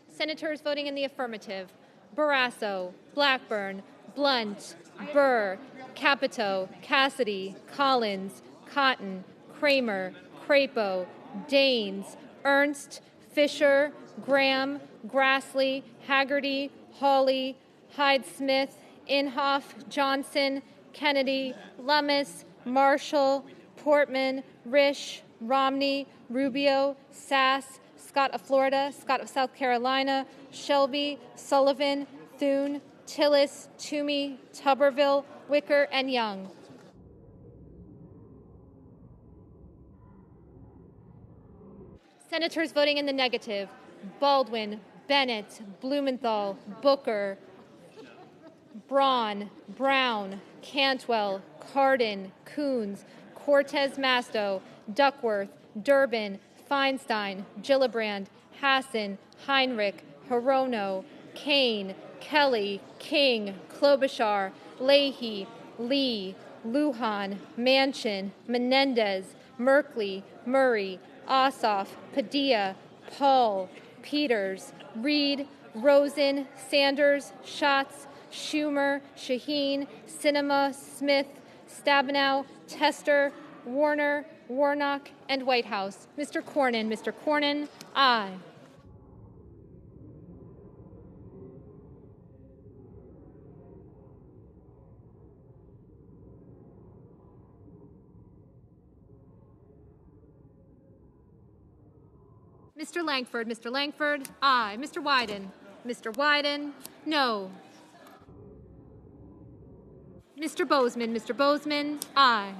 Senators voting in the affirmative: Barrasso, Blackburn, Blunt, Burr, Capito, Cassidy, Collins, Cotton, Kramer, Crapo, Daines, Ernst, Fisher, Graham, Grassley, Haggerty, Hawley, Hyde-Smith, Inhofe, Johnson, Kennedy, Lummis, Marshall, Portman, Risch, Romney, Rubio, Sass, Scott of Florida, Scott of South Carolina, Shelby, Sullivan, Thune, Tillis, Toomey, Tuberville, Wicker, and Young. Senators voting in the negative: Baldwin, Bennett, Blumenthal, Booker, Braun, Brown, Cantwell, Cardin, Coons, Cortez Masto, Duckworth, Durbin, Feinstein, Gillibrand, Hassan, Heinrich, Hirono, Kane, Kelly, King, Klobuchar, Leahy, Lee, Lujan, Manchin, Menendez, Merkley, Murray, Ossoff, Padilla, Paul, Peters, Reed, Rosen, Sanders, Schatz, Schumer, Shaheen, Sinema, Smith, Stabenow, Tester, Warner, Warnock, and Whitehouse. Mr. Cornyn, aye. Mr. Langford, aye. Mr. Wyden, no. Mr. Bozeman, aye.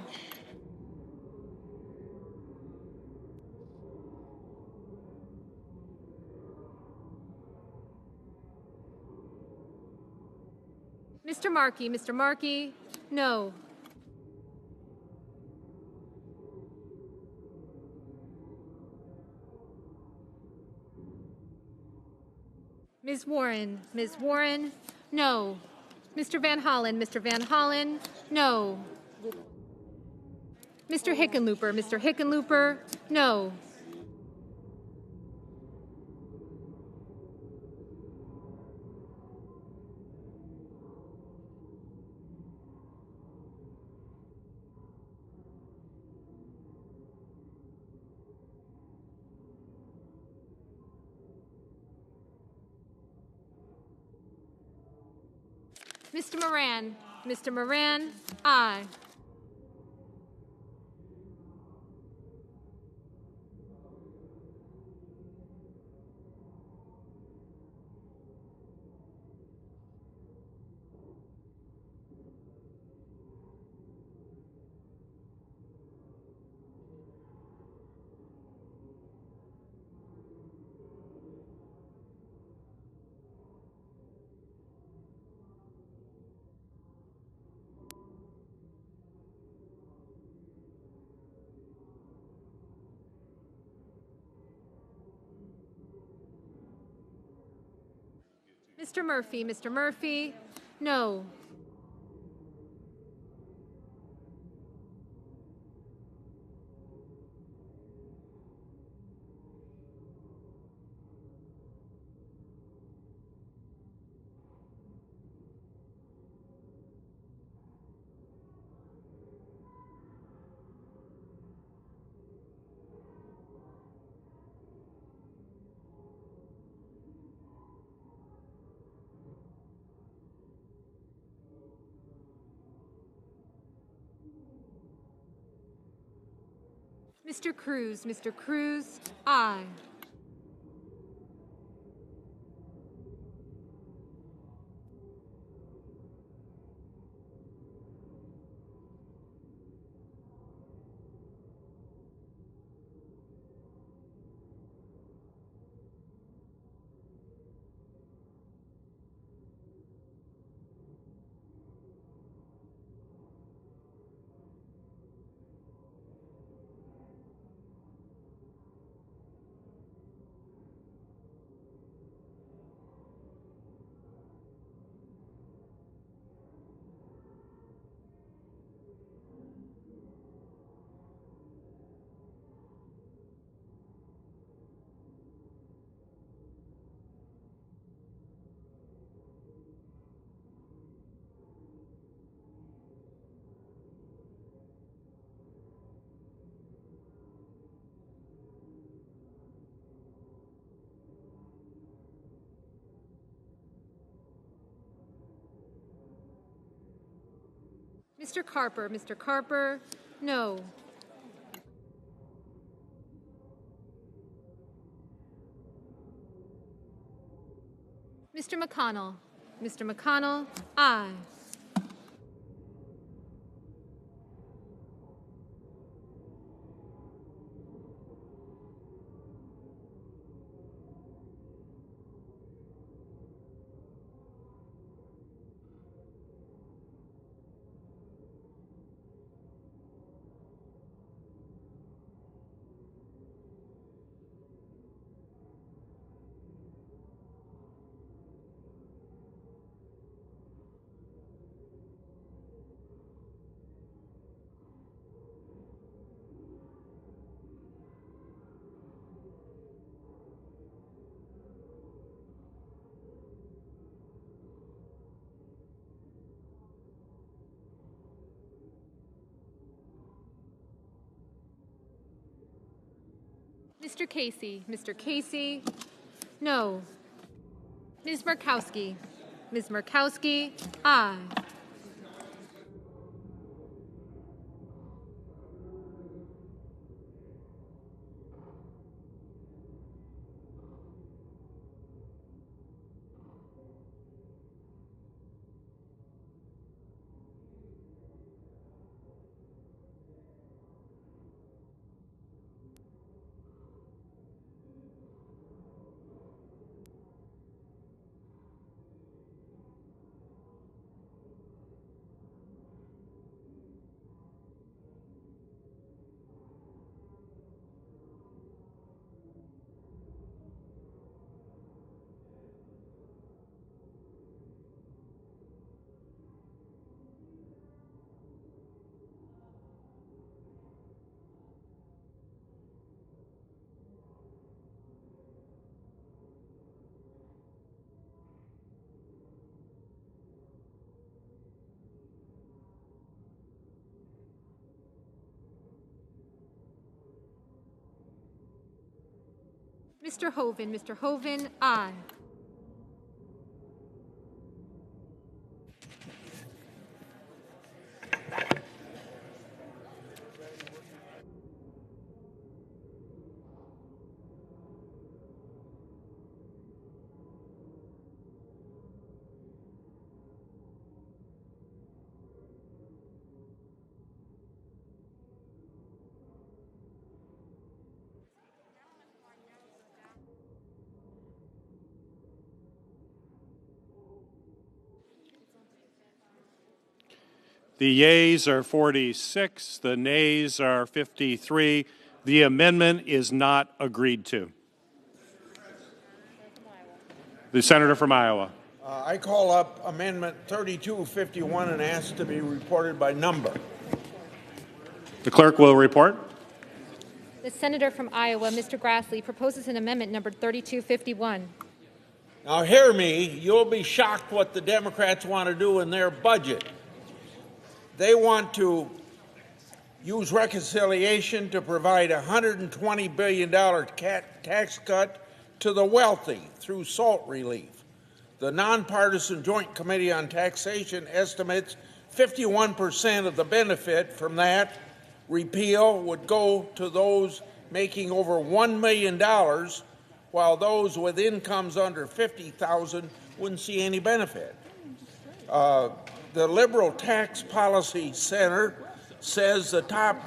Mr. Markey, no. Ms. Warren, no. Mr. Van Hollen, no. Mr. Hickenlooper, no. Mr. Moran, aye. Mr. Murphy, no. Mr. Cruz, aye. Mr. Carper. Mr. Carper, no. Mr. McConnell. Mr. McConnell, aye. Mr. Casey. Mr. Casey, no. Ms. Murkowski. Ms. Murkowski, aye. Mr. Hoven. Mr. Hoven, aye. The yeas are 46, the nays are 53. The amendment is not agreed to. The senator from Iowa. I call up Amendment 3251 and ask to be reported by number. The clerk will report. The senator from Iowa, Mr. Grassley, proposes an amendment number 3251. Now hear me, you'll be shocked what the Democrats want to do in their budget. They want to use reconciliation to provide a $120 billion tax cut to the wealthy through SALT relief. The Nonpartisan Joint Committee on Taxation estimates 51% of the benefit from that repeal would go to those making over $1 million, while those with incomes under $50,000 wouldn't see any benefit. The Liberal Tax Policy Center says the top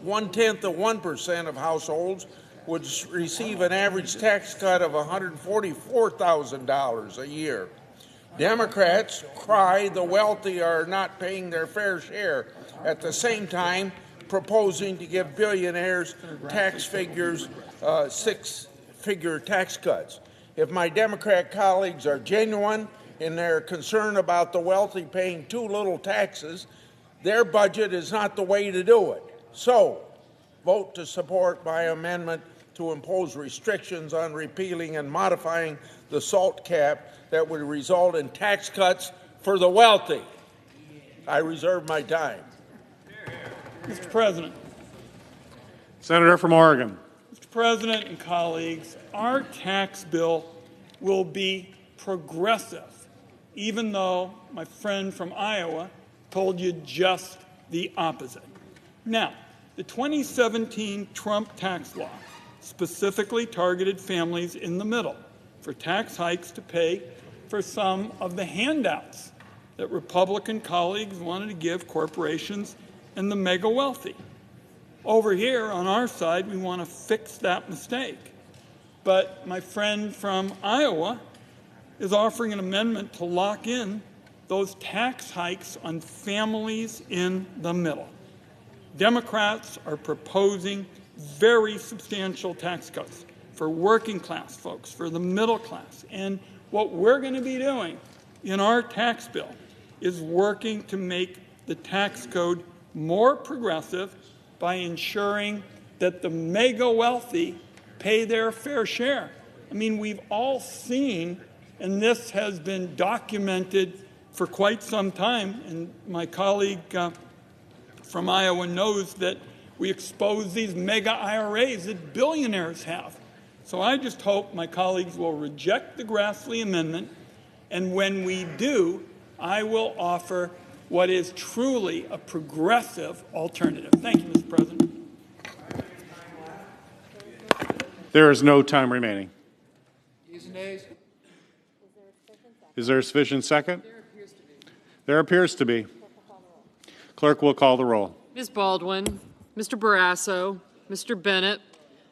0.1% of households would receive an average tax cut of $144,000 a year. Democrats cry the wealthy are not paying their fair share, at the same time proposing to give billionaires tax figures, six-figure tax cuts. If my Democrat colleagues are genuine in their concern about the wealthy paying too little taxes, their budget is not the way to do it. So, vote to support my amendment to impose restrictions on repealing and modifying the SALT cap that would result in tax cuts for the wealthy. I reserve my time. Mr. President. Senator from Oregon. Mr. President and colleagues, our tax bill will be progressive, even though my friend from Iowa told you just the opposite. Now, the 2017 Trump tax law specifically targeted families in the middle for tax hikes to pay for some of the handouts that Republican colleagues wanted to give corporations and the mega wealthy. Over here on our side, we want to fix that mistake. But my friend from Iowa is offering an amendment to lock in those tax hikes on families in the middle. Democrats are proposing very substantial tax cuts for working class folks, for the middle class. And what we're going to be doing in our tax bill is working to make the tax code more progressive by ensuring that the mega wealthy pay their fair share. I mean, we've all seen, and this has been documented for quite some time, and my colleague from Iowa knows that we expose these mega IRAs that billionaires have. So I just hope my colleagues will reject the Grassley amendment, and when we do, I will offer what is truly a progressive alternative. Thank you, Mr. President. There is no time remaining. Yeas and nays? Is there a sufficient second? There appears to be. Clerk will call the roll. Ms. Baldwin, Mr. Barrasso, Mr. Bennett,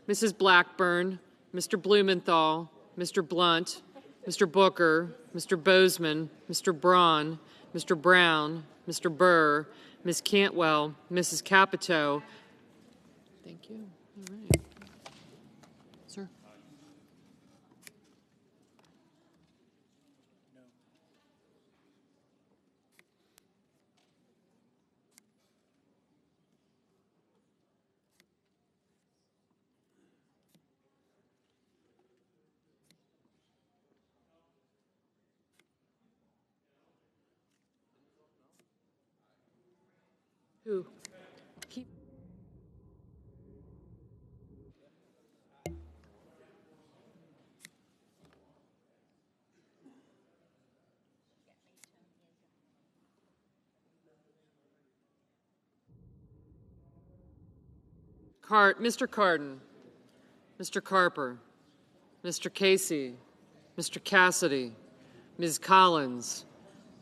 Mrs. Blackburn, Mr. Blumenthal, Mr. Blunt, Mr. Booker, Mr. Bozeman, Mr. Braun, Mr. Brown, Mr. Burr, Ms. Cantwell, Mrs. Capito. Thank you. All right. Sir. Who? Keep. Mr. Cardin, Mr. Carper, Mr. Casey, Mr. Cassidy, Ms. Collins,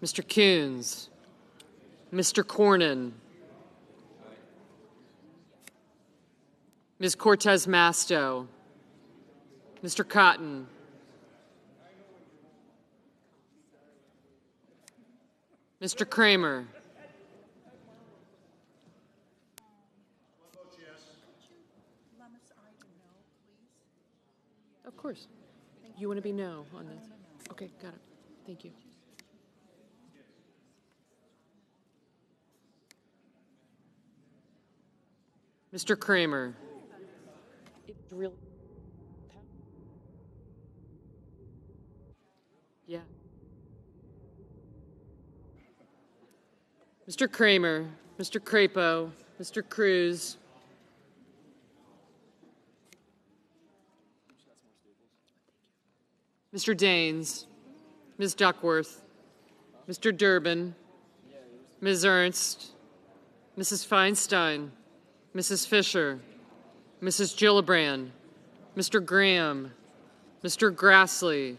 Mr. Coons, Mr. Cornyn, Ms. Cortez Masto, Mr. Cotton, Mr. Kramer, of course. You want to be no on this? Okay, got it. Thank you. Mr. Kramer. Yeah. Mr. Kramer, Mr. Crapo, Mr. Cruz, Mr. Daines, Ms. Duckworth, Mr. Durbin, Ms. Ernst, Mrs. Feinstein, Mrs. Fisher, Mrs. Gillibrand, Mr. Graham, Mr. Grassley,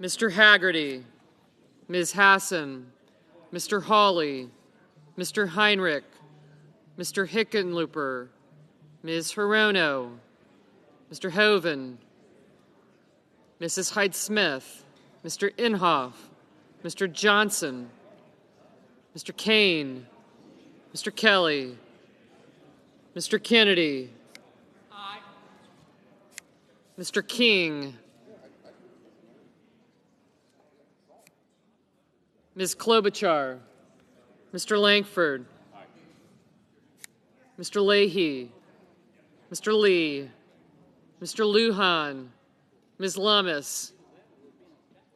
Mr. Haggerty, Ms. Hassan, Mr. Hawley, Mr. Heinrich, Mr. Hickenlooper, Ms. Hirono, Mr. Hoven, Mrs. Hyde-Smith, Mr. Inhofe, Mr. Johnson, Mr. Kane, Mr. Kelly, Mr. Kennedy, aye. Mr. King, Ms. Klobuchar, Mr. Langford, Mr. Leahy, Mr. Lee, Mr. Lujan, Ms. Lummis,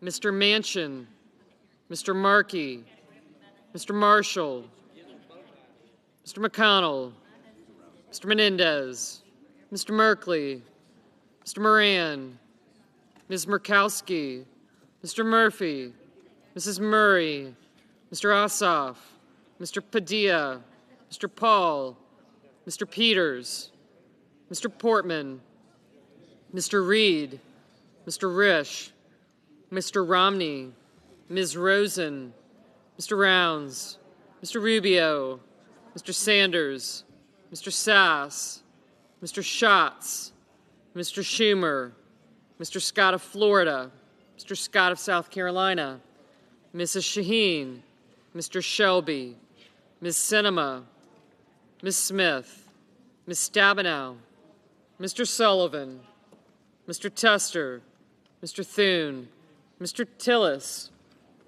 Mr. Manchin, Mr. Markey, Mr. Marshall, Mr. McConnell, Mr. Menendez, Mr. Merkley, Mr. Moran, Ms. Murkowski, Mr. Murphy, Mrs. Murray, Mr. Ossoff, Mr. Padilla, Mr. Paul, Mr. Peters, Mr. Portman, Mr. Reed, Mr. Risch, Mr. Romney, Ms. Rosen, Mr. Rounds, Mr. Rubio, Mr. Sanders, Mr. Sass, Mr. Schatz, Mr. Schumer, Mr. Scott of Florida, Mr. Scott of South Carolina, Mrs. Shaheen, Mr. Shelby, Ms. Sinema, Ms. Smith, Ms. Stabenow, Mr. Sullivan, Mr. Tester, Mr. Thune, Mr. Tillis,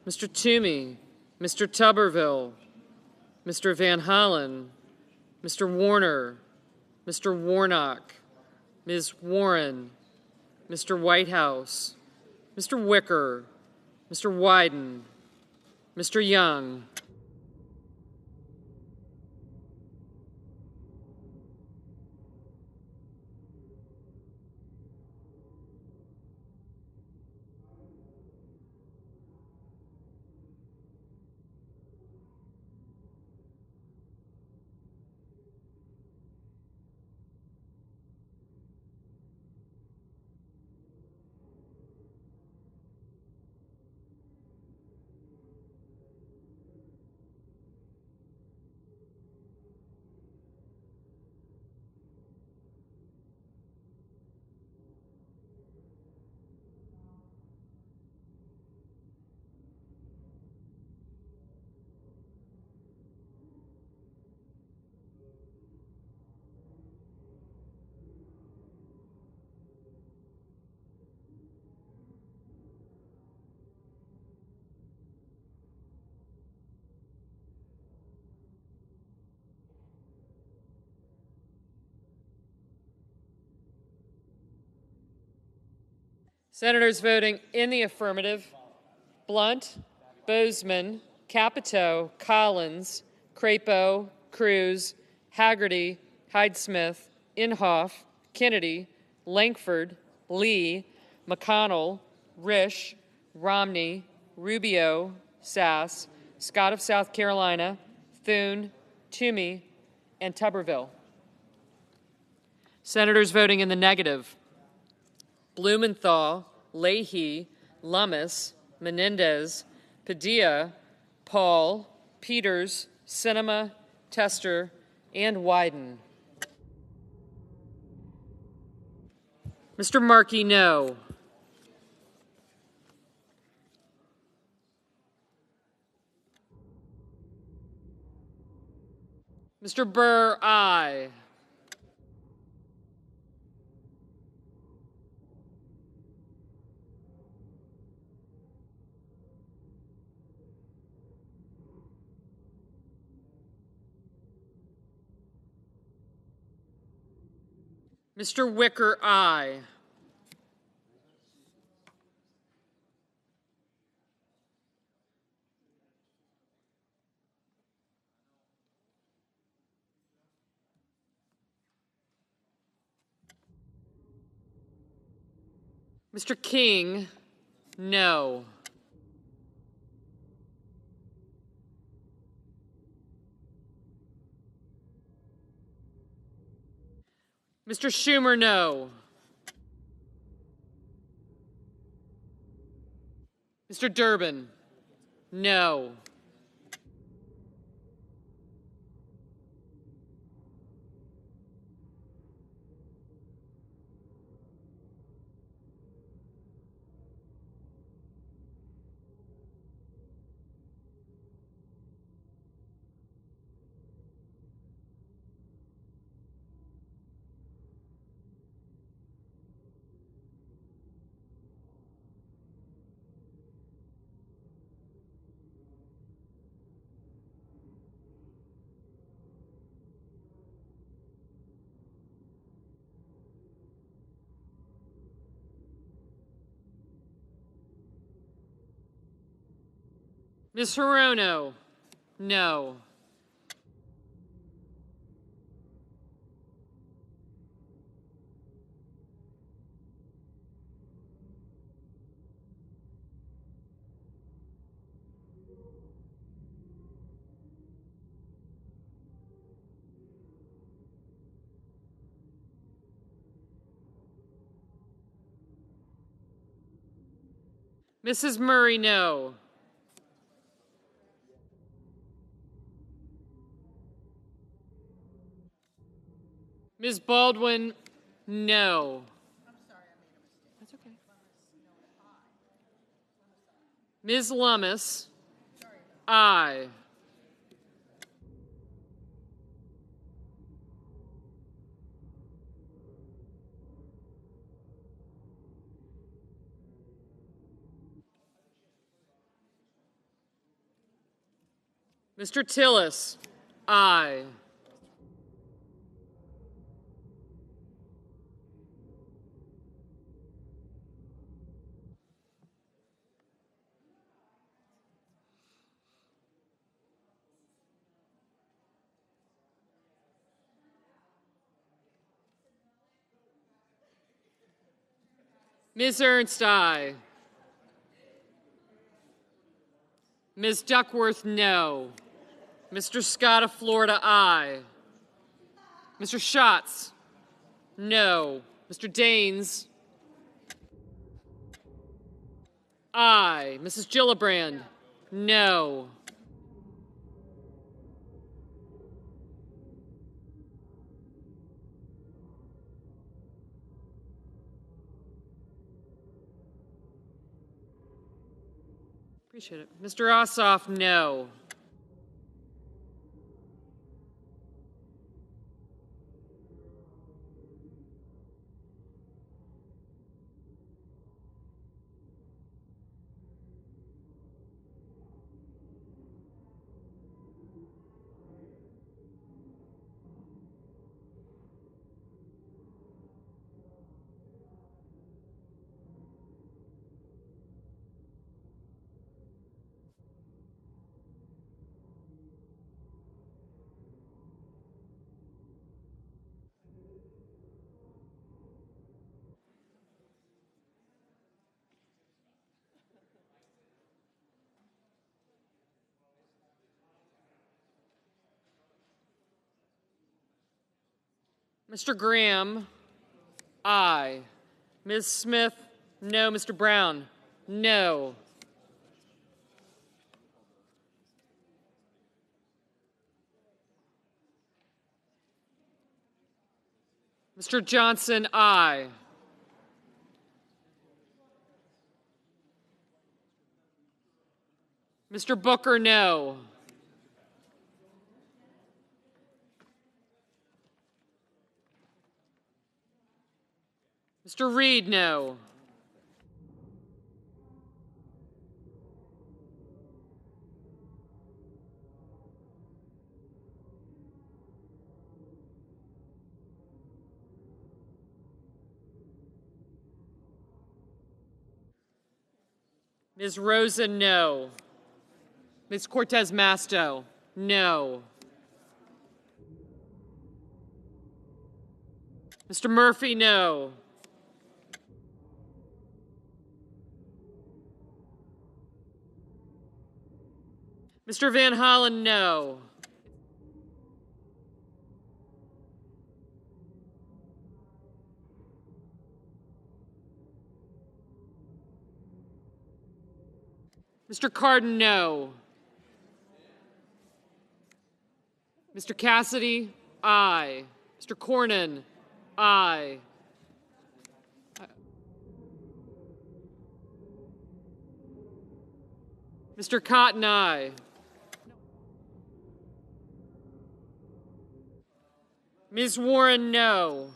Mr. Toomey, Mr. Tuberville, Mr. Van Hollen, Mr. Warner, Mr. Warnock, Ms. Warren, Mr. Whitehouse, Mr. Wicker, Mr. Wyden, Mr. Young. Senators voting in the affirmative: Blunt, Bozeman, Capito, Collins, Crapo, Cruz, Haggerty, Hyde-Smith, Inhofe, Kennedy, Lankford, Lee, McConnell, Risch, Romney, Rubio, Sass, Scott of South Carolina, Thune, Toomey, and Tuberville. Senators voting in the negative: Blumenthal, Leahy, Lummis, Menendez, Padilla, Paul, Peters, Sinema, Tester, and Wyden. Mr. Markey, no. Mr. Burr, aye. Mr. Wicker, aye. Mr. King, no. Mr. Schumer, no. Mr. Durbin, no. Ms. Hirono, no. Mrs. Murray, no. Ms. Baldwin, no. That's okay. Ms. Lummis, aye. Mr. Tillis, aye. Ms. Ernst, aye. Ms. Duckworth, no. Mr. Scott of Florida, aye. Mr. Schatz, no. Mr. Daines, aye. Mrs. Gillibrand, no. Appreciate it. Mr. Ossoff, no. Mr. Graham, aye. Ms. Smith, no. Mr. Brown, no. Mr. Johnson, aye. Mr. Booker, no. Mr. Reed, no. Ms. Rosen, no. Ms. Cortez Masto, no. Mr. Murphy, no. Mr. Van Hollen, no. Mr. Cardin, no. Mr. Cassidy, aye. Mr. Cornyn, aye. Mr. Cotton, aye. Ms. Warren, no.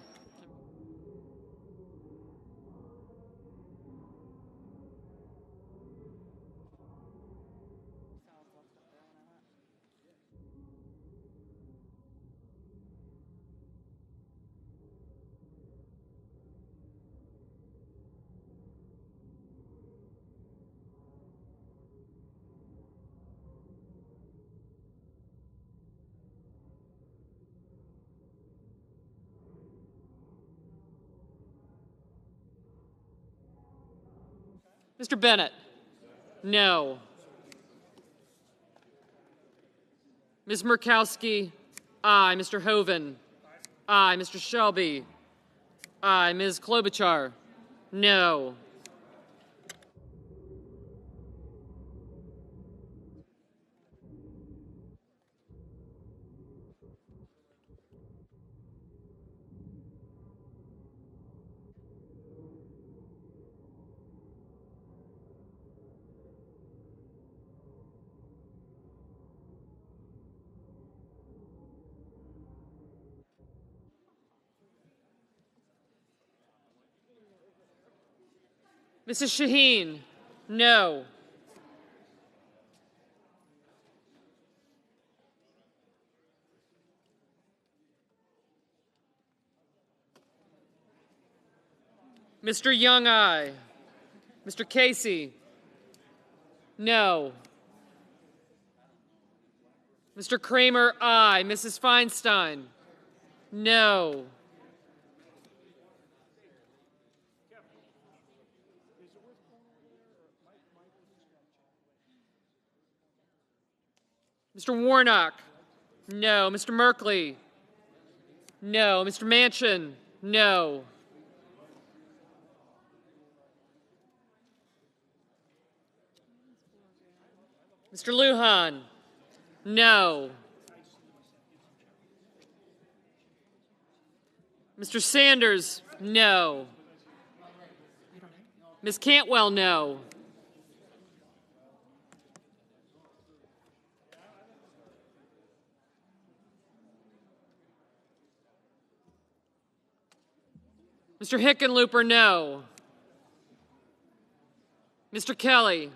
Mr. Bennett, no. Ms. Murkowski, aye. Mr. Hoven, aye. Mr. Shelby, aye. Ms. Klobuchar, no. Mrs. Shaheen, no. Mr. Young, aye. Mr. Casey, no. Mr. Kramer, aye. Mrs. Feinstein, no. Mr. Warnock, no. Mr. Merkley, no. Mr. Manchin, no. Mr. Lujan, no. Mr. Sanders, no. Ms. Cantwell, no. Mr. Hickenlooper, no. Mr. Kelly,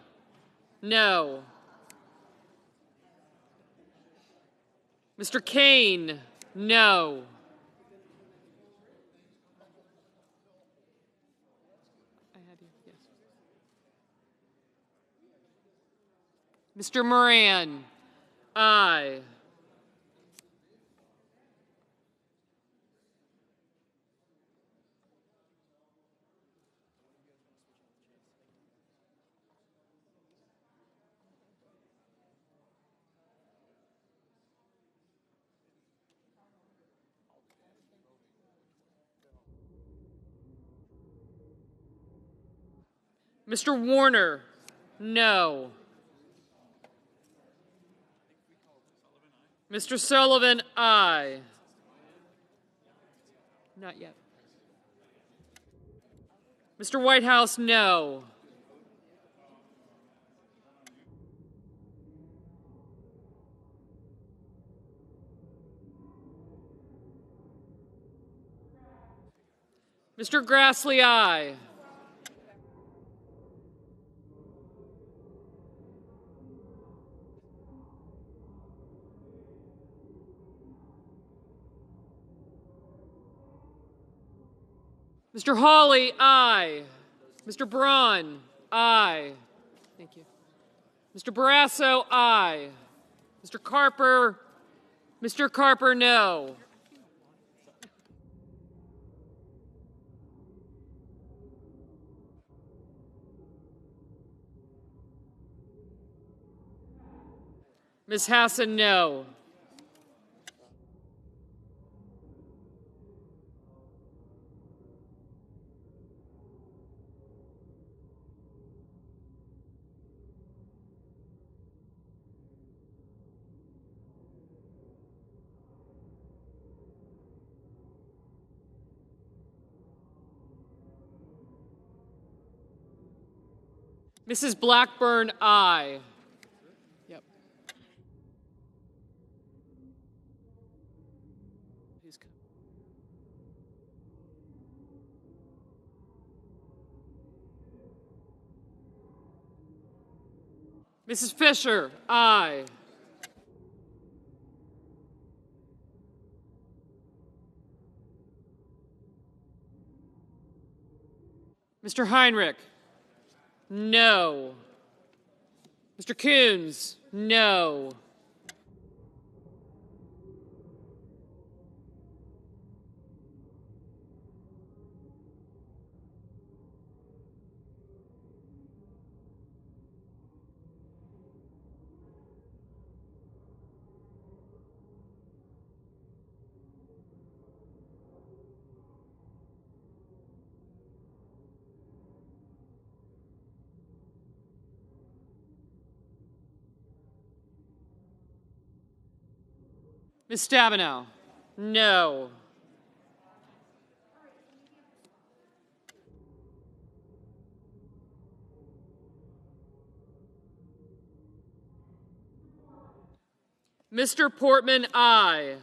no. Mr. Kane, no. Mr. Moran, aye. Mr. Warner, no. Mr. Sullivan, aye. Not yet. Mr. Whitehouse, no. Mr. Grassley, aye. Mr. Hawley, aye. Mr. Braun, aye. Thank you. Mr. Barrasso, aye. Mr. Carper, no. Ms. Hassan, no. Mrs. Blackburn, aye. Yep. Mrs. Fisher, aye. Mr. Heinrich, no. Mr. Coons, no. Ms. Stabenow, no. Mr. Portman, aye.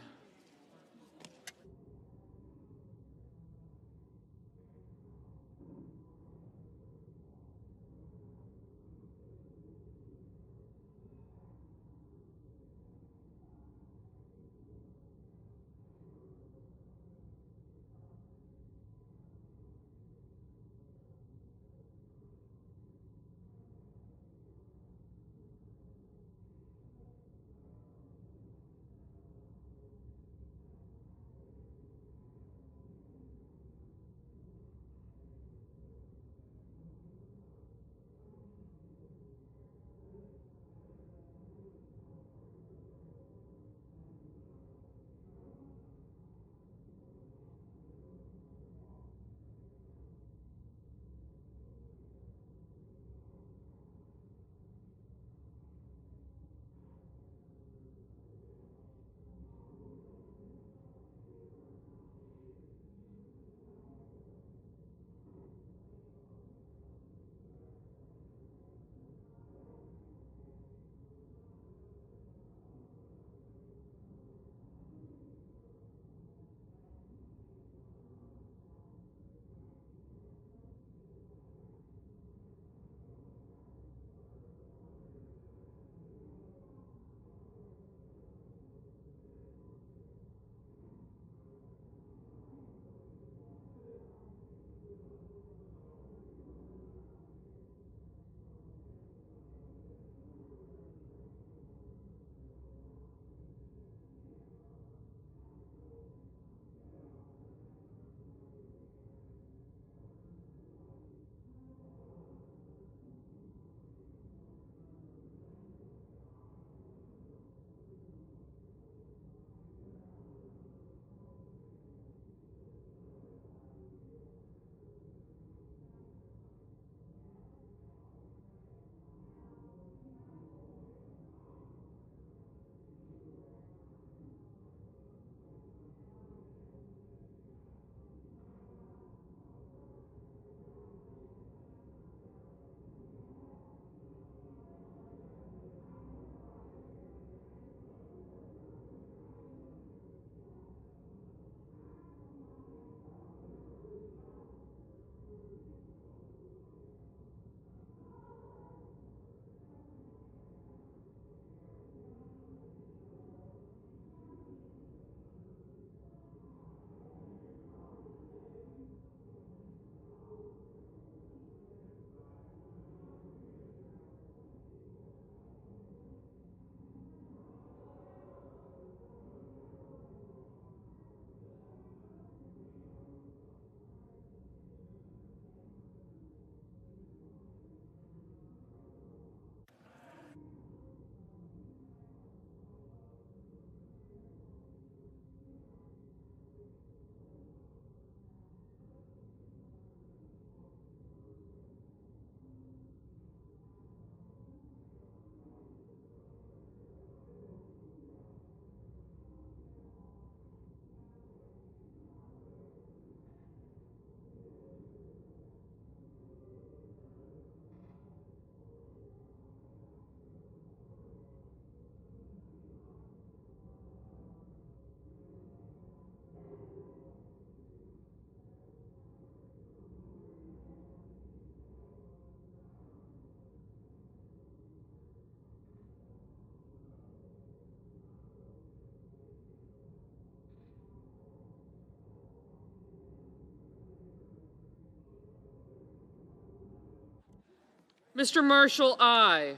Mr. Marshall, aye.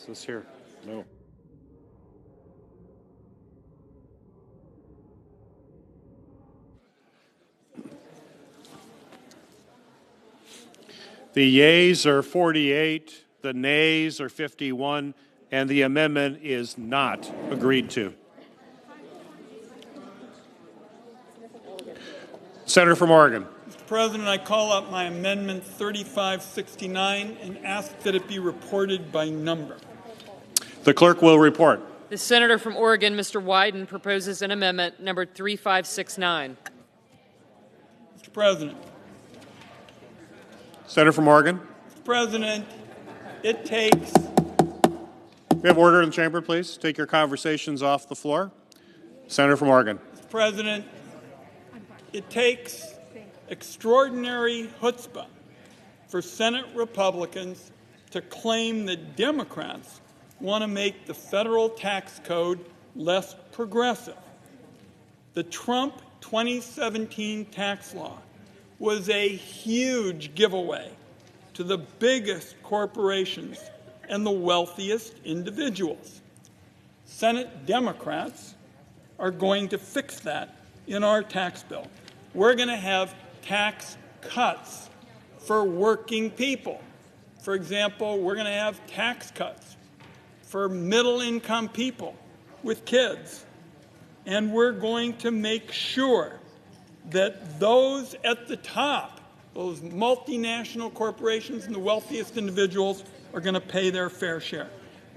Is this here? No. The yeas are 48, the nays are 51, and the amendment is not agreed to. Senator from Oregon. Mr. President, I call up my amendment 3569 and ask that it be reported by number. The clerk will report. The senator from Oregon, Mr. Wyden, proposes an amendment number 3569. Mr. President. Senator from Oregon. Mr. President, it takes We have order in the chamber, please. Take your conversations off the floor. Senator from Oregon. Mr. President, it takes extraordinary chutzpah for Senate Republicans to claim that Democrats want to make the federal tax code less progressive. The Trump 2017 tax law was a huge giveaway to the biggest corporations and the wealthiest individuals. Senate Democrats are going to fix that in our tax bill. We're going to have tax cuts for working people. For example, we're going to have tax cuts for middle-income people with kids. And we're going to make sure that those at the top, those multinational corporations and the wealthiest individuals, are going to pay their fair share.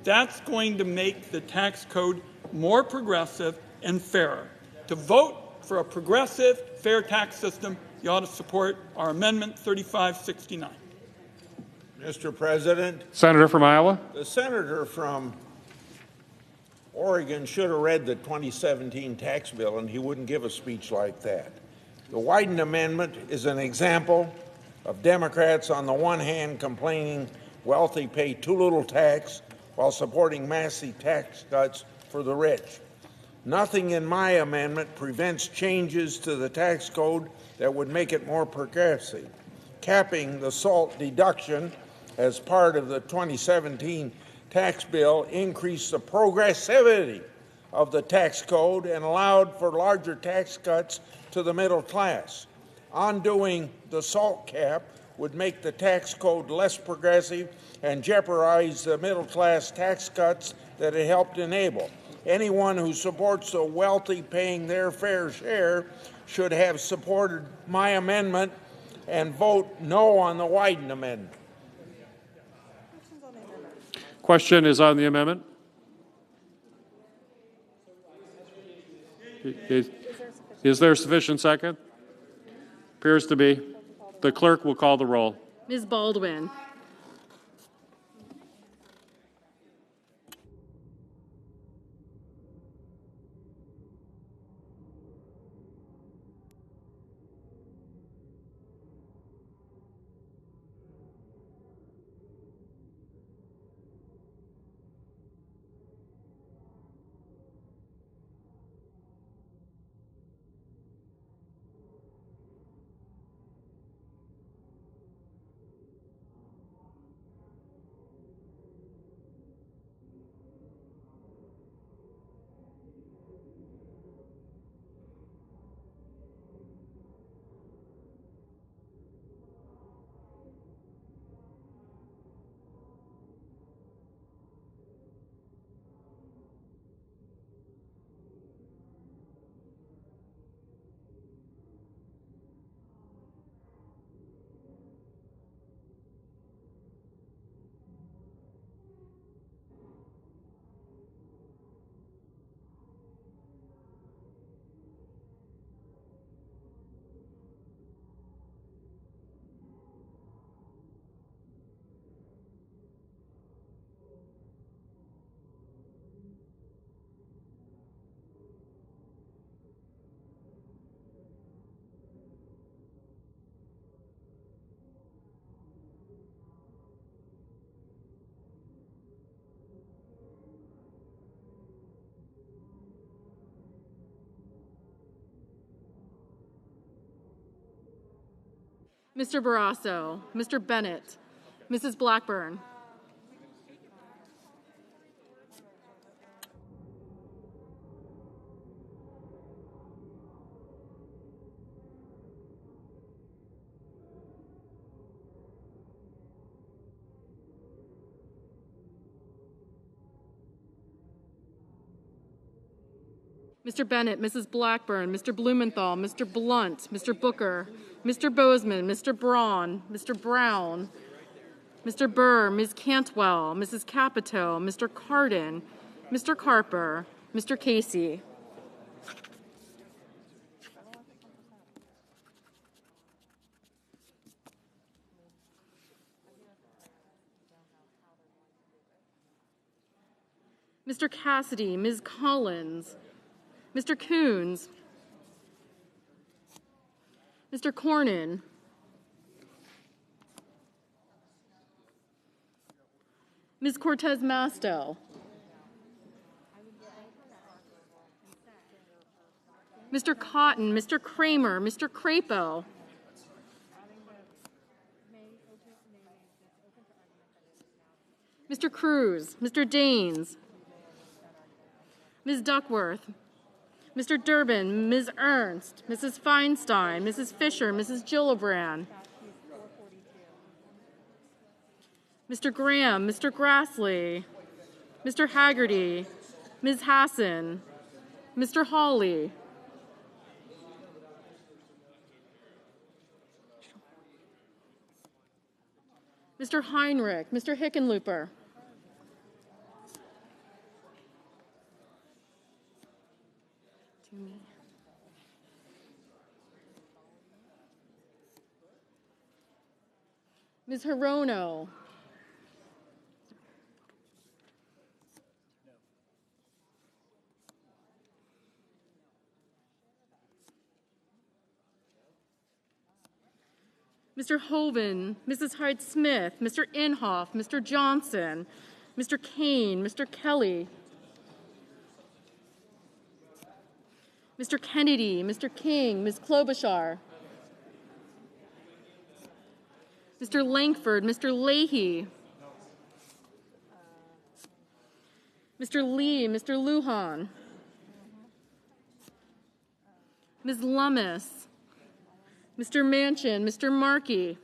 That's going to make the tax code more progressive and fairer. To vote for a progressive, fair tax system, you ought to support our Amendment 3569. Mr. President, Senator from Iowa. the senator from Oregon should have read the 2017 tax bill, and he wouldn't give a speech like that. The Wyden Amendment is an example of Democrats on the one hand complaining wealthy pay too little tax while supporting massive tax cuts for the rich. Nothing in my amendment prevents changes to the tax code that would make it more progressive. Capping the SALT deduction as part of the 2017 tax bill increased the progressivity of the tax code and allowed for larger tax cuts to the middle class. Undoing the SALT cap would make the tax code less progressive and jeopardize the middle class tax cuts that it helped enable. Anyone who supports the wealthy paying their fair share should have supported my amendment and vote no on the Wyden Amendment. Question is on the amendment. Is there sufficient second? Appears to be. The clerk will call the roll. Ms. Baldwin. Mr. Barrasso, Mr. Bennett, Mrs. Blackburn. Mr. Bennett, Mrs. Blackburn, Mr. Blumenthal, Mr. Blunt, Mr. Booker, Mr. Bozeman, Mr. Braun, Mr. Brown, Mr. Burr, Ms. Cantwell, Mrs. Capito, Mr. Cardin, Mr. Carper, Mr. Casey. Mr. Cassidy, Ms. Collins, Mr. Coons, Mr. Cornyn, Ms. Cortez Masto, Mr. Cotton, Mr. Kramer, Mr. Crapo, Mr. Cruz, Mr. Daines, Ms. Duckworth, Mr. Durbin, Ms. Ernst, Mrs. Feinstein, Mrs. Fisher, Mrs. Gillibrand, Mr. Graham, Mr. Grassley, Mr. Haggerty, Ms. Hassan, Mr. Hawley, Mr. Heinrich, Mr. Hickenlooper, Ms. Hirono, Mr. Hoven, Mrs. Hyde-Smith, Mr. Inhofe, Mr. Johnson, Mr. Kane, Mr. Kelly, Mr. Kennedy, Mr. King, Ms. Klobuchar, Mr. Langford, Mr. Leahy, Mr. Lee, Mr. Lujan, Ms. Lummis, Mr. Manchin, Mr. Markey,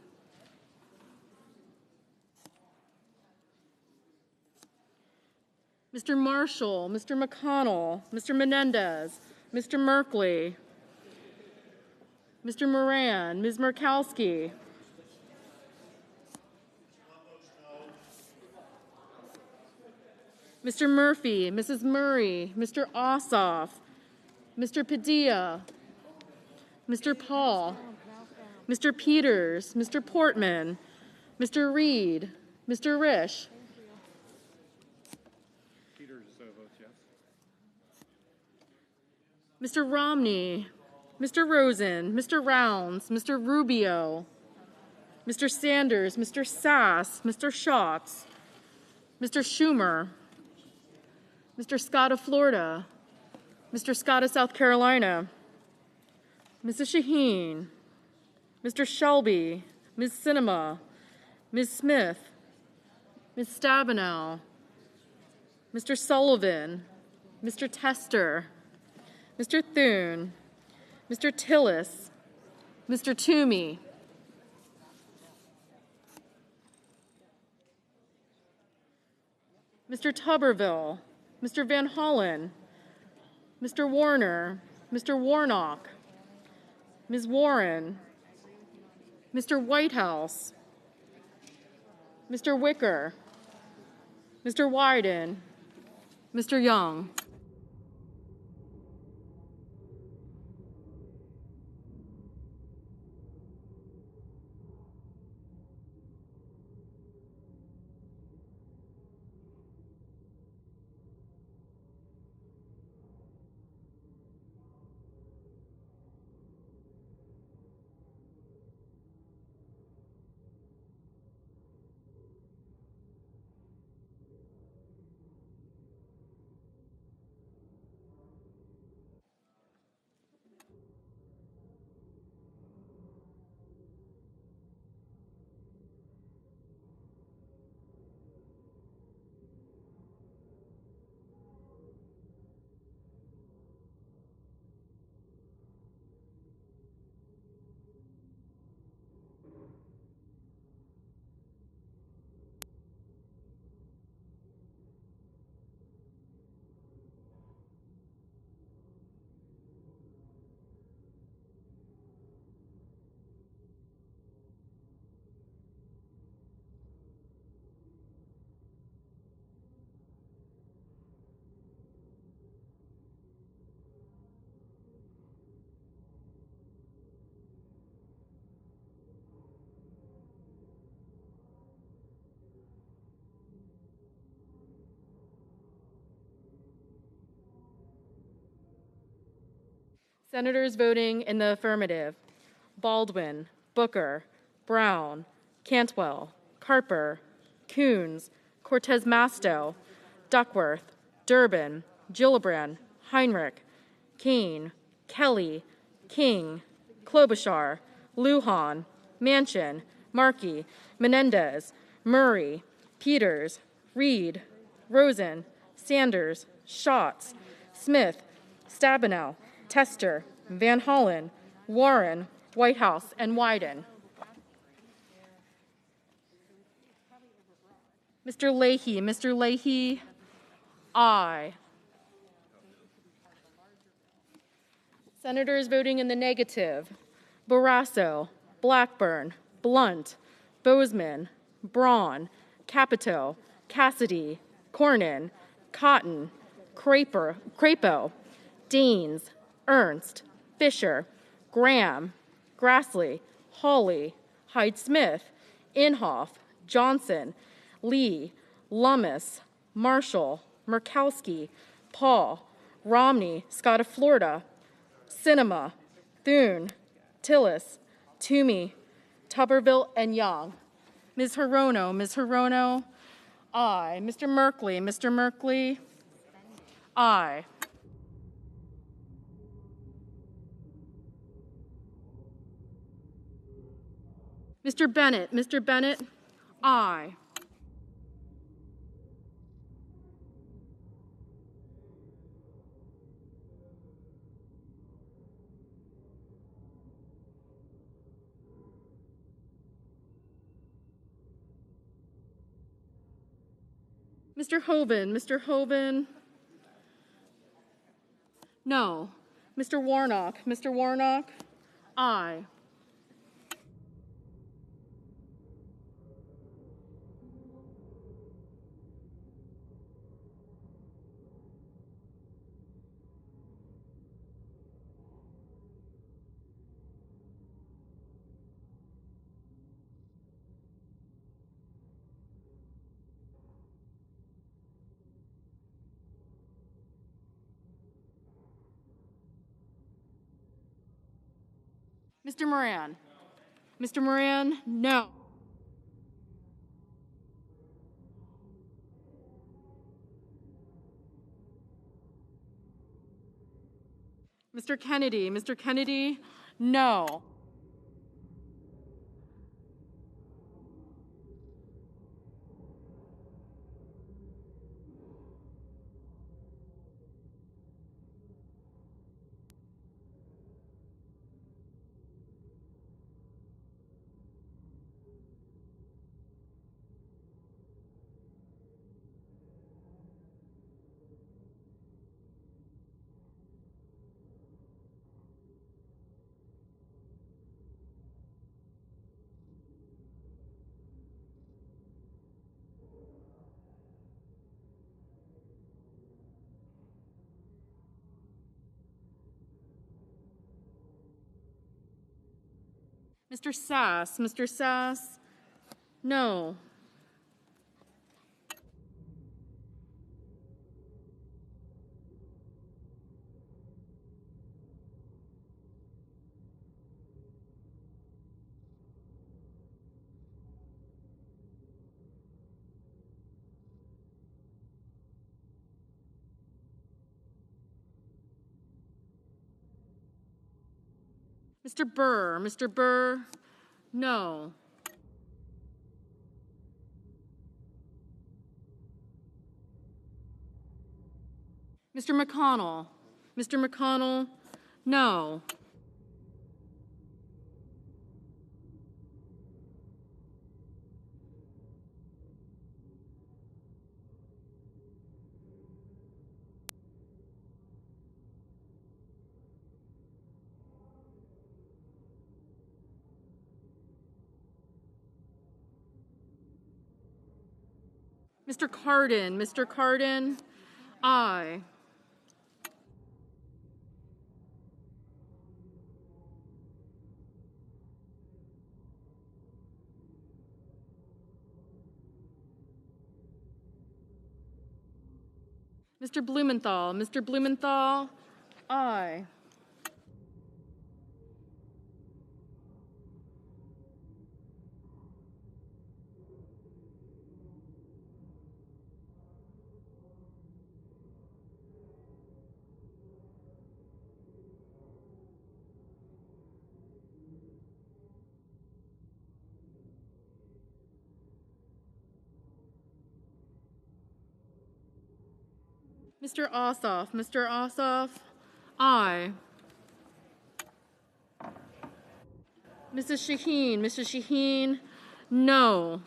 Mr. Marshall, Mr. McConnell, Mr. Menendez, Mr. Merkley, Mr. Moran, Ms. Murkowski, Mr. Murphy, Mrs. Murray, Mr. Ossoff, Mr. Padilla, Mr. Paul, Mr. Peters, Mr. Portman, Mr. Reed, Mr. Risch, Peters votes yes. Mr. Romney, Mr. Rosen, Mr. Rounds, Mr. Rubio, Mr. Sanders, Mr. Sass, Mr. Schatz, Mr. Schumer, Mr. Scott of Florida, Mr. Scott of South Carolina, Mrs. Shaheen, Mr. Shelby, Ms. Sinema, Ms. Smith, Ms. Stabenow, Mr. Sullivan, Mr. Tester, Mr. Thune, Mr. Tillis, Mr. Toomey, Mr. Tuberville, Mr. Van Hollen, Mr. Warner, Mr. Warnock, Ms. Warren, Mr. Whitehouse, Mr. Wicker, Mr. Wyden, Mr. Young. Senators voting in the affirmative: Baldwin, Booker, Brown, Cantwell, Carper, Coons, Cortez Masto, Duckworth, Durbin, Gillibrand, Heinrich, Kane, Kelly, King, Klobuchar, Lujan, Manchin, Markey, Menendez, Murray, Peters, Reed, Rosen, Sanders, Schatz, Smith, Stabenow, Tester, Van Hollen, Warren, Whitehouse, and Wyden. Mr. Leahy, aye. Senators voting in the negative: Barrasso, Blackburn, Blunt, Bozeman, Braun, Capito, Cassidy, Cornyn, Cotton, Crapo, Deans, Ernst, Fisher, Graham, Grassley, Hawley, Hyde-Smith, Inhofe, Johnson, Lee, Lummis, Marshall, Murkowski, Paul, Romney, Scott of Florida, Sinema, Thune, Tillis, Toomey, Tuberville, and Young. Ms. Hirono, aye. Mr. Merkley, aye. Mr. Bennett, aye. Mr. Hoven, no. Mr. Warnock, aye. Mr. Moran, no. Mr. Kennedy, no. Mr. Sass, no. Mr. Burr, no. Mr. McConnell, no. Mr. Cardin, aye. Mr. Cardin, no. Mr. McConnell, no. Mr. McConnell, no. Mr. McConnell, no. Mr. McConnell, no. Mr. Cardin, Mr. Cardin, aye. Mr. Cardin, Mr. Cardin, aye. Mr. Cardin, Mr. Blumenthal, aye. Mr. Ossoff, Mr. Ossoff, aye. Mrs. Shaheen, Mrs. Shaheen, no.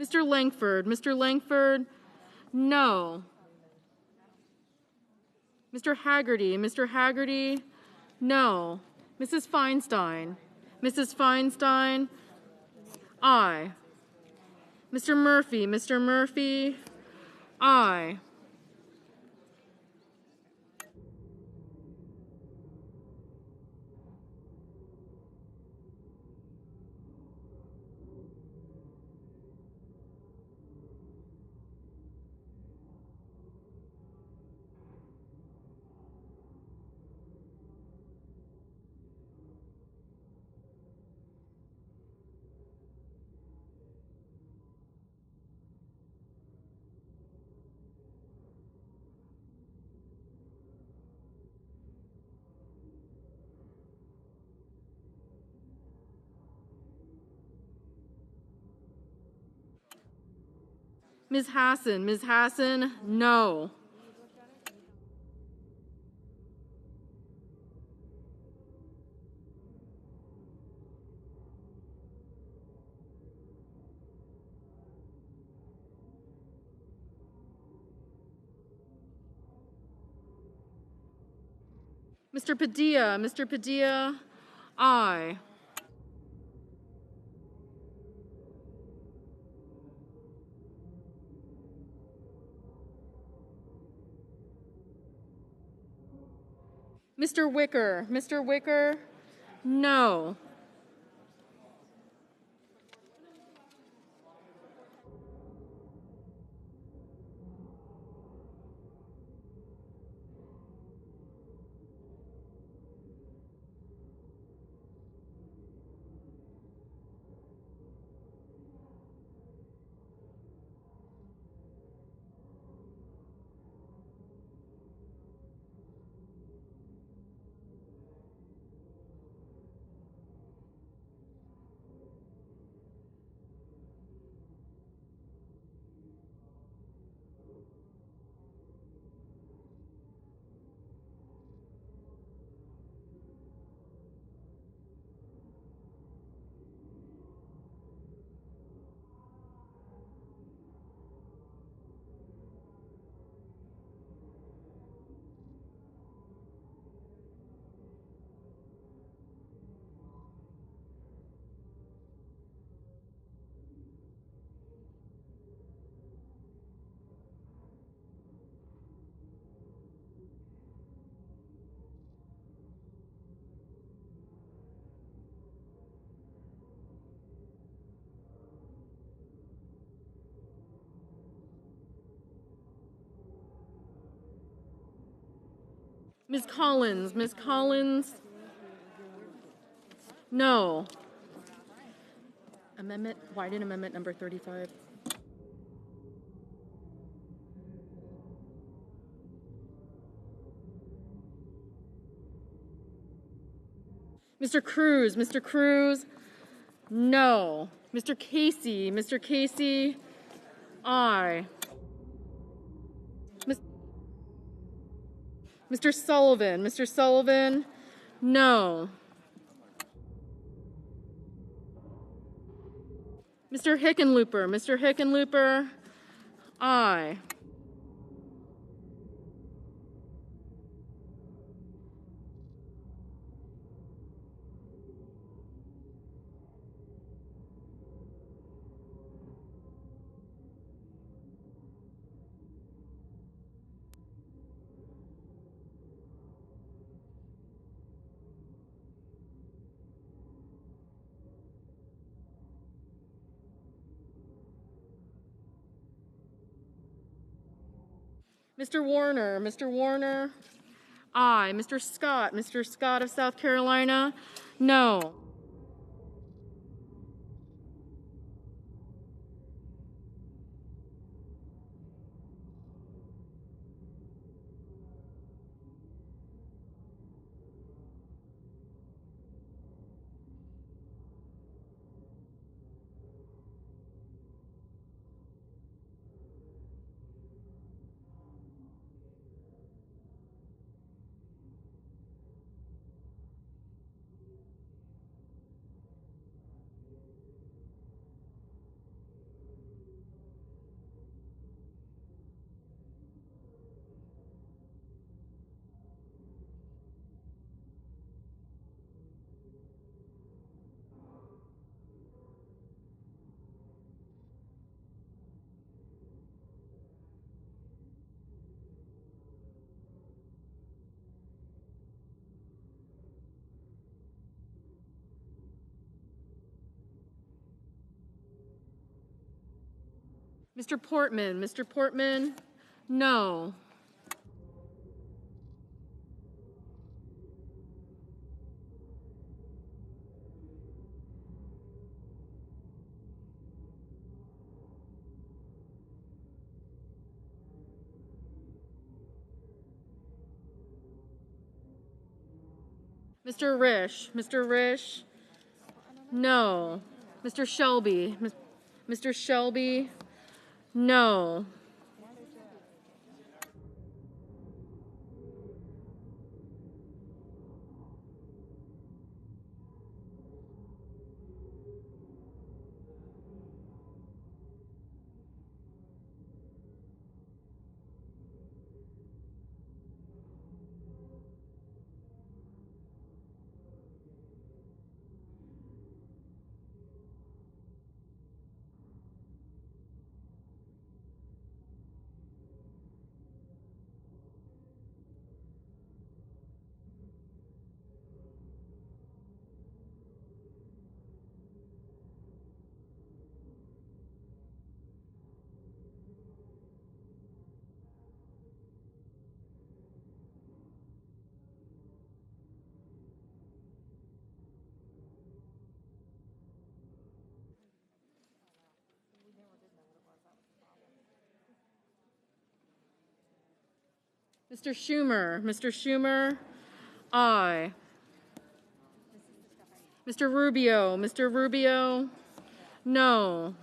Mr. Langford, Mr. Langford, no. Mr. Haggerty, Mr. Haggerty, no. Mrs. Feinstein, Mrs. Feinstein, aye. Mr. Murphy, Mr. Murphy, aye. Ms. Hassan, no. Mr. Padilla, aye. Mr. Wicker, no. Ms. Collins, no. Wyden Amendment number 35. Mr. Cruz, no. Mr. Casey, aye. Mr. Sullivan, no. Mr. Hickenlooper, aye. Mr. Warner, aye. Mr. Scott of South Carolina, no. Mr. Portman. Mr. Portman, no. Mr. Risch. Mr. Risch, no. Mr. Shelby. Mr. Shelby, no. Mr. Schumer. Mr. Schumer, aye. Mr. Rubio. Mr. Rubio, no.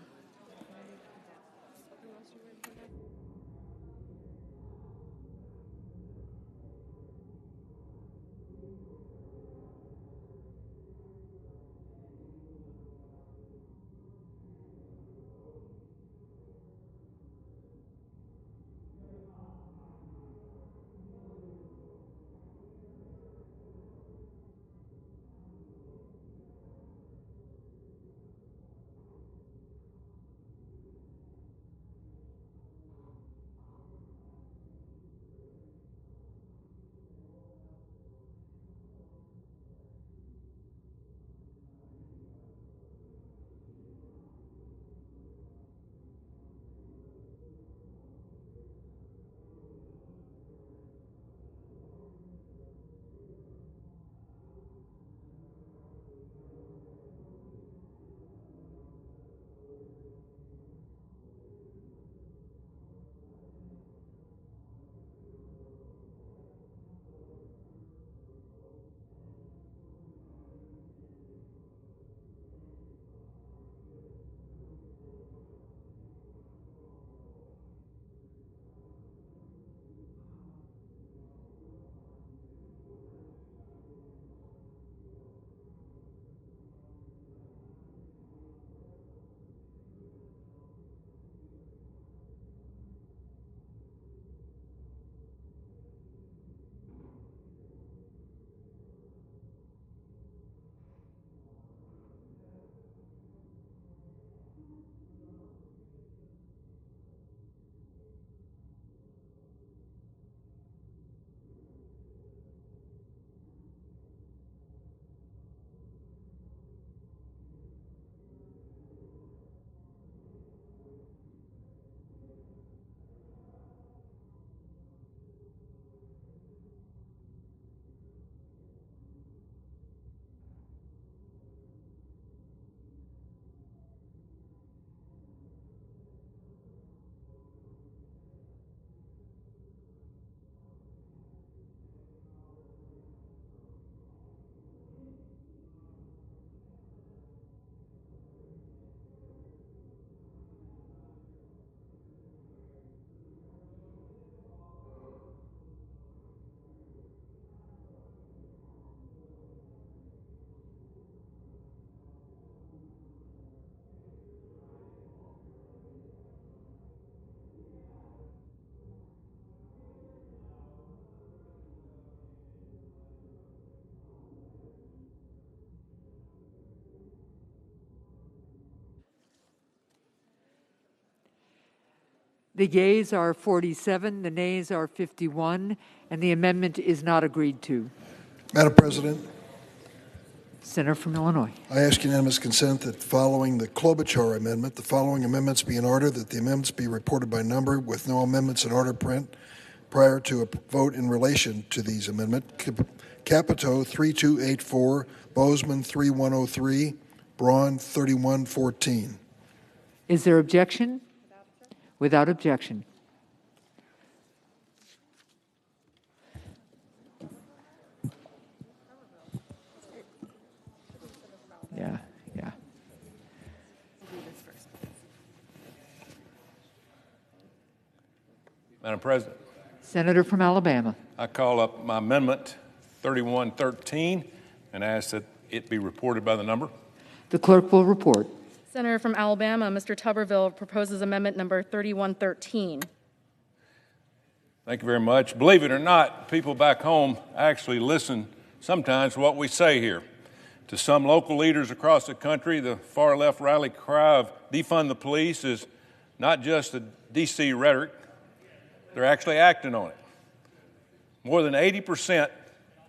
The yeas are 47, the nays are 51, and the amendment is not agreed to. Madam President, Senator from Illinois. I ask unanimous consent that following the Klobuchar amendment, the following amendments be in order, that the amendments be reported by number with no amendments in order print prior to a vote in relation to these amendments. Capito 3284, Bozeman 3103, Braun 3114. Is there objection? Without objection. Yeah. Madam President, Senator from Alabama. I call up my amendment 3113 and ask that it be reported by the number. The clerk will report. Senator from Alabama, Mr. Tuberville proposes amendment number 3113. Thank you very much. Believe it or not, people back home actually listen sometimes to what we say here. To some local leaders across the country, the far left rally cry of defund the police is not just a D.C. rhetoric, they're actually acting on it. More than 80%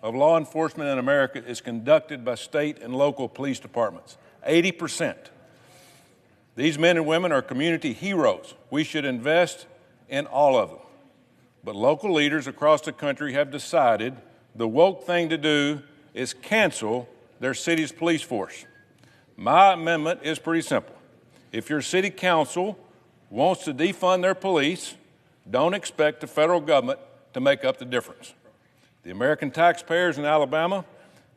of law enforcement in America is conducted by state and local police departments. 80%. These men and women are community heroes. We should invest in all of them. But local leaders across the country have decided the woke thing to do is cancel their city's police force. My amendment is pretty simple. If your city council wants to defund their police, don't expect the federal government to make up the difference. The American taxpayers in Alabama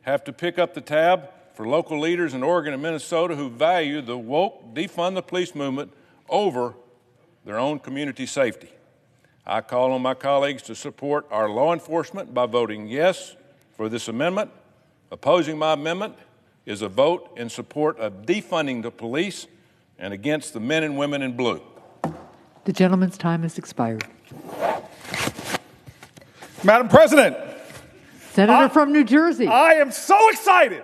have to pick up the tab for local leaders in Oregon and Minnesota who value the woke defund the police movement over their own community safety. I call on my colleagues to support our law enforcement by voting yes for this amendment. Opposing my amendment is a vote in support of defunding the police and against the men and women in blue. The gentleman's time has expired. Madam President, Senator from New Jersey. I am so excited.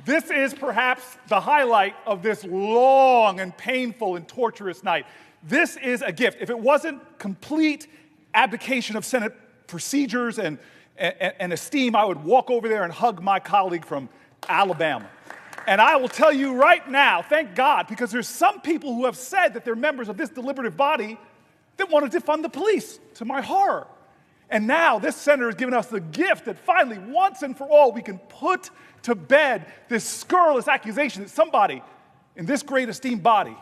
This is perhaps the highlight of this long and painful and torturous night. This is a gift. If it wasn't complete abdication of Senate procedures and esteem, I would walk over there and hug my colleague from Alabama. And I will tell you right now, thank God, because there's some people who have said that they're members of this deliberative body that want to defund the police, to my horror. And now this senator has given us the gift that finally, once and for all, we can put to bed this scurrilous accusation that somebody in this great esteemed body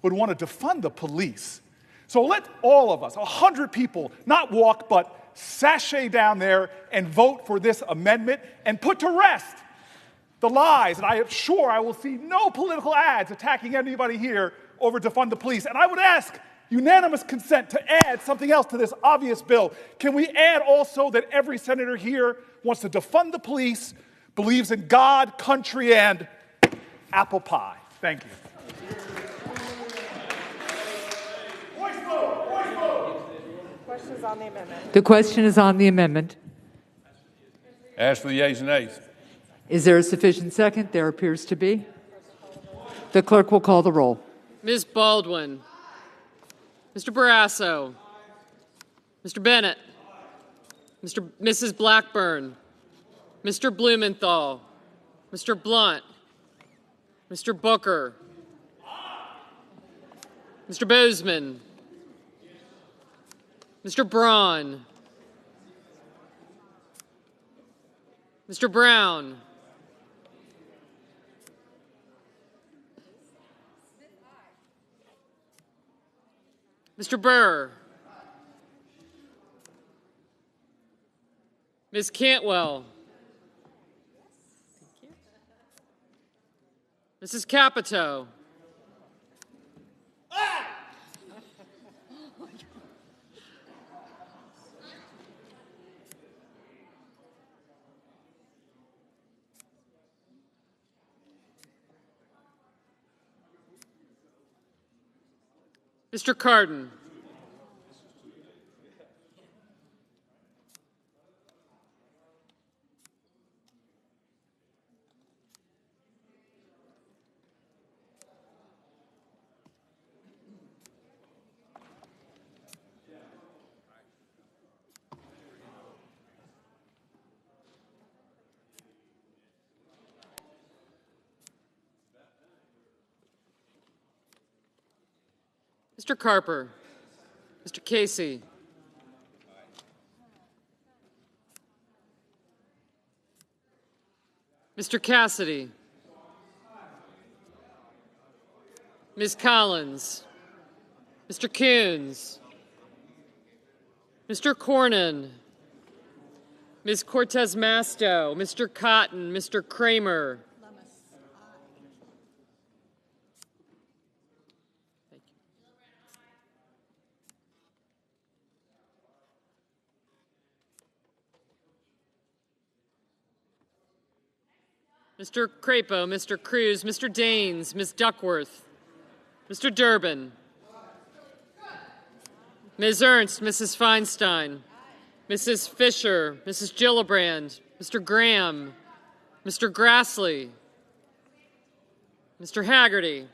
would want to defund the police. So let all of us, 100 people, not walk, but sashay down there and vote for this amendment and put to rest the lies. And I am sure I will see no political ads attacking anybody here over defund the police. And I would ask unanimous consent to add something else to this obvious bill. Can we add also that every senator here wants to defund the police, believes in God, country, and apple pie? Thank you. Questions on the amendment. The question is on the amendment. Ask for the yeas and nays. Is there a sufficient second? There appears to be. The clerk will call the roll. Ms. Baldwin. Mr. Barrasso. Mr. Bennett. Mrs. Blackburn. Mr. Blumenthal. Mr. Blunt. Mr. Booker. Mr. Bozeman. Mr. Braun. Mr. Brown. Mr. Burr. Ms. Cantwell. Mrs. Capito. Mr. Cardin. Mr. Carper. Mr. Casey. Mr. Cassidy. Ms. Collins. Mr. Coons. Mr. Cornyn. Ms. Cortez Masto. Mr. Cotton. Mr. Kramer. Thank you. Mr. Crapo, Mr. Cruz, Mr. Daines, Ms. Duckworth, Mr. Durbin, Ms. Ernst, Mrs. Feinstein, Mrs. Fisher, Mrs. Gillibrand, Mr. Graham, Mr. Grassley, Mr. Haggerty.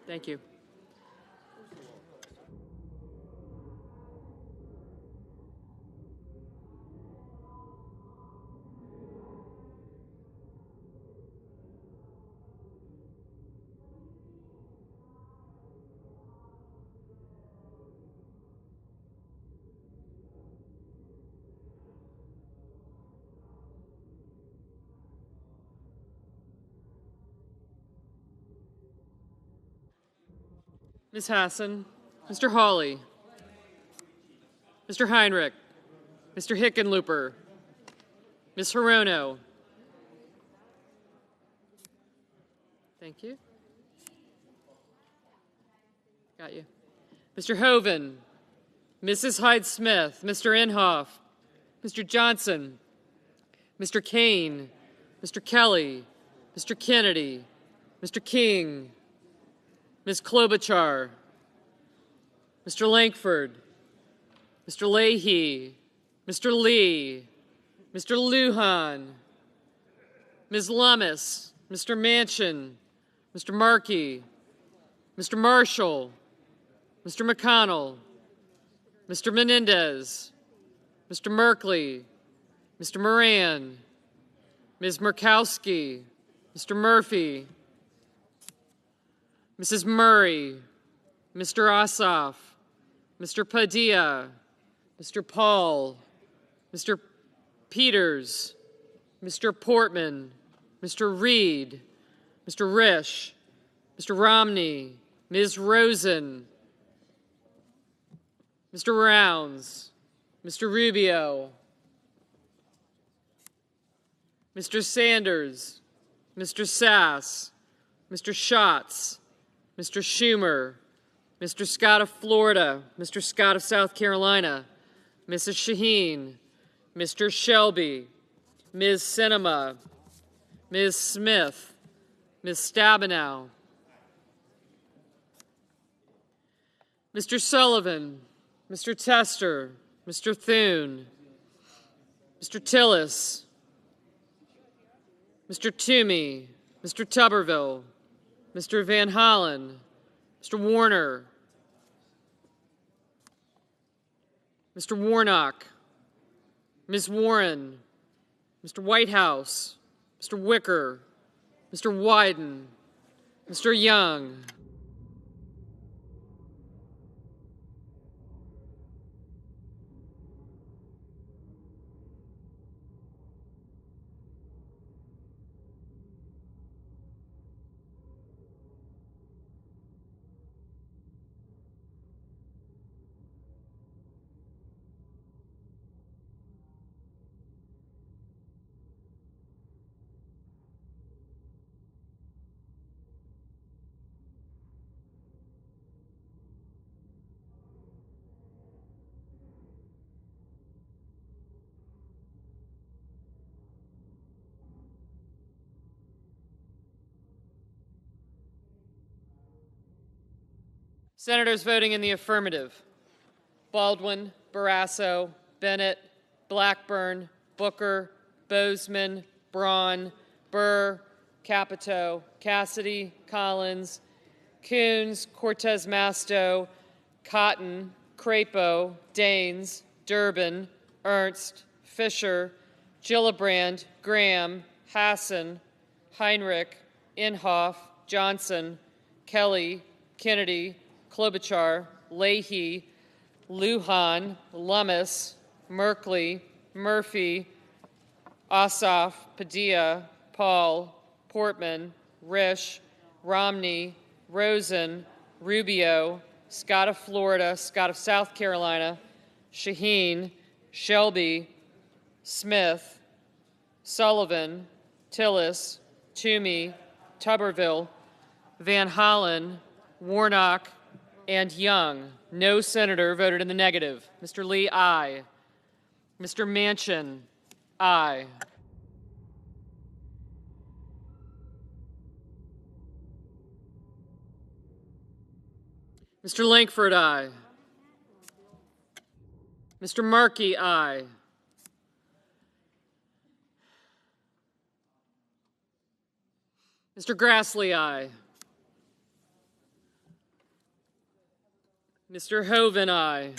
Thank you. Ms. Hassan, Mr. Hawley, Mr. Heinrich, Mr. Hickenlooper, Ms. Hirono. Thank you. Got you. Mr. Hoven, Mrs. Hyde-Smith, Mr. Inhofe, Mr. Johnson, Mr. Kane, Mr. Kelly, Mr. Kennedy, Mr. King, Ms. Klobuchar, Mr. Lankford, Mr. Leahy, Mr. Lee, Mr. Lujan, Ms. Lummis, Mr. Manchin, Mr. Markey, Mr. Marshall, Mr. McConnell, Mr. Menendez, Mr. Merkley, Mr. Moran, Ms. Murkowski, Mr. Murphy, Mrs. Murray, Mr. Ossoff, Mr. Padilla, Mr. Paul, Mr. Peters, Mr. Portman, Mr. Reed, Mr. Risch, Mr. Romney, Ms. Rosen, Mr. Rounds, Mr. Rubio, Mr. Sanders, Mr. Sass, Mr. Schatz, Mr. Schumer, Mr. Scott of Florida, Mr. Scott of South Carolina, Mrs. Shaheen, Mr. Shelby, Ms. Sinema, Ms. Smith, Ms. Stabenow, Mr. Sullivan, Mr. Tester, Mr. Thune, Mr. Tillis, Mr. Toomey, Mr. Tuberville, Mr. Van Hollen, Mr. Warner, Mr. Warnock, Ms. Warren, Mr. Whitehouse, Mr. Wicker, Mr. Wyden, Mr. Young. Senators voting in the affirmative: Baldwin, Barrasso, Bennett, Blackburn, Booker, Bozeman, Braun, Burr, Capito, Cassidy, Collins, Coons, Cortez Masto, Cotton, Crapo, Daines, Durbin, Ernst, Fisher, Gillibrand, Graham, Hassan, Heinrich, Inhofe, Johnson, Kelly, Kennedy, Klobuchar, Leahy, Lujan, Lummis, Merkley, Murphy, Ossoff, Padilla, Paul, Portman, Risch, Romney, Rosen, Rubio, Scott of Florida, Scott of South Carolina, Shaheen, Shelby, Smith, Sullivan, Tillis, Toomey, Tuberville, Van Hollen, Warnock, and Young. No senator voted in the negative. Mr. Lee, aye. Mr. Manchin, aye. Mr. Lankford, aye. Mr. Markey, aye. Mr. Grassley, aye. Mr. Hoven, aye.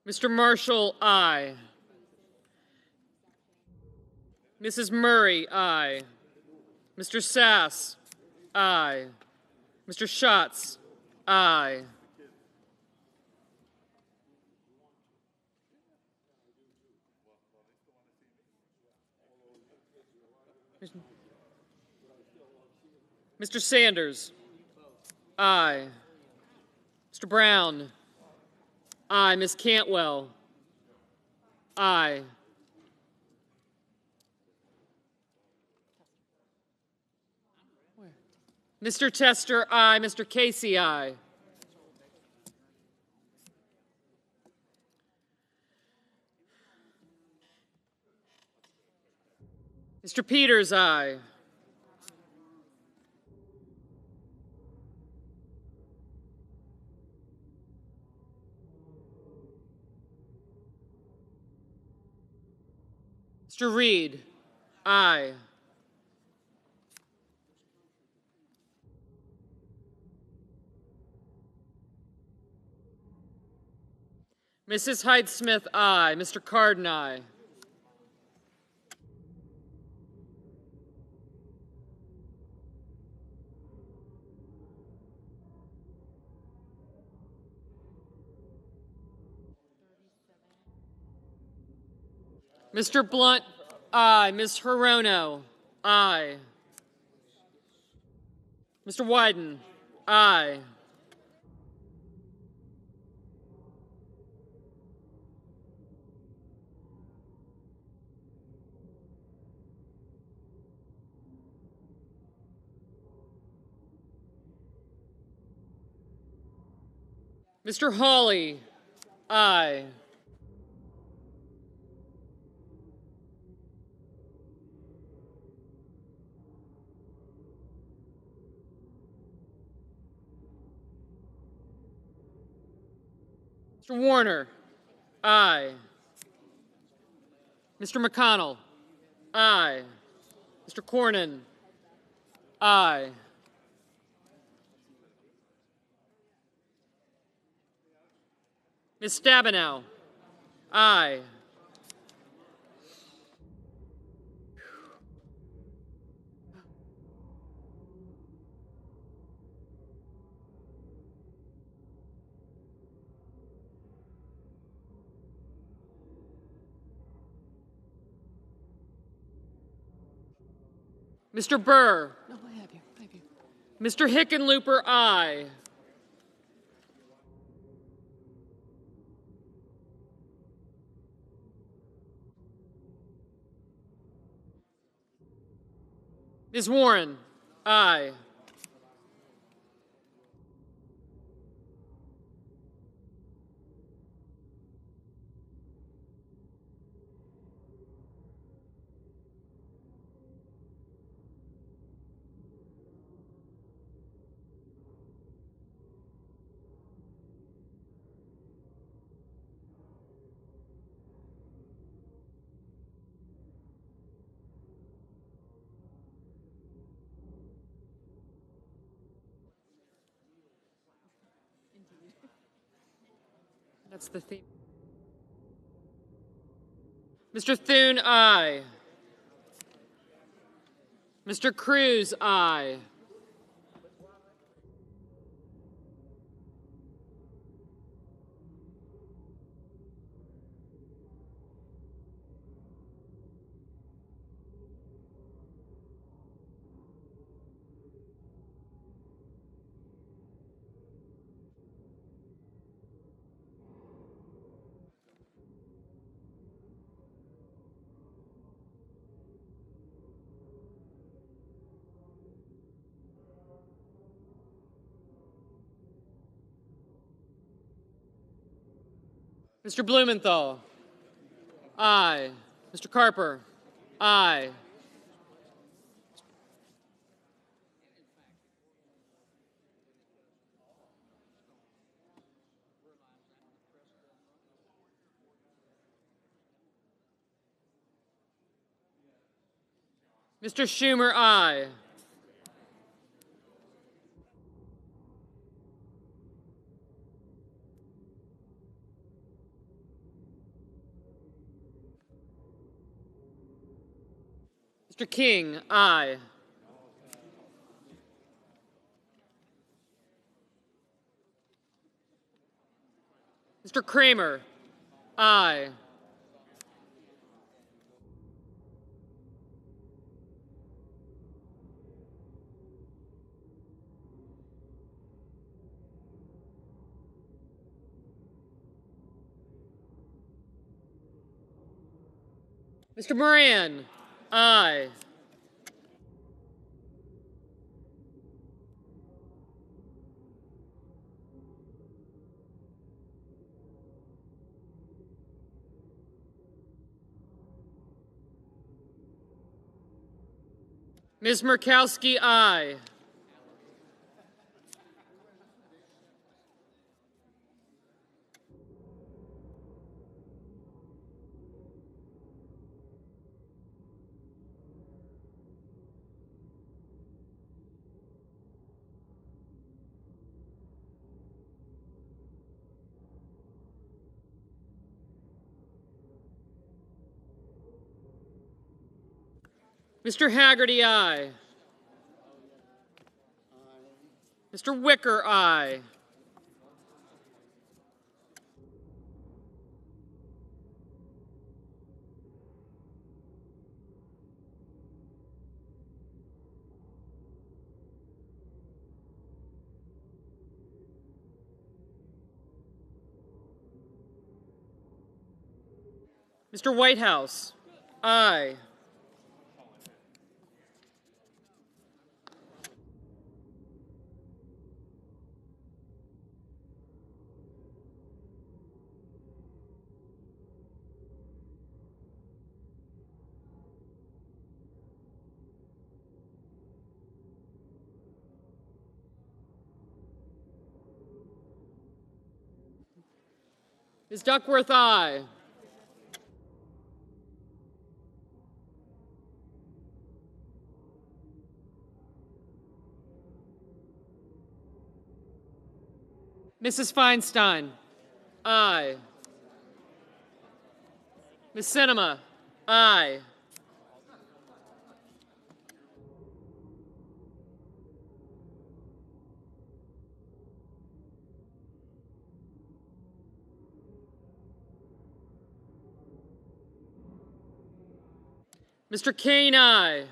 Mr. Marshall, aye. Mrs. Murray, aye. Mr. Sass, aye. Mr. Schatz, aye. Mr. Sanders, aye. Mr. Brown, aye. Ms. Cantwell, aye. Mr. Tester, aye. Mr. Casey, aye. Mr. Peters, aye. Mr. Reed, aye. Mrs. Hyde-Smith, aye. Mr. Cardin, aye. Mr. Blunt, aye. Ms. Hirono, aye. Mr. Wyden, aye. Mr. Hawley, aye. Mr. Warner, aye. Mr. McConnell, aye. Mr. Cornyn, aye. Ms. Stabenow, aye. Mr. Burr. No, I have you. Mr. Hickenlooper, aye. Ms. Warren, aye. That's the theme. Mr. Thune, aye. Mr. Cruz, aye. Mr. Blumenthal, aye. Mr. Carper, aye. Mr. Schumer, aye. Mr. King, aye. Mr. Kramer, aye. Mr. Moran, aye. Ms. Murkowski, aye. Mr. Haggerty, aye. Mr. Wicker, aye. Mr. Whitehouse, aye. Ms. Duckworth, aye. Mrs. Feinstein, aye. Ms. Sinema, aye. Mr. Kane, aye.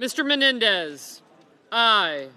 Mr. Menendez, aye.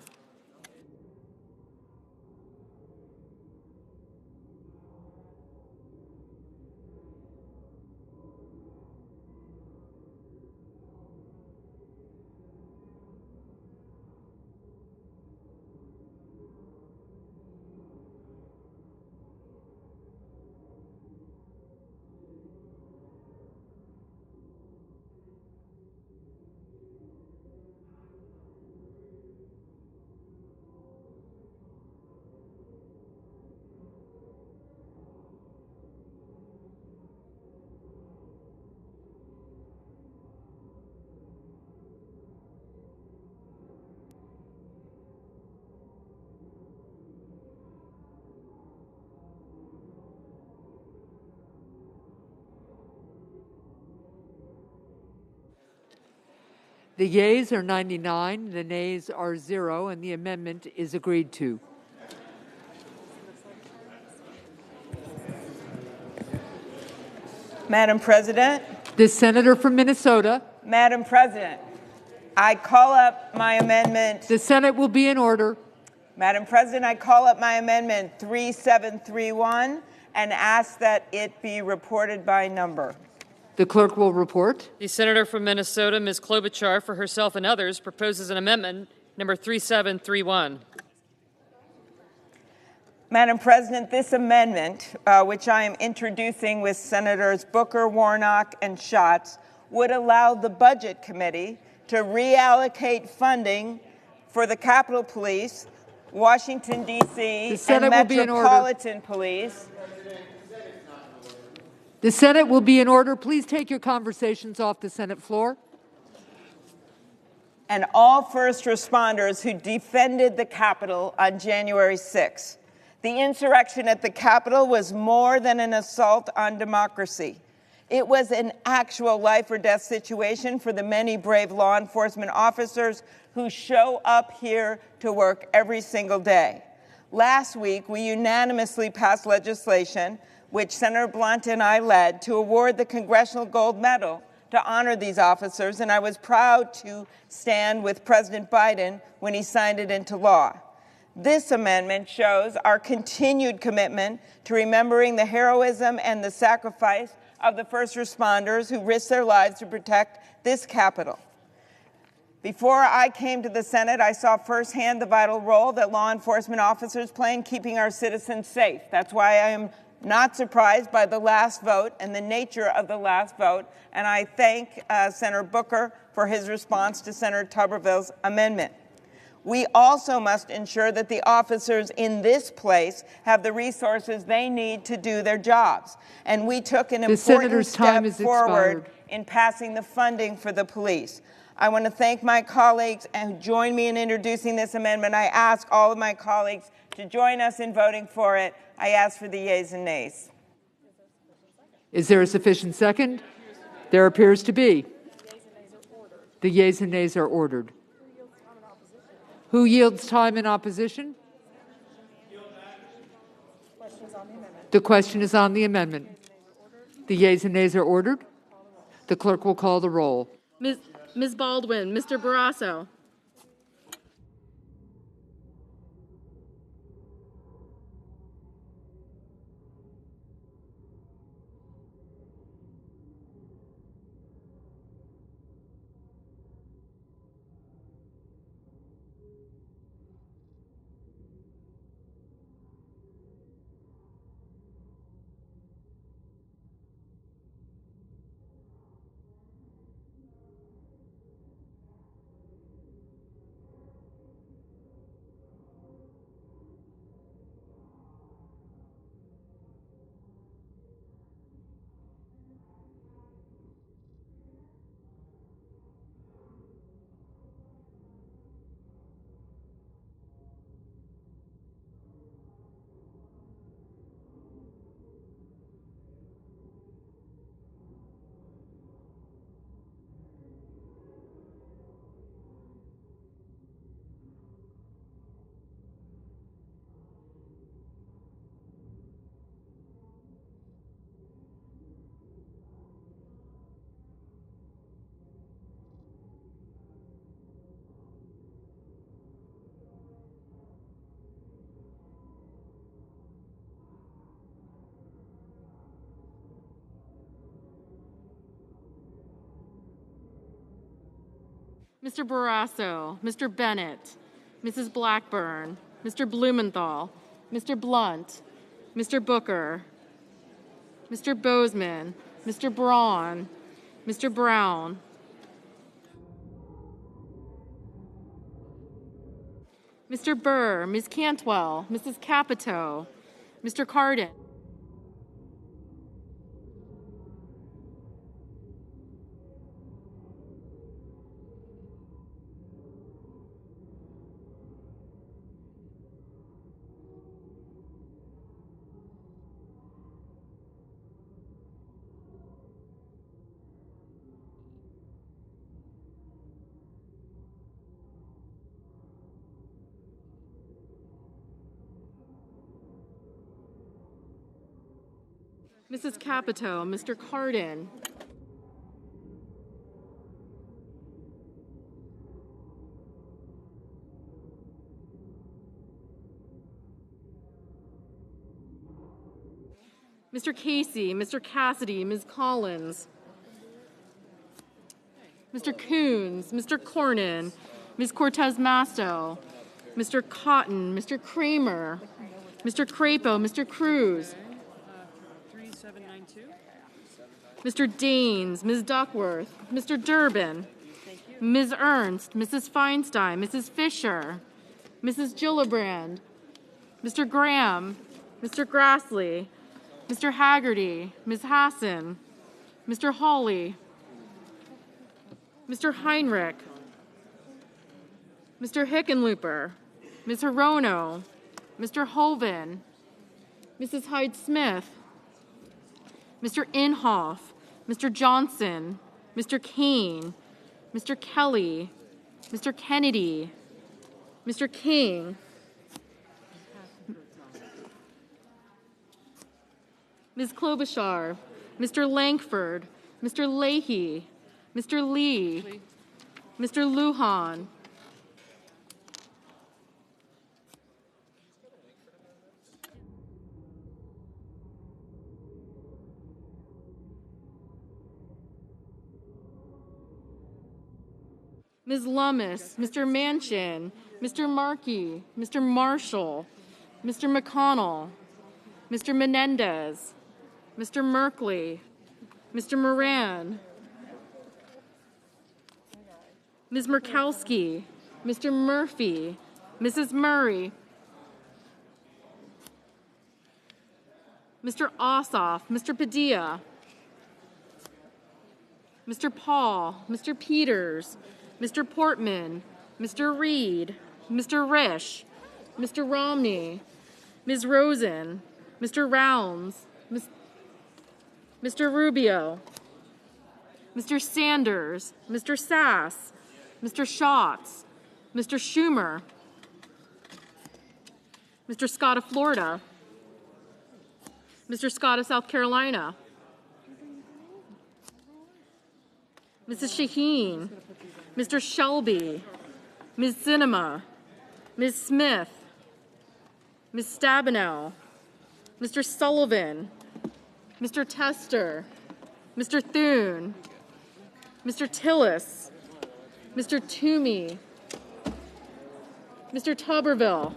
The yeas are 99, the nays are 0, and the amendment is agreed to. Madam President. The senator from Minnesota. Madam President, I call up my amendment. The Senate will be in order. Madam President, I call up my amendment 3731 and ask that it be reported by number. The clerk will report. The senator from Minnesota, Ms. Klobuchar, for herself and others, proposes an amendment number 3731. Madam President, this amendment, which I am introducing with Senators Booker, Warnock, and Schatz, would allow the Budget Committee to reallocate funding for the Capitol Police, Washington, D.C., and Metropolitan Police. The Senate will be in order. Please take your conversations off the Senate floor. And all first responders who defended the Capitol on January 6th. The insurrection at the Capitol was more than an assault on democracy. It was an actual life or death situation for the many brave law enforcement officers who show up here to work every single day. Last week, we unanimously passed legislation, which Senator Blunt and I led, to award the Congressional Gold Medal to honor these officers, and I was proud to stand with President Biden when he signed it into law. This amendment shows our continued commitment to remembering the heroism and the sacrifice of the first responders who risked their lives to protect this Capitol. Before I came to the Senate, I saw firsthand the vital role that law enforcement officers play in keeping our citizens safe. That's why I am not surprised by the last vote and the nature of the last vote, and I thank Senator Booker for his response to Senator Tuberville's amendment. We also must ensure that the officers in this place have the resources they need to do their jobs. And we took an important step forward in passing the funding for the police. I want to thank my colleagues who joined me in introducing this amendment. I ask all of my colleagues to join us in voting for it. I ask for the yeas and nays. Is there a sufficient second? There appears to be. The yeas and nays are ordered. Who yields time in opposition? The question is on the amendment. The yeas and nays are ordered. The clerk will call the roll. Ms. Baldwin, Mr. Barrasso. Mr. Barrasso, Mr. Bennett, Mrs. Blackburn, Mr. Blumenthal, Mr. Blunt, Mr. Booker, Mr. Bozeman, Mr. Braun, Mr. Brown, Mr. Burr, Ms. Cantwell, Mrs. Capito, Mr. Cardin. Mrs. Capito, Mr. Cardin, Mr. Casey, Mr. Cassidy, Ms. Collins, Mr. Coons, Mr. Cornyn, Ms. Cortez Masto, Mr. Cotton, Mr. Kramer, Mr. Crapo, Mr. Cruz, 3792. Mr. Daines, Ms. Duckworth, Mr. Durbin, Ms. Ernst, Mrs. Feinstein, Mrs. Fisher, Mrs. Gillibrand, Mr. Graham, Mr. Grassley, Mr. Haggerty, Ms. Hassan, Mr. Hawley, Mr. Heinrich, Mr. Hickenlooper, Ms. Hirono, Mr. Hoven, Mrs. Hyde-Smith, Mr. Inhofe, Mr. Johnson, Mr. Kane, Mr. Kelly, Mr. Kennedy, Mr. King, Ms. Klobuchar, Mr. Langford, Mr. Leahy, Mr. Lee, Mr. Lujan, Ms. Lummis, Mr. Manchin, Mr. Markey, Mr. Marshall, Mr. McConnell, Mr. Menendez, Mr. Merkley, Mr. Moran, Ms. Murkowski, Mr. Murphy, Mrs. Murray, Mr. Ossoff, Mr. Padilla, Mr. Paul, Mr. Peters, Mr. Portman, Mr. Reed, Mr. Risch, Mr. Romney, Ms. Rosen, Mr. Rounds, Mr. Rubio, Mr. Sanders, Mr. Sass, Mr. Schatz, Mr. Schumer, Mr. Scott of Florida, Mr. Scott of South Carolina, Mrs. Shaheen, Mr. Shelby, Ms. Sinema, Ms. Smith, Ms. Stabenow, Mr. Sullivan, Mr. Tester, Mr. Thune, Mr. Tillis, Mr. Toomey, Mr. Tuberville,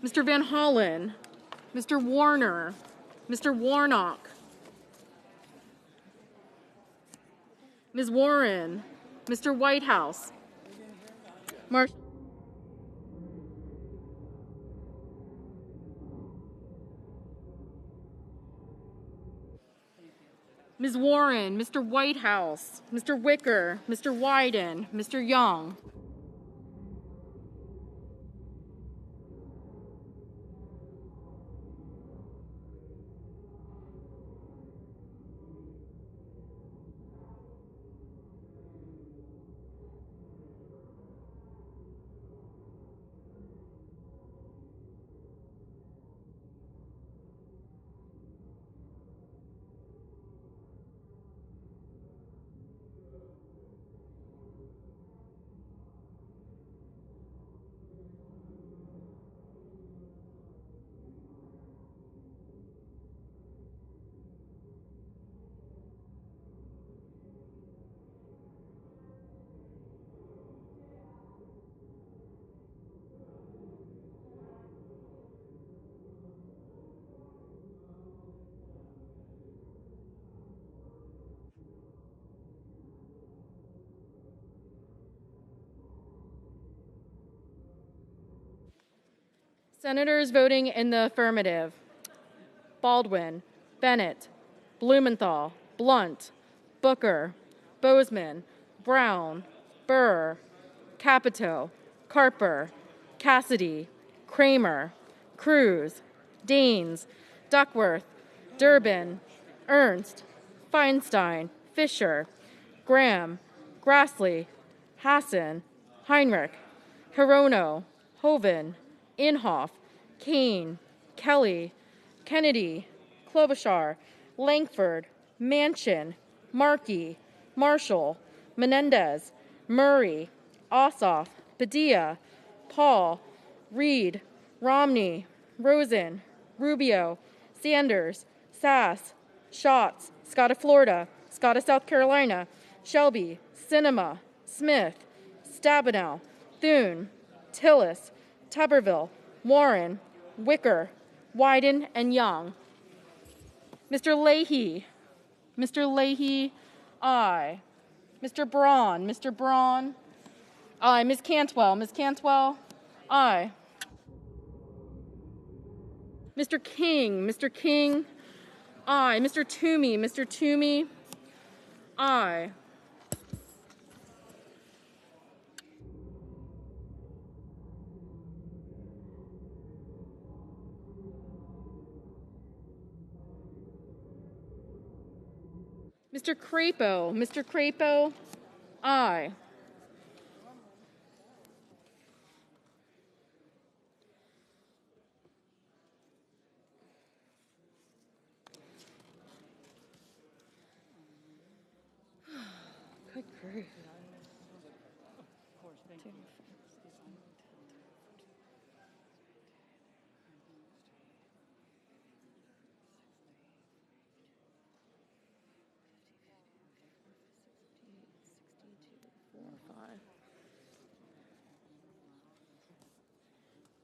Mr. Van Hollen, Mr. Warner, Mr. Warnock, Ms. Warren, Mr. Whitehouse, Ms. Warren, Mr. Whitehouse, Mr. Wicker, Mr. Wyden, Mr. Young, Senators voting in the affirmative: Baldwin, Bennett, Blumenthal, Blunt, Booker, Bozeman, Brown, Burr, Capito, Carper, Cassidy, Kramer, Cruz, Daines, Duckworth, Durbin, Ernst, Feinstein, Fisher, Graham, Grassley, Hassan, Heinrich, Hirono, Hoven, Inhofe, Kane, Kelly, Kennedy, Klobuchar, Langford, Manchin, Markey, Marshall, Menendez, Murray, Ossoff, Padilla, Paul, Reed, Romney, Rosen, Rubio, Sanders, Sass, Schatz, Scott of Florida, Scott of South Carolina, Shelby, Sinema, Smith, Stabenow, Thune, Tillis, Tuberville, Warren, Wicker, Wyden, and Young. Mr. Leahy, aye. Mr. Braun, aye. Ms. Cantwell, aye. Mr. King, aye. Mr. Toomey, aye. Mr. Crapo, aye. Good grief.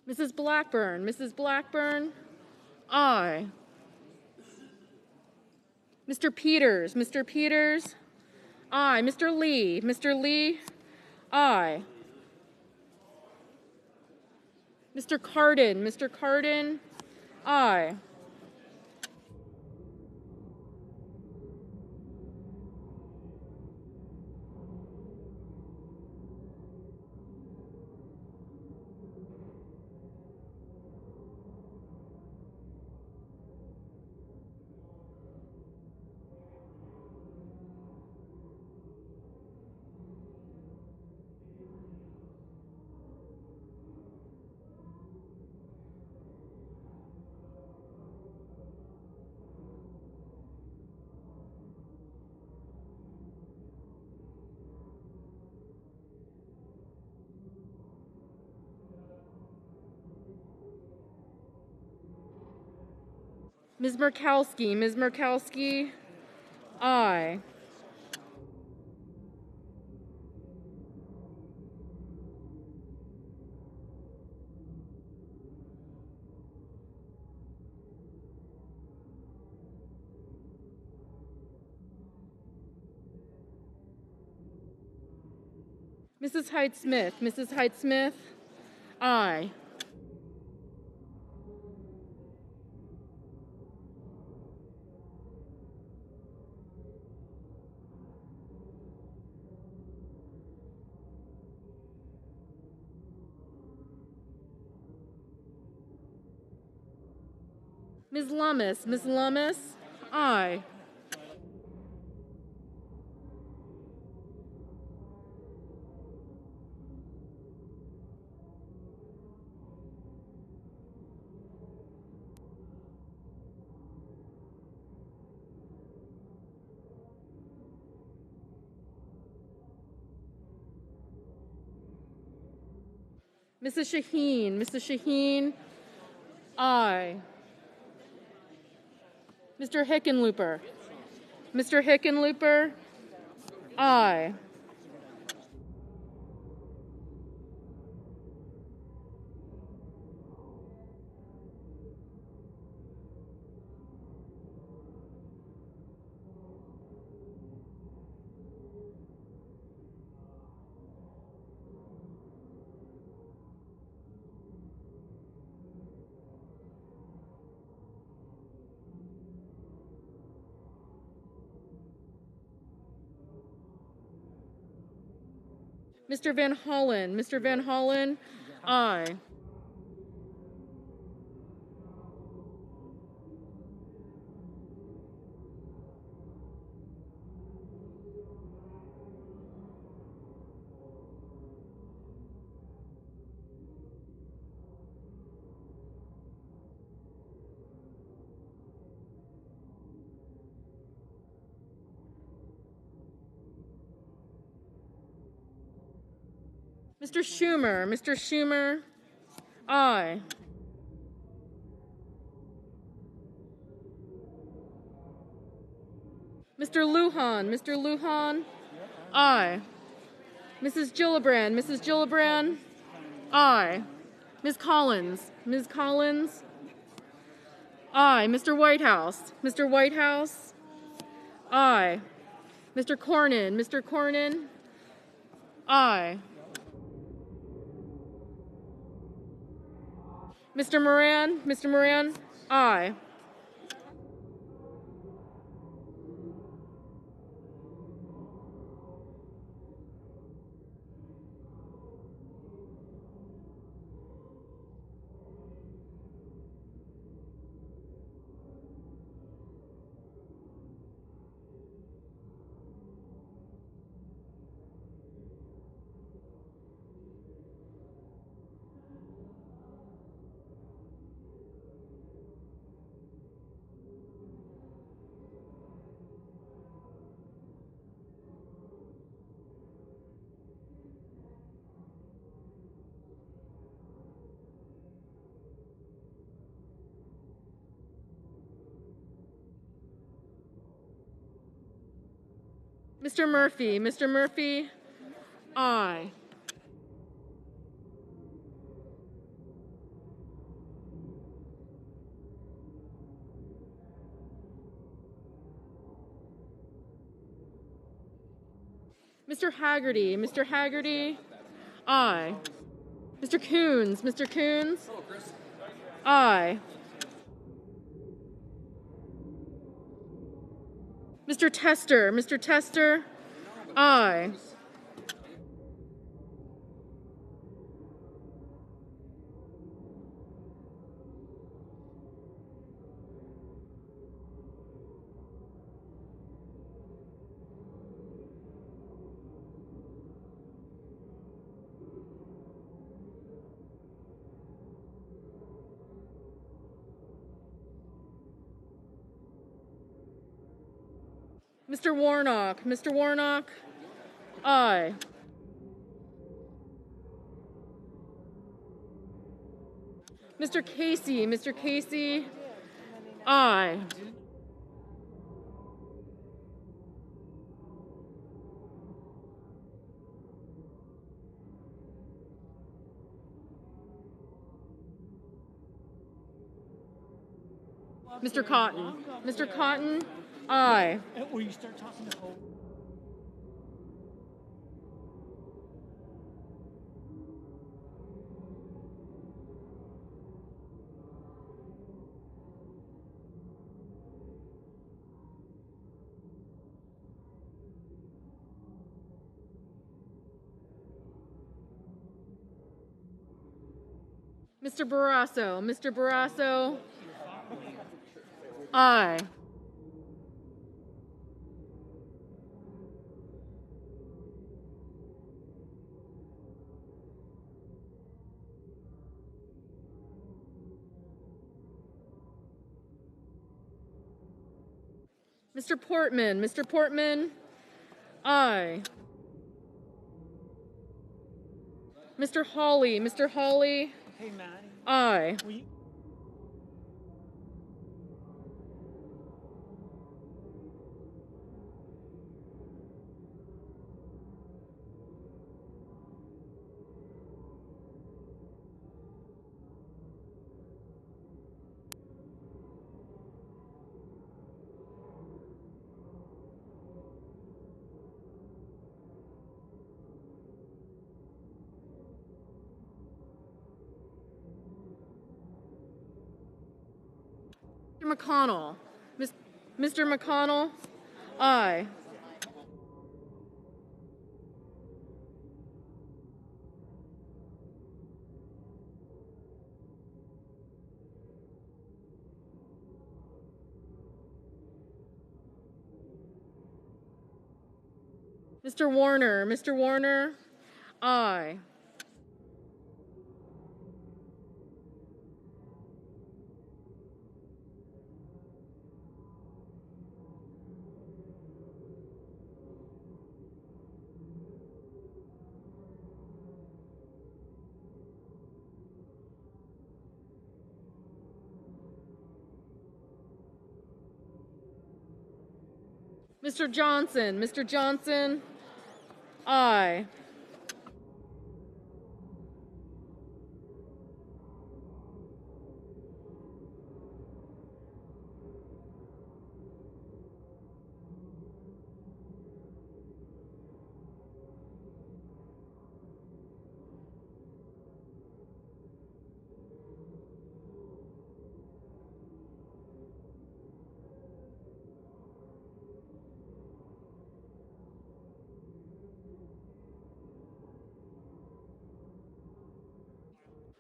Mrs. Blackburn, aye. Mr. Peters, aye. Mr. Lee, aye. Mr. Cardin, aye. Ms. Murkowski, aye. Mrs. Hyde-Smith, aye. Ms. Lummis, aye. Mrs. Shaheen, aye. Mr. Hickenlooper, aye. Mr. Van Hollen, aye. Mr. Schumer. Mr. Schumer. Aye. Mr. Lujan. Mr. Lujan. Aye. Mrs. Gillibrand. Mrs. Gillibrand. Aye. Ms. Collins. Ms. Collins. Aye. Mr. Whitehouse. Mr. Whitehouse. Aye. Mr. Cornyn. Mr. Cornyn. Aye. Mr. Moran. Mr. Moran. Aye. Mr. Murphy. Mr. Murphy. Aye. Mr. Haggerty. Mr. Haggerty. Aye. Mr. Coons. Mr. Coons. Aye. Mr. Tester. Mr. Tester. Aye. Mr. Warnock. Mr. Warnock. Aye. Mr. Casey. Mr. Casey. Aye. Mr. Cotton. Mr. Cotton. Aye. Will you start talking to Hope? Mr. Barrasso. Mr. Barrasso. Aye. Mr. Portman. Mr. Portman. Aye. Mr. Hawley. Mr. Hawley. Hey, Maddie. Aye. Will you? Mr. McConnell. Mr. McConnell. Aye. Mr. Warner. Mr. Warner. Aye. Mr. Johnson. Mr. Johnson, aye.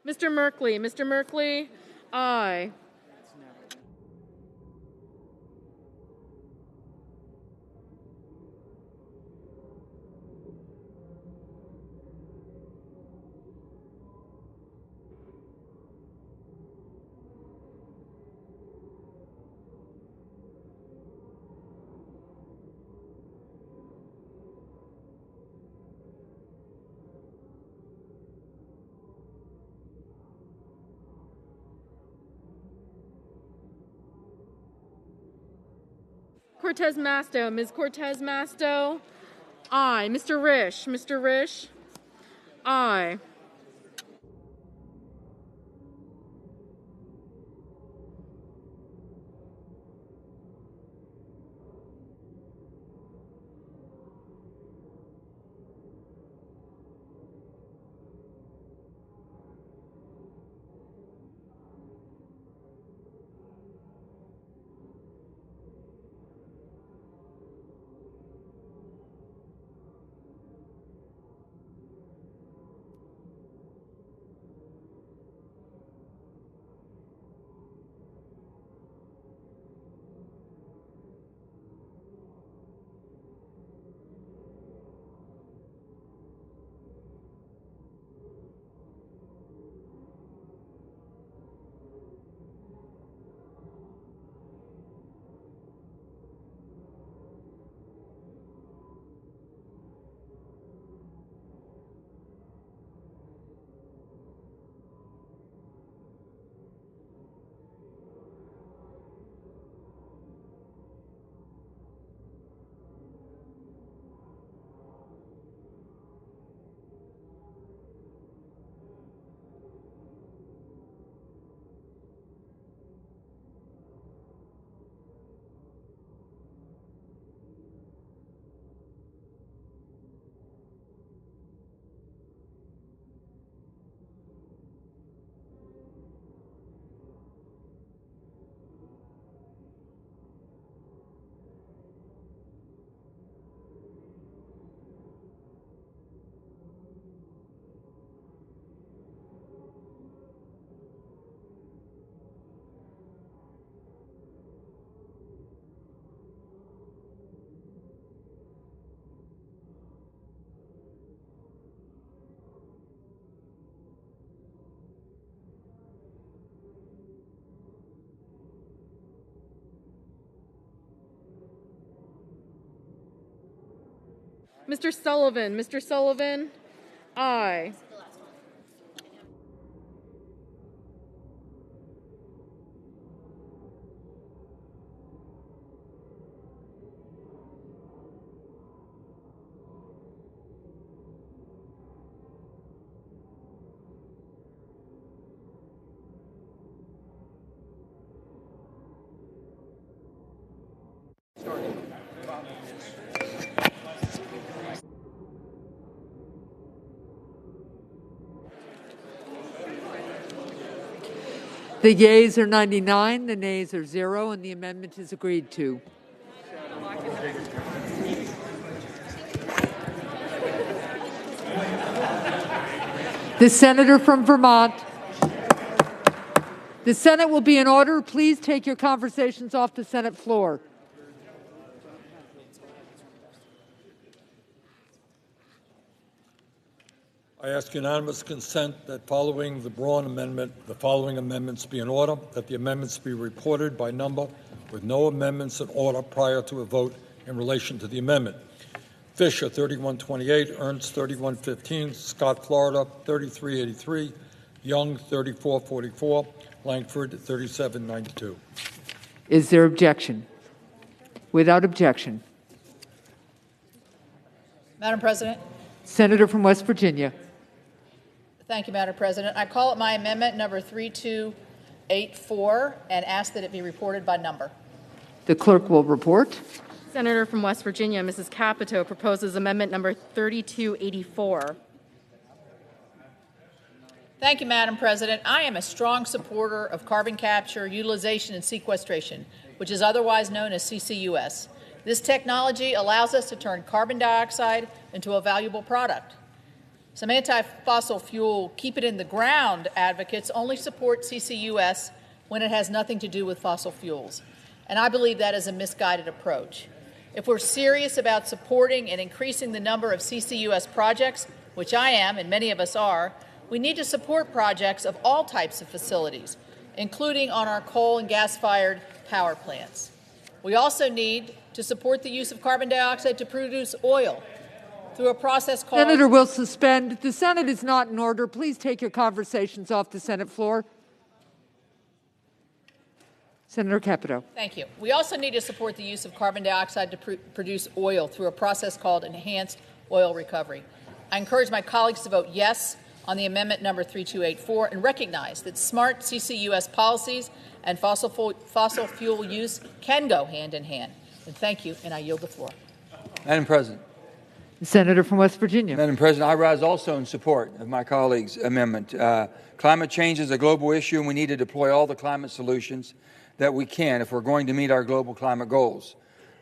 Mr. Merkley. Mr. Merkley, aye. Cortez Masto. Ms. Cortez Masto, aye. Mr. Risch. Mr. Risch, aye. Mr. Sullivan. Mr. Sullivan, aye. The yeas are 99, the nays are 0, and the amendment is agreed to. The senator from Vermont. The Senate will be in order. Please take your conversations off the Senate floor. I ask unanimous consent that following the Braun amendment, the following amendments be in order, that the amendments be reported by number with no amendments in order prior to a vote in relation to the amendment. Fisher, 3128, Ernst, 3115, Scott, Florida, 3383, Young, 3444, Langford, 3792. Is there objection? Without objection, Madam President. Senator from West Virginia. Thank you, Madam President. I call up my amendment number 3284 and ask that it be reported by number. The clerk will report. Senator from West Virginia, Mrs. Capito, proposes amendment number 3284. Thank you, Madam President. I am a strong supporter of carbon capture, utilization, and sequestration, which is otherwise known as CCUS. This technology allows us to turn carbon dioxide into a valuable product. Some anti-fossil fuel, keep it in the ground advocates only support CCUS when it has nothing to do with fossil fuels. And I believe that is a misguided approach. If we're serious about supporting and increasing the number of CCUS projects, which I am and many of us are, we need to support projects of all types of facilities, including on our coal and gas-fired power plants. We also need to support the use of carbon dioxide to produce oil through a process called... Senator will suspend. The Senate is not in order. Please take your conversations off the Senate floor. Senator Capito. Thank you. We also need to support the use of carbon dioxide to produce oil through a process called enhanced oil recovery. I encourage my colleagues to vote yes on the amendment number 3284 and recognize that smart CCUS policies and fossil fuel use can go hand in hand. And thank you, and I yield the floor. Madam President. Senator from West Virginia. Madam President, I rise also in support of my colleague's amendment. Climate change is a global issue, and we need to deploy all the climate solutions that we can if we're going to meet our global climate goals.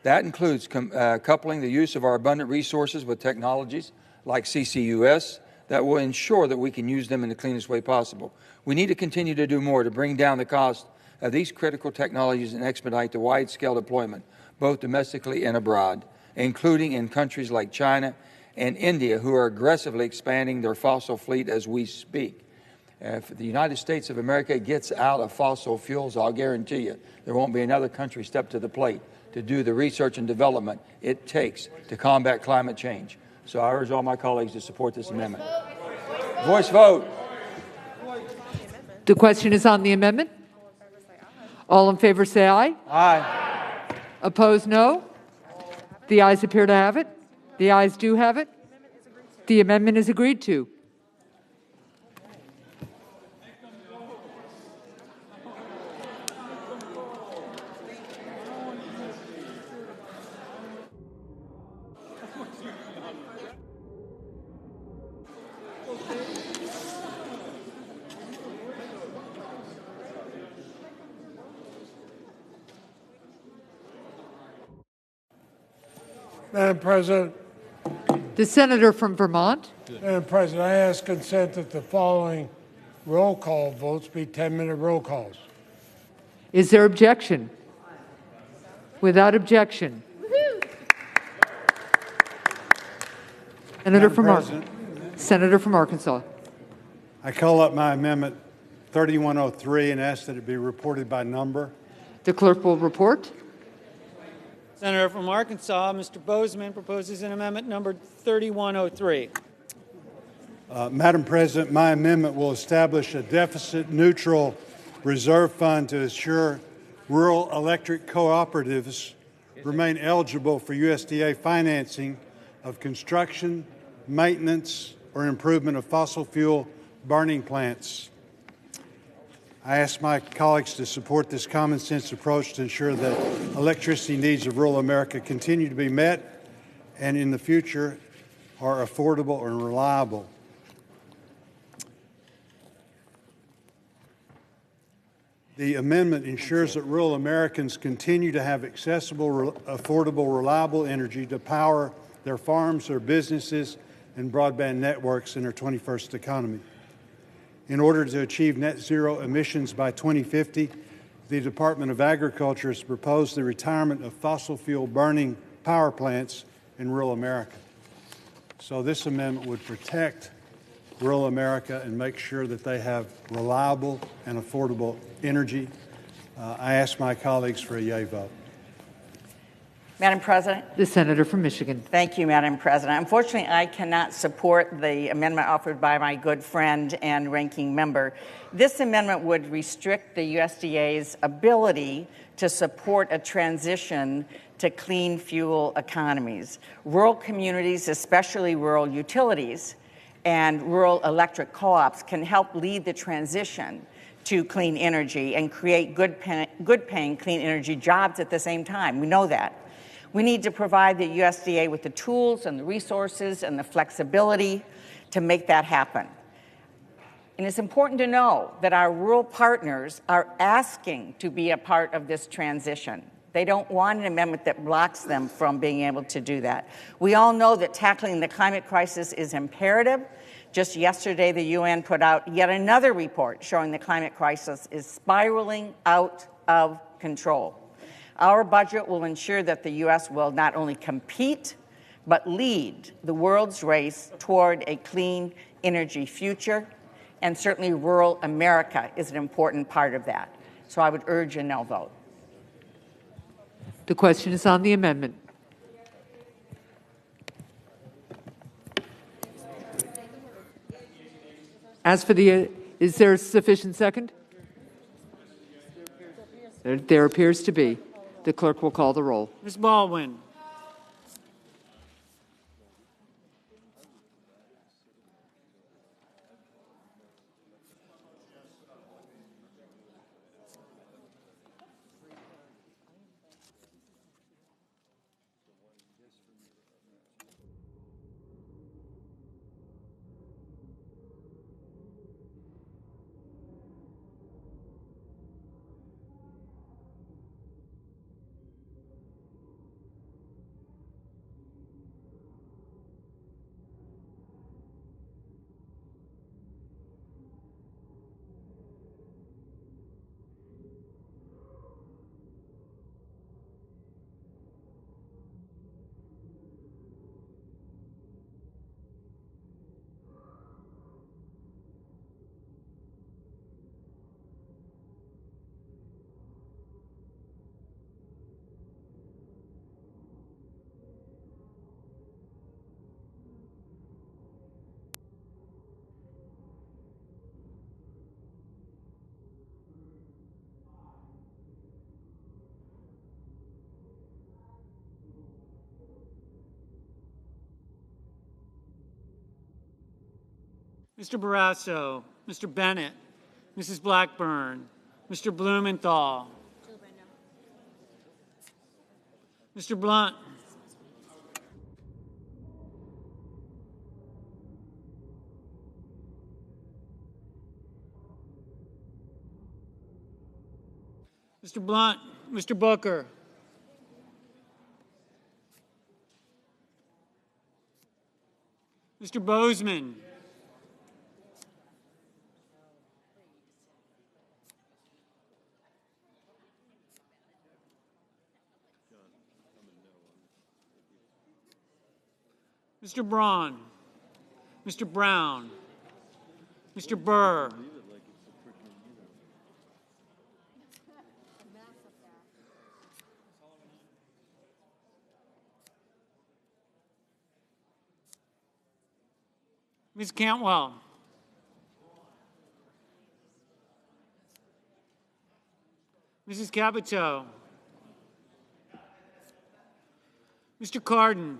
That includes coupling the use of our abundant resources with technologies like CCUS that will ensure that we can use them in the cleanest way possible. We need to continue to do more to bring down the cost of these critical technologies and expedite the wide-scale deployment, both domestically and abroad, including in countries like China and India, who are aggressively expanding their fossil fleet as we speak. If the United States of America gets out of fossil fuels, I'll guarantee you there won't be another country step to the plate to do the research and development it takes to combat climate change. So I urge all my colleagues to support this amendment. Voice vote. The question is on the amendment. All in favor say aye. Aye. Opposed, no. The ayes appear to have it. The ayes do have it. The amendment is agreed to. Madam President. The senator from Vermont. Madam President, I ask consent that the following roll call votes be 10-minute roll calls. Is there objection? Without objection. Senator from Arkansas. I call up my amendment 3103 and ask that it be reported by number. The clerk will report. Senator from Arkansas, Mr. Bozeman, proposes an amendment number 3103. Madam President, my amendment will establish a deficit-neutral reserve fund to ensure rural electric cooperatives remain eligible for USDA financing of construction, maintenance, or improvement of fossil fuel burning plants. I ask my colleagues to support this common sense approach to ensure that electricity needs of rural America continue to be met and in the future are affordable and reliable. The amendment ensures that rural Americans continue to have accessible, affordable, reliable energy to power their farms, their businesses, and broadband networks in our 21st economy. In order to achieve net zero emissions by 2050, the Department of Agriculture has proposed the retirement of fossil fuel burning power plants in rural America. So this amendment would protect rural America and make sure that they have reliable and affordable energy. I ask my colleagues for a yea vote. Madam President. The senator from Michigan. Thank you, Madam President. Unfortunately, I cannot support the amendment offered by my good friend and ranking member. This amendment would restrict the USDA's ability to support a transition to clean fuel economies. Rural communities, especially rural utilities and rural electric co-ops, can help lead the transition to clean energy and create good-paying clean energy jobs at the same time. We know that. We need to provide the USDA with the tools and the resources and the flexibility to make that happen. And it's important to know that our rural partners are asking to be a part of this transition. They don't want an amendment that blocks them from being able to do that. We all know that tackling the climate crisis is imperative. Just yesterday, the UN put out yet another report showing the climate crisis is spiraling out of control. Our budget will ensure that the U.S. will not only compete, but lead the world's race toward a clean energy future. And certainly rural America is an important part of that. So I would urge a no vote. The question is on the amendment. As for the, is there a sufficient second? There appears to be. The clerk will call the roll. Ms. Baldwin. Mr. Barrasso, Mr. Bennett, Mrs. Blackburn, Mr. Blumenthal, Mr. Blunt, Mr. Blunt, Mr. Booker, Mr. Bozeman, Mr. Braun, Mr. Brown, Mr. Burr, Ms. Cantwell, Mrs. Capito, Mr. Cardin,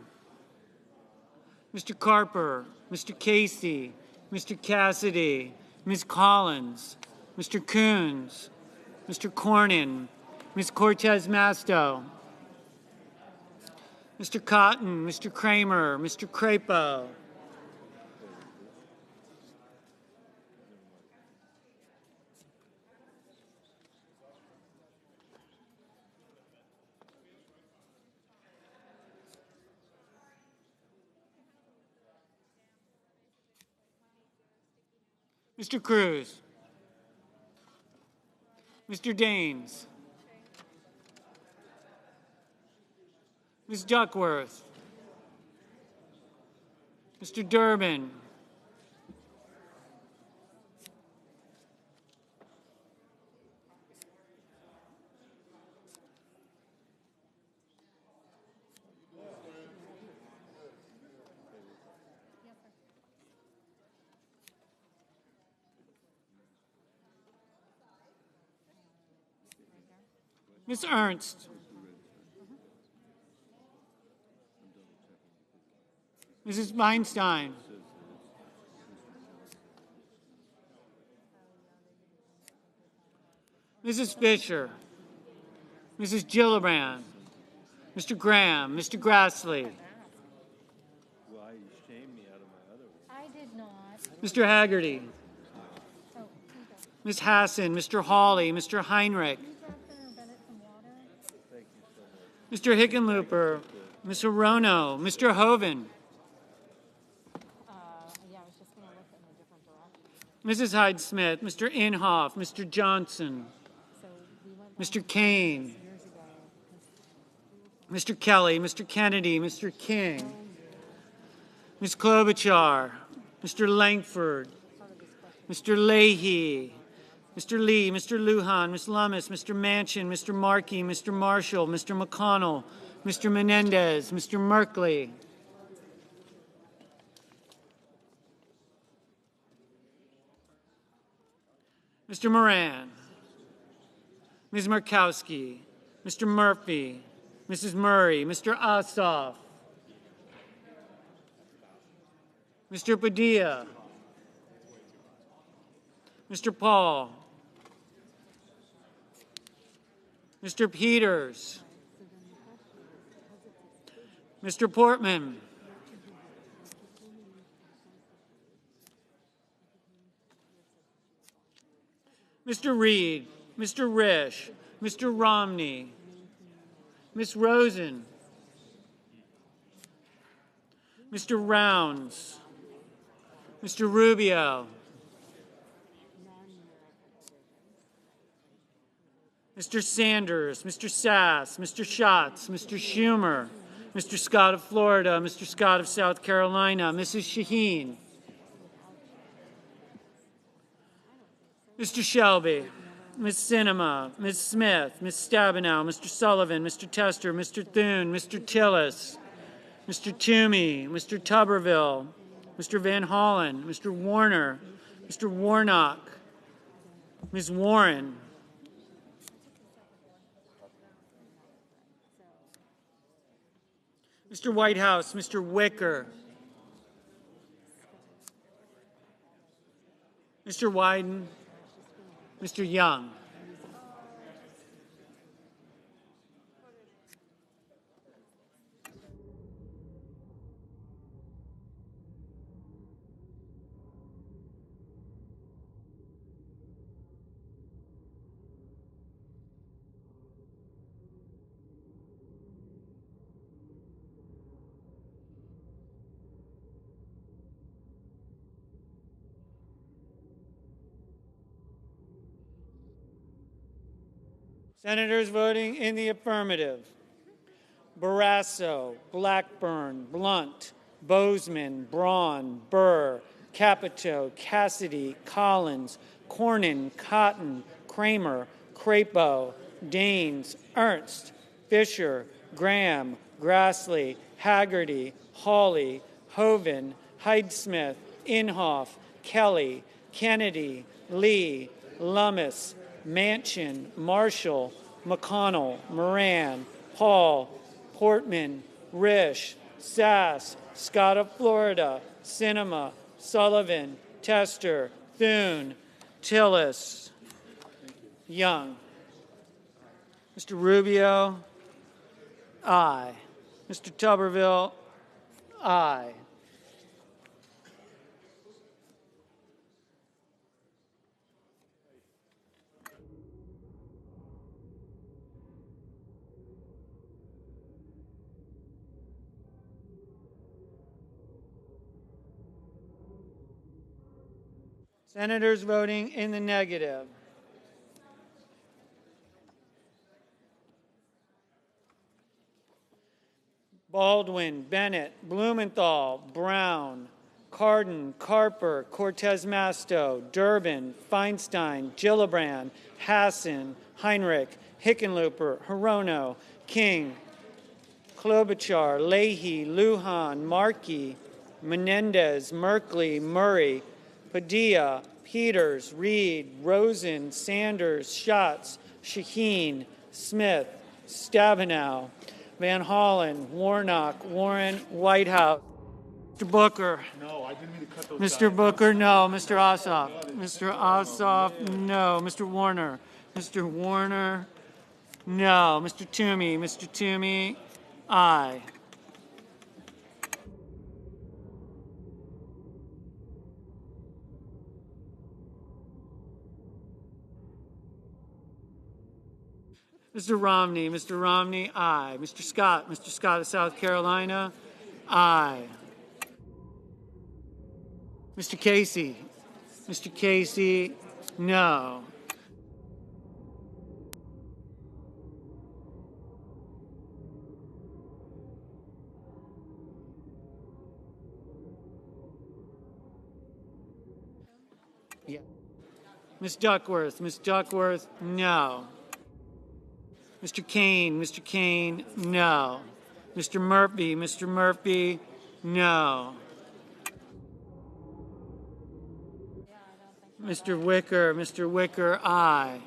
Mr. Carper, Mr. Casey, Mr. Cassidy, Ms. Collins, Mr. Coons, Mr. Cornyn, Ms. Cortez Masto, Mr. Cotton, Mr. Kramer, Mr. Crapo, Mr. Cruz, Mr. Daines, Ms. Duckworth, Mr. Durbin, Ms. Ernst, Mrs. Feinstein. Mrs. Fisher. Mrs. Gillibrand. Mr. Graham. Mr. Grassley. I did not. Mr. Haggerty. Ms. Hassan. Mr. Hawley. Mr. Heinrich. Mr. Hickenlooper. Ms. Hirono. Mr. Hoven. Mrs. Hyde-Smith. Mr. Inhofe. Mr. Johnson. Mr. Kane. Mr. Kelly. Mr. Kennedy. Mr. King. Ms. Klobuchar. Mr. Langford. Mr. Leahy. Mr. Lee. Mr. Lujan. Ms. Lummis. Mr. Manchin. Mr. Markey. Mr. Marshall. Mr. McConnell. Mr. Menendez. Mr. Merkley. Mr. Moran. Ms. Murkowski. Mr. Murphy. Mrs. Murray. Mr. Ossoff. Mr. Padilla. Mr. Paul. Mr. Peters. Mr. Portman. Mr. Reed. Mr. Risch. Mr. Romney. Ms. Rosen. Mr. Rounds. Mr. Rubio. Mr. Sanders, Mr. Sass, Mr. Schatz, Mr. Schumer, Mr. Scott of Florida, Mr. Scott of South Carolina, Mrs. Shaheen, Mr. Shelby, Ms. Sinema, Ms. Smith, Ms. Stabenow, Mr. Sullivan, Mr. Tester, Mr. Thune, Mr. Tillis, Mr. Toomey, Mr. Tuberville, Mr. Van Hollen, Mr. Warner, Mr. Warnock, Ms. Warren, Mr. Whitehouse, Mr. Wicker, Mr. Wyden, Mr. Young. Senators voting in the affirmative: Barrasso, Blackburn, Blunt, Bozeman, Braun, Burr, Capito, Cassidy, Collins, Cornyn, Cotton, Kramer, Crapo, Daines, Ernst, Fisher, Graham, Grassley, Haggerty, Hawley, Hoven, Hyde-Smith, Inhofe, Kelly, Kennedy, Lee, Lummis, Manchin, Marshall, McConnell, Moran, Paul, Portman, Risch, Sass, Scott of Florida, Sinema, Sullivan, Tester, Thune, Tillis, Young. Mr. Rubio, aye. Mr. Tuberville, aye. Senators voting in the negative: Baldwin, Bennett, Blumenthal, Brown, Cardin, Carper, Cortez Masto, Durbin, Feinstein, Gillibrand, Hassan, Heinrich, Hickenlooper, Hirono, King, Klobuchar, Leahy, Lujan, Markey, Menendez, Merkley, Murray, Padilla, Peters, Reed, Rosen, Sanders, Schatz, Shaheen, Smith, Stabenow, Van Hollen, Warnock, Warren, Whitehouse, Mr. Booker. No, I didn't mean to cut those Mr. Booker, no. Mr. Ossoff. Mr. Ossoff, no. Mr. Warner. Mr. Warner, no. Mr. Toomey. Mr. Toomey, aye. Mr. Romney, aye. Mr. Scott of South Carolina, aye. Mr. Casey, no. Yeah. Ms. Duckworth, no. Mr. Kane, no. Mr. Murphy, no. Mr. Wicker, aye.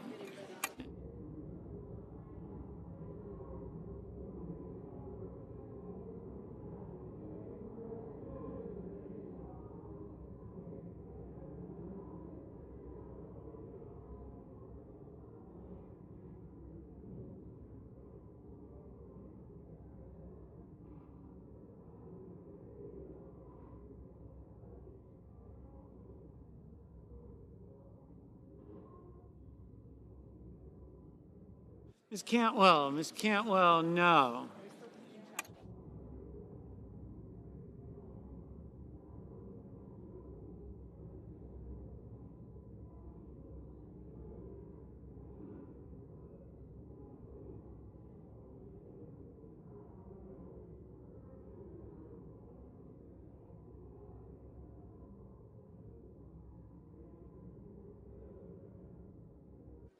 Ms. Cantwell, no.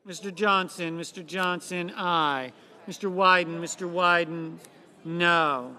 Mr. Johnson, aye. Mr. Wyden, no.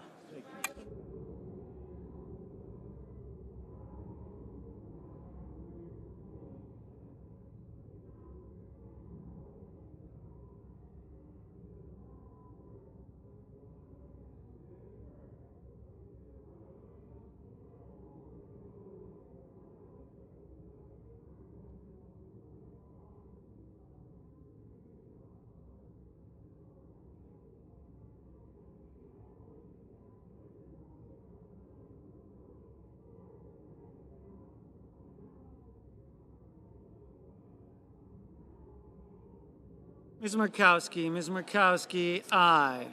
Ms. Murkowski, aye.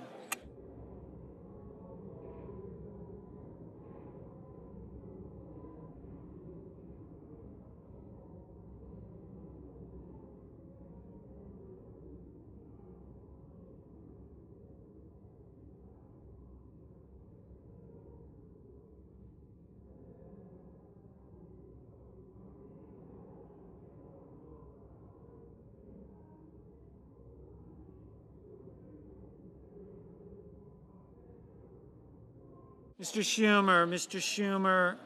Mr. Schumer,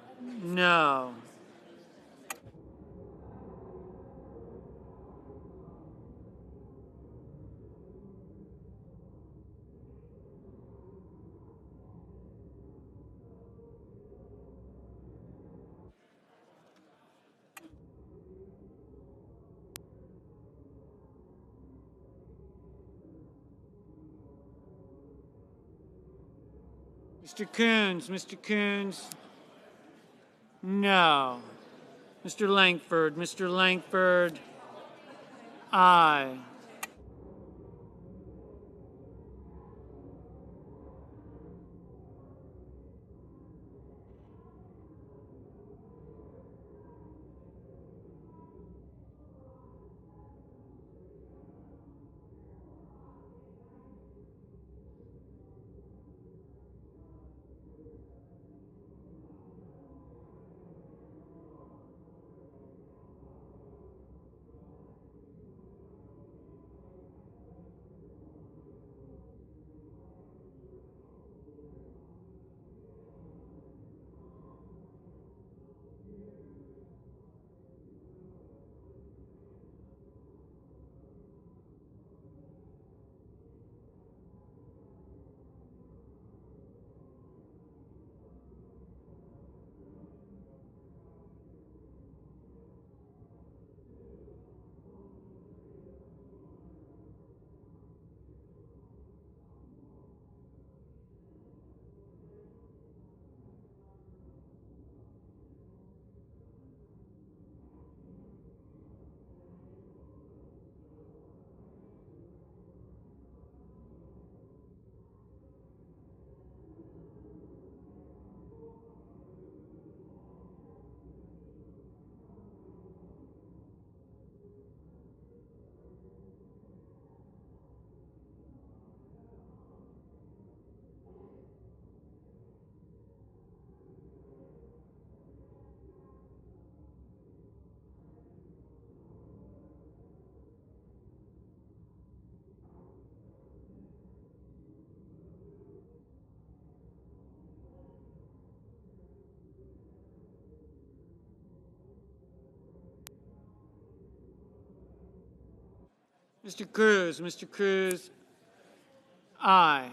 no. Mr. Coons, no. Mr. Langford, aye. Mr. Cruz, aye.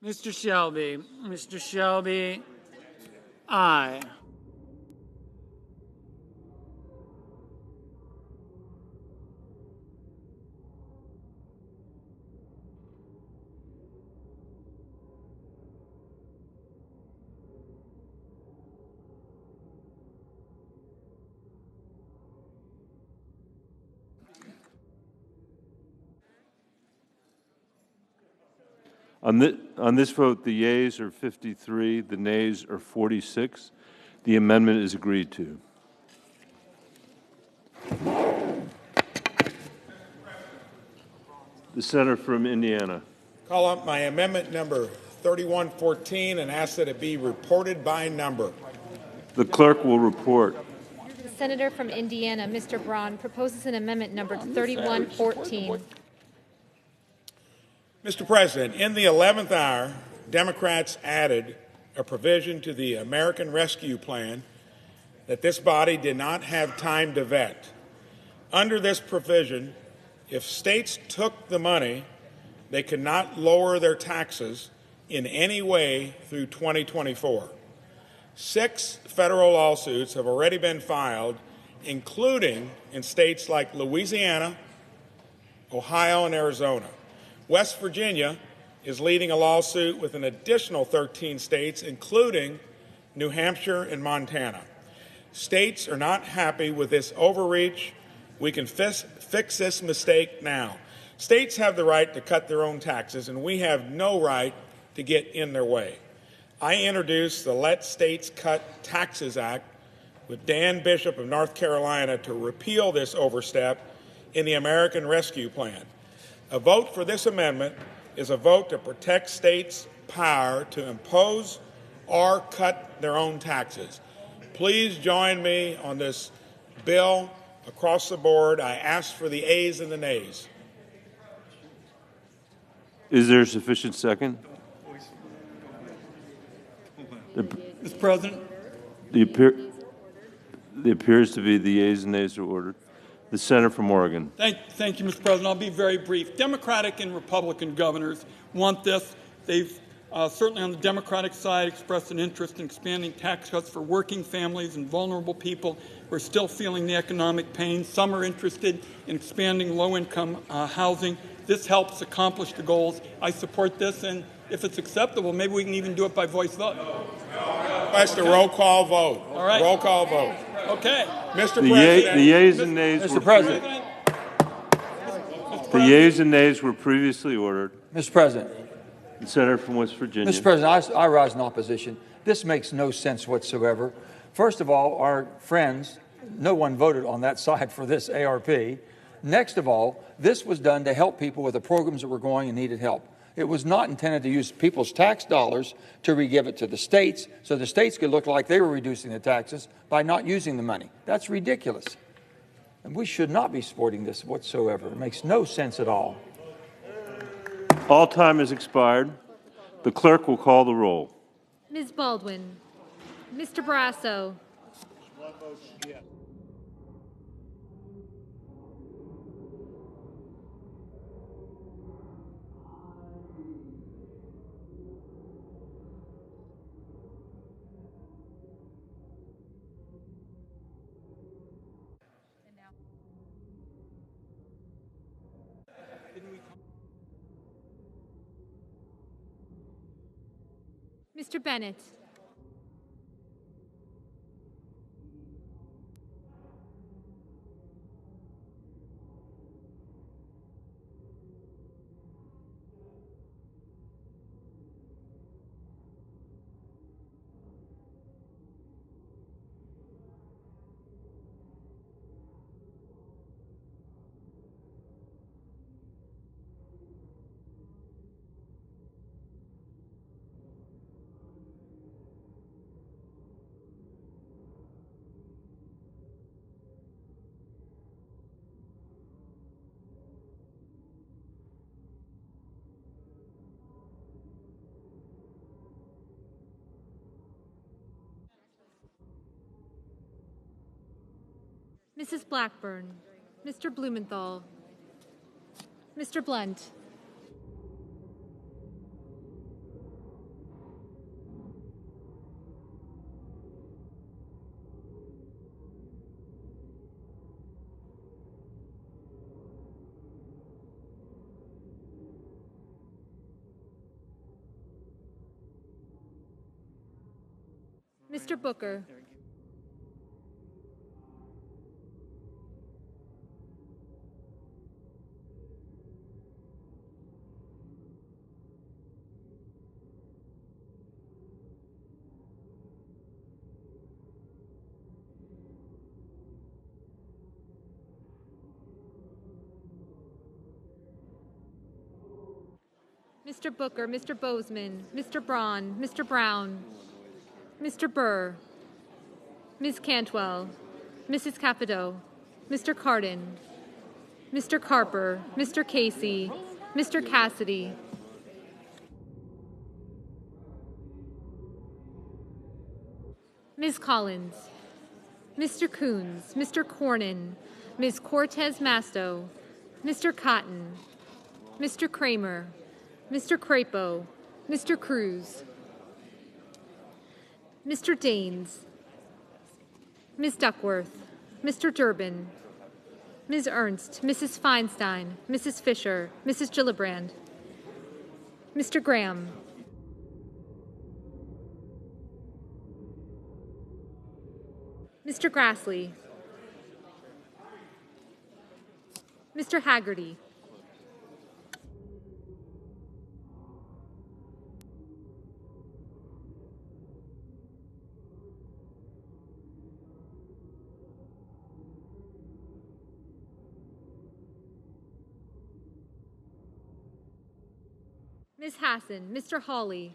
Mr. Shelby, aye. On this vote, the yeas are 53, the nays are 46. The amendment is agreed to. The senator from Indiana. Call up my amendment number 3114 and ask that it be reported by number. The clerk will report. The senator from Indiana, Mr. Braun, proposes an amendment number 3114. Mr. President, in the 11th hour, Democrats added a provision to the American Rescue Plan that this body did not have time to vet. Under this provision, if states took the money, they could not lower their taxes in any way through 2024. 6 federal lawsuits have already been filed, including in states like Louisiana, Ohio, and Arizona. West Virginia is leading a lawsuit with an additional 13 states, including New Hampshire and Montana. States are not happy with this overreach. We can fix this mistake now. States have the right to cut their own taxes, and we have no right to get in their way. I introduced the Let States Cut Taxes Act with Dan Bishop of North Carolina to repeal this overstep in the American Rescue Plan. A vote for this amendment is a vote to protect states' power to impose or cut their own taxes. Please join me on this bill across the board. I ask for the ayes and the nays. Is there a sufficient second? Mr. President. It appears to be the yeas and nays are ordered. The senator from Oregon. Thank you, Mr. President. I'll be very brief. Democratic and Republican governors want this. They've certainly on the Democratic side expressed an interest in expanding tax cuts for working families and vulnerable people who are still feeling the economic pain. Some are interested in expanding low-income housing. This helps accomplish the goals. I support this, and if it's acceptable, maybe we can even do it by voice vote. Request a roll call vote. All right. Roll call vote. Okay. Mr. President. The yeas and nays Mr. President. The yeas and nays were previously ordered. Mr. President. The senator from West Virginia. Mr. President, I rise in opposition. This makes no sense whatsoever. First of all, our friends, no one voted on that side for this ARP. Next of all, this was done to help people with the programs that were going and needed help. It was not intended to use people's tax dollars to re-give it to the states so the states could look like they were reducing the taxes by not using the money. That's ridiculous. And we should not be supporting this whatsoever. It makes no sense at all. All time has expired. The clerk will call the roll. Ms. Baldwin. Mr. Barrasso. Mr. Bennett. Mrs. Blackburn, Mr. Blumenthal, Mr. Blunt. Mr. Booker. Mr. Booker, Mr. Bozeman, Mr. Braun, Mr. Brown, Mr. Burr, Ms. Cantwell, Mrs. Capito, Mr. Cardin, Mr. Carper, Mr. Casey, Mr. Cassidy, Ms. Collins, Mr. Coons, Mr. Cornyn, Ms. Cortez Masto, Mr. Cotton, Mr. Kramer, Mr. Crapo, Mr. Cruz, Mr. Daines, Ms. Duckworth, Mr. Durbin, Ms. Ernst, Mrs. Feinstein, Mrs. Fisher, Mrs. Gillibrand, Mr. Graham, Mr. Grassley, Mr. Haggerty, Ms. Hassan, Mr. Hawley,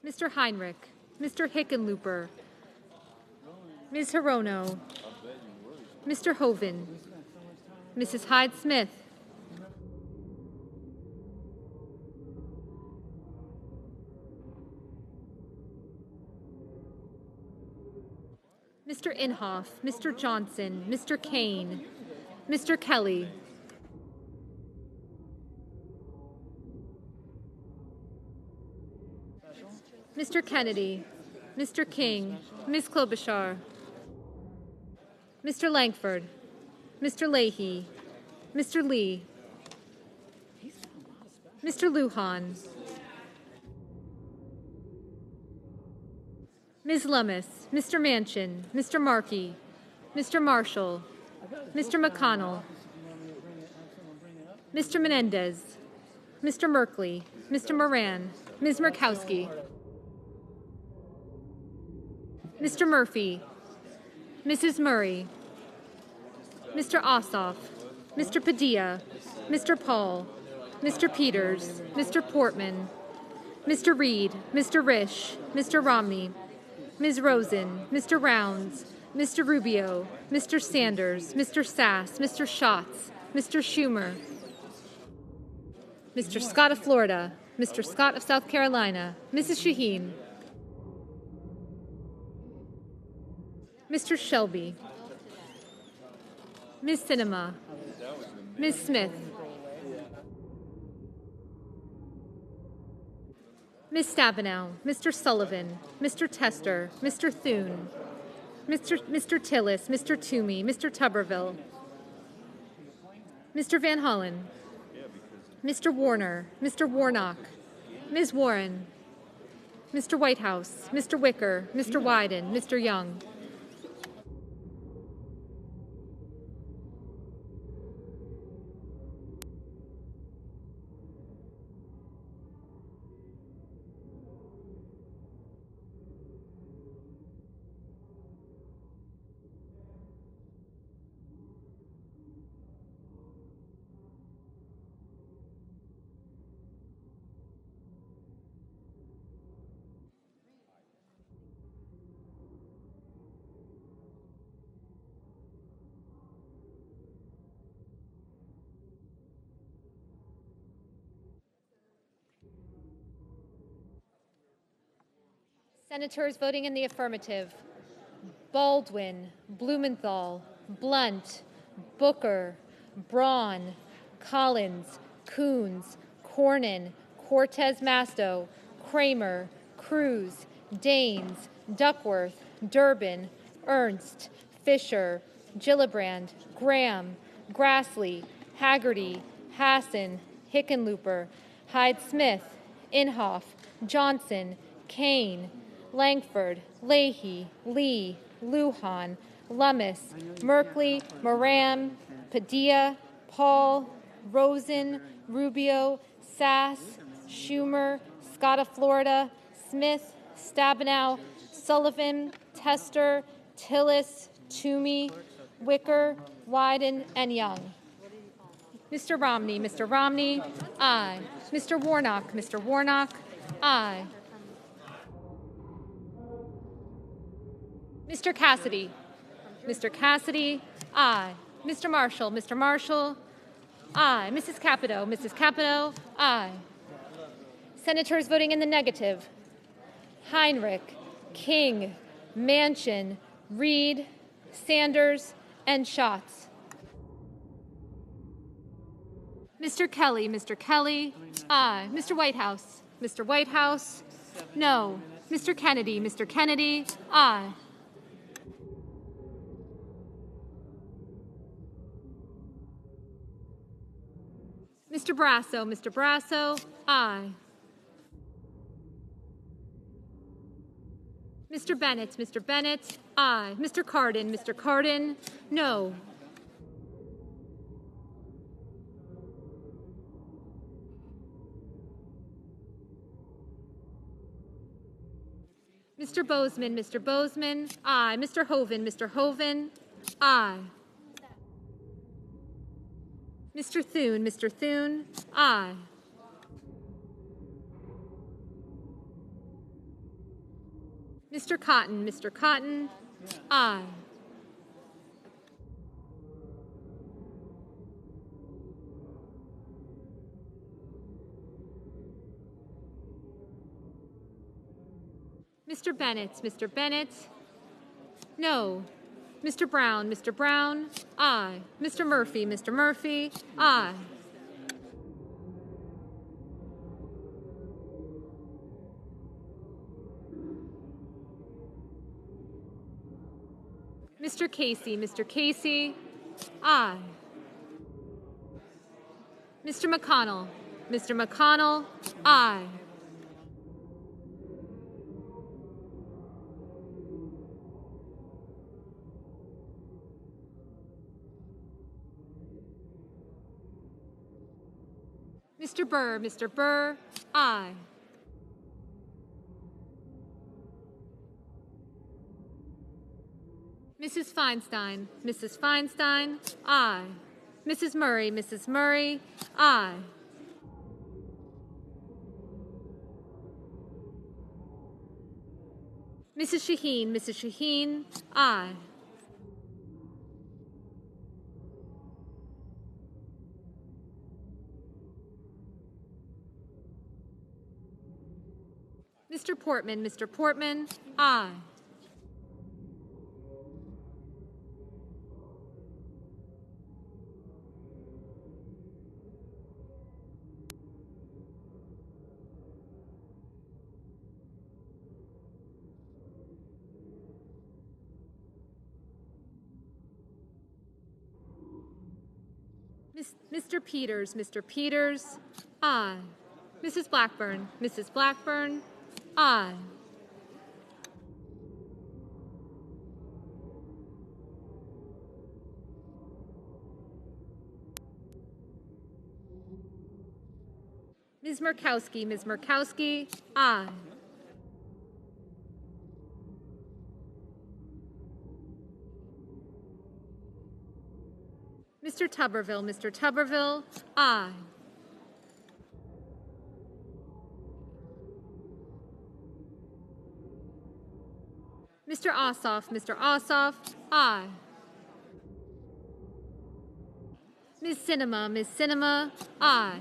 Mr. Heinrich, Mr. Hickenlooper, Ms. Hirono, Mr. Hoven, Mrs. Hyde-Smith, Mr. Inhofe, Mr. Johnson, Mr. Kane, Mr. Kelly, Mr. Kennedy, Mr. King, Ms. Klobuchar, Mr. Langford, Mr. Leahy, Mr. Lee, Mr. Lujan, Ms. Lummis, Mr. Manchin, Mr. Markey, Mr. Marshall, Mr. McConnell, Mr. Menendez, Mr. Merkley, Mr. Moran, Ms. Murkowski, Mr. Murphy, Mrs. Murray, Mr. Ossoff, Mr. Padilla, Mr. Paul, Mr. Peters, Mr. Portman, Mr. Reed, Mr. Risch, Mr. Romney, Ms. Rosen, Mr. Rounds, Mr. Rubio, Mr. Sanders, Mr. Sass, Mr. Schatz, Mr. Schumer, Mr. Scott of Florida, Mr. Scott of South Carolina, Mrs. Shaheen, Mr. Shelby, Ms. Sinema, Ms. Smith, Ms. Stabenow, Mr. Sullivan, Mr. Tester, Mr. Thune, Mr. Tillis, Mr. Toomey, Mr. Tuberville, Mr. Van Hollen, Mr. Warner, Mr. Warnock, Ms. Warren, Mr. Whitehouse, Mr. Wicker, Mr. Wyden, Mr. Young, Senators voting in the affirmative: Baldwin, Blumenthal, Blunt, Booker, Braun, Collins, Coons, Cornyn, Cortez Masto, Kramer, Cruz, Daines, Duckworth, Durbin, Ernst, Fisher, Gillibrand, Graham, Grassley, Haggerty, Hassan, Hickenlooper, Hyde-Smith, Inhofe, Johnson, Kane, Langford, Leahy, Lee, Lujan, Lummis, Merkley, Moran, Padilla, Paul, Rosen, Rubio, Sass, Schumer, Scott of Florida, Smith, Stabenow, Sullivan, Tester, Tillis, Toomey, Wicker, Wyden, and Young. Mr. Romney, Mr. Romney, aye. Mr. Warnock, Mr. Warnock, aye. Mr. Cassidy, Mr. Cassidy, aye. Mr. Marshall, Mr. Marshall, aye. Mrs. Capito, Mrs. Capito, aye. Senators voting in the negative: Heinrich, King, Manchin, Reed, Sanders, and Schatz. Mr. Kelly, aye. Mr. Whitehouse, Mr. Whitehouse, no. Mr. Kennedy, aye. Mr. Brasso, aye. Mr. Bennett, aye. Mr. Cardin, no. Mr. Bozeman, aye. Mr. Hoven, aye. Mr. Thune, aye. Mr. Cotton, aye. Mr. Bennett, no. Mr. Brown, aye. Mr. Murphy, aye. Mr. Casey, aye. Mr. McConnell, aye. Mr. Burr, aye. Mrs. Feinstein, aye. Mrs. Murray, aye. Mrs. Shaheen, aye. Mr. Portman, aye. Mr. Peters, aye. Mrs. Blackburn, aye. Ms. Murkowski, aye. Mr. Tuberville, aye. Mr. Ossoff, aye. Ms. Sinema, aye.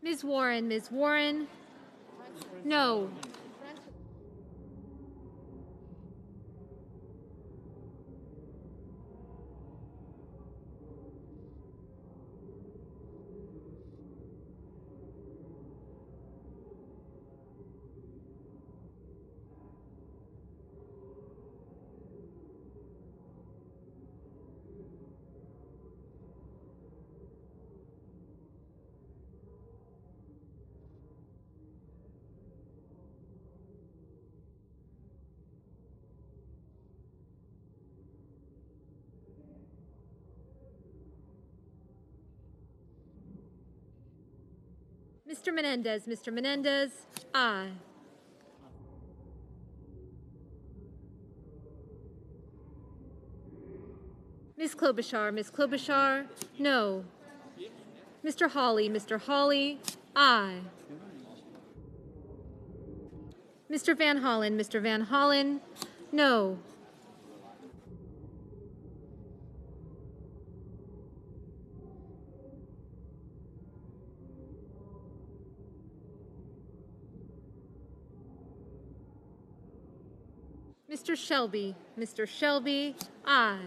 Ms. Warren, no. Mr. Menendez, aye. Ms. Klobuchar, no. Mr. Hawley, aye. Mr. Van Hollen, no. Mr. Shelby, aye.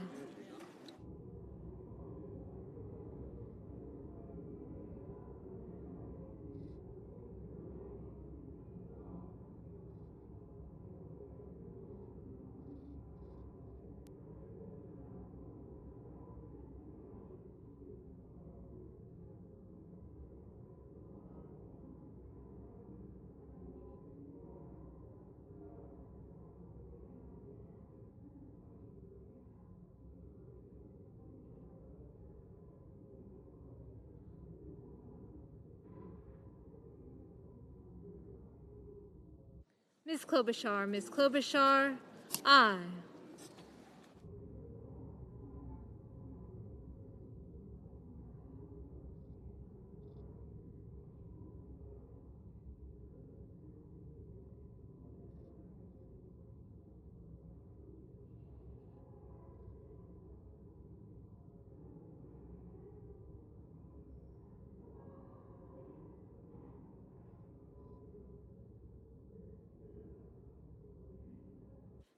Ms. Klobuchar, aye.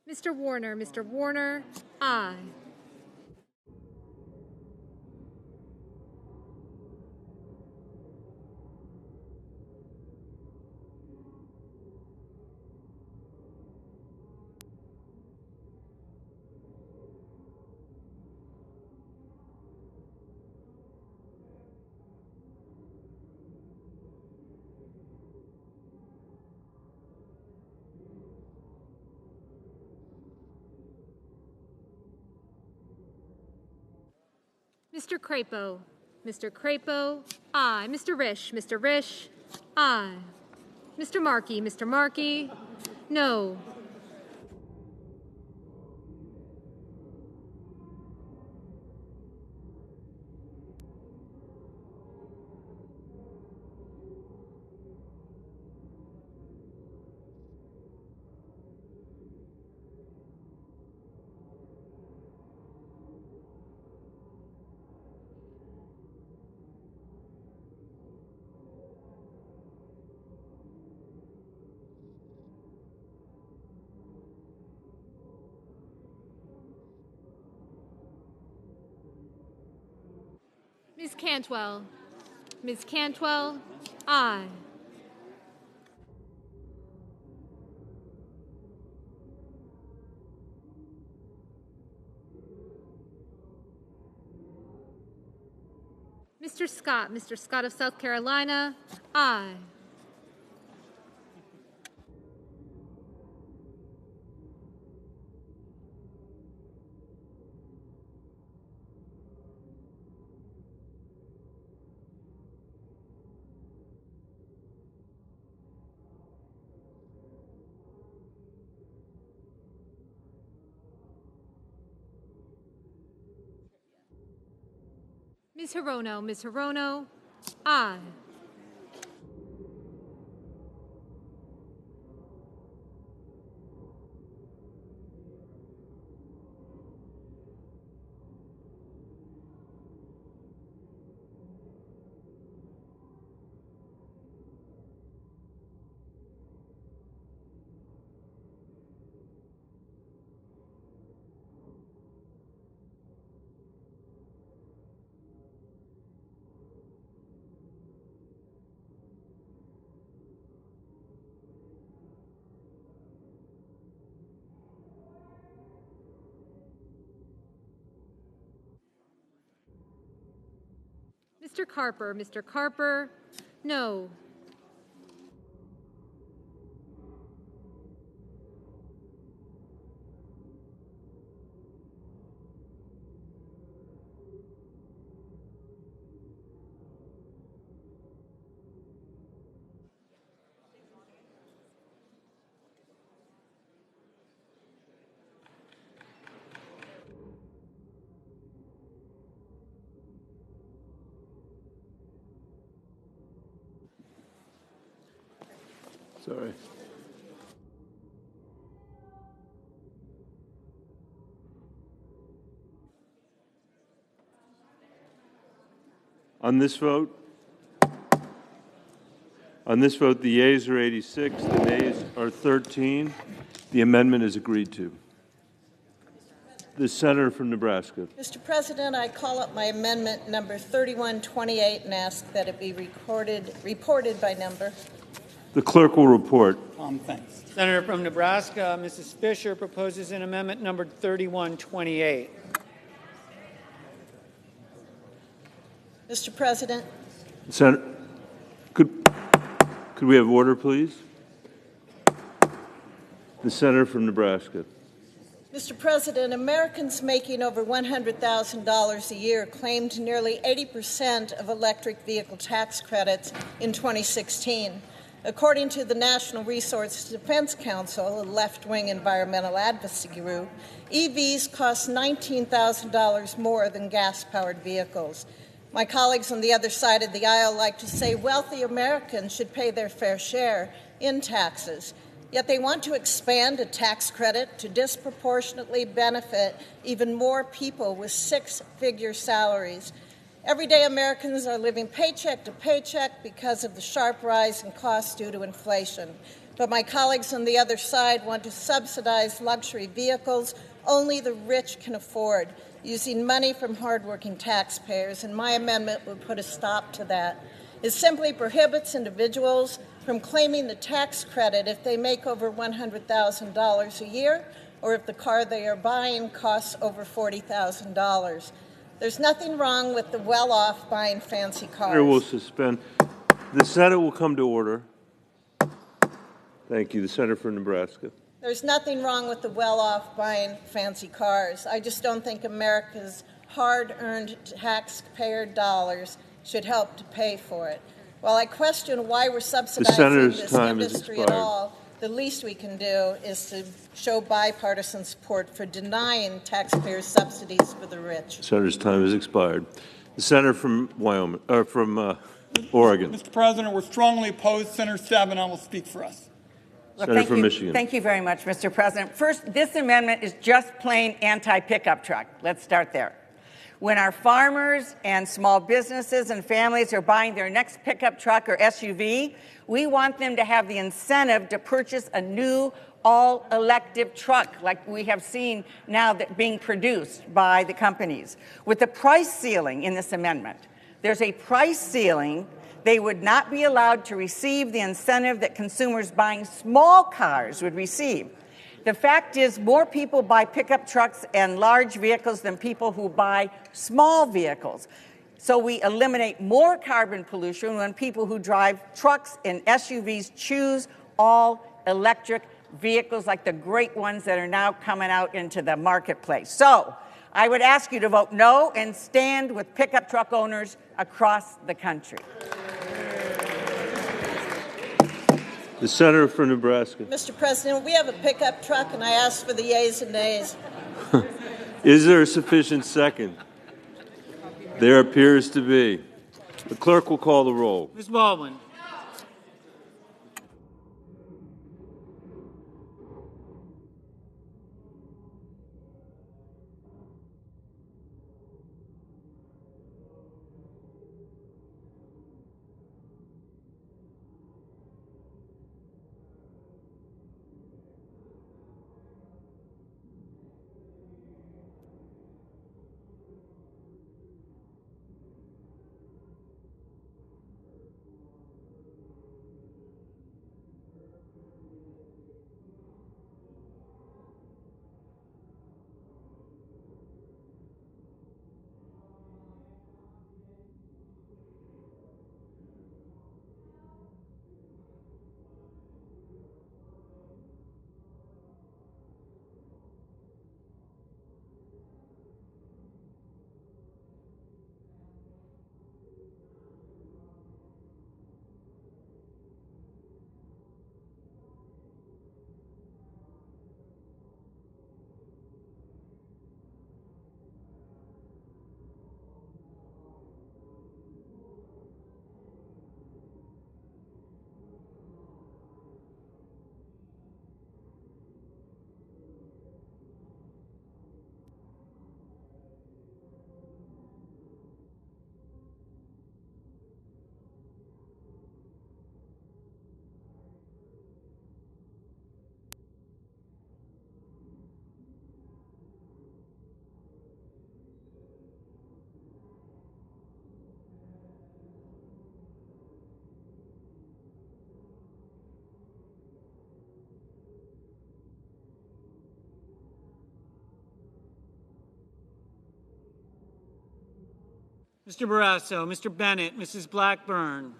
Mr. Warner, aye. Mr. Crapo, aye. Mr. Risch, aye. Mr. Markey, no. Ms. Cantwell, aye. Mr. Scott of South Carolina, aye. Ms. Hirono, aye. Mr. Carper, no. Sorry. On this vote, the yeas are 86, the nays are 13. The amendment is agreed to. The senator from Nebraska. Mr. President, I call up my amendment number 3128 and ask that it be reported by number. The clerk will report. Thanks. Senator from Nebraska, Mrs. Fisher proposes an amendment number 3128. Mr. President. Senator, could we have order, please? The senator from Nebraska. Mr. President, Americans making over $100,000 a year claimed nearly 80% of electric vehicle tax credits in 2016. According to the National Resource Defense Council, a left-wing environmental advocacy group, EVs cost $19,000 more than gas-powered vehicles. My colleagues on the other side of the aisle like to say wealthy Americans should pay their fair share in taxes. Yet they want to expand a tax credit to disproportionately benefit even more people with six-figure salaries. Everyday Americans are living paycheck to paycheck because of the sharp rise in costs due to inflation. But my colleagues on the other side want to subsidize luxury vehicles only the rich can afford, using money from hardworking taxpayers, and my amendment would put a stop to that. It simply prohibits individuals from claiming the tax credit if they make over $100,000 a year or if the car they are buying costs over $40,000. There's nothing wrong with the well-off buying fancy cars. Senator will suspend. The Senate will come to order. Thank you. The senator from Nebraska. There's nothing wrong with the well-off buying fancy cars. I just don't think America's hard-earned taxpayer dollars should help to pay for it. While I question why we're subsidizing this industry at all, the least we can do is to show bipartisan support for denying taxpayers subsidies for the rich. The senator's time has expired. The senator from Wyoming, or from Oregon. Mr. President, we're strongly opposed. Senator Stabenow will speak for us. Well, Senator from Michigan. Thank you very much, Mr. President. First, this amendment is just plain anti-pickup truck. Let's start there. When our farmers and small businesses and families are buying their next pickup truck or SUV, we want them to have the incentive to purchase a new all-electric truck like we have seen now that being produced by the companies. With the price ceiling in this amendment, there's a price ceiling. They would not be allowed to receive the incentive that consumers buying small cars would receive. The fact is, more people buy pickup trucks and large vehicles than people who buy small vehicles. So we eliminate more carbon pollution when people who drive trucks and SUVs choose all-electric vehicles like the great ones that are now coming out into the marketplace. So I would ask you to vote no and stand with pickup truck owners across the country. The senator from Nebraska. Mr. President, we have a pickup truck, and I ask for the yeas and nays. Is there a sufficient second? There appears to be. The clerk will call the roll. Ms. Baldwin. Mr. Barrasso, Mr. Bennett, Mrs. Blackburn,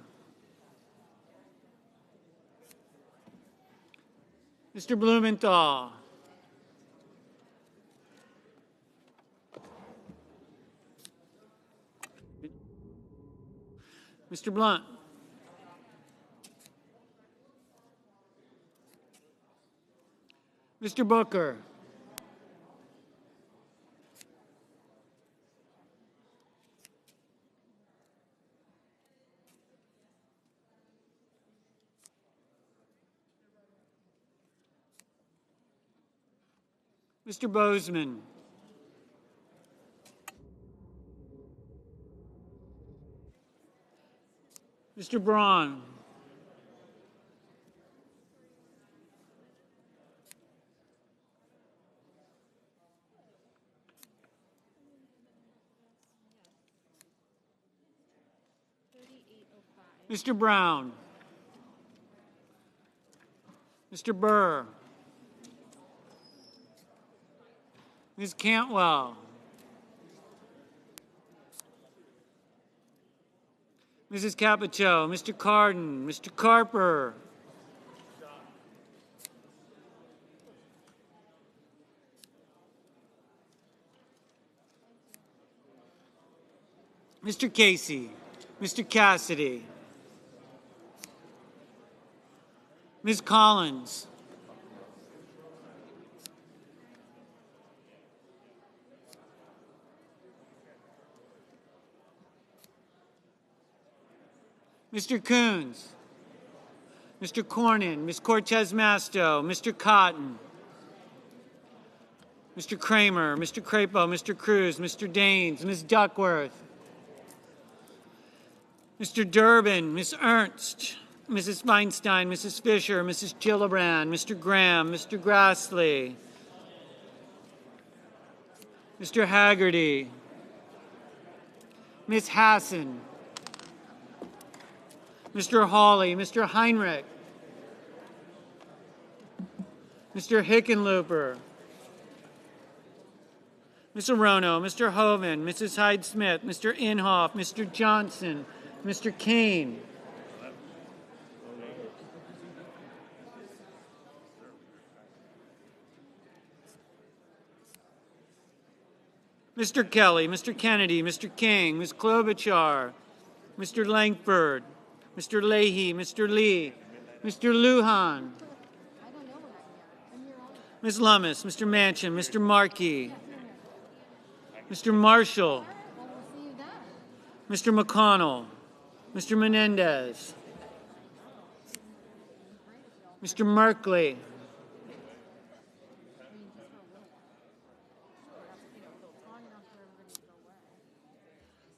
Mr. Blumenthal, Mr. Blunt, Mr. Booker, Mr. Bozeman, Mr. Braun, Mr. Brown, Mr. Burr, Ms. Cantwell, Mrs. Capito, Mr. Cardin, Mr. Carper, Mr. Casey, Mr. Cassidy, Ms. Collins, Mr. Coons, Mr. Cornyn, Ms. Cortez Masto, Mr. Cotton, Mr. Kramer, Mr. Crapo, Mr. Cruz, Mr. Daines, Ms. Duckworth, Mr. Durbin, Ms. Ernst, Mrs. Feinstein, Mrs. Fisher, Mrs. Gillibrand, Mr. Graham, Mr. Grassley, Mr. Haggerty, Ms. Hassan, Mr. Hawley, Mr. Heinrich, Mr. Hickenlooper, Ms. Arono, Mr. Hoven, Mrs. Hyde-Smith, Mr. Inhofe, Mr. Johnson, Mr. Kane, Mr. Kelly, Mr. Kennedy, Mr. King, Ms. Klobuchar, Mr. Langford, Mr. Leahy, Mr. Lee, Mr. Lujan, Ms. Lummis, Mr. Manchin, Mr. Markey, Mr. Marshall, Mr. McConnell, Mr. Menendez, Mr. Merkley,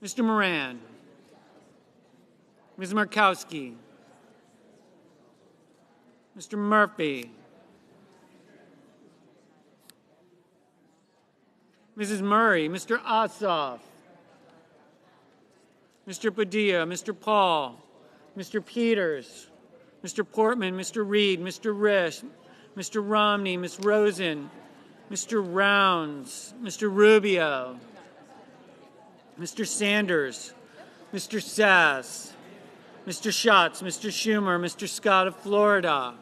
Mr. Moran, Ms. Murkowski, Mr. Murphy, Mrs. Murray, Mr. Ossoff, Mr. Padilla, Mr. Paul, Mr. Peters, Mr. Portman, Mr. Reed, Mr. Risch, Mr. Romney, Ms. Rosen, Mr. Rounds, Mr. Rubio, Mr. Sanders, Mr. Sass, Mr. Schatz, Mr. Schumer, Mr. Scott of Florida,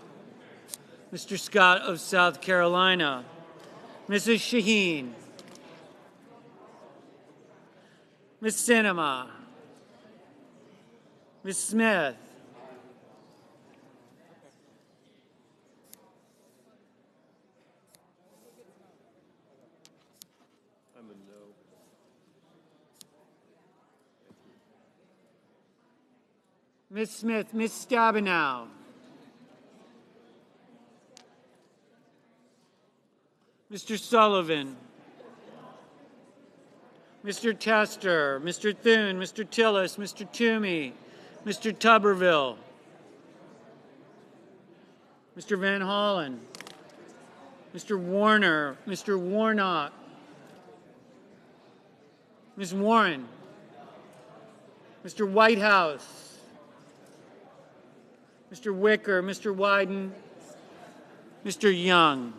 Mr. Scott of South Carolina, Mrs. Shaheen, Ms. Sinema, Ms. Smith, I'm a no. Ms. Smith, Ms. Stabenow, Mr. Sullivan, Mr. Tester, Mr. Thune, Mr. Tillis, Mr. Toomey, Mr. Tuberville, Mr. Van Hollen, Mr. Warner, Mr. Warnock, Ms. Warren, Mr. Whitehouse, Mr. Wicker, Mr. Wyden, Mr. Young.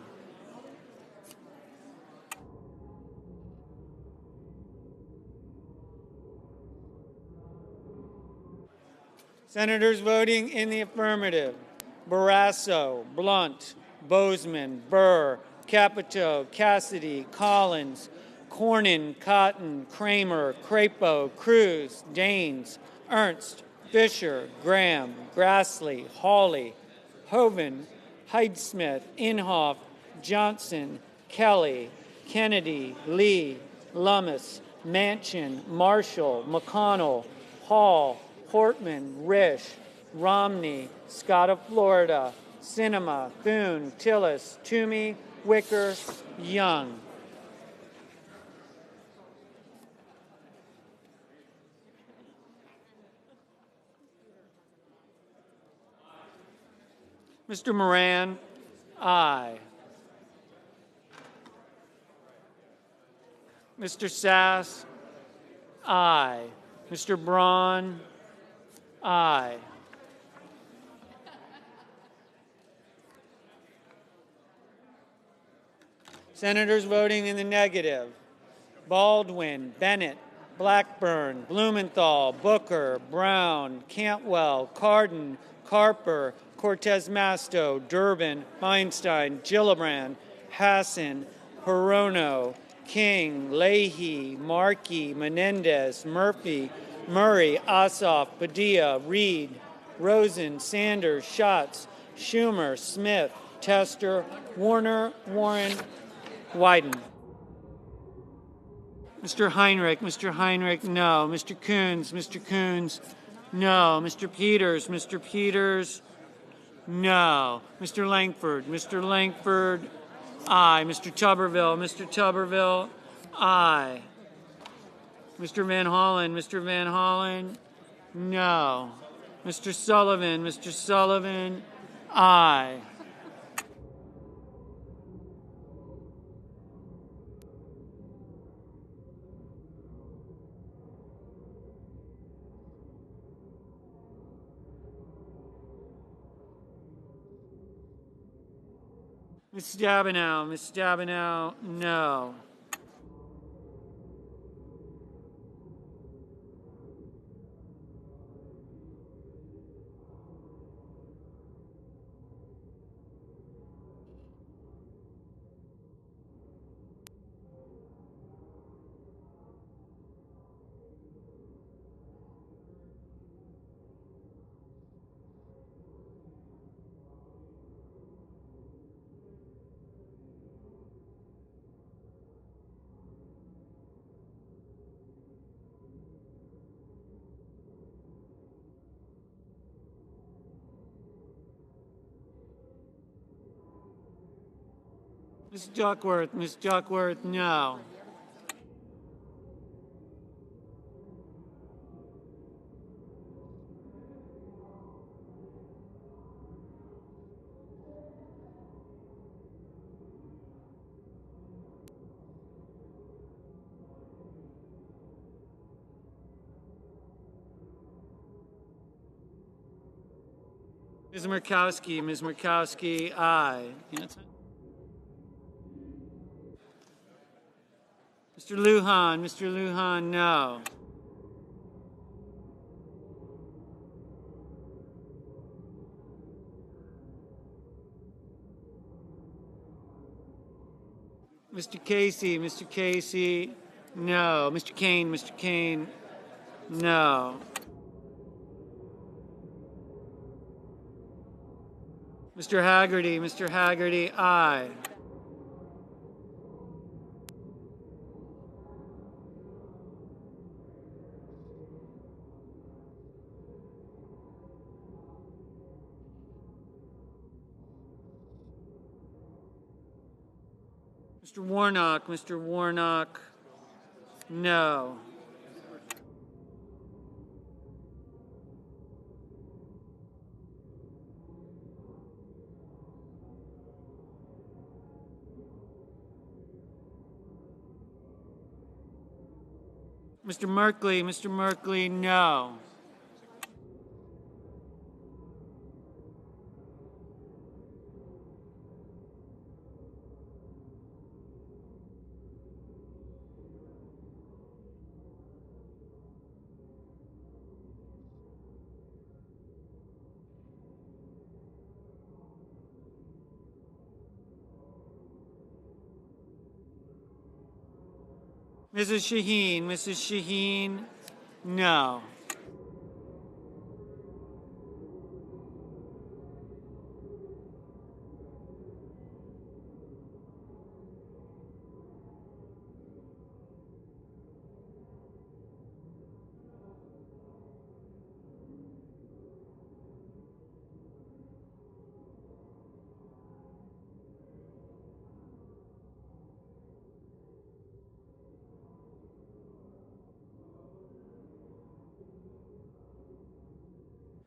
Senators voting in the affirmative: Barrasso, Blunt, Bozeman, Burr, Capito, Cassidy, Collins, Cornyn, Cotton, Kramer, Crapo, Cruz, Daines, Ernst, Fisher, Graham, Grassley, Hawley, Hoeven, Heidsmith, Inhofe, Johnson, Kelly, Kennedy, Lee, Lummis, Manchin, Marshall, McConnell, Hall, Portman, Risch, Romney, Scott of Florida, Sinema, Thune, Tillis, Toomey, Wicker, Young. Mr. Moran, aye. Mr. Sass, aye. Mr. Braun, aye. Senators voting in the negative: Baldwin, Bennett, Blackburn, Blumenthal, Booker, Brown, Cantwell, Cardin, Carper, Cortez Masto, Durbin, Feinstein, Gillibrand, Hassan, Hirono, King, Leahy, Markey, Menendez, Murphy, Murray, Ossoff, Padilla, Reed, Rosen, Sanders, Schatz, Schumer, Smith, Tester, Warner, Warren, Wyden. Mr. Heinrich, no. Mr. Coons, no. Mr. Peters, no. Mr. Langford, aye. Mr. Tuberville, aye. Mr. Van Hollen, no. Mr. Sullivan, aye. Ms. Stabenow, no. Ms. Duckworth, no. Ms. Murkowski, aye. Mr. Lujan, no. Mr. Casey, no. Mr. Kane, no. Mr. Haggerty, aye. Mr. Warnock, no. Mr. Merkley, no. Mrs. Shaheen. Mrs. Shaheen, no.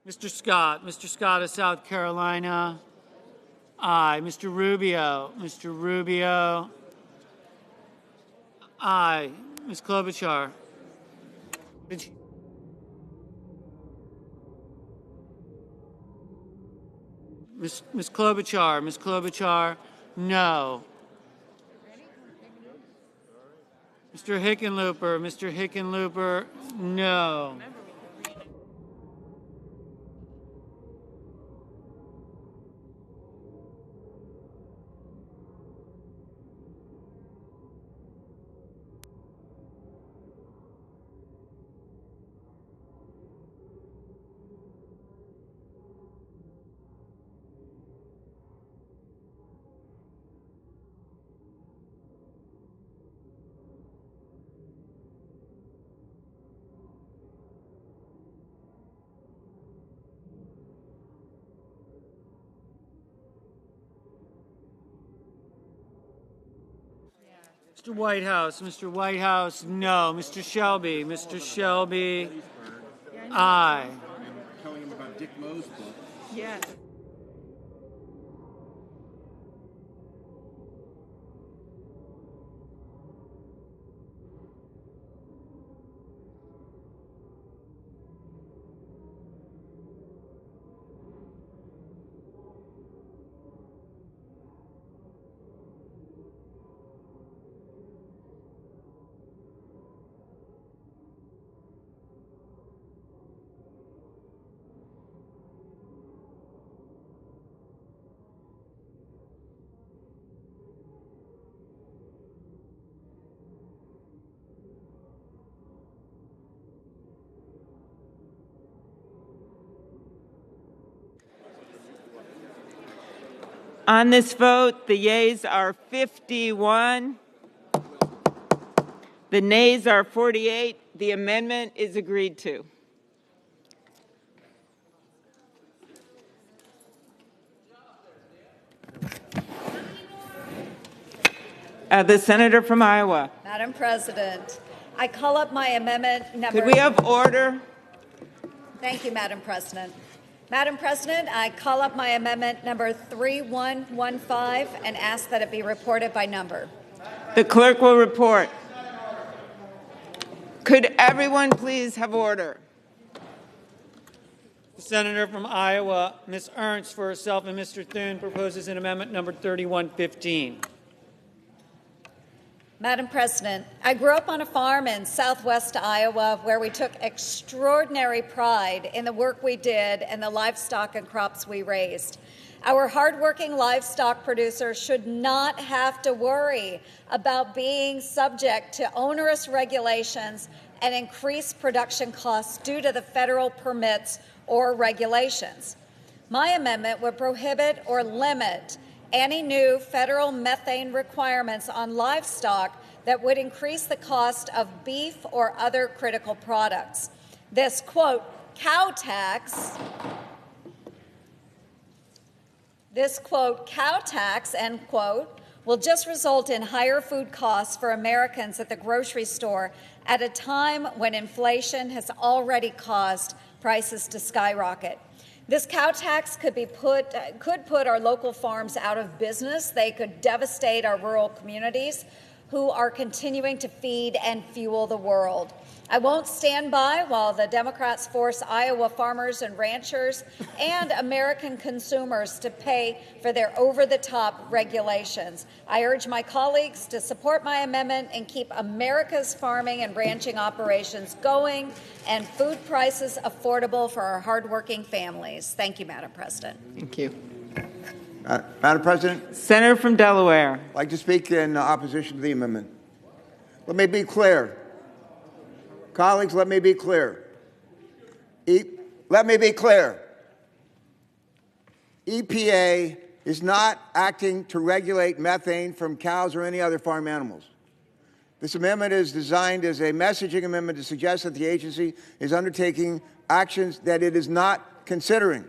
Mr. Scott. Mr. Scott of South Carolina. Aye. Mr. Rubio. Mr. Rubio. Aye. Ms. Klobuchar. Ms. Klobuchar. Ms. Klobuchar. No. Mr. Hickenlooper. Mr. Hickenlooper. No. Mr. Whitehouse. Mr. Whitehouse, no. Mr. Shelby. Mr. Shelby, aye. Telling him about Dick Moe's book. Yes. On this vote, the yeas are 51. The nays are 48. The amendment is agreed to. The senator from Iowa. Madam President, I call up my amendment number... Could we have order? Thank you, Madam President. Madam President, I call up my amendment number 3115 and ask that it be reported by number. The clerk will report. Could everyone please have order? The senator from Iowa, Ms. Ernst, for herself and Mr. Thune, proposes an amendment number 3115. Madam President, I grew up on a farm in southwest Iowa where we took extraordinary pride in the work we did and the livestock and crops we raised. Our hardworking livestock producers should not have to worry about being subject to onerous regulations and increased production costs due to the federal permits or regulations. My amendment would prohibit or limit any new federal methane requirements on livestock that would increase the cost of beef or other critical products. This, quote, cow tax, end quote, will just result in higher food costs for Americans at the grocery store at a time when inflation has already caused prices to skyrocket. This cow tax could put our local farms out of business. They could devastate our rural communities who are continuing to feed and fuel the world. I won't stand by while the Democrats force Iowa farmers and ranchers and American consumers to pay for their over-the-top regulations. I urge my colleagues to support my amendment and keep America's farming and ranching operations going and food prices affordable for our hardworking families. Thank you, Madam President. Thank you. Madam President? Senator from Delaware. I'd like to speak in opposition to the amendment. Let me be clear. Colleagues, let me be clear. Let me be clear. EPA is not acting to regulate methane from cows or any other farm animals. This amendment is designed as a messaging amendment to suggest that the agency is undertaking actions that it is not considering.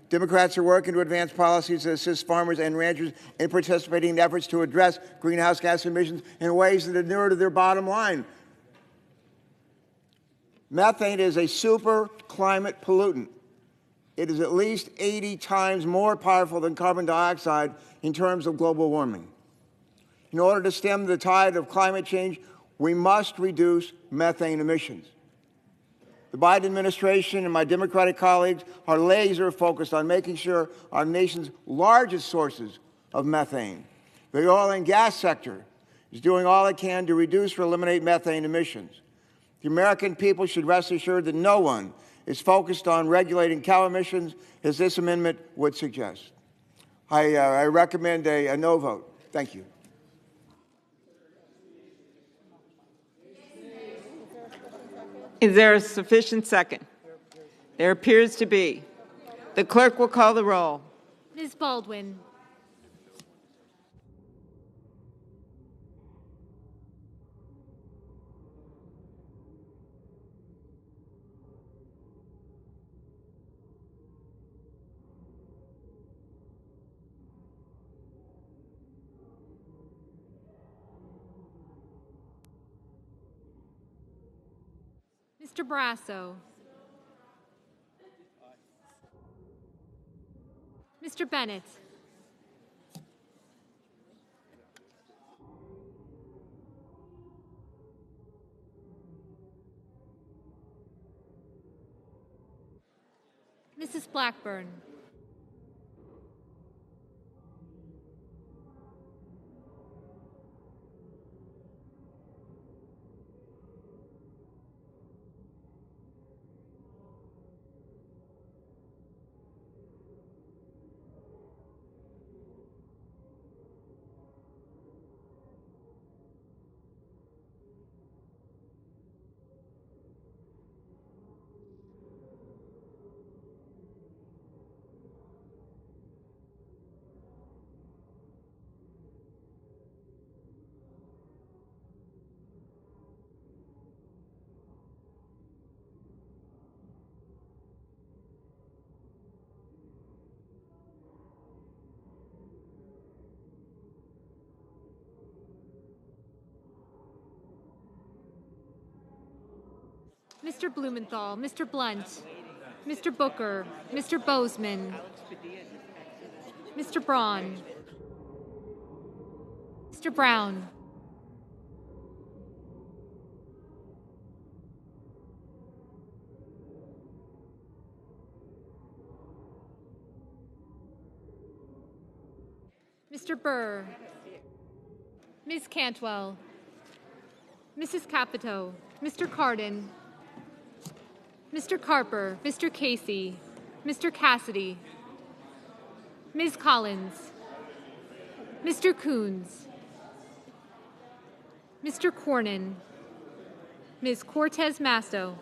Democrats are working to advance policies that assist farmers and ranchers in participating in efforts to address greenhouse gas emissions in ways that are nearer to their bottom line. Methane is a super climate pollutant. It is at least 80 times more powerful than carbon dioxide in terms of global warming. In order to stem the tide of climate change, we must reduce methane emissions. The Biden administration and my Democratic colleagues are laser focused on making sure our nation's largest sources of methane, the oil and gas sector, is doing all it can to reduce or eliminate methane emissions. The American people should rest assured that no one is focused on regulating cow emissions, as this amendment would suggest. I recommend a no vote. Thank you. Is there a sufficient second? There appears to be. The clerk will call the roll. Ms. Baldwin. Mr. Barrasso. Mr. Bennett. Mrs. Blackburn. Mr. Blumenthal, Mr. Blunt, Mr. Booker, Mr. Bozeman, Mr. Braun, Mr. Brown, Mr. Burr, Ms. Cantwell, Mrs. Capito, Mr. Cardin, Mr. Carper, Mr. Casey, Mr. Cassidy, Ms. Collins, Mr. Coons, Mr. Cornyn, Ms. Cortez Masto,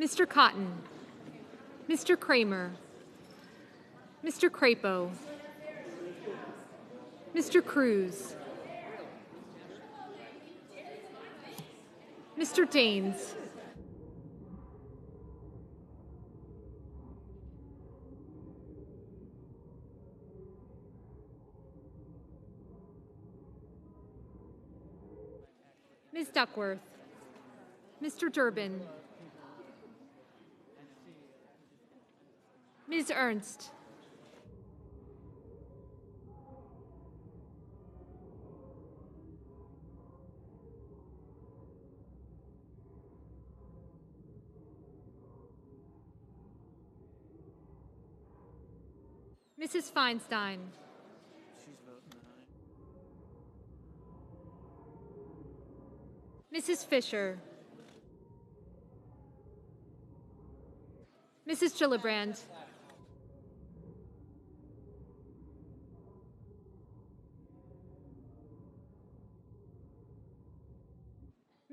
Mr. Cotton, Mr. Kramer, Mr. Crapo, Mr. Cruz, Mr. Daines, Ms. Duckworth, Mr. Durbin, Ms. Ernst, Mrs. Feinstein, Mrs. Fisher, Mrs. Gillibrand,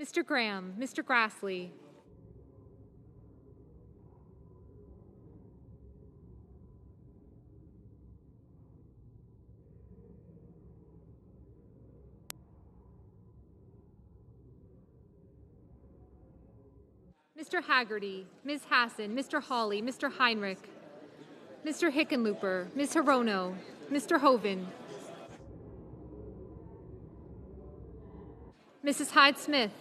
Mr. Graham, Mr. Grassley, Mr. Haggerty, Ms. Hassan, Mr. Hawley, Mr. Heinrich, Mr. Hickenlooper, Ms. Hirono, Mr. Hoven, Mrs. Hyde-Smith,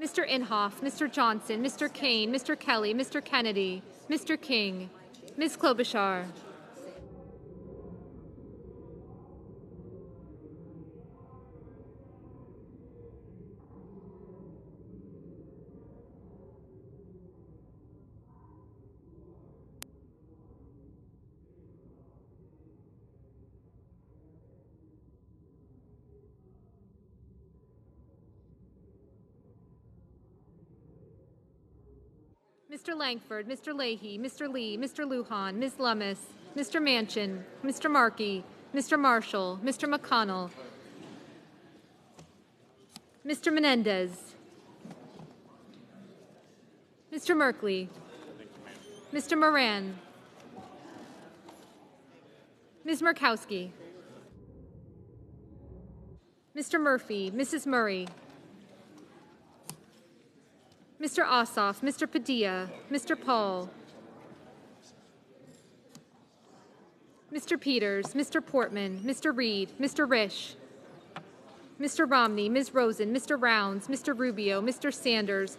Mr. Inhofe, Mr. Johnson, Mr. Kane, Mr. Kelly, Mr. Kennedy, Mr. King, Ms. Klobuchar, Mr. Langford, Mr. Leahy, Mr. Lee, Mr. Lujan, Ms. Lummis, Mr. Manchin, Mr. Markey, Mr. Marshall, Mr. McConnell, Mr. Menendez, Mr. Merkley, Mr. Moran, Ms. Murkowski, Mr. Murphy, Mrs. Murray, Mr. Ossoff, Mr. Padilla, Mr. Paul, Mr. Peters, Mr. Portman, Mr. Reed, Mr. Risch, Mr. Romney, Ms. Rosen, Mr. Rounds, Mr. Rubio, Mr. Sanders,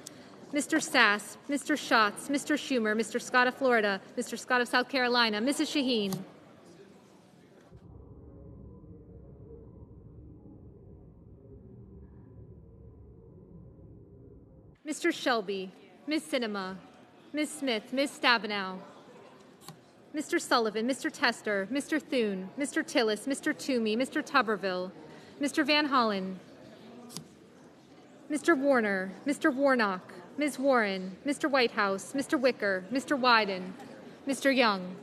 Mr. Sass, Mr. Schatz, Mr. Schumer, Mr. Scott of Florida, Mr. Scott of South Carolina, Mrs. Shaheen, Mr. Shelby, Ms. Sinema, Ms. Smith, Ms. Stabenow, Mr. Sullivan, Mr. Tester, Mr. Thune, Mr. Tillis, Mr. Toomey, Mr. Tuberville, Mr. Van Hollen, Mr. Warner, Mr. Warnock, Ms. Warren, Mr. Whitehouse, Mr. Wicker, Mr. Wyden, Mr. Young.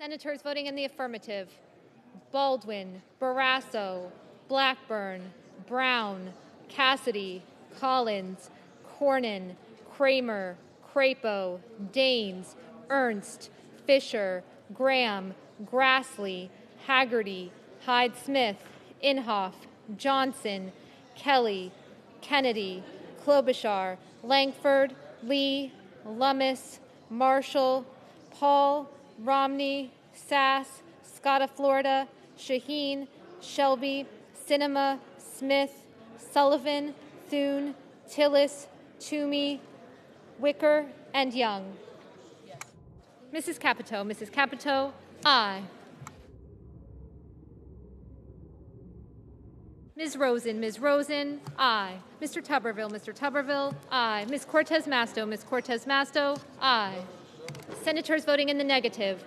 Senators voting in the affirmative: Baldwin, Barrasso, Blackburn, Brown, Cassidy, Collins, Cornyn, Kramer, Crapo, Daines, Ernst, Fisher, Graham, Grassley, Haggerty, Hyde-Smith, Inhofe, Johnson, Kelly, Kennedy, Klobuchar, Langford, Lee, Lummis, Marshall, Paul, Romney, Sass, Scott of Florida, Shaheen, Shelby, Sinema, Smith, Sullivan, Thune, Tillis, Toomey, Wicker, and Young. Mrs. Capito, Mrs. Capito, aye. Ms. Rosen, aye. Mr. Tuberville, aye. Ms. Cortez Masto, aye. Senators voting in the negative: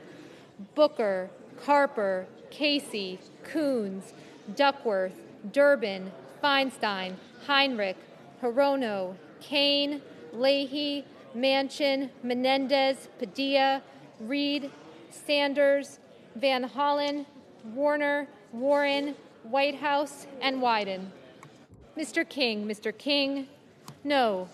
Booker, Carper, Casey, Coons, Duckworth, Durbin, Feinstein, Heinrich, Hirono, Kane, Leahy, Manchin, Menendez, Padilla, Reed, Sanders, Van Hollen, Warner, Warren, Whitehouse, and Wyden. Mr. King, no.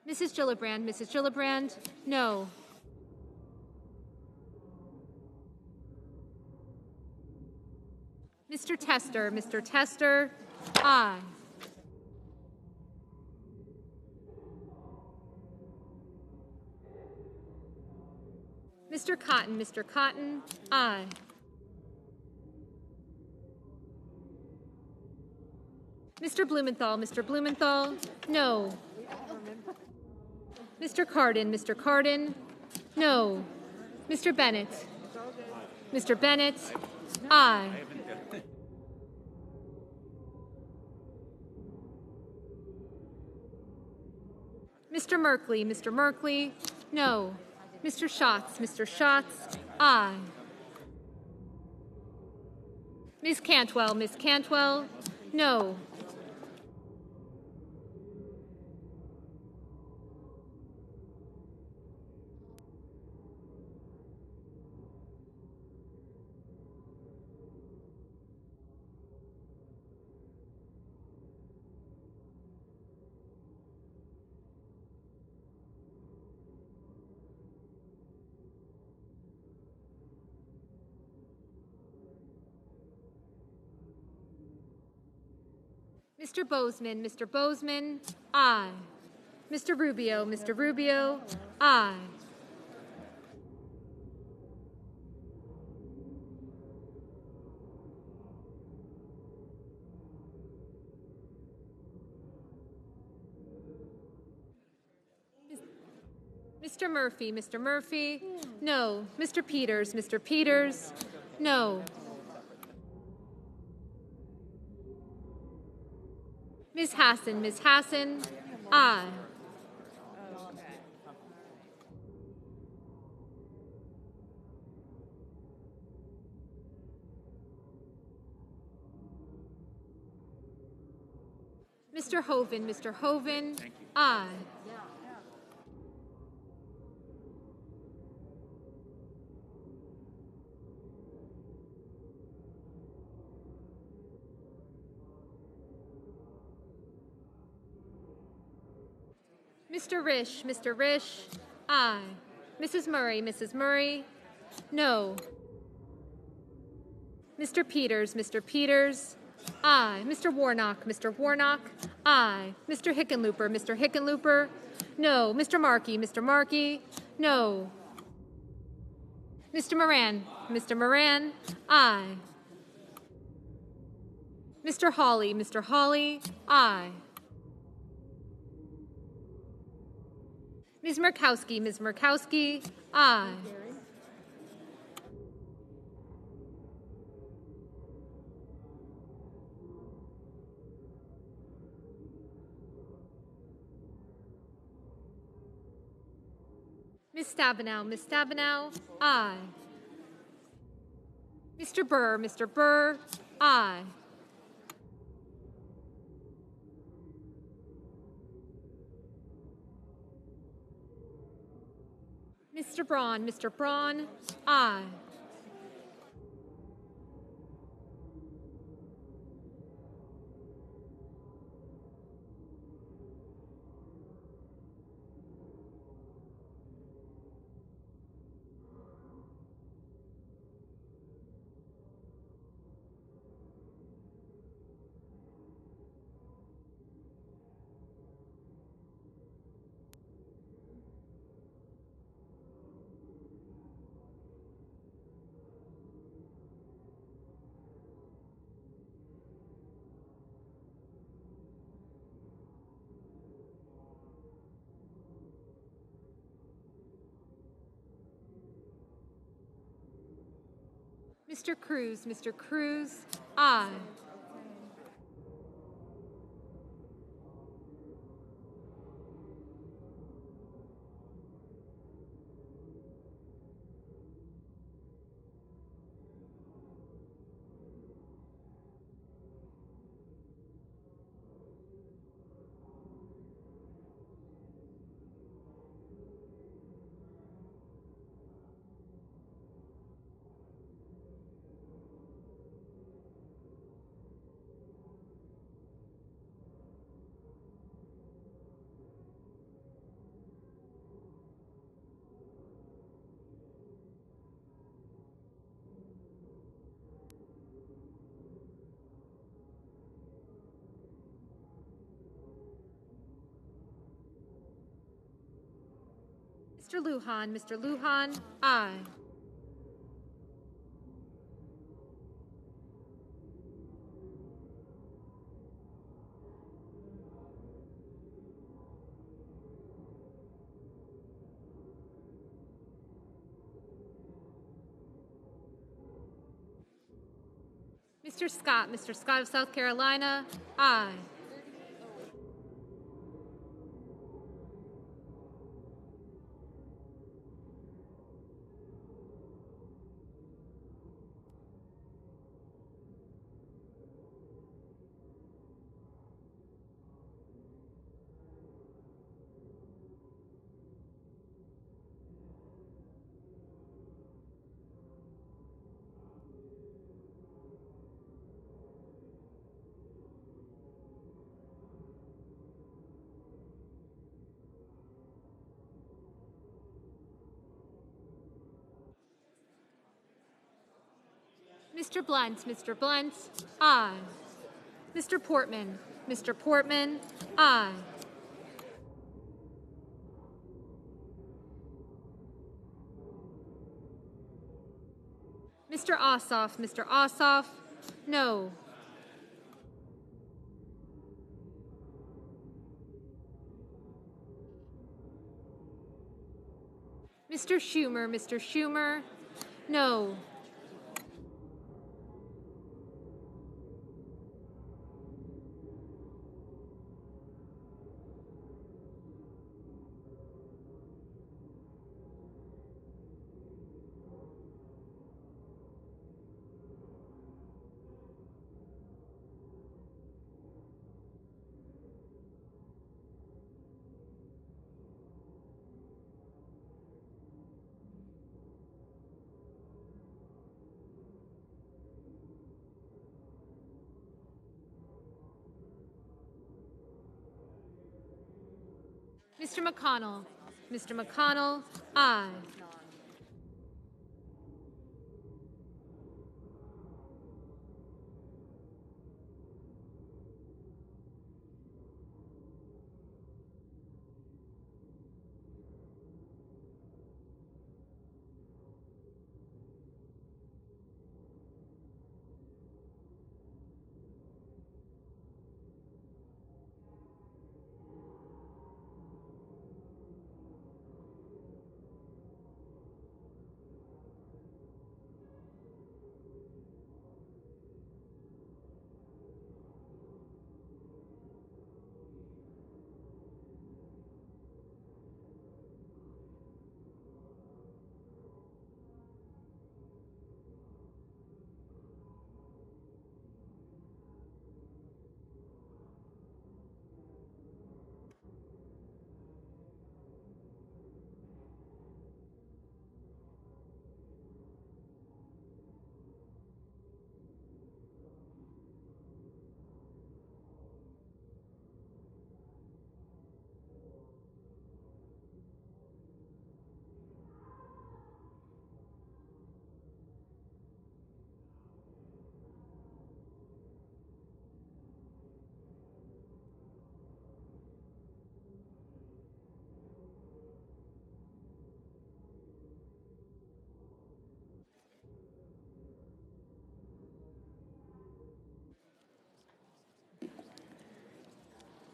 Mrs. Gillibrand, no. Mr. Tester, aye. Mr. Cotton, aye. Mr. Blumenthal, no. Mr. Cardin, Mr. Cardin, no. Mr. Bennett, Mr. Bennett, aye. Mr. Merkley, Mr. Merkley, no. Mr. Schatz, aye. Ms. Cantwell, no. Mr. Bozeman, aye. Mr. Rubio, aye. Mr. Murphy, no. Mr. Peters, no. Ms. Hassan, aye. Mr. Hoven, aye. Mr. Risch, aye. Mrs. Murray, no. Mr. Peters, aye. Mr. Warnock, aye. Mr. Hickenlooper, no. Mr. Markey, no. Mr. Moran, aye. Mr. Hawley, aye. Ms. Murkowski, aye. Ms. Stabenow, aye. Mr. Burr, aye. Mr. Braun, aye. Mr. Cruz, aye. Mr. Lujan, aye. Mr. Scott of South Carolina, aye. Mr. Blunt, aye. Mr. Portman, aye. Mr. Ossoff, no. Mr. Schumer, no. Mr. McConnell, aye.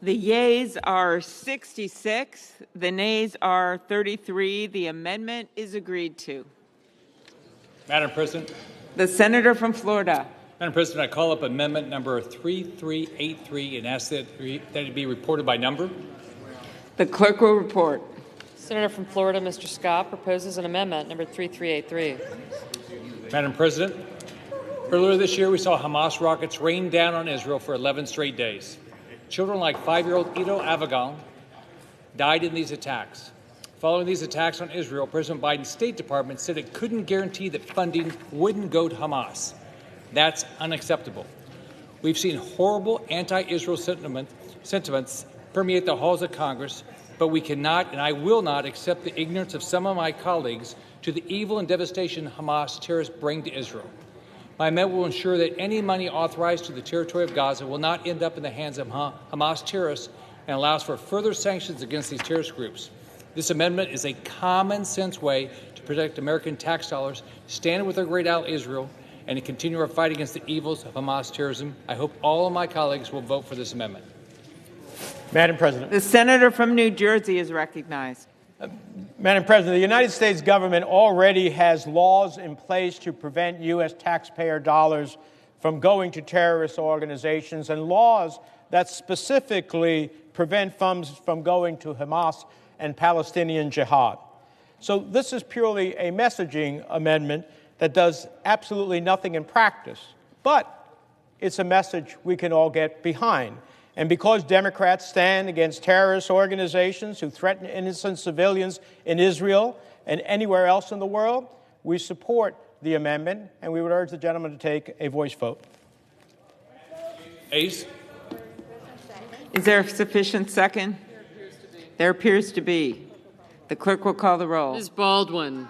The yeas are 66, the nays are 33. The amendment is agreed to. Madam President. The senator from Florida. Madam President, I call up amendment number 3383 and ask that it be reported by number. The clerk will report. Senator from Florida, Mr. Scott, proposes an amendment number 3383. Madam President, earlier this year we saw Hamas rockets rain down on Israel for 11 straight days. Children like 5-year-old Ido Avagon died in these attacks. Following these attacks on Israel, President Biden's State Department said it couldn't guarantee that funding wouldn't go to Hamas. That's unacceptable. We've seen horrible anti-Israel sentiments permeate the halls of Congress, but we cannot and I will not accept the ignorance of some of my colleagues to the evil and devastation Hamas terrorists bring to Israel. My amendment will ensure that any money authorized to the territory of Gaza will not end up in the hands of Hamas terrorists and allows for further sanctions against these terrorist groups. This amendment is a common-sense way to protect American tax dollars, stand with our great ally Israel, and to continue our fight against the evils of Hamas terrorism. I hope all of my colleagues will vote for this amendment. Madam President. The senator from New Jersey is recognized. Madam President, the United States government already has laws in place to prevent U.S. taxpayer dollars from going to terrorist organizations and laws that specifically prevent funds from going to Hamas and Palestinian Jihad. So this is purely a messaging amendment that does absolutely nothing in practice, but it's a message we can all get behind. And because Democrats stand against terrorist organizations who threaten innocent civilians in Israel and anywhere else in the world, we support the amendment, and we would urge the gentleman to take a voice vote. Ace. Is there a sufficient second? There appears to be. The clerk will call the roll. Ms. Baldwin,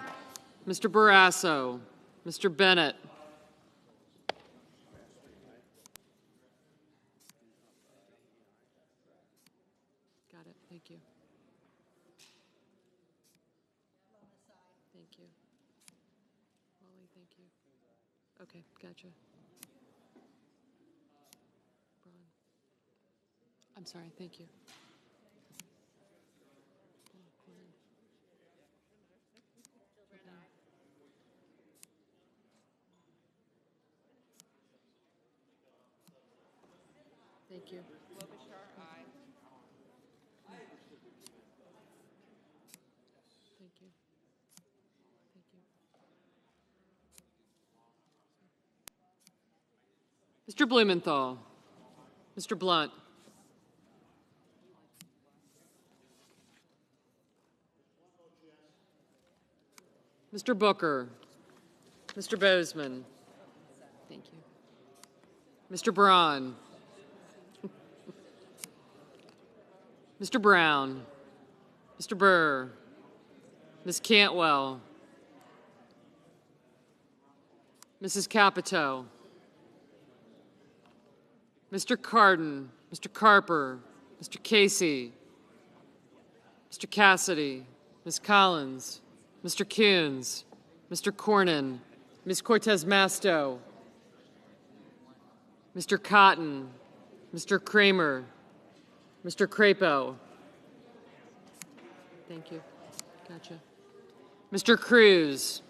Mr. Barrasso, Mr. Bennett. Got it. Thank you. Thank you. Wally, thank you. Okay, gotcha. Braun. I'm sorry, thank you. Thank you. Thank you. Thank you. Mr. Blumenthal. Mr. Blunt. Mr. Booker. Mr. Bozeman. Thank you. Mr. Braun. Mr. Brown. Mr. Burr. Ms. Cantwell. Mrs. Capito. Mr. Cardin. Mr. Carper. Mr. Casey. Mr. Cassidy. Ms. Collins. Mr. Coons. Mr. Cornyn. Ms. Cortez Masto. Mr. Cotton. Mr. Kramer. Mr. Crapo. Thank you. Gotcha. Mr. Cruz.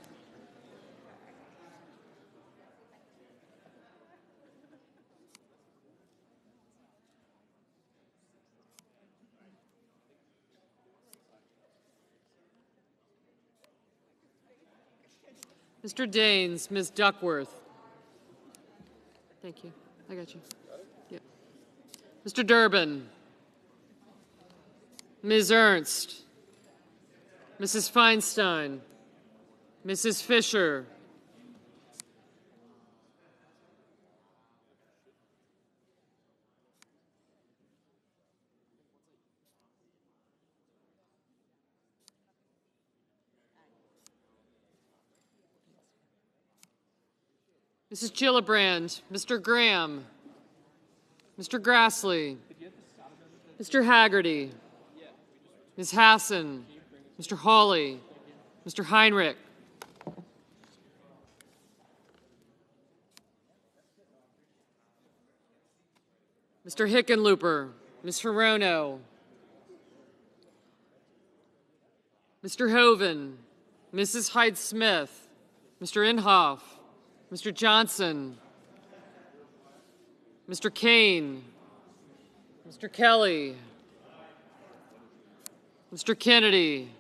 Mr. Daines, Ms. Duckworth. Thank you. I got you. Yep. Mr. Durbin. Ms. Ernst. Mrs. Feinstein. Mrs. Fisher. Mrs. Gillibrand, Mr. Graham, Mr. Grassley, Mr. Haggerty, Ms. Hassan, Mr. Hawley, Mr. Heinrich, Mr. Hickenlooper, Ms. Hirono, Mr. Hoven, Mrs. Hyde-Smith, Mr. Inhofe, Mr. Johnson, Mr. Kane, Mr. Kelly, Mr. Kennedy,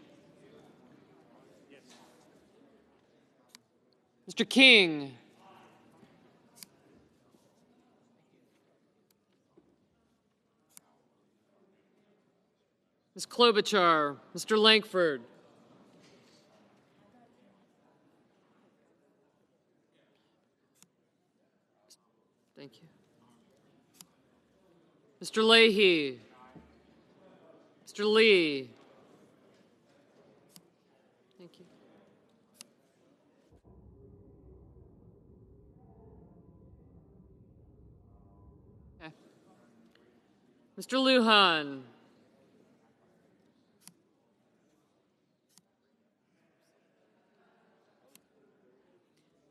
Mr. King, Ms. Klobuchar, Mr. Lankford, thank you. Mr. Leahy, Mr. Lee, thank you. Okay. Mr. Lujan,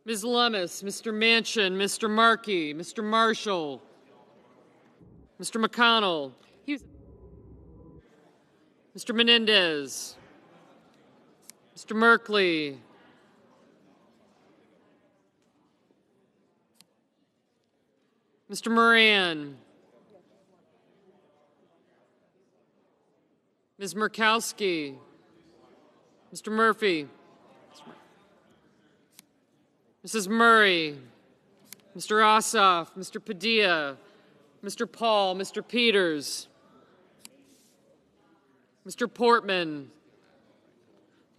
Ms. Lummis, Mr. Manchin, Mr. Markey, Mr. Marshall, Mr. McConnell, Mr. Menendez, Mr. Merkley, Mr. Moran, Ms. Murkowski, Mr. Murphy, Mrs. Murray, Mr. Ossoff, Mr. Padilla, Mr. Paul, Mr. Peters, Mr. Portman,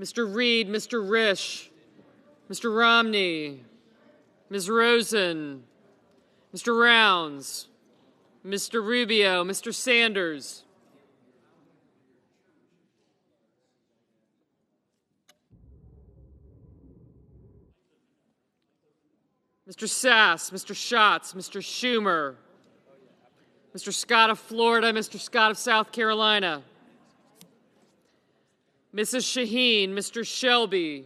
Mr. Reed, Mr. Risch, Mr. Romney, Ms. Rosen, Mr. Rounds, Mr. Rubio, Mr. Sanders, Mr. Sass, Mr. Schatz, Mr. Schumer, Mr. Scott of Florida, Mr. Scott of South Carolina, Mrs. Shaheen, Mr. Shelby,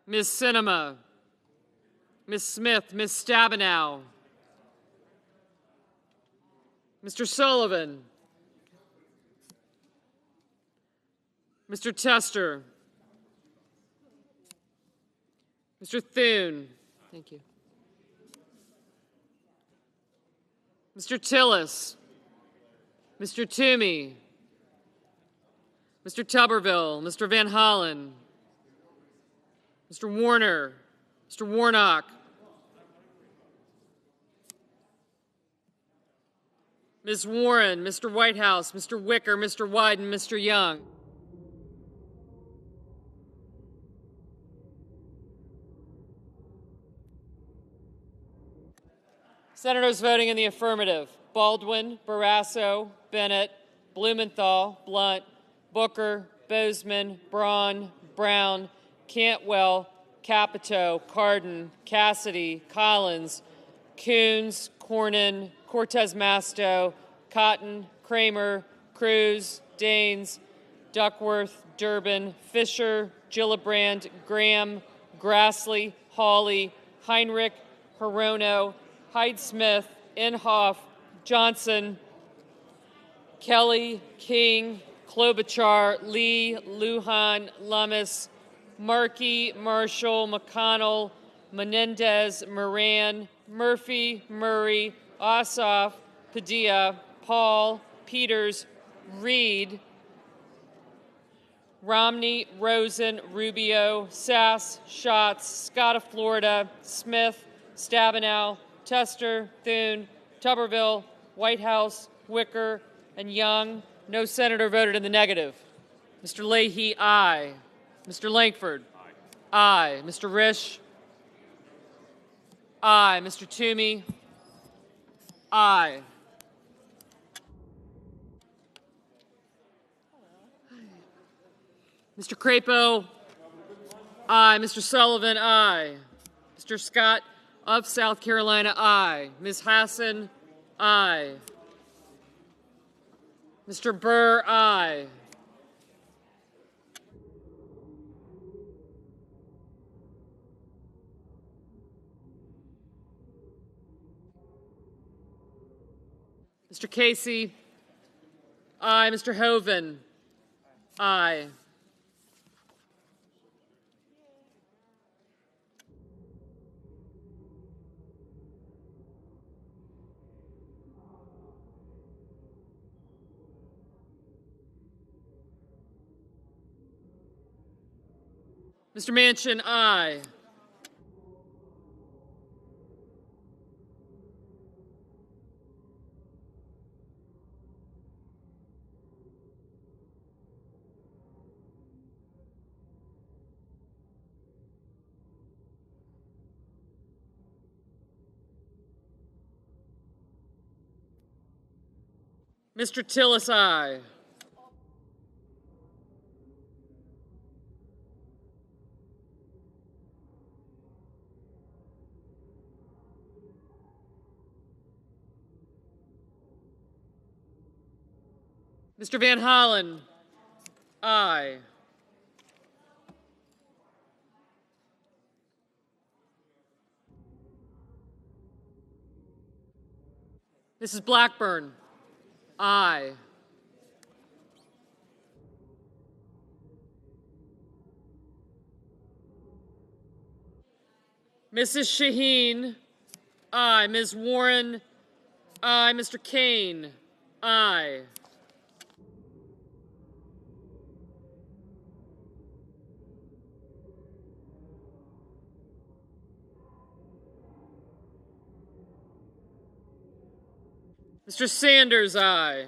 Ms. Sinema, Ms. Smith, Ms. Stabenow, Mr. Sullivan, Mr. Tester, Mr. Thune, thank you, Mr. Tillis, Mr. Toomey, Mr. Tuberville, Mr. Van Hollen, Mr. Warner, Mr. Warnock, Ms. Warren, Mr. Whitehouse, Mr. Wicker, Mr. Wyden, Mr. Young. Senators voting in the affirmative: Baldwin, Barrasso, Bennett, Blumenthal, Blunt, Booker, Bozeman, Braun, Brown, Cantwell, Capito, Cardin, Cassidy, Collins, Coons, Cornyn, Cortez Masto, Cotton, Kramer, Cruz, Daines, Duckworth, Durbin, Fisher, Gillibrand, Graham, Grassley, Hawley, Heinrich, Hirono, Hyde-Smith, Inhofe, Johnson, Kelly, King, Klobuchar, Lee, Lujan, Lummis, Markey, Marshall, McConnell, Menendez, Moran, Murphy, Murray, Ossoff, Padilla, Paul, Peters, Reed, Romney, Rosen, Rubio, Sass, Schatz, Scott of Florida, Smith, Stabenow, Tester, Thune, Tuberville, Whitehouse, Wicker, and Young. No senator voted in the negative. Mr. Leahy, aye. Mr. Lankford, aye. Mr. Risch, aye. Mr. Toomey, aye. Mr. Crapo, aye. Mr. Sullivan, aye. Mr. Scott of South Carolina, aye. Ms. Hassan, aye. Mr. Burr, aye. Mr. Casey, aye. Mr. Hoeven, aye. Mr. Manchin, aye. Mr. Tillis, aye. Mr. Van Hollen, aye. Mrs. Blackburn, aye. Mrs. Shaheen, aye. Ms. Warren, aye. Mr. Kane, aye. Mr. Sanders, aye.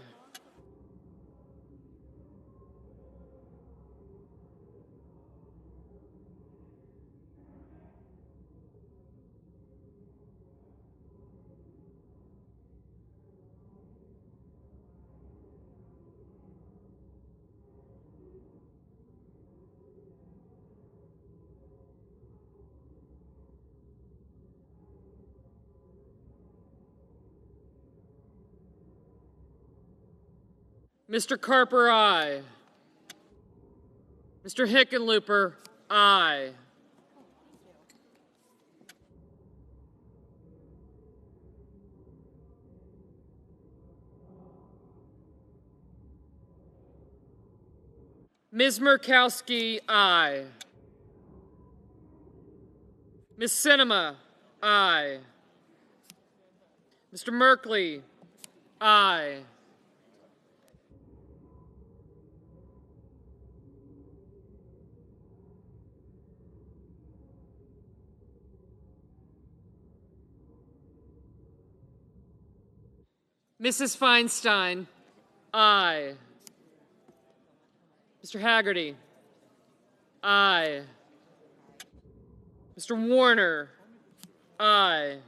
Mr. Carper, aye. Mr. Hickenlooper, aye. Ms. Murkowski, aye. Ms. Sinema, aye. Mr. Merkley, aye. Mrs. Feinstein, aye. Mr. Haggerty, aye. Mr. Warner, aye.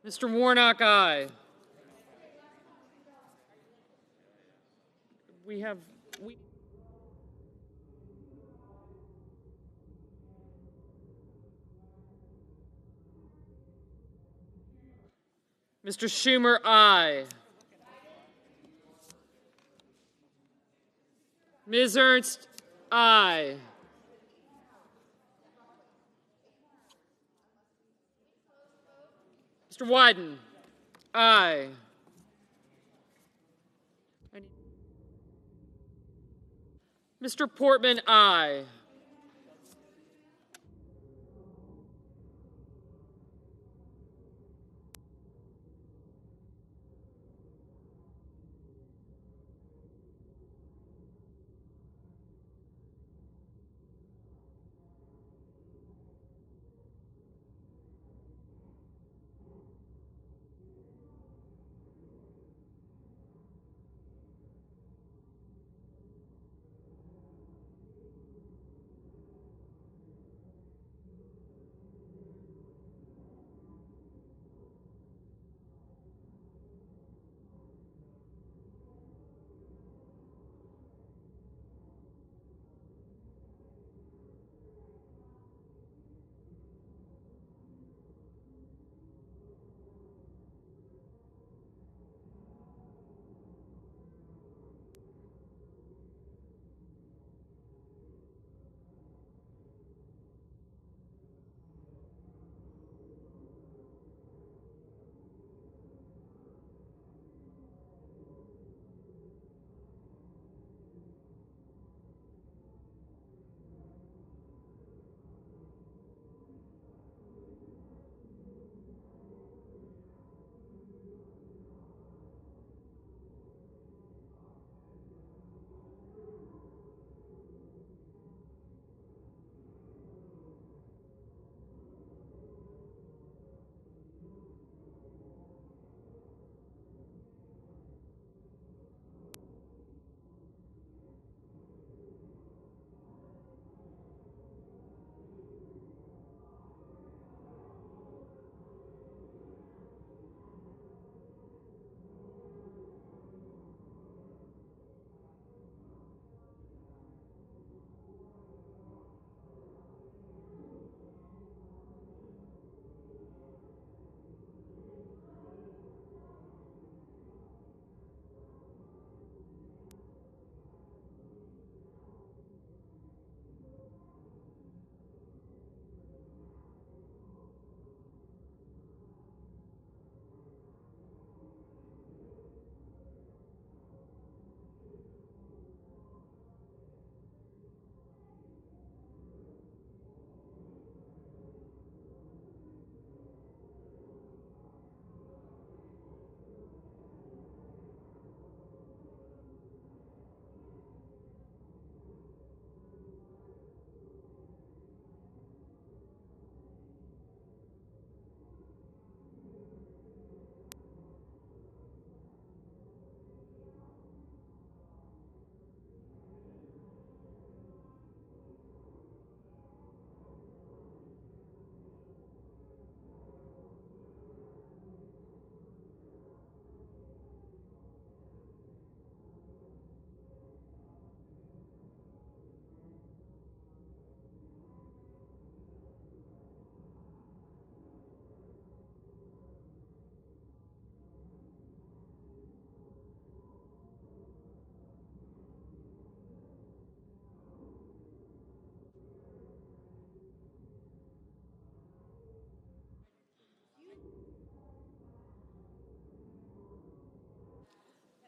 Mr. Warnock, aye. Mr. Schumer, aye. Ms. Ernst, aye. Mr. Wyden, aye. Mr. Portman, aye.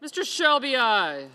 Mr. Shelby, aye.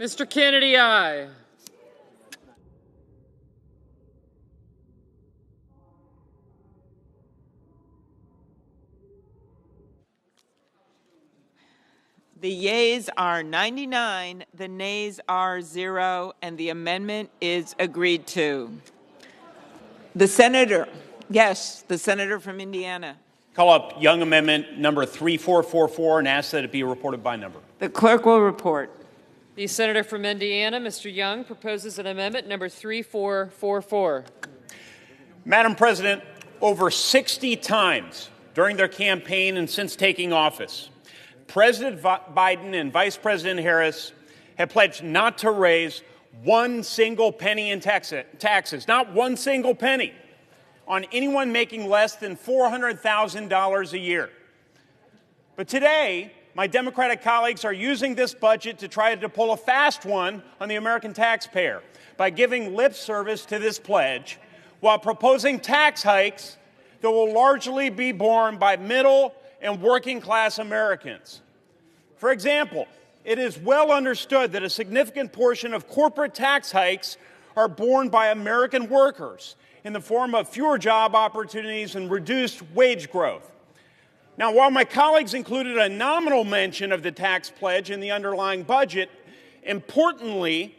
Mr. Kennedy, aye. The yeas are 99, the nays are 0, and the amendment is agreed to. The senator from Indiana. Call up Young Amendment number 3444 and ask that it be reported by number. The clerk will report. The senator from Indiana, Mr. Young, proposes an amendment number 3444. Madam President, over 60 times during their campaign and since taking office, President Biden and Vice President Harris have pledged not to raise one single penny in taxes, not one single penny, on anyone making less than $400,000 a year. But today, my Democratic colleagues are using this budget to try to pull a fast one on the American taxpayer by giving lip service to this pledge while proposing tax hikes that will largely be borne by middle and working class Americans. For example, it is well understood that a significant portion of corporate tax hikes are borne by American workers in the form of fewer job opportunities and reduced wage growth. Now, while my colleagues included a nominal mention of the tax pledge in the underlying budget, importantly,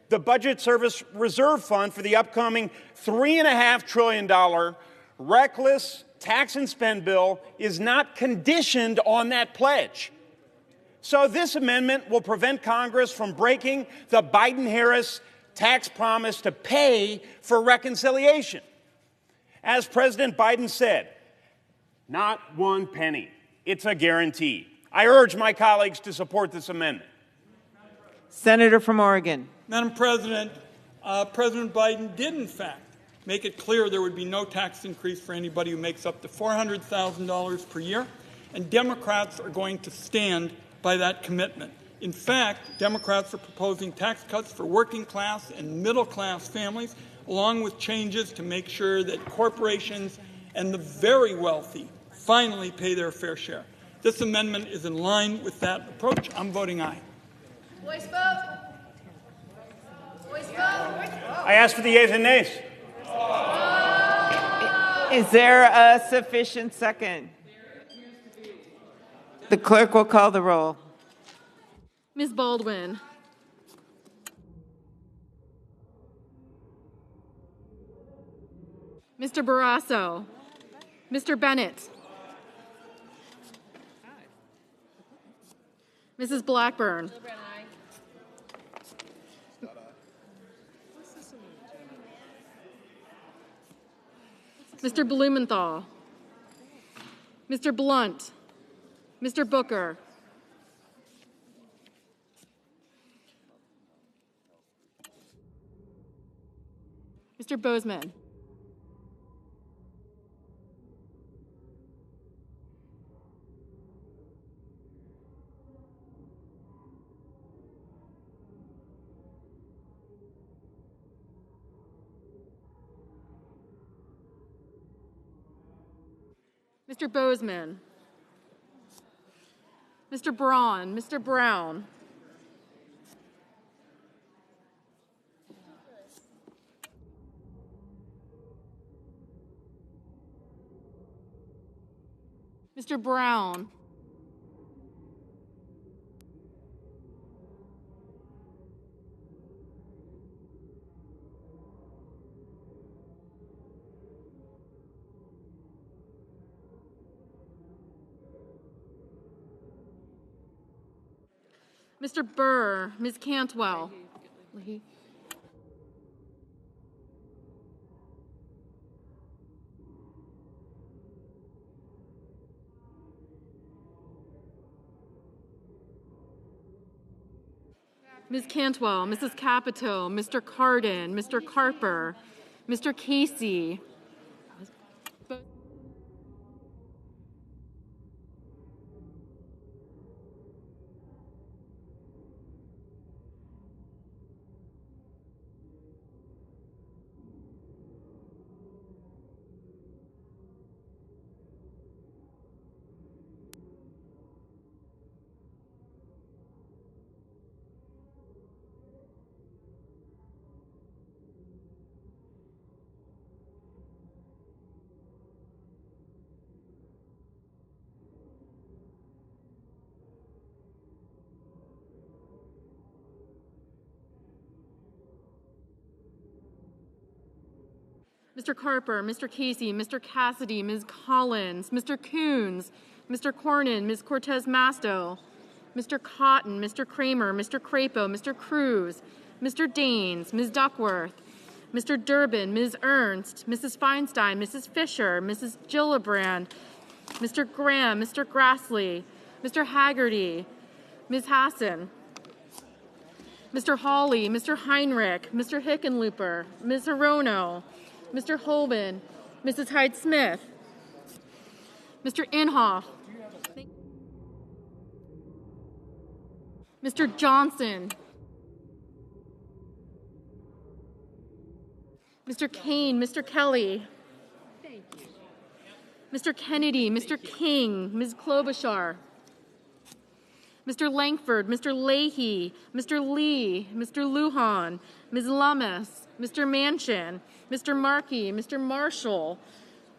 the Budget Service Reserve Fund for the upcoming $3.5 trillion reckless tax and spend bill is not conditioned on that pledge. So this amendment will prevent Congress from breaking the Biden-Harris tax promise to pay for reconciliation. As President Biden said, not one penny. It's a guarantee. I urge my colleagues to support this amendment. Senator from Oregon. Madam President, President Biden did, in fact, make it clear there would be no tax increase for anybody who makes up to $400,000 per year, and Democrats are going to stand by that commitment. In fact, Democrats are proposing tax cuts for working class and middle class families, along with changes to make sure that corporations and the very wealthy finally pay their fair share. This amendment is in line with that approach. I'm voting aye. Voice vote. Voice vote. I ask for the yeas and nays. Is there a sufficient second? The clerk will call the roll. Ms. Baldwin. Mr. Barrasso. Mr. Bennett. Mrs. Blackburn. Mr. Blumenthal. Mr. Blunt. Mr. Booker. Mr. Bozeman. Mr. Bozeman. Mr. Braun. Mr. Brown. Mr. Brown. Mr. Burr, Ms. Cantwell. Ms. Cantwell, Mrs. Capito, Mr. Cardin, Mr. Carper, Mr. Casey. Mr. Carper, Mr. Casey, Mr. Cassidy, Ms. Collins, Mr. Coons, Mr. Cornyn, Ms. Cortez Masto, Mr. Cotton, Mr. Kramer, Mr. Crapo, Mr. Cruz, Mr. Daines, Ms. Duckworth, Mr. Durbin, Ms. Ernst, Mrs. Feinstein, Mrs. Fisher, Mrs. Gillibrand, Mr. Graham, Mr. Grassley, Mr. Haggerty, Ms. Hassan, Mr. Hawley, Mr. Heinrich, Mr. Hickenlooper, Ms. Hirono, Mr. Holman, Mrs. Hyde-Smith, Mr. Inhofe, Mr. Johnson, Mr. Kane, Mr. Kelly, Mr. Kennedy, Mr. King, Ms. Klobuchar, Mr. Langford, Mr. Leahy, Mr. Lee, Mr. Lujan, Ms. Lummis, Mr. Manchin, Mr. Markey, Mr. Marshall,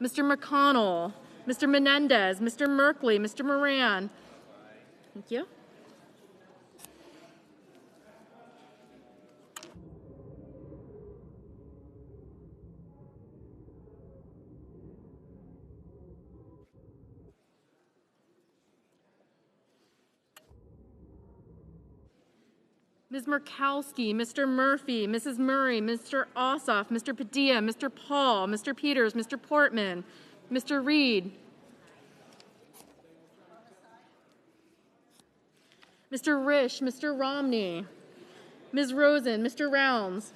Mr. McConnell, Mr. Menendez, Mr. Merkley, Mr. Moran. Thank you. Ms. Murkowski, Mr. Murphy, Mrs. Murray, Mr. Ossoff, Mr. Padilla, Mr. Paul, Mr. Peters, Mr. Portman, Mr. Reed, Mr. Risch, Mr. Romney, Ms. Rosen, Mr. Rounds,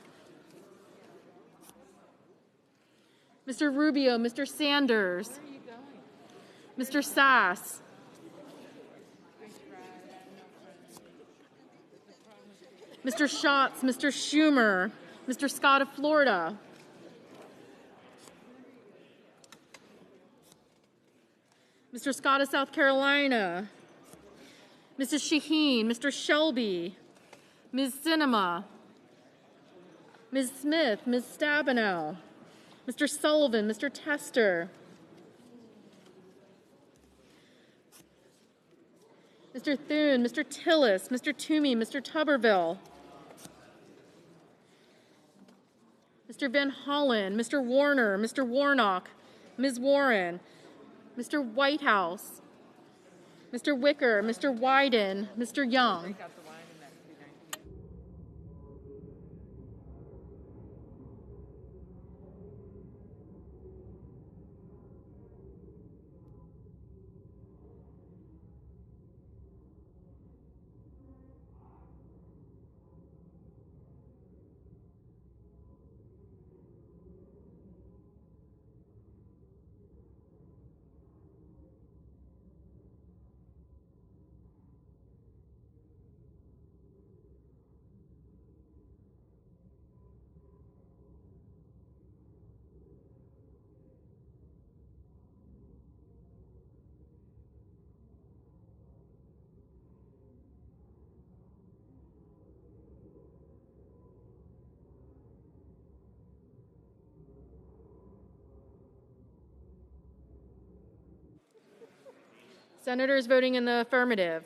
Mr. Rubio, Mr. Sanders, Mr. Sass, Mr. Schatz, Mr. Schumer, Mr. Scott of Florida, Mr. Scott of South Carolina, Mrs. Shaheen, Mr. Shelby, Ms. Sinema, Ms. Smith, Ms. Stabenow, Mr. Sullivan, Mr. Tester, Mr. Thune, Mr. Tillis, Mr. Toomey, Mr. Tuberville, Mr. Van Hollen, Mr. Warner, Mr. Warnock, Ms. Warren, Mr. Whitehouse, Mr. Wicker, Mr. Wyden, Mr. Young. Senators voting in the affirmative: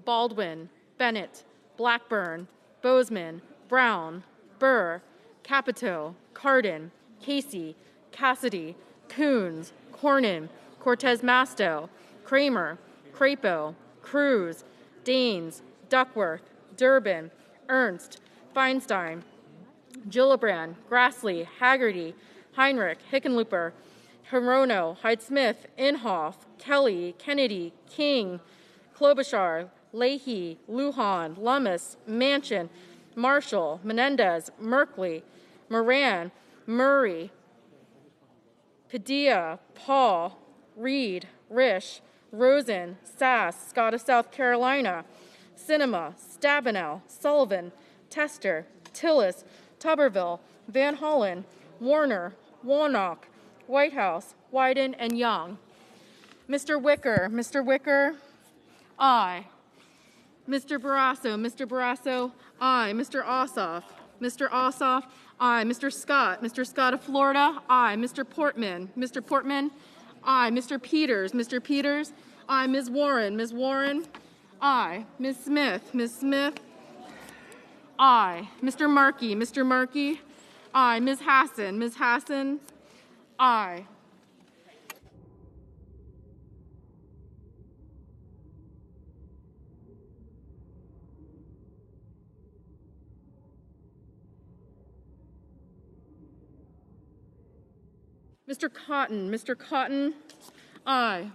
Baldwin, Bennett, Blackburn, Bozeman, Brown, Burr, Capito, Cardin, Casey, Cassidy, Coons, Cornyn, Cortez Masto, Kramer, Crapo, Cruz, Daines, Duckworth, Durbin, Ernst, Feinstein, Gillibrand, Grassley, Haggerty, Heinrich, Hickenlooper, Hirono, Hyde-Smith, Inhofe, Kelly, Kennedy, King, Klobuchar, Leahy, Lujan, Lummis, Manchin, Marshall, Menendez, Merkley, Moran, Murray, Padilla, Paul, Reed, Risch, Rosen, Sass, Scott of South Carolina, Sinema, Stabenow, Sullivan, Tester, Tillis, Tuberville, Van Hollen, Warner, Warnock, Whitehouse, Wyden, and Young. Mr. Wicker, aye. Mr. Barrasso, aye. Mr. Ossoff, aye. Mr. Scott of Florida, aye. Mr. Portman, aye. Mr. Peters, aye. Ms. Warren, aye. Ms. Smith, aye. Mr. Markey, aye. Ms. Hassan, Aye. Mr. Cotton. Mr. Cotton, aye.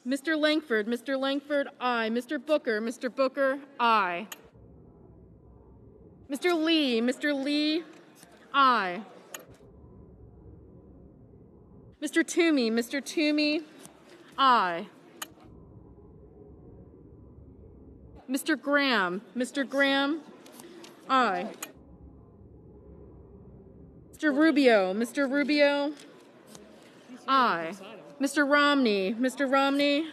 Mr. Langford, aye. Mr. Booker, aye. Mr. Lee, aye. Mr. Toomey, aye. Mr. Graham, aye. Mr. Rubio, aye. Mr. Romney,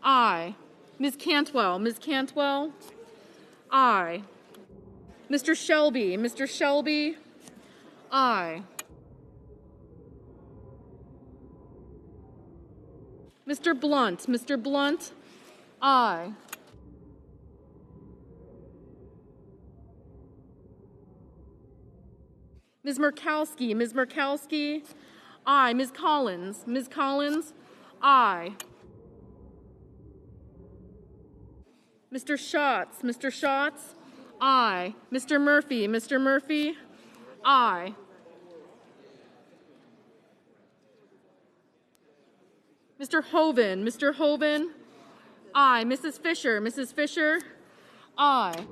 aye. Ms. Cantwell, aye. Mr. Shelby, aye. Mr. Blunt, aye. Ms. Murkowski, aye. Ms. Collins, aye. Mr. Schatz, aye. Mr. Murphy, aye. Mr. Hoeven, aye. Mrs. Fisher, aye.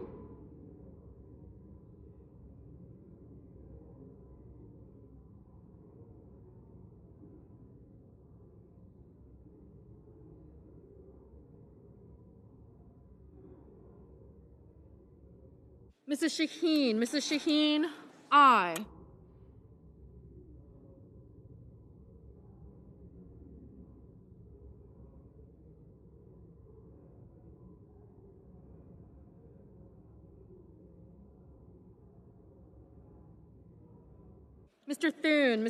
Mrs. Shaheen, aye. Mr. Thune,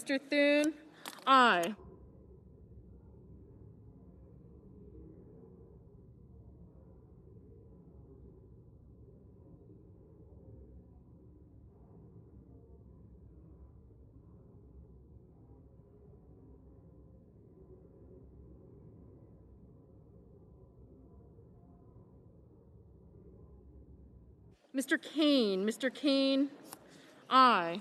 aye. Mr. Kane, aye.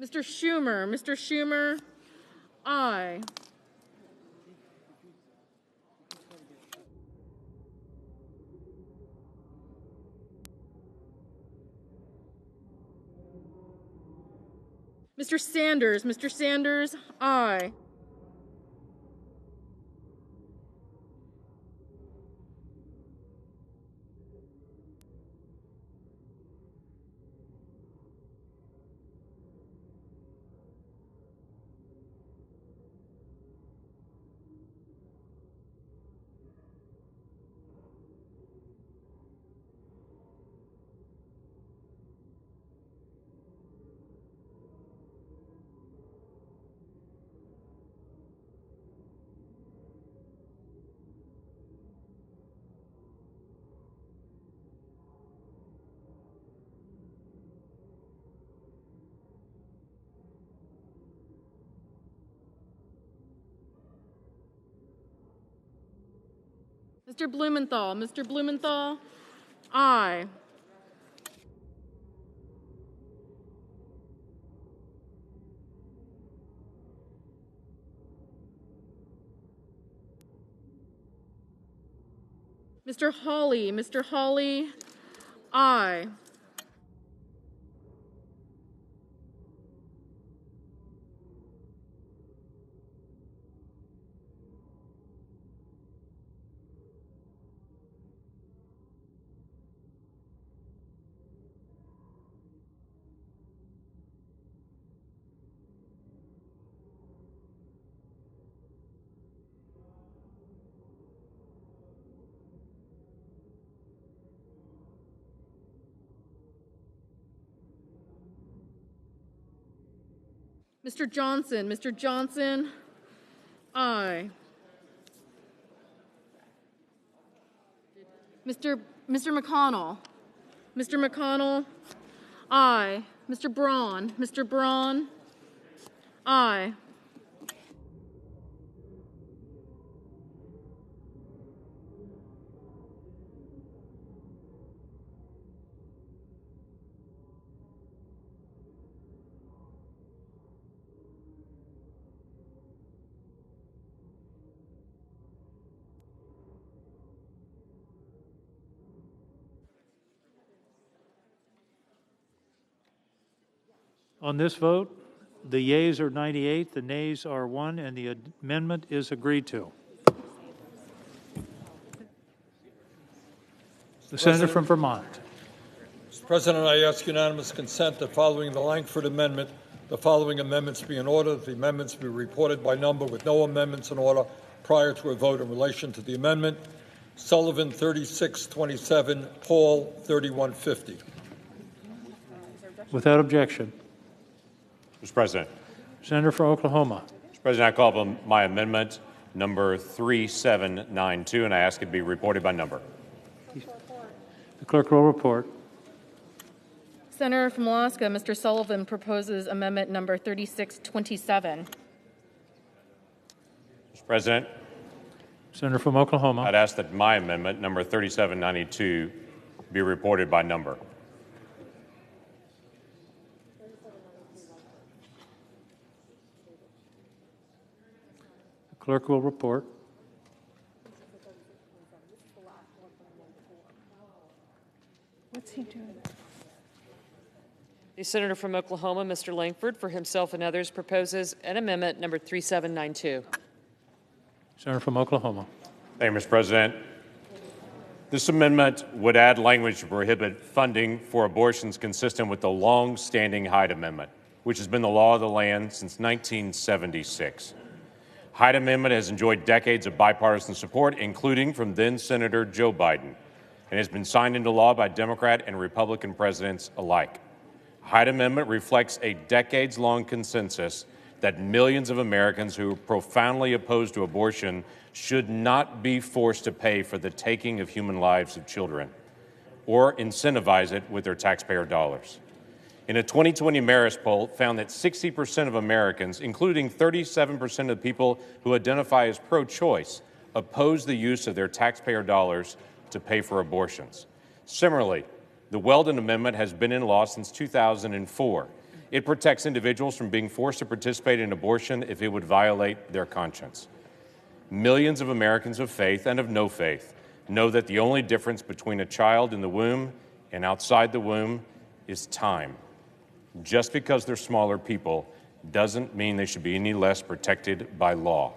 Mr. Schumer, aye. Mr. Sanders, aye. Mr. Blumenthal, aye. Mr. Hawley. Mr. Hawley, aye. Mr. Johnson. Mr. Johnson, aye. Mr. McConnell. Mr. McConnell, aye. Mr. Braun. Mr. Braun, aye. On this vote, the yeas are 98, the nays are 1, and the amendment is agreed to. The senator from Vermont. Mr. President, I ask unanimous consent that following the Lankford Amendment, the following amendments be in order, that the amendments be reported by number with no amendments in order prior to a vote in relation to the amendment. Sullivan, 3627, Paul, 3150. Without objection. Mr. President. Senator from Oklahoma. Mr. President, I call upon my amendment number 3792, and I ask it to be reported by number. The clerk will report. Senator from Alaska, Mr. Sullivan proposes amendment number 3627. Mr. President. Senator from Oklahoma. I'd ask that my amendment number 3792 be reported by number. Clerk will report. What's he doing? The senator from Oklahoma, Mr. Lankford, for himself and others, proposes an amendment number 3792. Senator from Oklahoma. Thank you, Mr. President. This amendment would add language to prohibit funding for abortions consistent with the long-standing Hyde Amendment, which has been the law of the land since 1976. Hyde Amendment has enjoyed decades of bipartisan support, including from then-Senator Joe Biden, and has been signed into law by Democrat and Republican presidents alike. Hyde Amendment reflects a decades-long consensus that millions of Americans who are profoundly opposed to abortion should not be forced to pay for the taking of human lives of children or incentivize it with their taxpayer dollars. In a 2020 Marist poll, found that 60% of Americans, including 37% of people who identify as pro-choice, oppose the use of their taxpayer dollars to pay for abortions. Similarly, the Weldon Amendment has been in law since 2004. It protects individuals from being forced to participate in abortion if it would violate their conscience. Millions of Americans of faith and of no faith know that the only difference between a child in the womb and outside the womb is time. Just because they're smaller people doesn't mean they should be any less protected by law.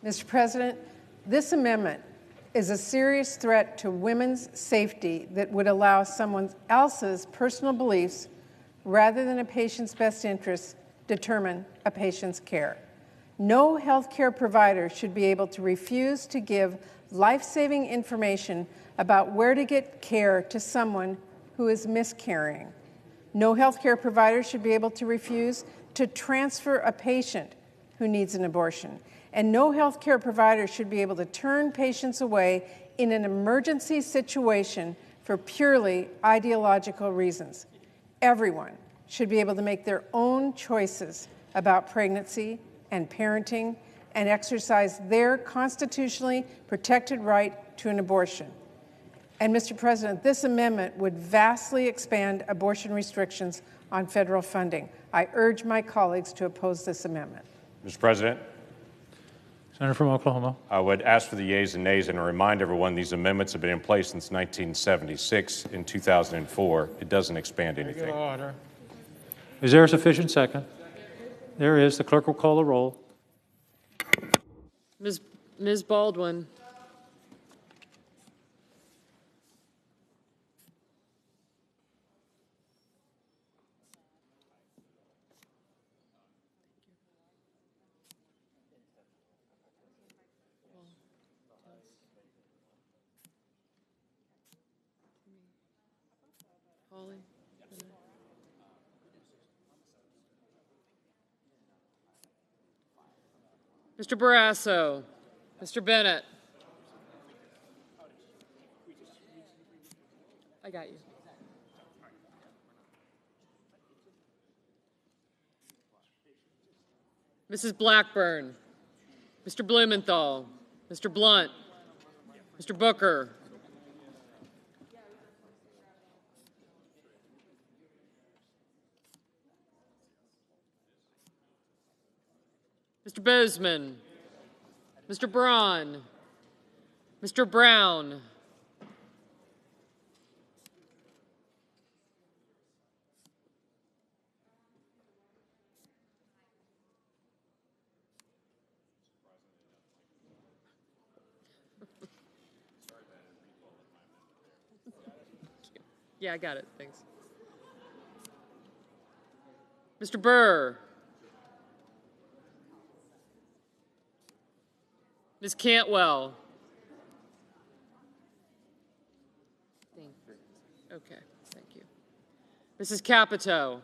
Mr. President, this amendment is a serious threat to women's safety that would allow someone else's personal beliefs rather than a patient's best interests determine a patient's care. No health care provider should be able to refuse to give life-saving information about where to get care to someone who is miscarrying. No health care provider should be able to refuse to transfer a patient who needs an abortion. And no health care provider should be able to turn patients away in an emergency situation for purely ideological reasons. Everyone should be able to make their own choices about pregnancy and parenting and exercise their constitutionally protected right to an abortion. And, Mr. President, this amendment would vastly expand abortion restrictions on federal funding. I urge my colleagues to oppose this amendment. Mr. President. Senator from Oklahoma. I would ask for the yeas and nays and remind everyone these amendments have been in place since 1976. In 2004, it doesn't expand anything. Order. Is there a sufficient second? There is. The clerk will call the roll. Ms. Baldwin. Mr. Barrasso. Mr. Bennett. I got you. Mrs. Blackburn. Mr. Blumenthal. Mr. Blunt. Mr. Booker. Mr. Boozman, Mr. Braun, Mr. Brown, yeah, I got it, thanks. Mr. Burr, Ms. Cantwell. Okay, thank you. Mrs. Capito.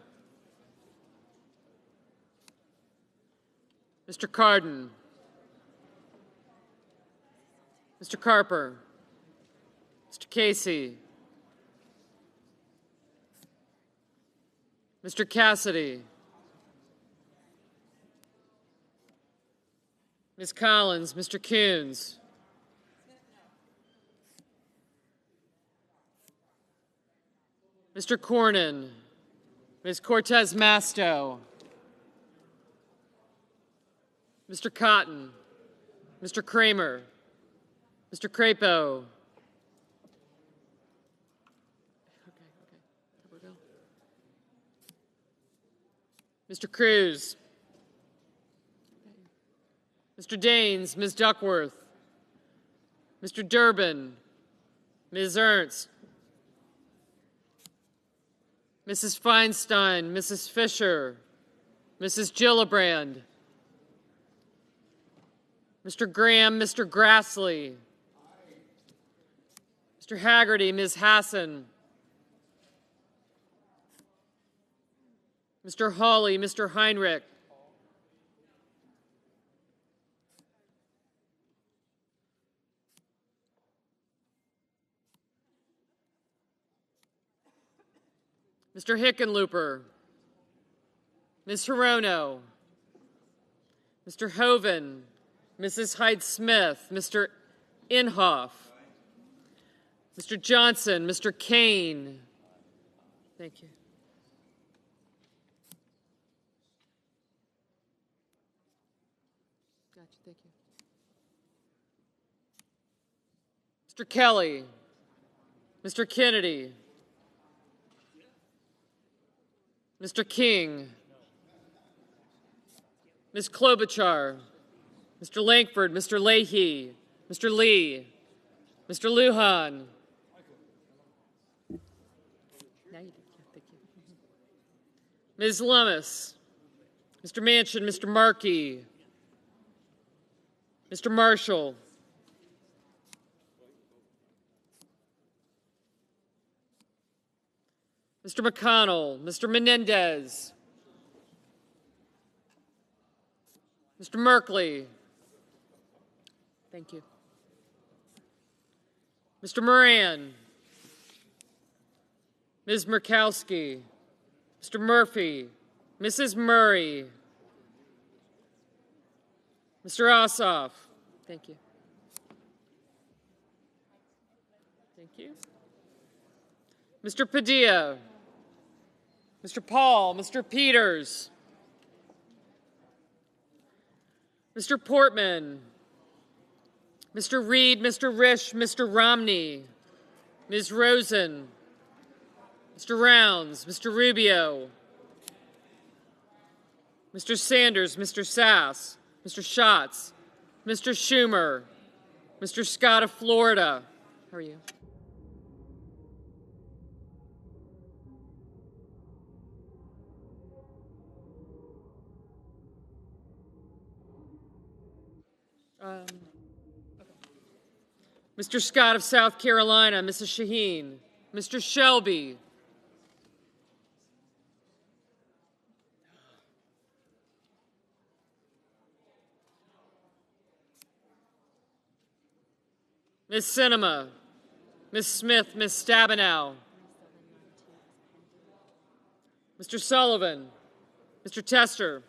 Mr. Cardin. Mr. Carper. Mr. Casey. Mr. Cassidy. Ms. Collins, Mr. Coons. Mr. Cornyn, Ms. Cortez Masto. Mr. Cotton, Mr. Kramer, Mr. Crapo. Mr. Cruz. Mr. Daines, Ms. Duckworth, Mr. Durbin, Ms. Ernst, Mrs. Feinstein, Mrs. Fisher, Mrs. Gillibrand, Mr. Graham, Mr. Grassley, Mr. Haggerty, Ms. Hassan, Mr. Hawley, Mr. Heinrich, Mr. Hickenlooper, Ms. Hirono, Mr. Hoven, Mrs. Hyde-Smith, Mr. Inhofe, Mr. Johnson, Mr. Kane. Thank you. Gotcha, thank you. Mr. Kelly, Mr. Kennedy, Mr. King, Ms. Klobuchar, Mr. Lankford, Mr. Leahy, Mr. Lee, Mr. Lujan. Ms. Lummis, Mr. Manchin, Mr. Markey, Mr. Marshall, Mr. McConnell, Mr. Menendez, Mr. Merkley. Thank you. Mr. Moran, Ms. Murkowski, Mr. Murphy, Mrs. Murray, Mr. Ossoff. Thank you. Thank you. Mr. Padilla, Mr. Paul, Mr. Peters, Mr. Portman, Mr. Reed, Mr. Risch, Mr. Romney, Ms. Rosen, Mr. Rounds, Mr. Rubio, Mr. Sanders, Mr. Sass, Mr. Schatz, Mr. Schumer, Mr. Scott of Florida. How are you? Mr. Scott of South Carolina, Mrs. Shaheen, Mr. Shelby, Ms. Sinema, Ms. Smith, Ms. Stabenow, Mr. Sullivan, Mr. Tester,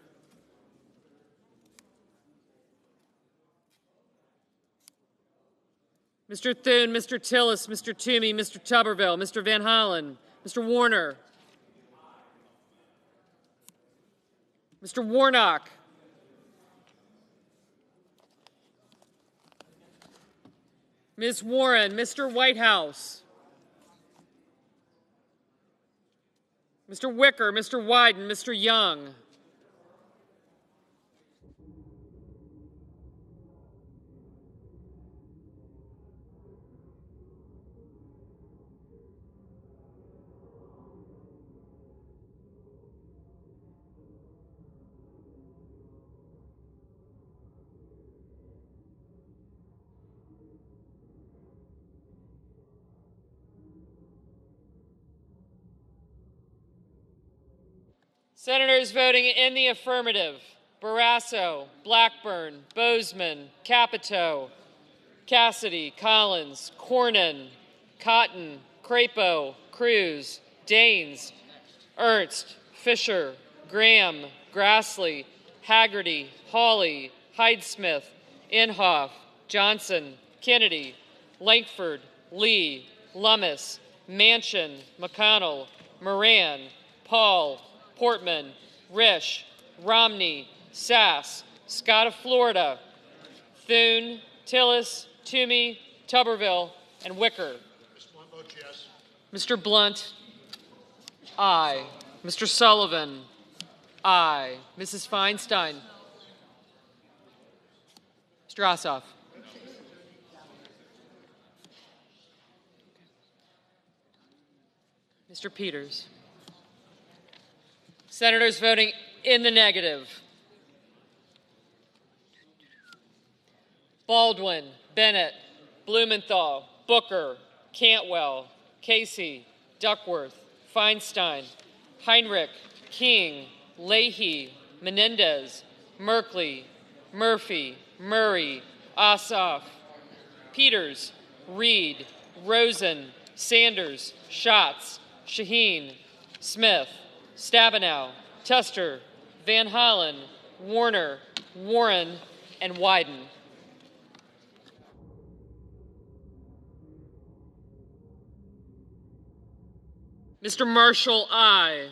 Mr. Thune, Mr. Tillis, Mr. Toomey, Mr. Tuberville, Mr. Van Hollen, Mr. Warner, Mr. Warnock, Ms. Warren, Mr. Whitehouse, Mr. Wicker, Mr. Wyden, Mr. Young, Senators voting in the affirmative: Barrasso, Blackburn, Bozeman, Capito, Cassidy, Collins, Cornyn, Cotton, Crapo, Cruz, Daines, Ernst, Fisher, Graham, Grassley, Haggerty, Hawley, Hyde-Smith, Inhofe, Johnson, Kennedy, Lankford, Lee, Lummis, Manchin, McConnell, Moran, Paul, Portman, Risch, Romney, Sass, Scott of Florida, Thune, Tillis, Toomey, Tuberville, and Wicker. Mr. Blunt votes yes. Mr. Blunt, aye. Mr. Sullivan, aye. Mrs. Feinstein. Mr. Ossoff. Mr. Peters. Senators voting in the negative: Baldwin, Bennett, Blumenthal, Booker, Cantwell, Casey, Duckworth, Feinstein, Heinrich, King, Leahy, Menendez, Merkley, Murphy, Murray, Ossoff, Peters, Reed, Rosen, Sanders, Schatz, Shaheen, Smith, Stabenow, Tester, Van Hollen, Warner, Warren, and Wyden. Mr. Marshall, aye.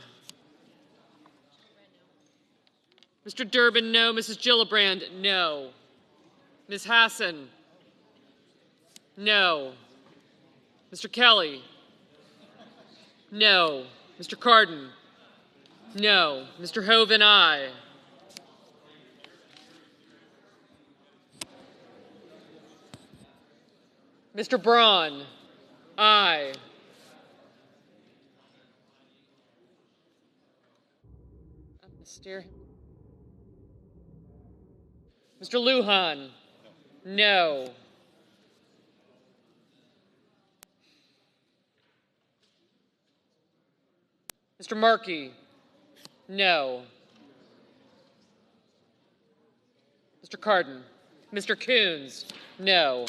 Mr. Durbin, no. Mrs. Gillibrand, no. Ms. Hassan, no. Mr. Kelly, no. Mr. Cardin, no. Mr. Hoven, aye. Mr. Braun, aye. Mr. Lujan, no. Mr. Markey, no. Mr. Cardin. Mr. Coons, no.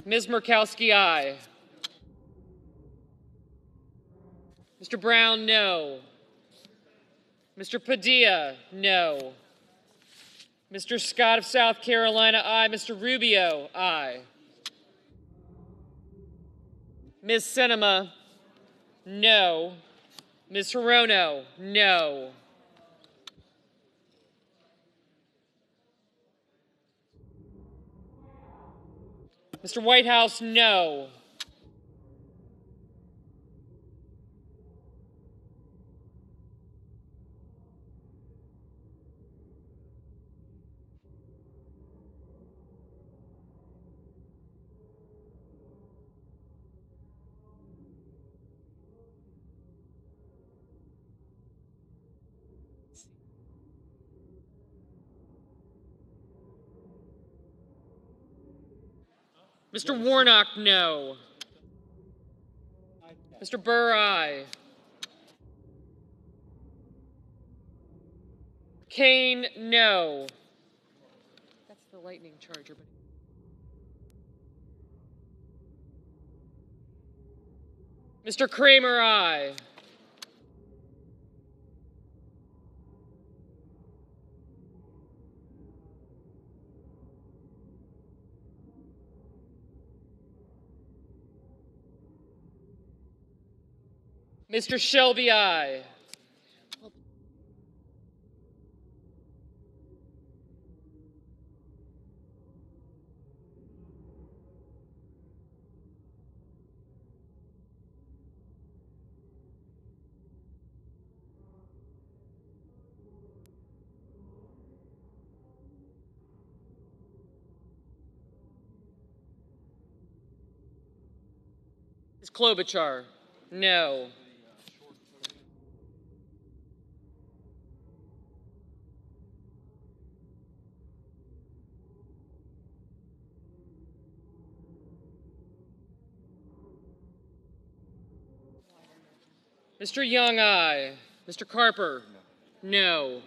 Ms. Murkowski, aye. Mr. Brown, no. Mr. Padilla, no. Mr. Scott of South Carolina, aye. Mr. Rubio, aye. Ms. Sinema, no. Ms. Hirono, no. Mr. Whitehouse, no. Mr. Warnock, no. Mr. Burr, aye. Kane, no. That's the lightning charger. Mr. Kramer, aye. Mr. Shelby, aye. Ms. Klobuchar, no. Mr. Young, aye. Mr. Carper, no.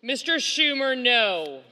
Mr. Schumer, no.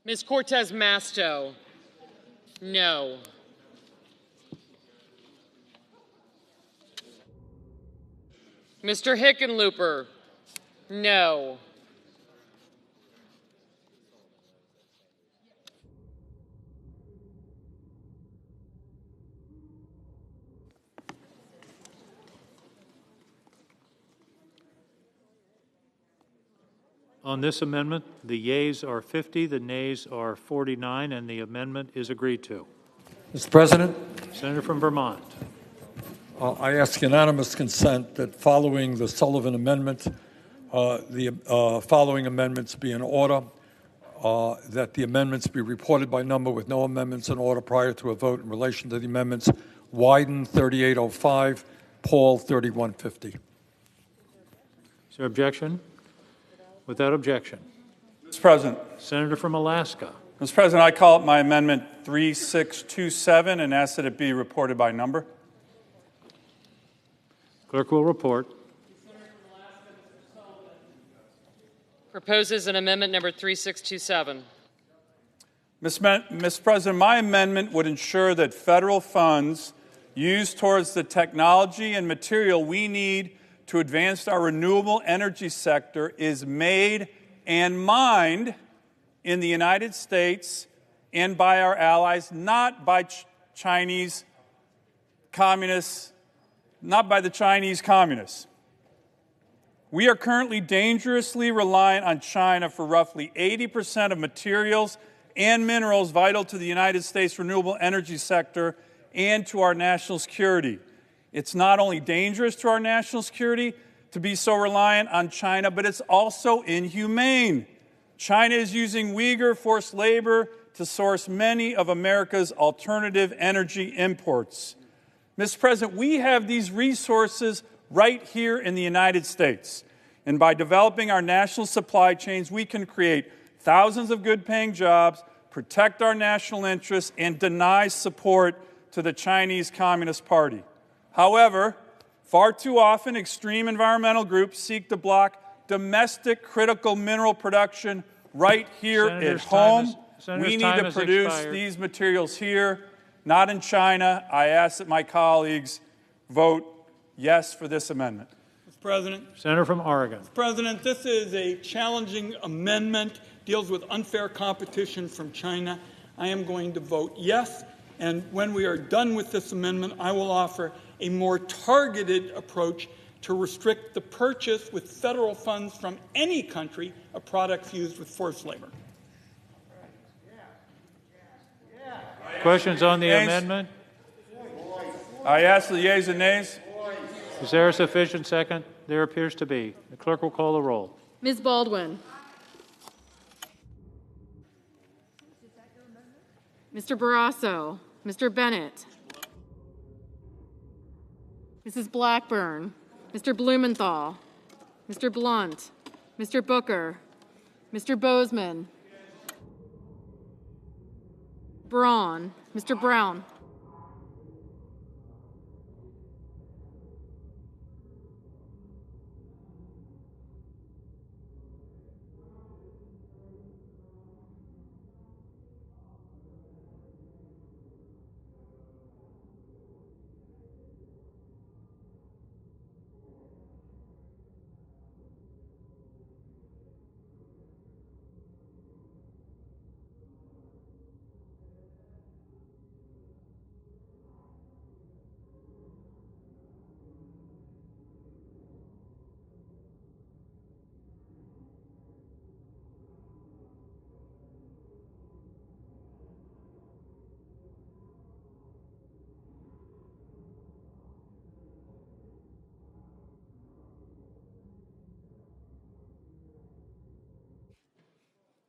Ms. Cortez Masto, no. Mr. Hickenlooper, no. On this amendment, the yeas are 50, the nays are 49, and the amendment is agreed to. Mr. President, Senator from Vermont. I ask unanimous consent that following the Sullivan Amendment, the following amendments be in order, that the amendments be reported by number with no amendments in order prior to a vote in relation to the amendments. Wyden 3805, Paul 3150. Is there objection? Without objection. Mr. President. Senator from Alaska. Mr. President, I call up my amendment 3627 and ask that it be reported by number. Clerk will report. Proposes an amendment number 3627. Mr. President, my amendment would ensure that federal funds used towards the technology and material we need to advance our renewable energy sector is made and mined in the United States and by our allies, not by Chinese communists, not by the Chinese communists. We are currently dangerously reliant on China for roughly 80% of materials and minerals vital to the United States renewable energy sector and to our national security. It's not only dangerous to our national security to be so reliant on China, but it's also inhumane. China is using Uyghur forced labor to source many of America's alternative energy imports. Mr. President, we have these resources right here in the United States. And by developing our national supply chains, we can create thousands of good-paying jobs, protect our national interests, and deny support to the Chinese Communist Party. However, far too often, extreme environmental groups seek to block domestic critical mineral production right here at home. We need to produce these materials here, not in China. I ask that my colleagues vote yes for this amendment. Mr. President. Senator from Oregon. Mr. President, this is a challenging amendment, deals with unfair competition from China. I am going to vote yes, and when we are done with this amendment, I will offer a more targeted approach to restrict the purchase with federal funds from any country of products used with forced labor. Questions on the amendment? I ask the yeas and nays. Is there a sufficient second? There appears to be. The clerk will call the roll. Ms. Baldwin. Mr. Barrasso. Mr. Bennett. Mrs. Blackburn. Mr. Blumenthal. Mr. Blunt. Mr. Booker. Mr. Bozeman. Braun. Mr. Brown.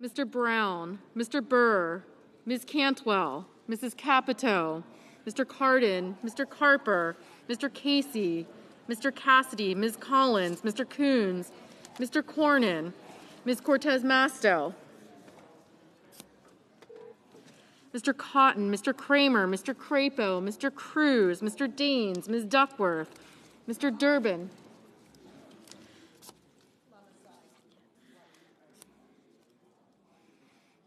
Mr. Brown, Mr. Burr, Ms. Cantwell, Mrs. Capito, Mr. Cardin, Mr. Carper, Mr. Casey, Mr. Cassidy, Ms. Collins, Mr. Coons, Mr. Cornyn, Ms. Cortez Masto, Mr. Cotton, Mr. Kramer, Mr. Crapo, Mr. Cruz, Mr. Deans, Ms. Duckworth, Mr. Durbin,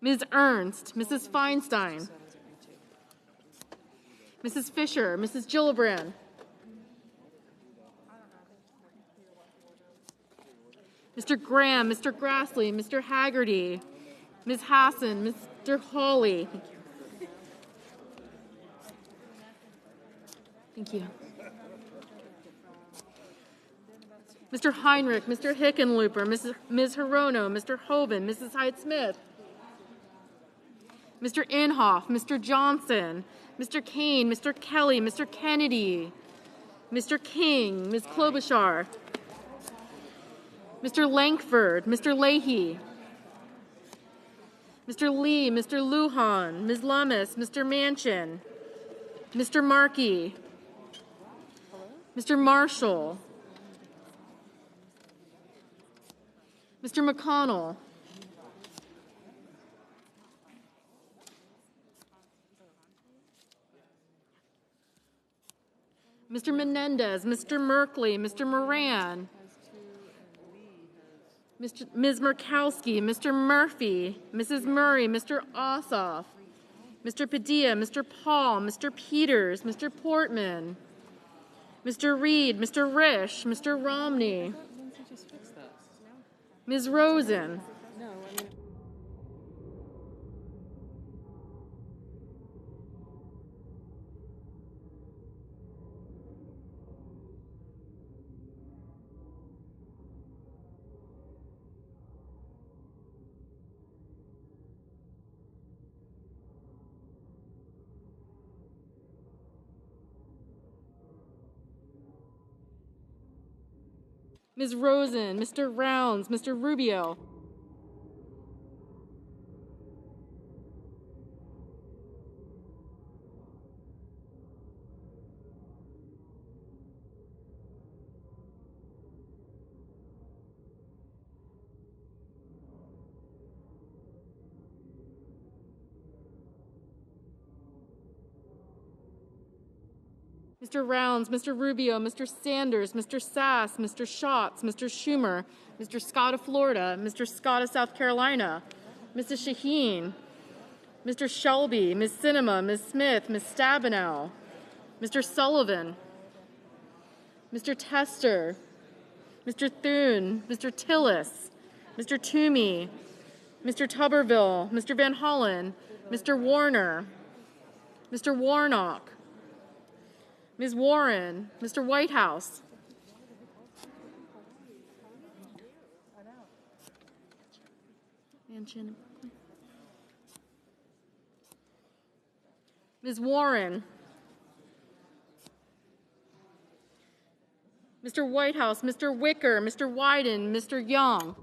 Ms. Ernst, Mrs. Feinstein, Mrs. Fisher, Mrs. Gillibrand, Mr. Graham, Mr. Grassley, Mr. Haggerty, Ms. Hassan, Mr. Hawley. Thank you. Mr. Heinrich, Mr. Hickenlooper, Ms. Hirono, Mr. Hoven, Mrs. Hyde-Smith, Mr. Inhofe, Mr. Johnson, Mr. Kane, Mr. Kelly, Mr. Kennedy, Mr. King, Ms. Klobuchar, Mr. Lankford, Mr. Leahy, Mr. Lee, Mr. Lujan, Ms. Lummis, Mr. Manchin, Mr. Markey, Mr. Marshall, Mr. McConnell, Mr. Menendez, Mr. Merkley, Mr. Moran, Ms. Murkowski, Mr. Murphy, Mrs. Murray, Mr. Ossoff, Mr. Padilla, Mr. Paul, Mr. Peters, Mr. Portman, Mr. Reed, Mr. Risch, Mr. Romney, Ms. Rosen, Ms. Rosen, Mr. Rounds, Mr. Rubio, Mr. Rounds, Mr. Rubio, Mr. Sanders, Mr. Sass, Mr. Schatz, Mr. Schumer, Mr. Scott of Florida, Mr. Scott of South Carolina, Mrs. Shaheen, Mr. Shelby, Ms. Sinema, Ms. Smith, Ms. Stabenow, Mr. Sullivan, Mr. Tester, Mr. Thune, Mr. Tillis, Mr. Toomey, Mr. Tuberville, Mr. Van Hollen, Mr. Warner, Mr. Warnock, Ms. Warren, Mr. Whitehouse, Manchin, Ms. Warren, Mr. Whitehouse, Mr. Wicker, Mr. Wyden, Mr. Young,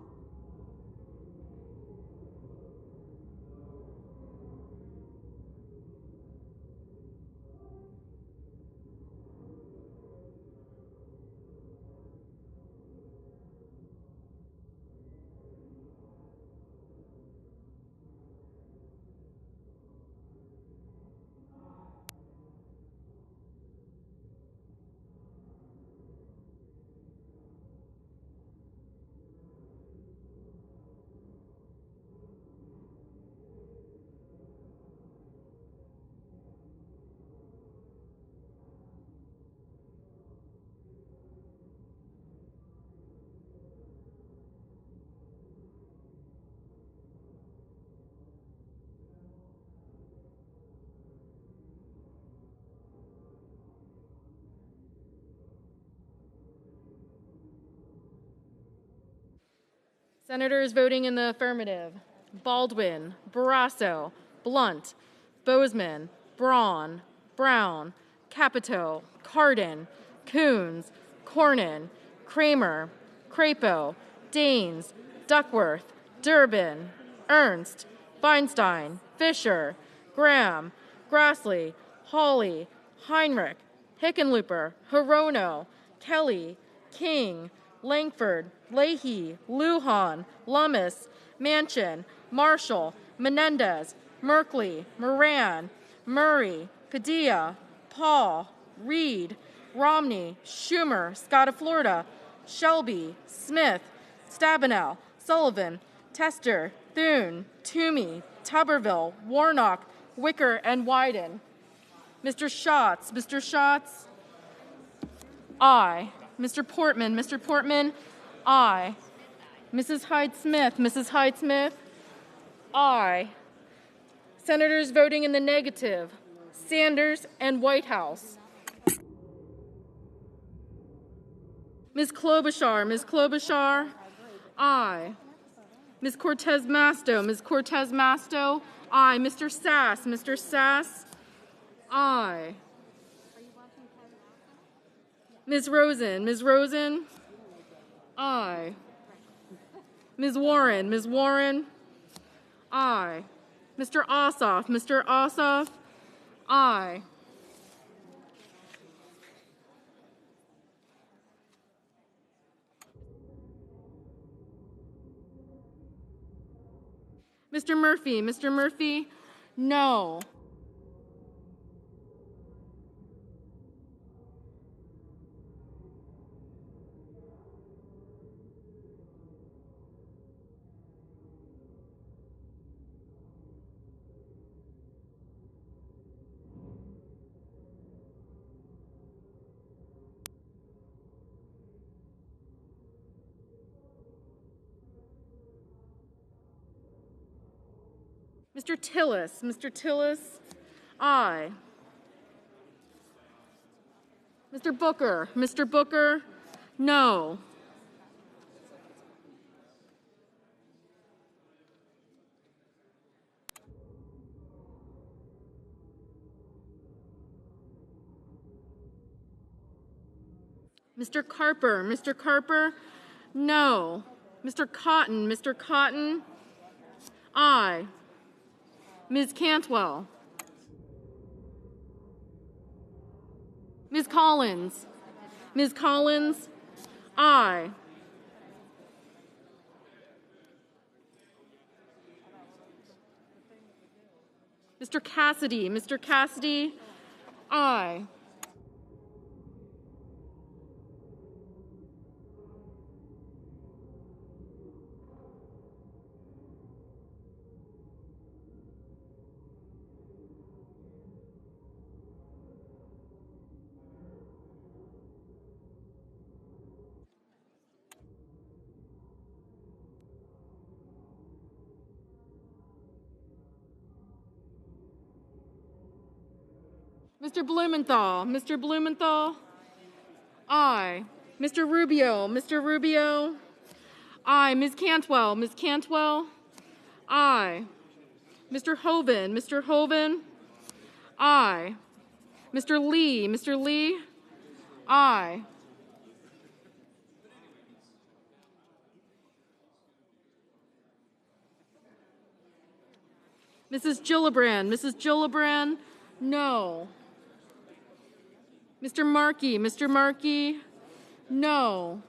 Senators voting in the affirmative: Baldwin, Barrasso, Blunt, Bozeman, Braun, Brown, Capito, Cardin, Coons, Cornyn, Kramer, Crapo, Daines, Duckworth, Durbin, Ernst, Feinstein, Fisher, Graham, Grassley, Hawley, Heinrich, Hickenlooper, Hirono, Kelly, King, Lankford, Leahy, Lujan, Lummis, Manchin, Marshall, Menendez, Merkley, Moran, Murray, Padilla, Paul, Reed, Romney, Schumer, Scott of Florida, Shelby, Smith, Stabenow, Sullivan, Tester, Thune, Toomey, Tuberville, Warnock, Wicker, and Wyden. Mr. Schatz, aye. Mr. Portman, aye. Mrs. Hyde-Smith, aye. Senators voting in the negative, Sanders and Whitehouse. Ms. Klobuchar, aye. Ms. Cortez Masto, aye. Mr. Sass, aye. Ms. Rosen, aye. Ms. Warren, aye. Mr. Ossoff, aye. Mr. Murphy, no. Mr. Tillis, aye. Mr. Booker, no. Mr. Carper, no. Mr. Cotton, aye. Ms. Cantwell. Ms. Collins, aye. Mr. Cassidy, aye. Mr. Blumenthal, aye. Mr. Rubio, aye. Ms. Cantwell, aye. Mr. Hoven, aye. Mr. Lee, aye. Mrs. Gillibrand, no. Mr. Markey, no.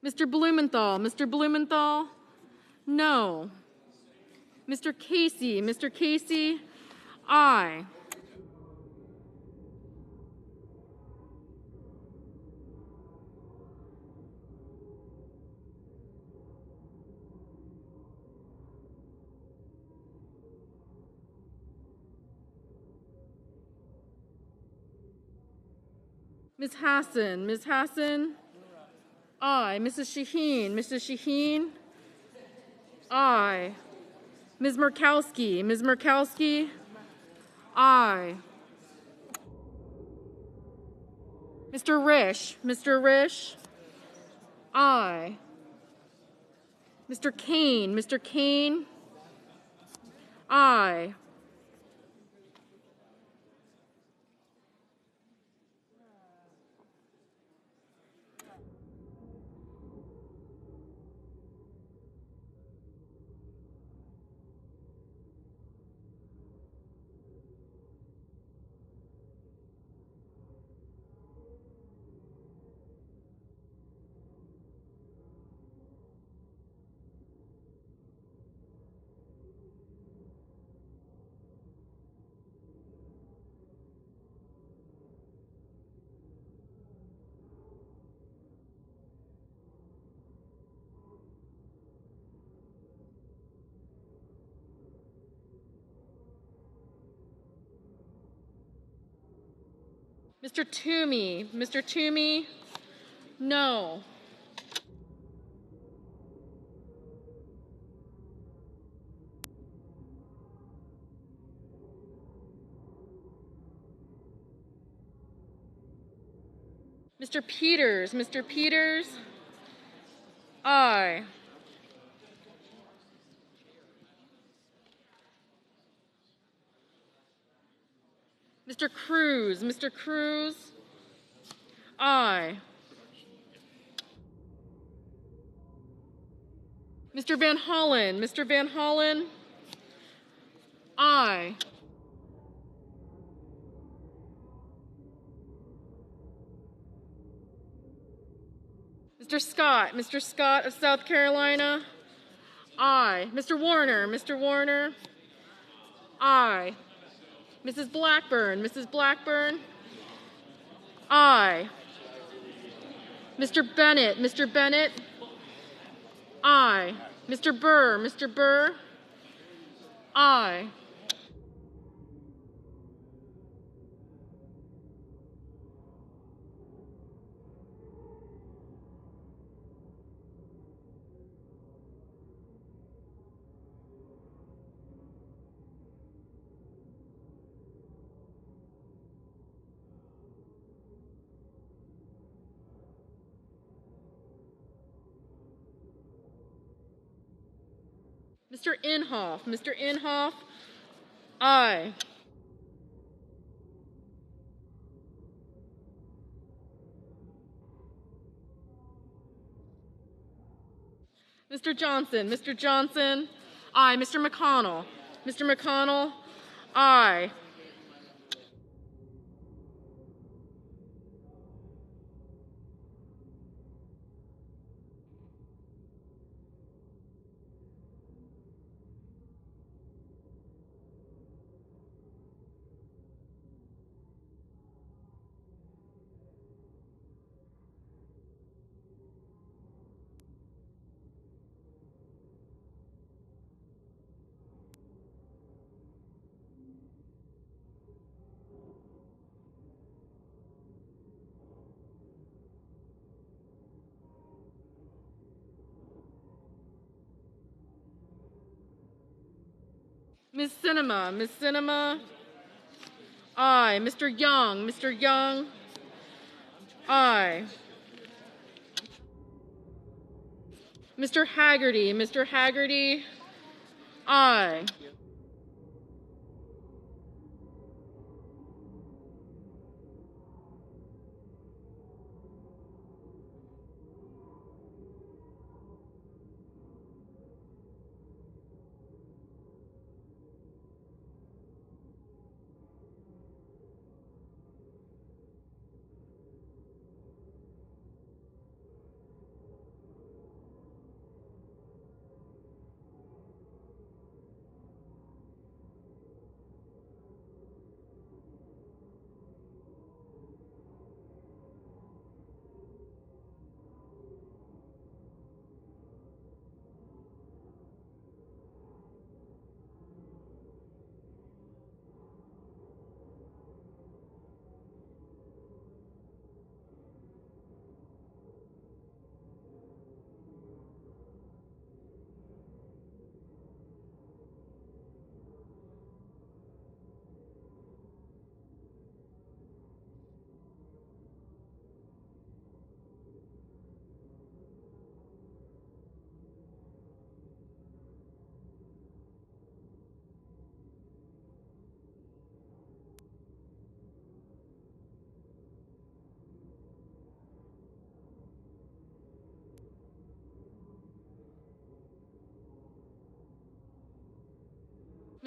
Mr. Blumenthal, no. Mr. Casey, aye. Ms. Hassan, aye. Mrs. Shaheen, aye. Ms. Murkowski, aye. Mr. Risch, aye. Mr. Kane, aye. Mr. Toomey. Mr. Toomey, no. Mr. Peters. Mr. Peters, aye. Mr. Cruz. Mr. Cruz, aye. Mr. Van Hollen. Mr. Van Hollen, aye. Mr. Scott. Mr. Scott of South Carolina, aye. Mr. Warner. Mr. Warner, aye. Mrs. Blackburn. Mrs. Blackburn, aye. Mr. Bennett. Mr. Bennett, aye. Mr. Burr. Mr. Burr, aye. Mr. Inhofe. Mr. Inhofe, aye. Mr. Johnson. Mr. Johnson, aye. Mr. McConnell. Mr. McConnell, aye. Ms. Sinema. Ms. Sinema, aye. Mr. Young. Mr. Young, aye. Mr. Haggerty. Mr. Haggerty, aye.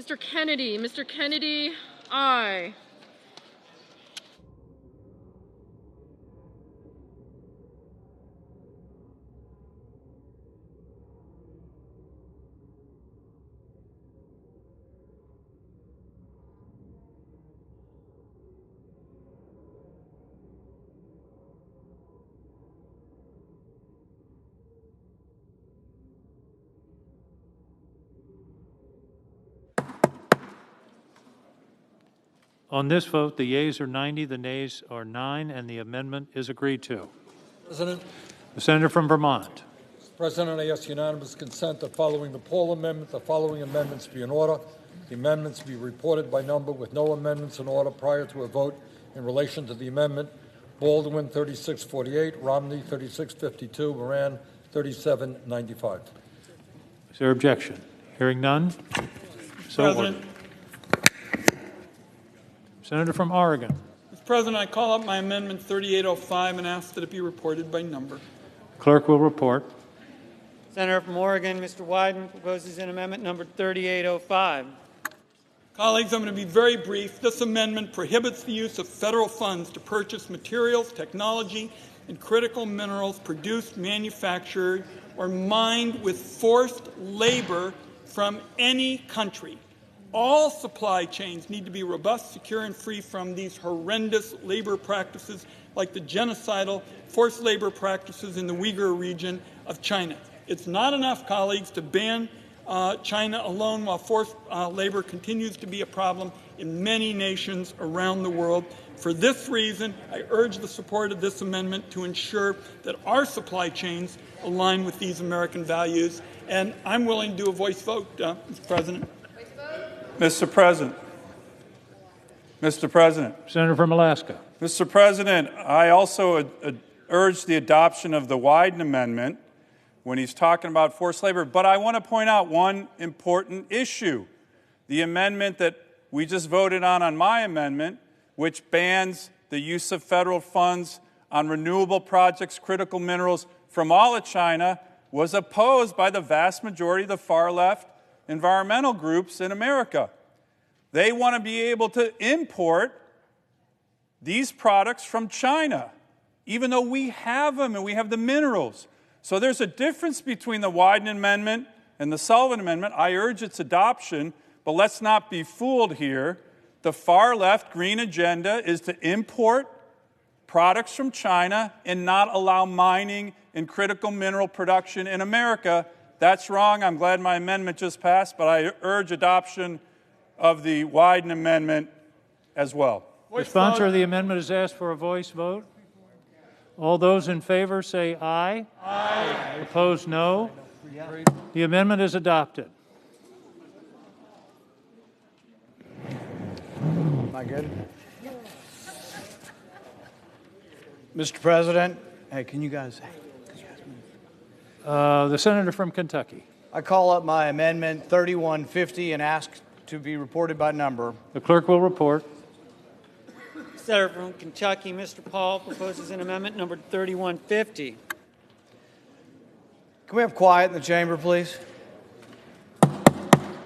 Mr. Kennedy. Mr. Kennedy, aye. On this vote, the yeas are 90, the nays are 9, and the amendment is agreed to. President. The senator from Vermont. Mr. President, I ask unanimous consent that following the Paul Amendment, the following amendments be in order. The amendments be reported by number with no amendments in order prior to a vote in relation to the amendment. Baldwin, 3648, Romney, 3652, Moran, 3795. Is there objection? Hearing none. So President. ordered. Senator from Oregon. Mr. President, I call up my amendment 3805 and ask that it be reported by number. Clerk will report. Senator from Oregon, Mr. Wyden, proposes an amendment number 3805. Colleagues, I'm going to be very brief. This amendment prohibits the use of federal funds to purchase materials, technology, and critical minerals produced, manufactured, or mined with forced labor from any country. All supply chains need to be robust, secure, and free from these horrendous labor practices like the genocidal forced labor practices in the Uyghur region of China. It's not enough, colleagues, to ban China alone while forced labor continues to be a problem in many nations around the world. For this reason, I urge the support of this amendment to ensure that our supply chains align with these American values. And I'm willing to do a voice vote, Mr. President. Mr. President. Mr. President. Senator from Alaska. Mr. President, I also urge the adoption of the Wyden Amendment when he's talking about forced labor. But I want to point out one important issue. The amendment that we just voted on my amendment, which bans the use of federal funds on renewable projects, critical minerals from all of China, was opposed by the vast majority of the far-left environmental groups in America. They want to be able to import these products from China, even though we have them and we have the minerals. So there's a difference between the Wyden Amendment and the Sullivan Amendment. I urge its adoption, but let's not be fooled here. The far-left green agenda is to import products from China and not allow mining and critical mineral production in America. That's wrong. I'm glad my amendment just passed, but I urge adoption of the Wyden Amendment as well. The sponsor of the amendment has asked for a voice vote. All those in favor say aye. Aye. Opposed, no. The amendment is adopted. Am I good? Mr. President, hey, can you guys... The senator from Kentucky. I call up my amendment 3150 and ask to be reported by number. The clerk will report. Senator from Kentucky, Mr. Paul, proposes an amendment number 3150. Can we have quiet in the chamber, please?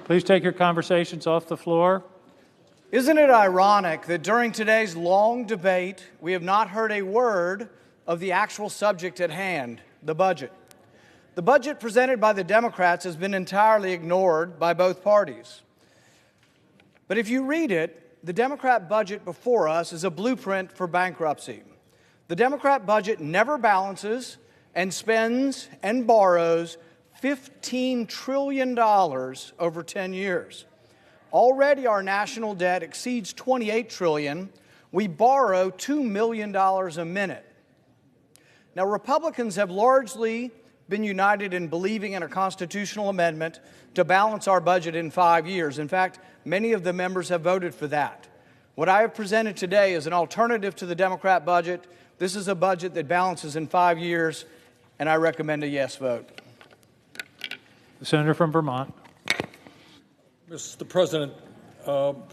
Please take your conversations off the floor. Isn't it ironic that during today's long debate, we have not heard a word of the actual subject at hand, the budget? The budget presented by the Democrats has been entirely ignored by both parties. But if you read it, the Democrat budget before us is a blueprint for bankruptcy. The Democrat budget never balances and spends and borrows $15 trillion over 10 years. Already our national debt exceeds $28 trillion. We borrow $2 million a minute. Now, Republicans have largely been united in believing in a constitutional amendment to balance our budget in 5 years. In fact, many of the members have voted for that. What I have presented today is an alternative to the Democrat budget. This is a budget that balances in 5 years, and I recommend a yes vote. The senator from Vermont. Mr. President,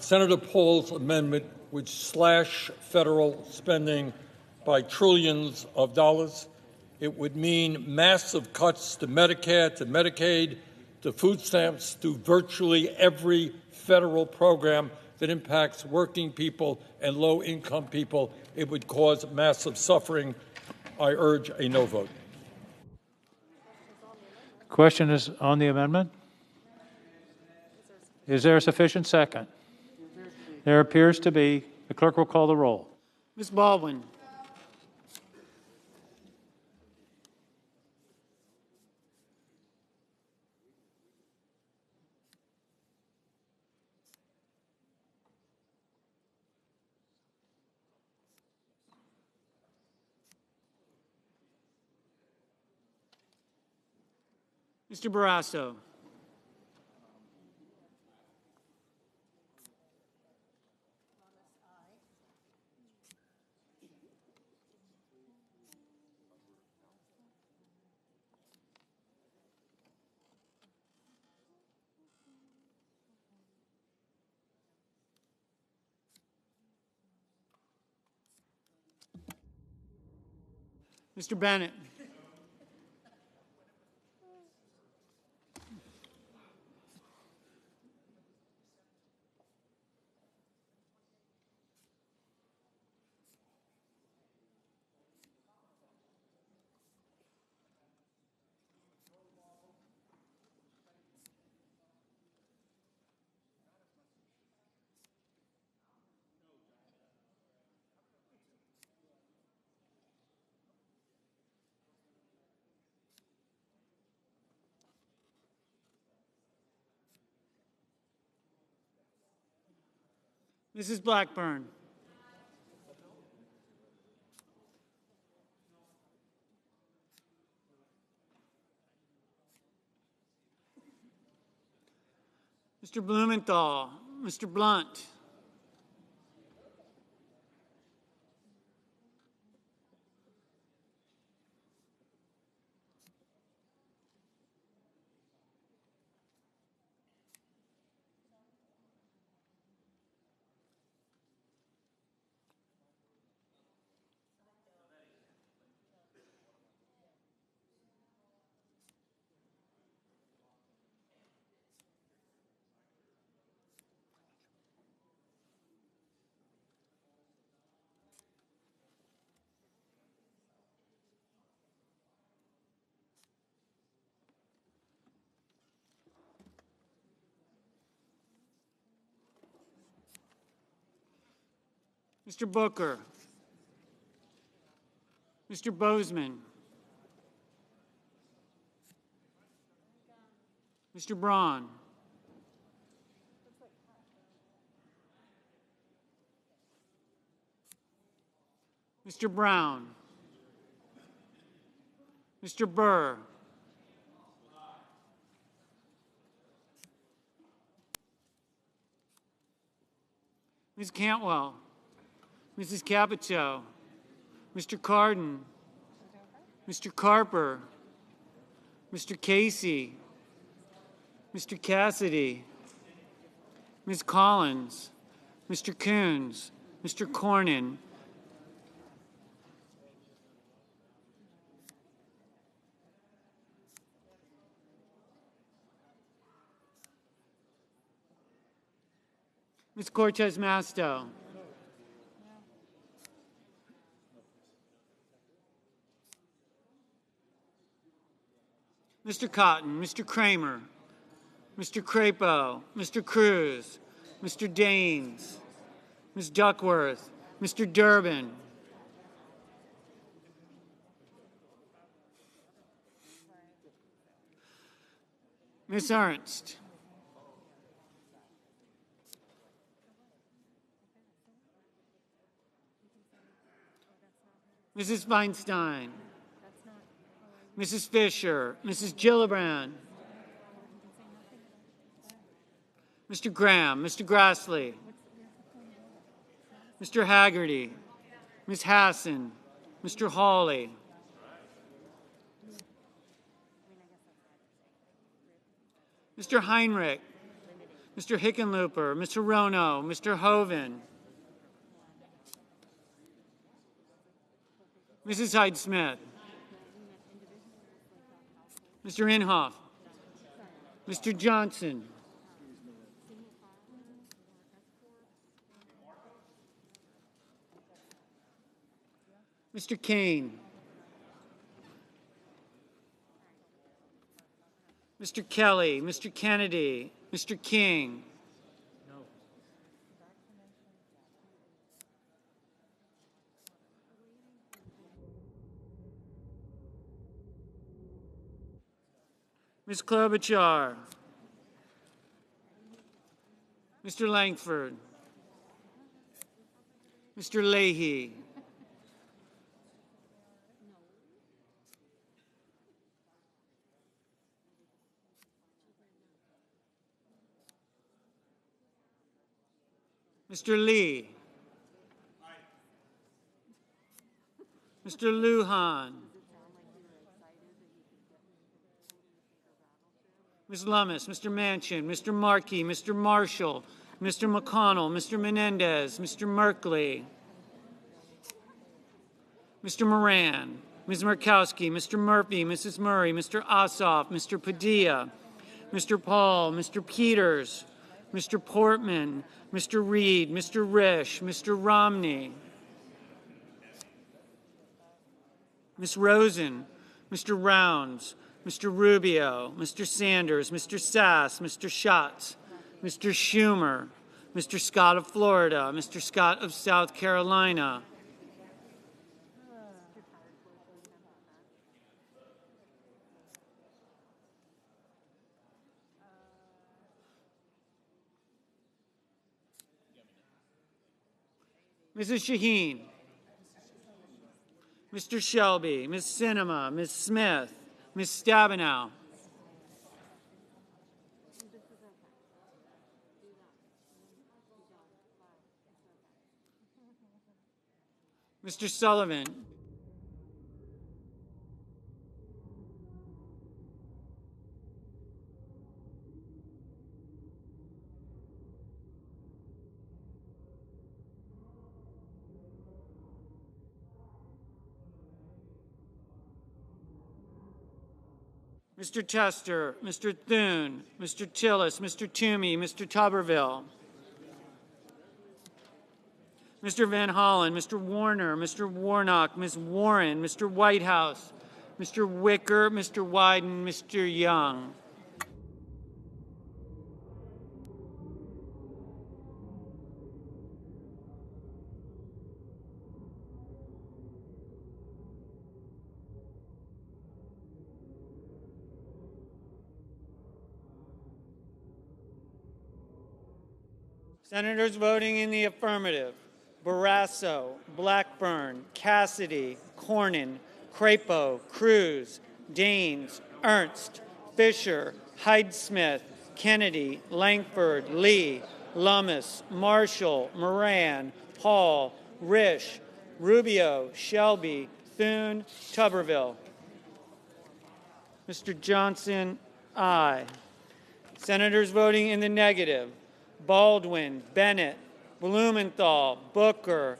Senator Paul's amendment would slash federal spending by trillions of dollars. It would mean massive cuts to Medicare, to Medicaid, to food stamps, to virtually every federal program that impacts working people and low-income people. It would cause massive suffering. I urge a no vote. Question is on the amendment. Is there a sufficient second? There appears to be. The clerk will call the roll. Ms. Baldwin. Mr. Barrasso. Mr. Bennett. Mrs. Blackburn. Mr. Blumenthal. Mr. Blunt. Mr. Booker. Mr. Bozeman. Mr. Braun. Mr. Brown. Mr. Burr. Ms. Cantwell. Mrs. Capito. Mr. Cardin. Mr. Carper. Mr. Casey. Mr. Cassidy. Ms. Collins. Mr. Coons. Mr. Cornyn. Ms. Cortez Masto. Mr. Cotton, Mr. Kramer, Mr. Crapo, Mr. Cruz, Mr. Daines, Ms. Duckworth, Mr. Durbin, Ms. Ernst, Mrs. Feinstein, Mrs. Fisher, Mrs. Gillibrand, Mr. Graham, Mr. Grassley, Mr. Haggerty, Ms. Hassan, Mr. Hawley, Mr. Heinrich, Mr. Hickenlooper, Mr. Rono, Mr. Hoven, Mrs. Hyde-Smith, Mr. Inhofe, Mr. Johnson, Mr. Kane, Mr. Kelly, Mr. Kennedy, Mr. King, Ms. Klobuchar, Mr. Langford, Mr. Leahy, Mr. Lee. Mr. Lujan. Ms. Lummis, Mr. Manchin, Mr. Markey, Mr. Marshall, Mr. McConnell, Mr. Menendez, Mr. Merkley, Mr. Moran, Ms. Murkowski, Mr. Murphy, Mrs. Murray, Mr. Ossoff, Mr. Padilla, Mr. Paul, Mr. Peters, Mr. Portman, Mr. Reed, Mr. Risch, Mr. Romney, Ms. Rosen, Mr. Rounds, Mr. Rubio, Mr. Sanders, Mr. Sass, Mr. Schatz, Mr. Schumer, Mr. Scott of Florida, Mr. Scott of South Carolina, Mrs. Shaheen, Mr. Shelby, Ms. Sinema, Ms. Smith, Ms. Stabenow, Mr. Sullivan, Mr. Tester, Mr. Thune, Mr. Tillis, Mr. Toomey, Mr. Tuberville, Mr. Van Hollen, Mr. Warner, Mr. Warnock, Ms. Warren, Mr. Whitehouse, Mr. Wicker, Mr. Wyden, Mr. Young. Senators voting in the affirmative: Barrasso, Blackburn, Cassidy, Cornyn, Crapo, Cruz, Daines, Ernst, Fisher, Hyde-Smith, Kennedy, Langford, Lee, Lummis, Marshall, Moran, Paul, Risch, Rubio, Shelby, Thune, Tuberville. Mr. Johnson, aye. Senators voting in the negative: Baldwin, Bennett, Blumenthal, Booker,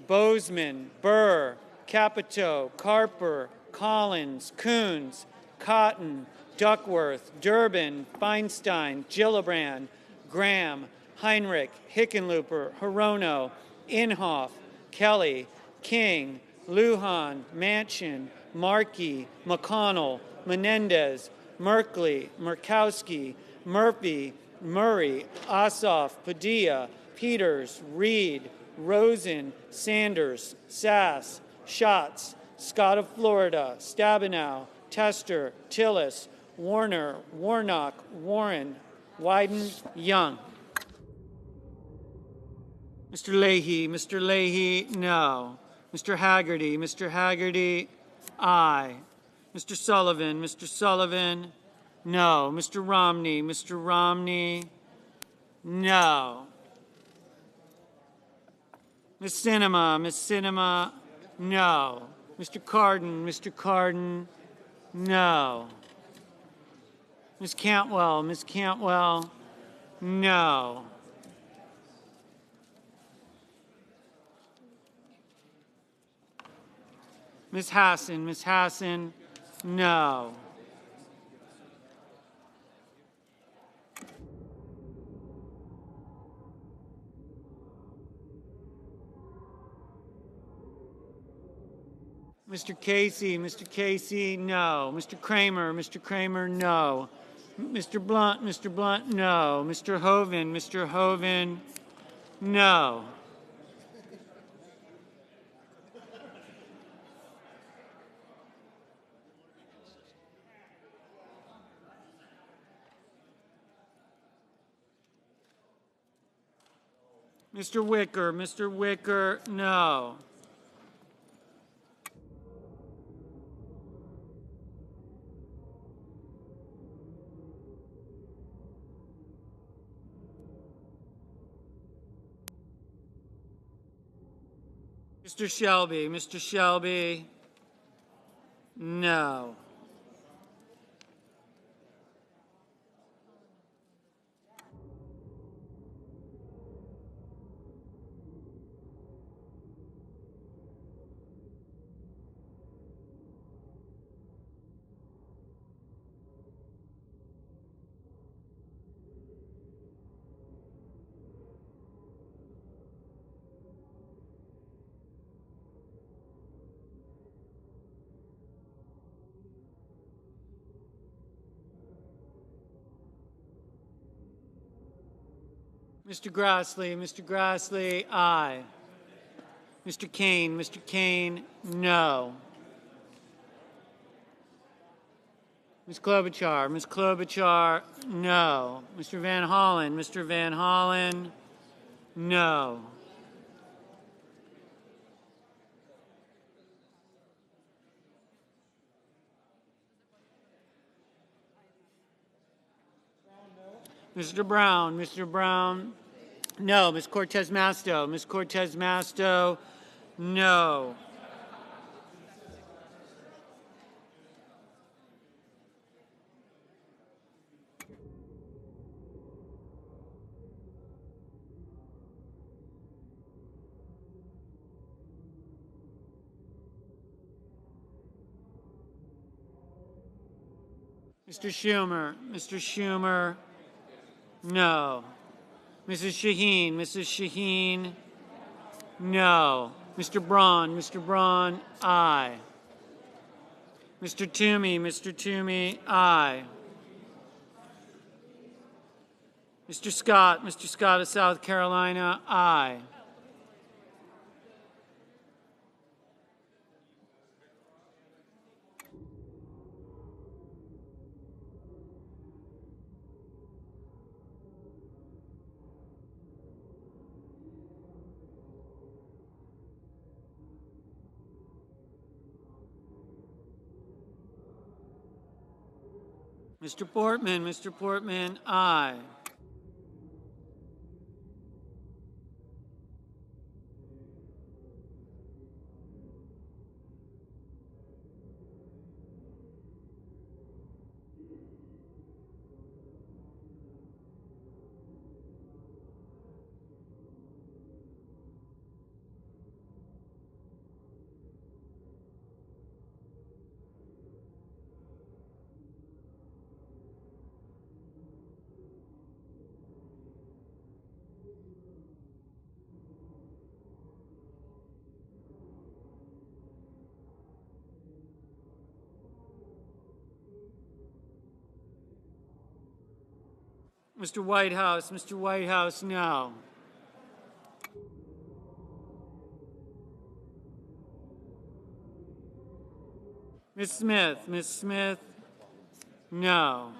Bozeman, Burr, Capito, Carper, Collins, Coons, Cotton, Duckworth, Durbin, Feinstein, Gillibrand, Graham, Heinrich, Hickenlooper, Hirono, Inhofe, Kelly, King, Lujan, Manchin, Markey, McConnell, Menendez, Merkley, Murkowski, Murphy, Murray, Ossoff, Padilla, Peters, Reed, Rosen, Sanders, Sass, Schatz, Scott of Florida, Stabenow, Tester, Tillis, Warner, Warnock, Warren, Wyden, Young. Mr. Leahy, no. Mr. Haggerty, aye. Mr. Sullivan, no. Mr. Romney, no. Ms. Sinema, no. Mr. Cardin, no. Ms. Cantwell, no. Ms. Hassan, no. Mr. Casey, no. Mr. Kramer, no. Mr. Blunt, no. Mr. Hoeven, no. Mr. Wicker, no. Mr. Shelby. Mr. Shelby. No. Mr. Grassley, aye. Mr. Kane, no. Ms. Klobuchar, no. Mr. Van Hollen, no. Mr. Brown, no. Ms. Cortez Masto, no. Mr. Schumer, no. Mrs. Shaheen, no. Mr. Braun, aye. Mr. Toomey, aye. Mr. Scott of South Carolina, aye. Mr. Portman, aye. Mr. Whitehouse, no. Ms. Smith, no.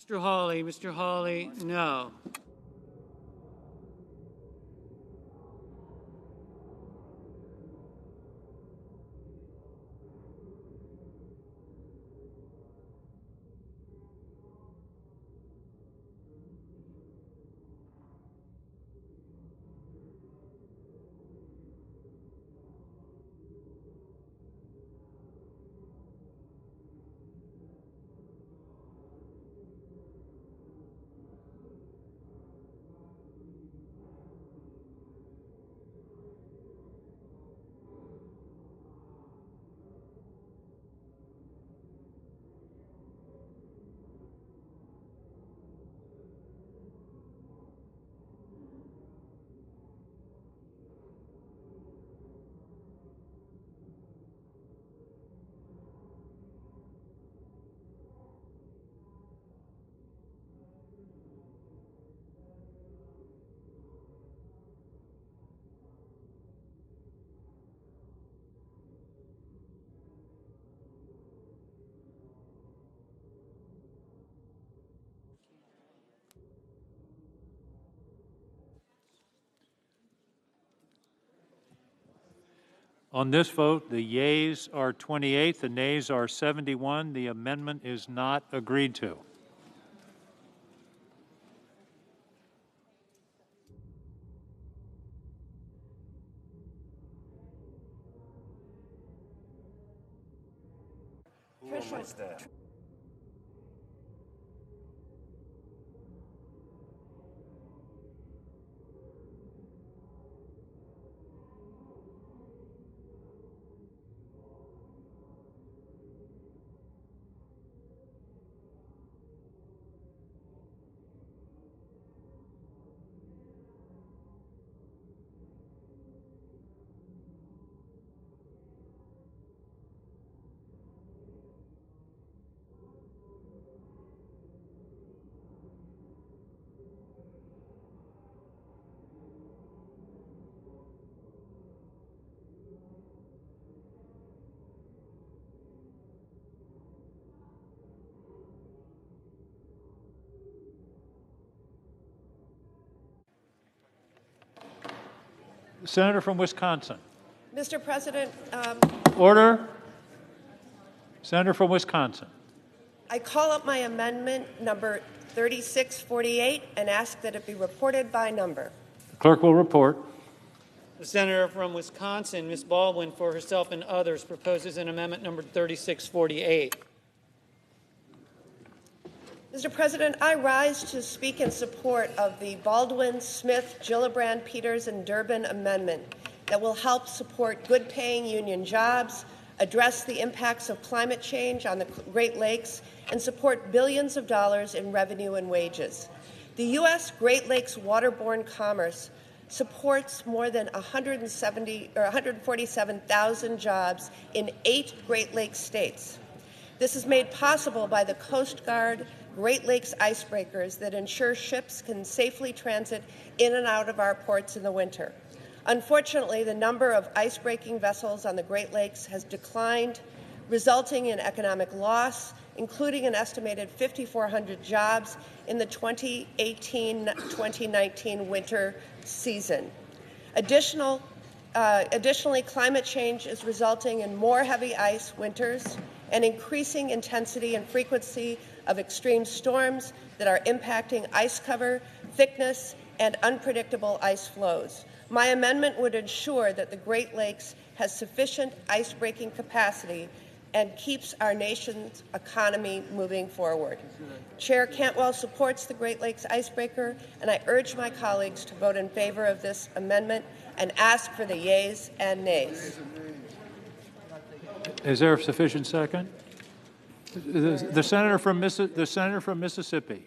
Mr. Hawley, no. On this vote, the yeas are 28, the nays are 71. The amendment is not agreed to. The senator from Wisconsin. Mr. President, Order. Senator from Wisconsin. I call up my amendment number 3648 and ask that it be reported by number. The clerk will report. The senator from Wisconsin, Ms. Baldwin, for herself and others, proposes an amendment number 3648. Mr. President, I rise to speak in support of the Baldwin, Smith, Gillibrand, Peters, and Durbin amendment that will help support good-paying union jobs, address the impacts of climate change on the Great Lakes, and support billions of dollars in revenue and wages. The U.S. Great Lakes waterborne commerce supports more than 147,000 jobs in 8 Great Lakes states. This is made possible by the Coast Guard Great Lakes icebreakers that ensure ships can safely transit in and out of our ports in the winter. Unfortunately, the number of icebreaking vessels on the Great Lakes has declined, resulting in economic loss, including an estimated 5,400 jobs in the 2018-2019 winter season. Additionally, climate change is resulting in more heavy ice winters and increasing intensity and frequency of extreme storms that are impacting ice cover, thickness, and unpredictable ice flows. My amendment would ensure that the Great Lakes has sufficient ice-breaking capacity and keeps our nation's economy moving forward. Chair Cantwell supports the Great Lakes icebreaker, and I urge my colleagues to vote in favor of this amendment and ask for the yeas and nays. Is there a sufficient second? The senator from Mississippi.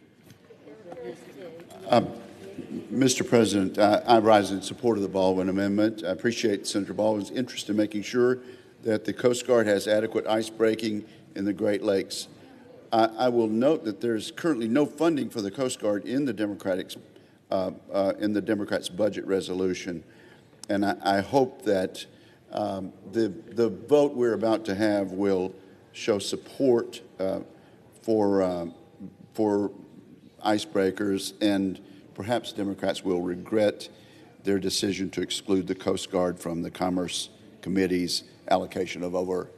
Mr. President, I rise in support of the Baldwin amendment. I appreciate Senator Baldwin's interest in making sure that the Coast Guard has adequate ice breaking in the Great Lakes. I will note that there's currently no funding for the Coast Guard in the Democrats' budget resolution, and I hope that the vote we're about to have will show support for icebreakers, and perhaps Democrats will regret their decision to exclude the Coast Guard from the Commerce Committee's allocation of over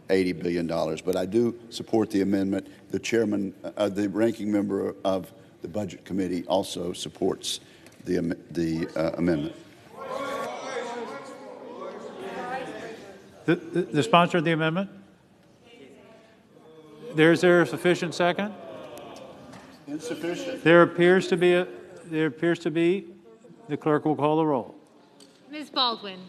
$80 billion. But I do support the amendment. The chairman, the ranking member of the Budget Committee also supports the amendment. The sponsor of the amendment? Is there a sufficient second? Insufficient. There appears to be. The clerk will call the roll. Ms. Baldwin.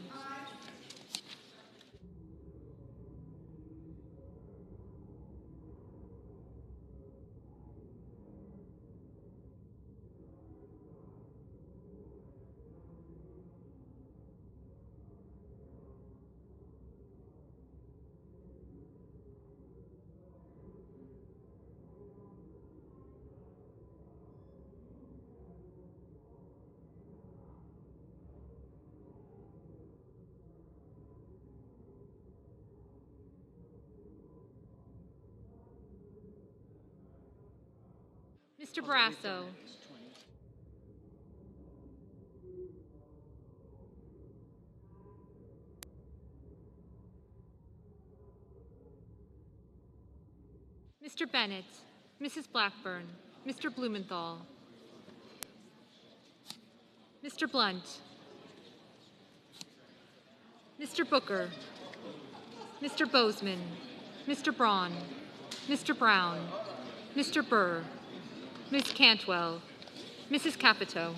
Mr. Barrasso. Mr. Bennett, Mrs. Blackburn, Mr. Blumenthal, Mr. Blunt, Mr. Booker, Mr. Bozeman, Mr. Braun, Mr. Brown, Mr. Burr, Ms. Cantwell, Mrs. Capito,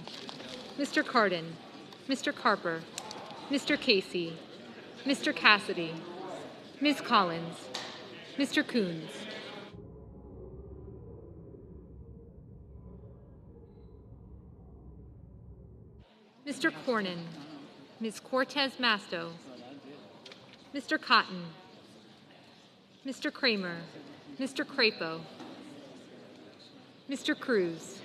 Mr. Cardin, Mr. Carper, Mr. Casey, Mr. Cassidy, Ms. Collins, Mr. Coons. Mr. Cornyn, Ms. Cortez Masto, Mr. Cotton, Mr. Kramer, Mr. Crapo, Mr. Cruz.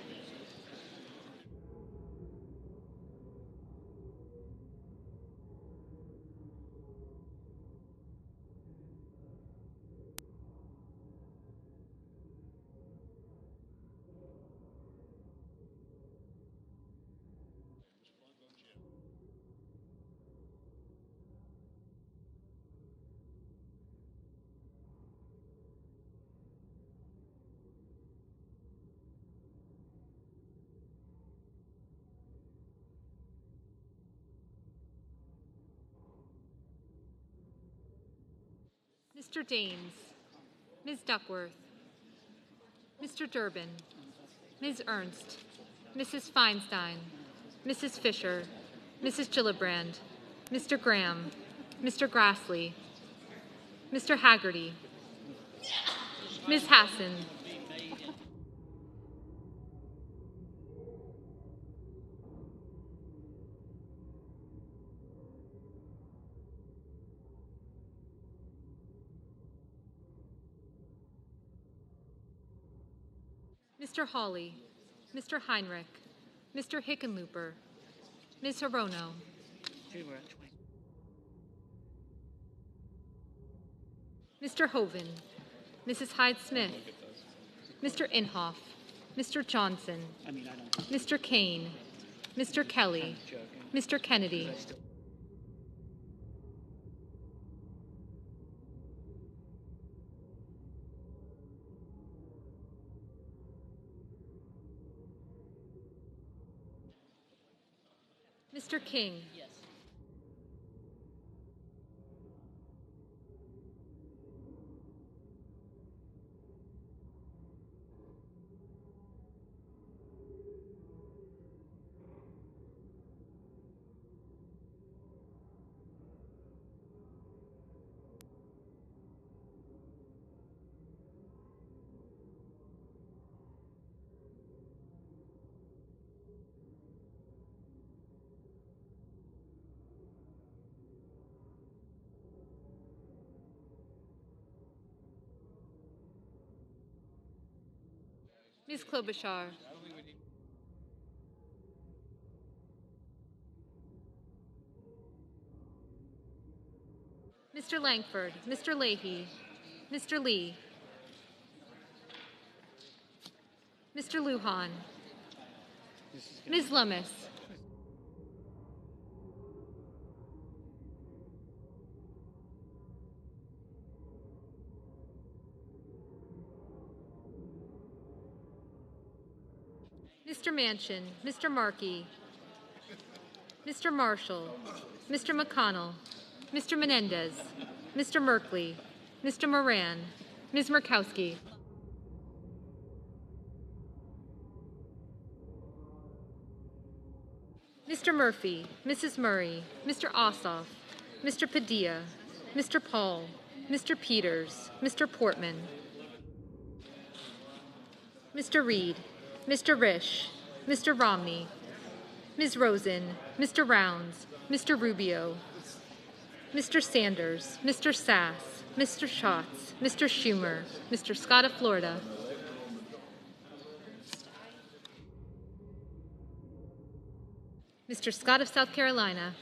Mr. Daines, Ms. Duckworth, Mr. Durbin, Ms. Ernst, Mrs. Feinstein, Mrs. Fisher, Mrs. Gillibrand, Mr. Graham, Mr. Grassley, Mr. Haggerty, Ms. Hassan, Mr. Hawley, Mr. Heinrich, Mr. Hickenlooper, Ms. Hirono, Mr. Hoven, Mrs. Hyde-Smith, Mr. Inhofe, Mr. Johnson, Mr. Kane, Mr. Kelly, Mr. Kennedy, Mr. King. Yes. Ms. Klobuchar. Mr. Langford, Mr. Leahy, Mr. Lee, Mr. Lujan, Ms. Lummis, Mr. Manchin, Mr. Markey, Mr. Marshall, Mr. McConnell, Mr. Menendez, Mr. Merkley, Mr. Moran, Ms. Murkowski. Mr. Murphy, Mrs. Murray, Mr. Ossoff, Mr. Padilla, Mr. Paul, Mr. Peters, Mr. Portman, Mr. Reed, Mr. Risch, Mr. Romney, Ms. Rosen, Mr. Rounds, Mr. Rubio, Mr. Sanders, Mr. Sass, Mr. Schatz, Mr. Schumer, Mr. Scott of Florida, Mr. Scott of South Carolina,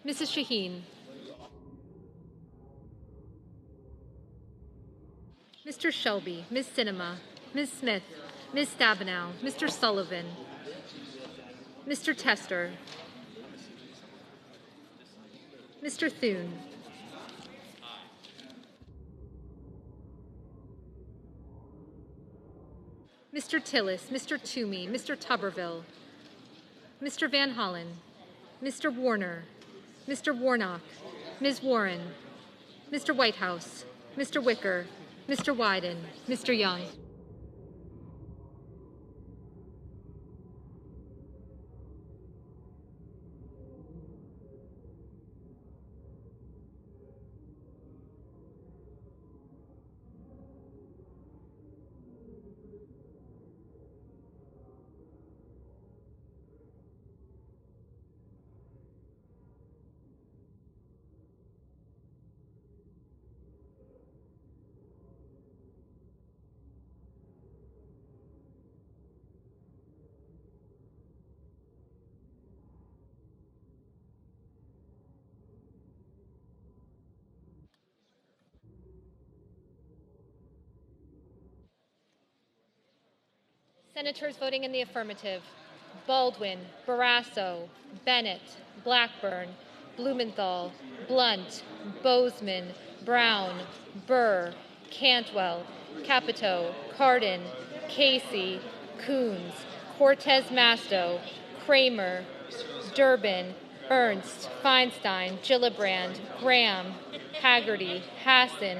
Mrs. Shaheen, Mr. Shelby, Ms. Sinema, Ms. Smith, Ms. Stabenow, Mr. Sullivan, Mr. Tester, Mr. Thune, Mr. Tillis, Mr. Toomey, Mr. Tuberville, Mr. Van Hollen, Mr. Warner, Mr. Warnock, Ms. Warren, Mr. Whitehouse, Mr. Wicker, Mr. Wyden, Mr. Young. Senators voting in the affirmative: Baldwin, Barrasso, Bennett, Blackburn, Blumenthal, Blunt, Bozeman, Brown, Burr, Cantwell, Capito, Cardin, Casey, Coons, Cortez Masto, Kramer, Durbin, Ernst, Feinstein, Gillibrand, Graham, Haggerty, Hassan,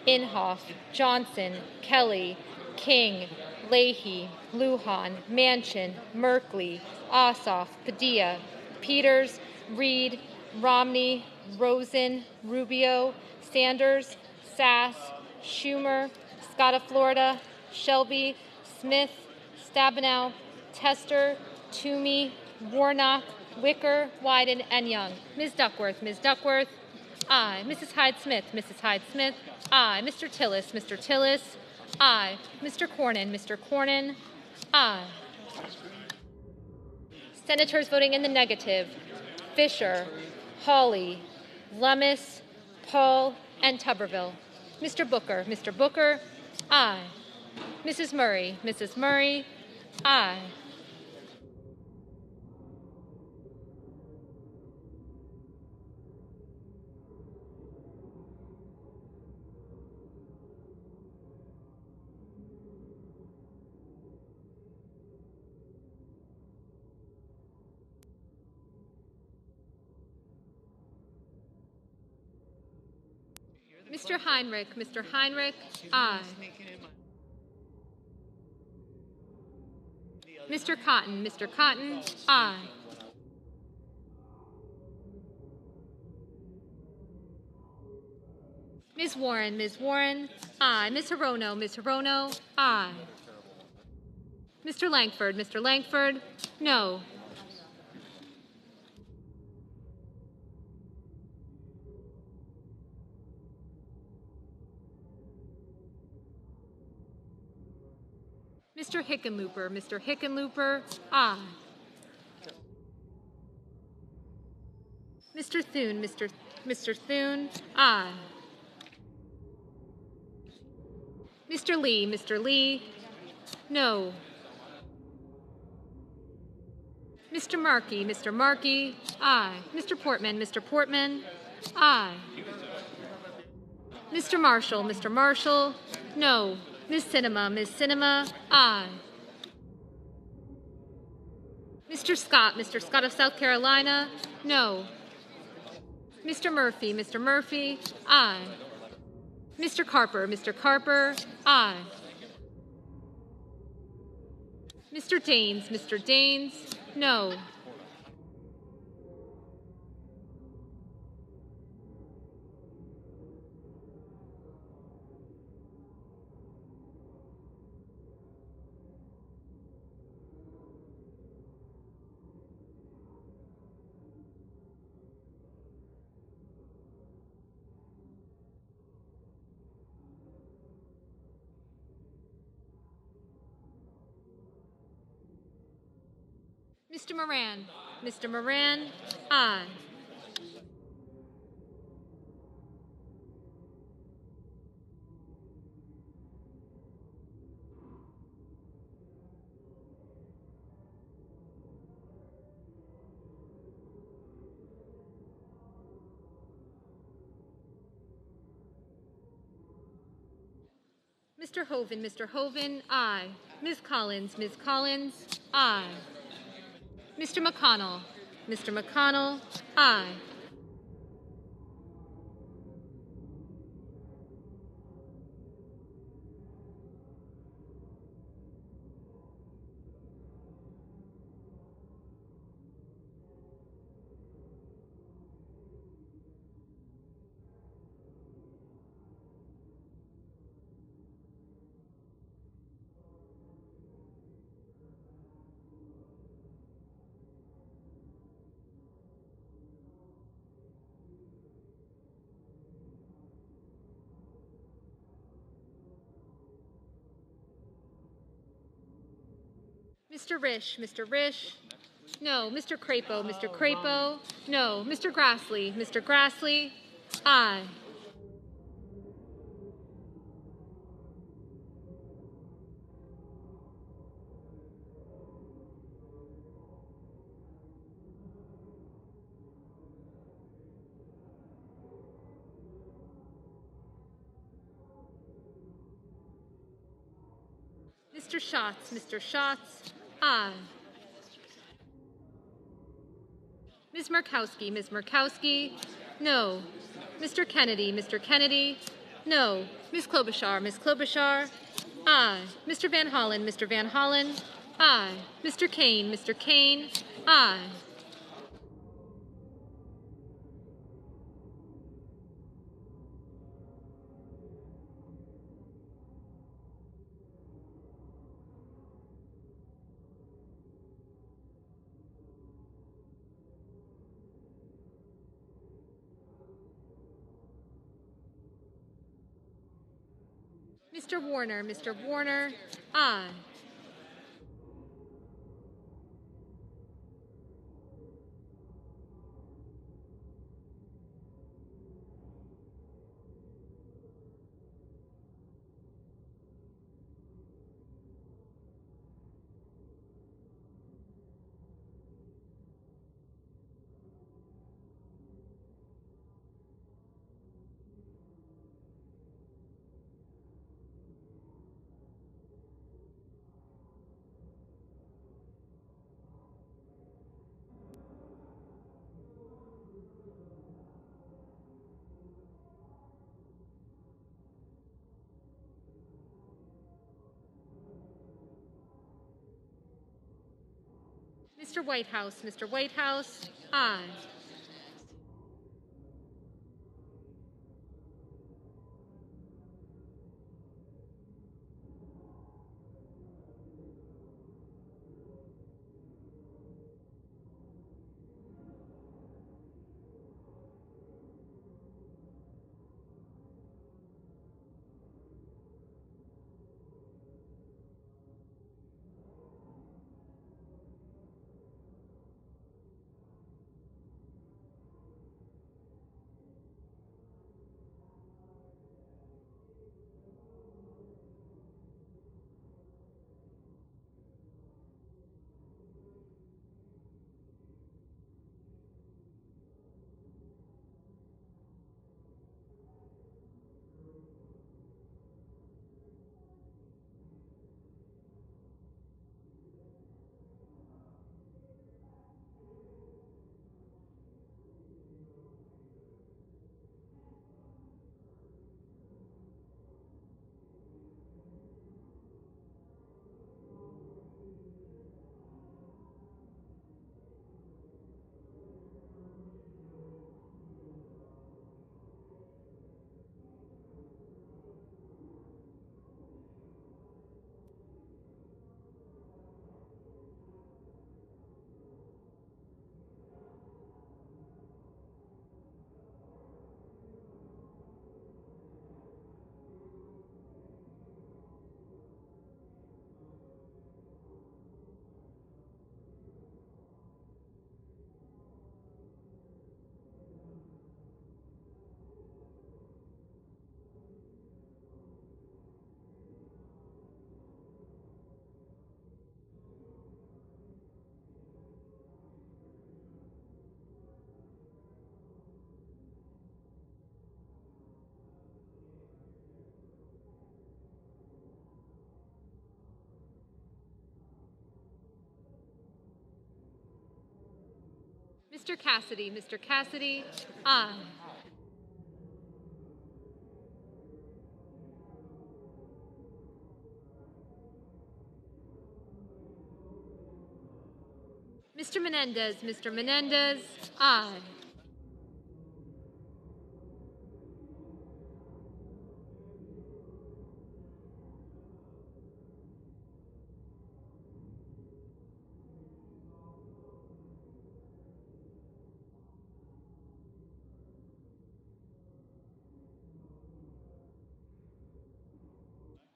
Inhofe, Johnson, Kelly, King, Leahy, Lujan, Manchin, Merkley, Ossoff, Padilla, Peters, Reed, Romney, Rosen, Rubio, Sanders, Sass, Schumer, Scott of Florida, Shelby, Smith, Stabenow, Tester, Toomey, Warnock, Wicker, Wyden, and Young. Ms. Duckworth, Ms. Duckworth. Aye. Mrs. Hyde-Smith, Mrs. Hyde-Smith. Aye. Mr. Tillis, Mr. Tillis. Aye. Mr. Cornyn, Mr. Cornyn. Aye. Senators voting in the negative: Fisher, Hawley, Lummis, Paul, and Tuberville. Mr. Booker, Mr. Booker. Aye. Mrs. Murray, Mrs. Murray. Aye. Mr. Heinrich, Mr. Heinrich. Aye. Mr. Cotton, Mr. Cotton. Aye. Ms. Warren, Ms. Warren. Aye. Ms. Hirono, Ms. Hirono. Aye. Mr. Langford, Mr. Langford. No. Mr. Hickenlooper, Mr. Hickenlooper. Aye. Mr. Thune, Mr. Thune. Aye. Mr. Lee, Mr. Lee, no. Mr. Markey, aye. Mr. Portman, aye. Mr. Marshall, no. Ms. Sinema, aye. Mr. Scott of South Carolina, no. Mr. Murphy, aye. Mr. Carper, aye. Mr. Daines, no. Mr. Moran, aye. Mr. Hoven, aye. Ms. Collins, aye. Mr. McConnell, aye. Mr. Risch, no. Mr. Crapo, no. Mr. Grassley, aye. Mr. Schatz, aye. Ms. Murkowski, no. Mr. Kennedy, no. Ms. Klobuchar, aye. Mr. Van Hollen, aye. Mr. Kane, aye. Mr. Warner, aye. Mr. Whitehouse, aye. Mr. Cassidy. Mr. Cassidy, aye. Mr. Menendez. Mr. Menendez, aye.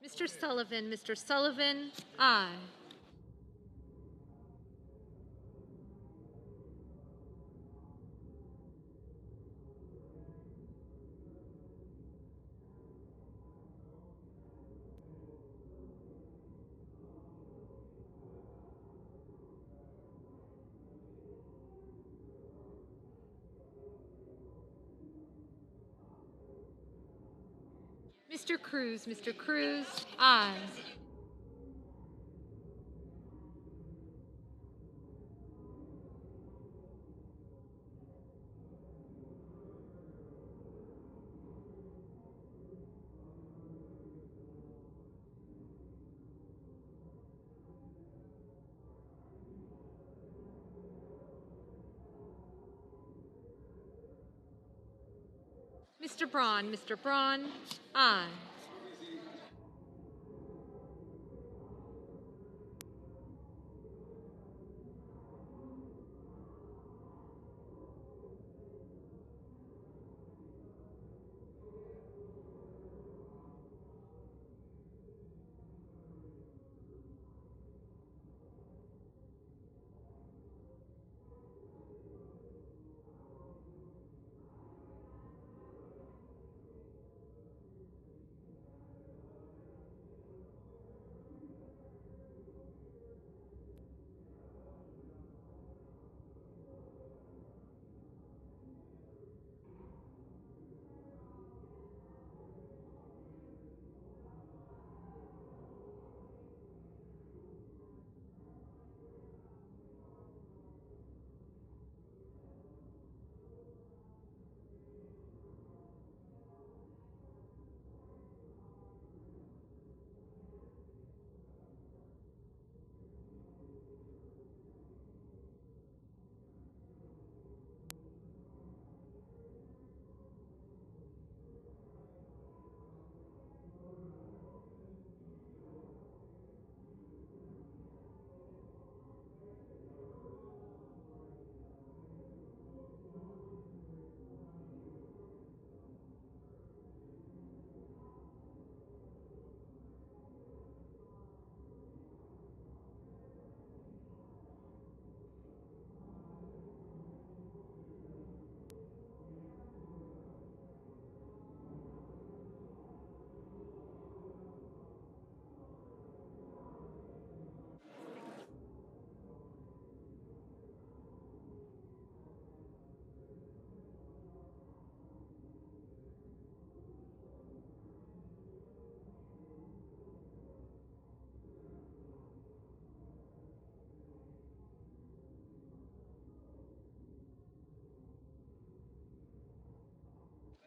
Mr. Sullivan. Mr. Sullivan, aye. Mr. Cruz. Mr. Cruz, aye. Mr. Braun. Mr. Braun, aye.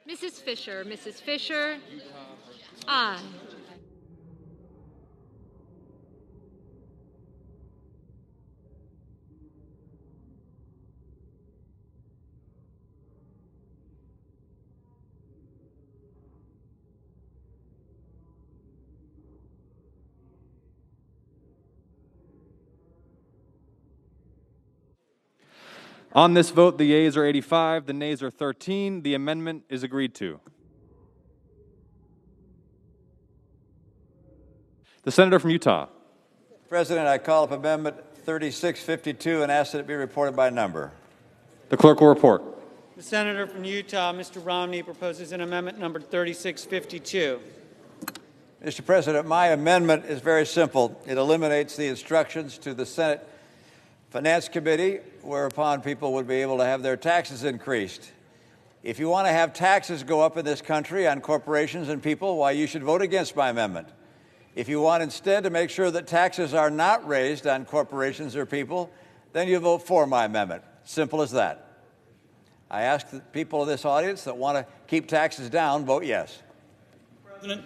Mrs. Fisher. Mrs. Fisher, aye. On this vote, the yeas are 85, the nays are 13. The amendment is agreed to. The senator from Utah. President, I call up Amendment 3652 and ask that it be reported by number. The clerk will report. The senator from Utah, Mr. Romney, proposes an amendment number 3652. Mr. President, my amendment is very simple. It eliminates the instructions to the Senate Finance Committee, whereupon people would be able to have their taxes increased. If you want to have taxes go up in this country on corporations and people, why, you should vote against my amendment. If you want instead to make sure that taxes are not raised on corporations or people, then you vote for my amendment. Simple as that. I ask the people of this audience that want to keep taxes down, vote yes. President,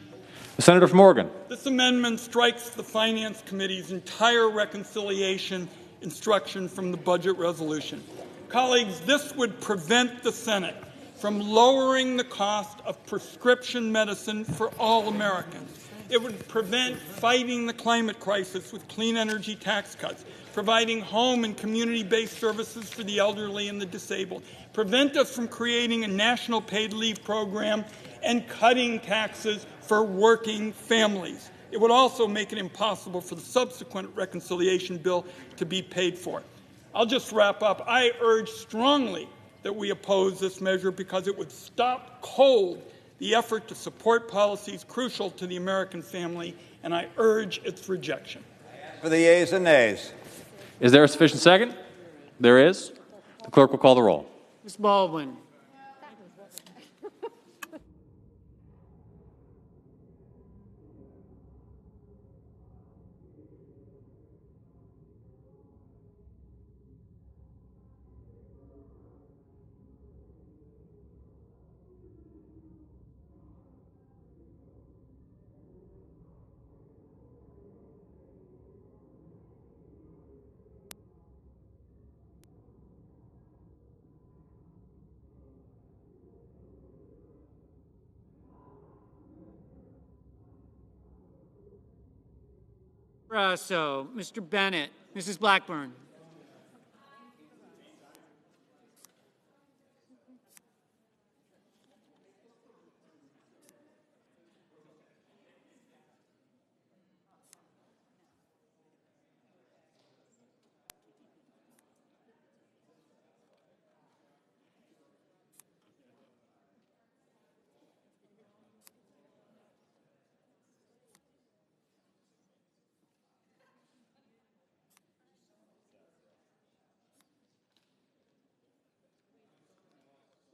The Senator from Oregon. this amendment strikes the Finance Committee's entire reconciliation instruction from the budget resolution. Colleagues, this would prevent the Senate from lowering the cost of prescription medicine for all Americans. It would prevent fighting the climate crisis with clean energy tax cuts, providing home and community-based services for the elderly and the disabled, prevent us from creating a national paid leave program and cutting taxes for working families. It would also make it impossible for the subsequent reconciliation bill to be paid for. I'll just wrap up. I urge strongly that we oppose this measure because it would stop cold the effort to support policies crucial to the American family, and I urge its rejection. For the yeas and nays. Is there a sufficient second? There is. The clerk will call the roll. Ms. Baldwin. Barrasso, Mr. Bennett, Mrs. Blackburn.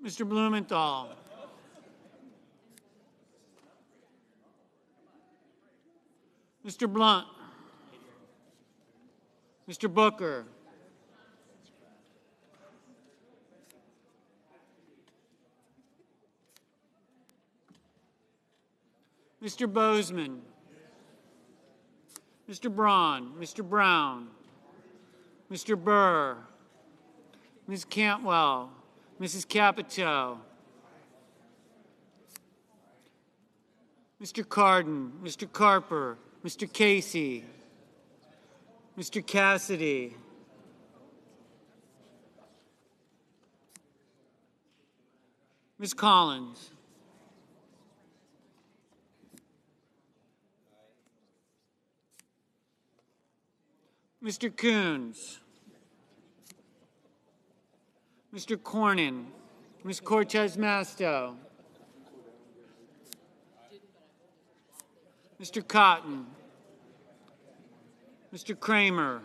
Mr. Blumenthal. Mr. Blunt. Mr. Booker. Mr. Bozeman. Mr. Braun. Mr. Brown. Mr. Burr. Ms. Cantwell. Mrs. Capito. Mr. Cardin, Mr. Carper, Mr. Casey, Mr. Cassidy, Ms. Collins, Mr. Coons, Mr. Cornyn, Ms. Cortez Masto, Mr. Cotton, Mr. Kramer,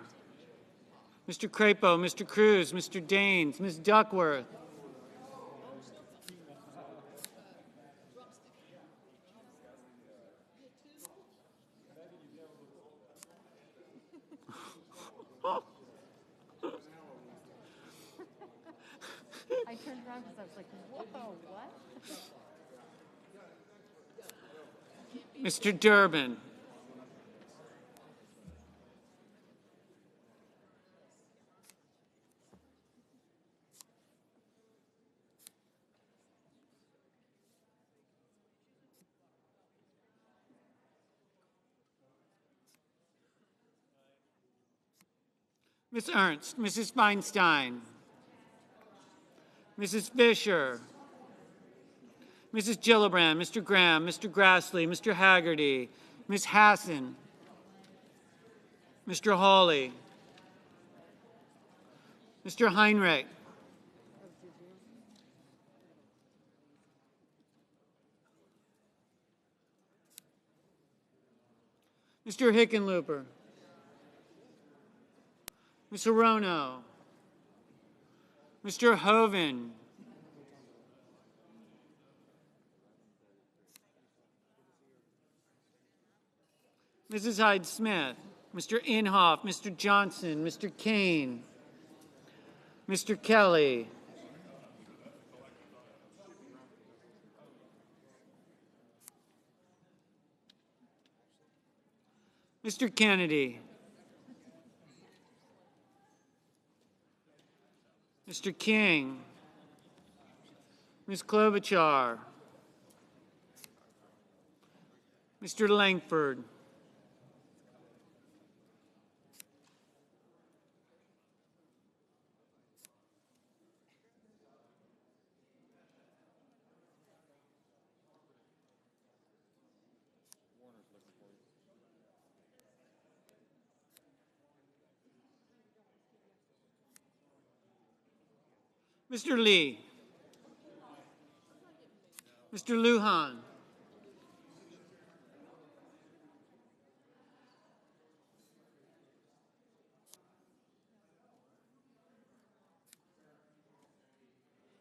Mr. Crapo, Mr. Cruz, Mr. Daines, Ms. Duckworth, I turned around because I was like, whoa, what? Mr. Durbin, Ms. Ernst, Mrs. Feinstein, Mrs. Fisher, Mrs. Gillibrand, Mr. Graham, Mr. Grassley, Mr. Haggerty, Ms. Hassan, Mr. Hawley, Mr. Heinrich, Mr. Hickenlooper, Ms. Hirono, Mr. Hoven, Mrs. Hyde-Smith, Mr. Inhofe, Mr. Johnson, Mr. Kane, Mr. Kelly, Mr. Kennedy, Mr. King, Ms. Klobuchar, Mr. Langford, Mr. Lee, Mr. Lujan,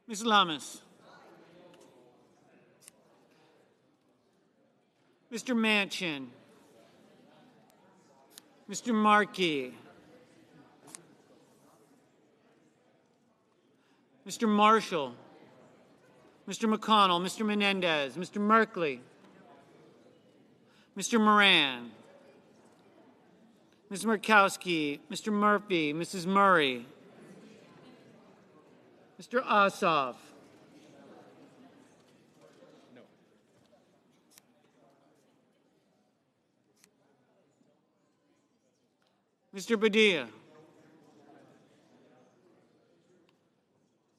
Ms. Lamas, Mr. Manchin, Mr. Markey, Mr. Marshall, Mr. McConnell, Mr. Menendez, Mr. Merkley, Mr. Moran, Ms. Murkowski, Mr. Murphy, Mrs. Murray, Mr. Ossoff, Mr. Padilla,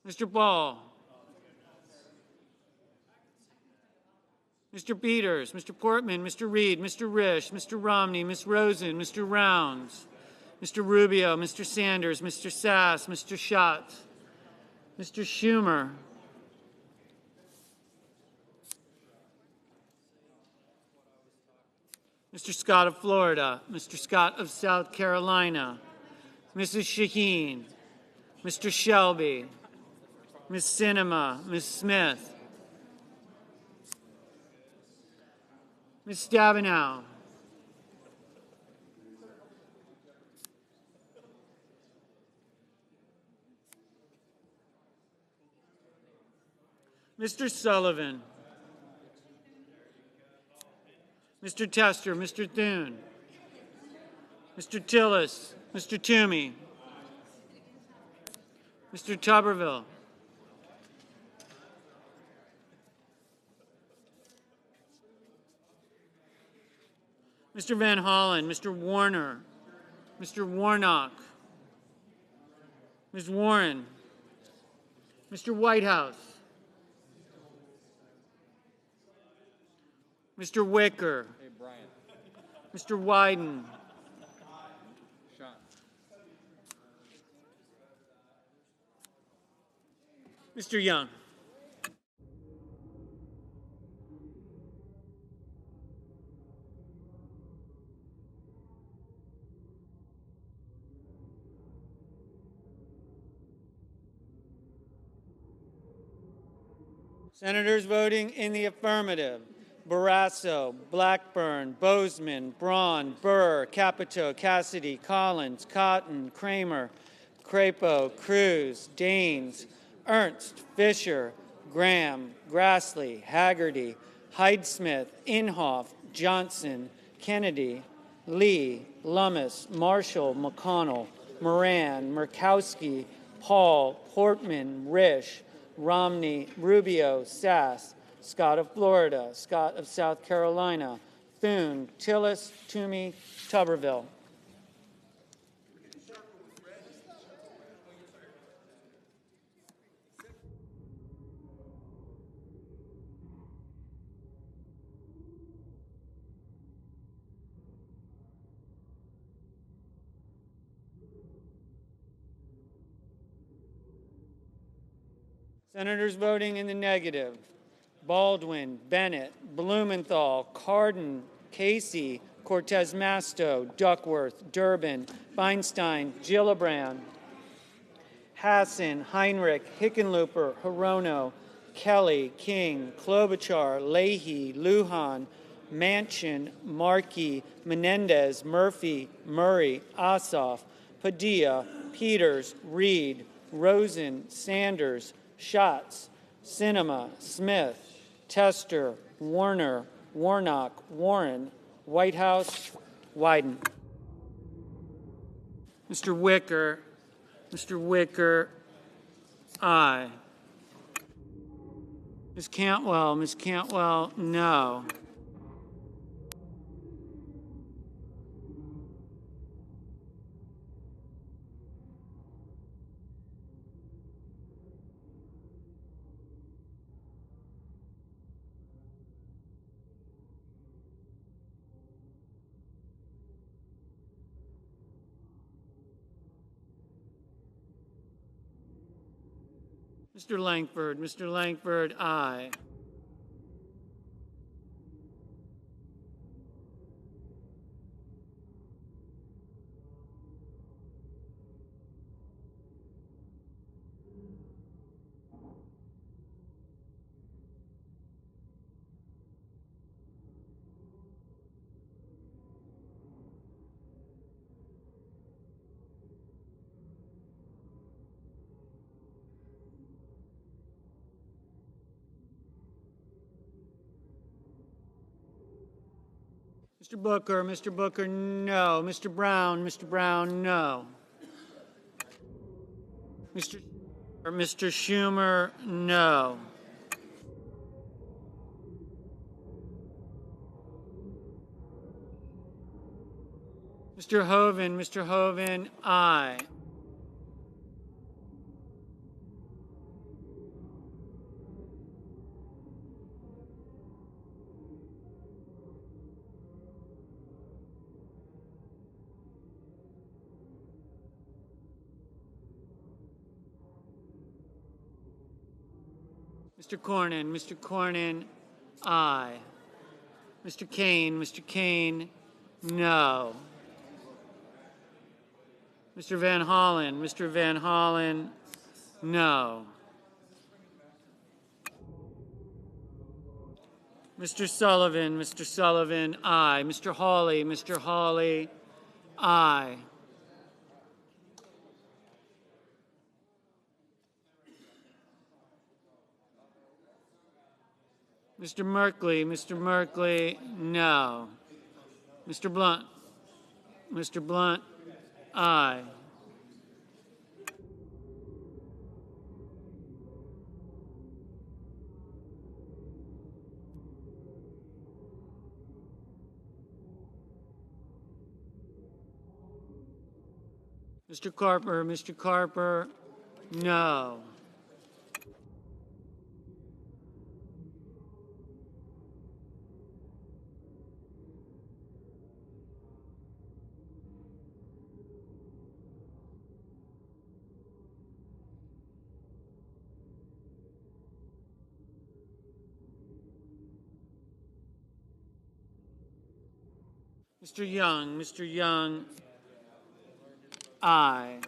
Mr. Ball, Mr. Peters, Mr. Portman, Mr. Reed, Mr. Risch, Mr. Romney, Ms. Rosen, Mr. Rounds, Mr. Rubio, Mr. Sanders, Mr. Sass, Mr. Schatz, Mr. Schumer, Mr. Scott of Florida, Mr. Scott of South Carolina, Mrs. Shaheen, Mr. Shelby, Ms. Sinema, Ms. Smith, Ms. Stabenow, Mr. Sullivan, Mr. Tester, Mr. Thune, Mr. Tillis, Mr. Toomey, Mr. Tuberville, Mr. Van Hollen, Mr. Warner, Mr. Warnock, Ms. Warren, Mr. Whitehouse, Mr. Wicker, Mr. Wyden, Mr. Young. Senators voting in the affirmative: Barrasso, Blackburn, Bozeman, Braun, Burr, Capito, Cassidy, Collins, Cotton, Kramer, Crapo, Cruz, Daines, Ernst, Fisher, Graham, Grassley, Haggerty, Hyde-Smith, Inhofe, Johnson, Kennedy, Lee, Lummis, Marshall, McConnell, Moran, Murkowski, Paul, Portman, Risch, Romney, Rubio, Sass, Scott of Florida, Scott of South Carolina, Thune, Tillis, Toomey, Tuberville. Senators voting in the negative: Baldwin, Bennett, Blumenthal, Cardin, Casey, Cortez Masto, Duckworth, Durbin, Feinstein, Gillibrand, Hassan, Heinrich, Hickenlooper, Hirono, Kelly, King, Klobuchar, Leahy, Lujan, Manchin, Markey, Menendez, Murphy, Murray, Ossoff, Padilla, Peters, Reed, Rosen, Sanders, Schatz, Sinema, Smith, Tester, Warner, Warnock, Warren, Whitehouse, Wyden. Mr. Wicker. Mr. Wicker, aye. Ms. Cantwell. Ms. Cantwell, no. Mr. Langford. Mr. Langford, aye. Mr. Booker, no. Mr. Brown, no. Mr. Schumer, no. Mr. Hoeven, aye. Mr. Cornyn, aye. Mr. Kane, no. Mr. Van Hollen, no. Mr. Sullivan, aye. Mr. Hawley, aye. Mr. Merkley, no. Mr. Blunt, aye. Mr. Carper, no. Mr. Young, aye.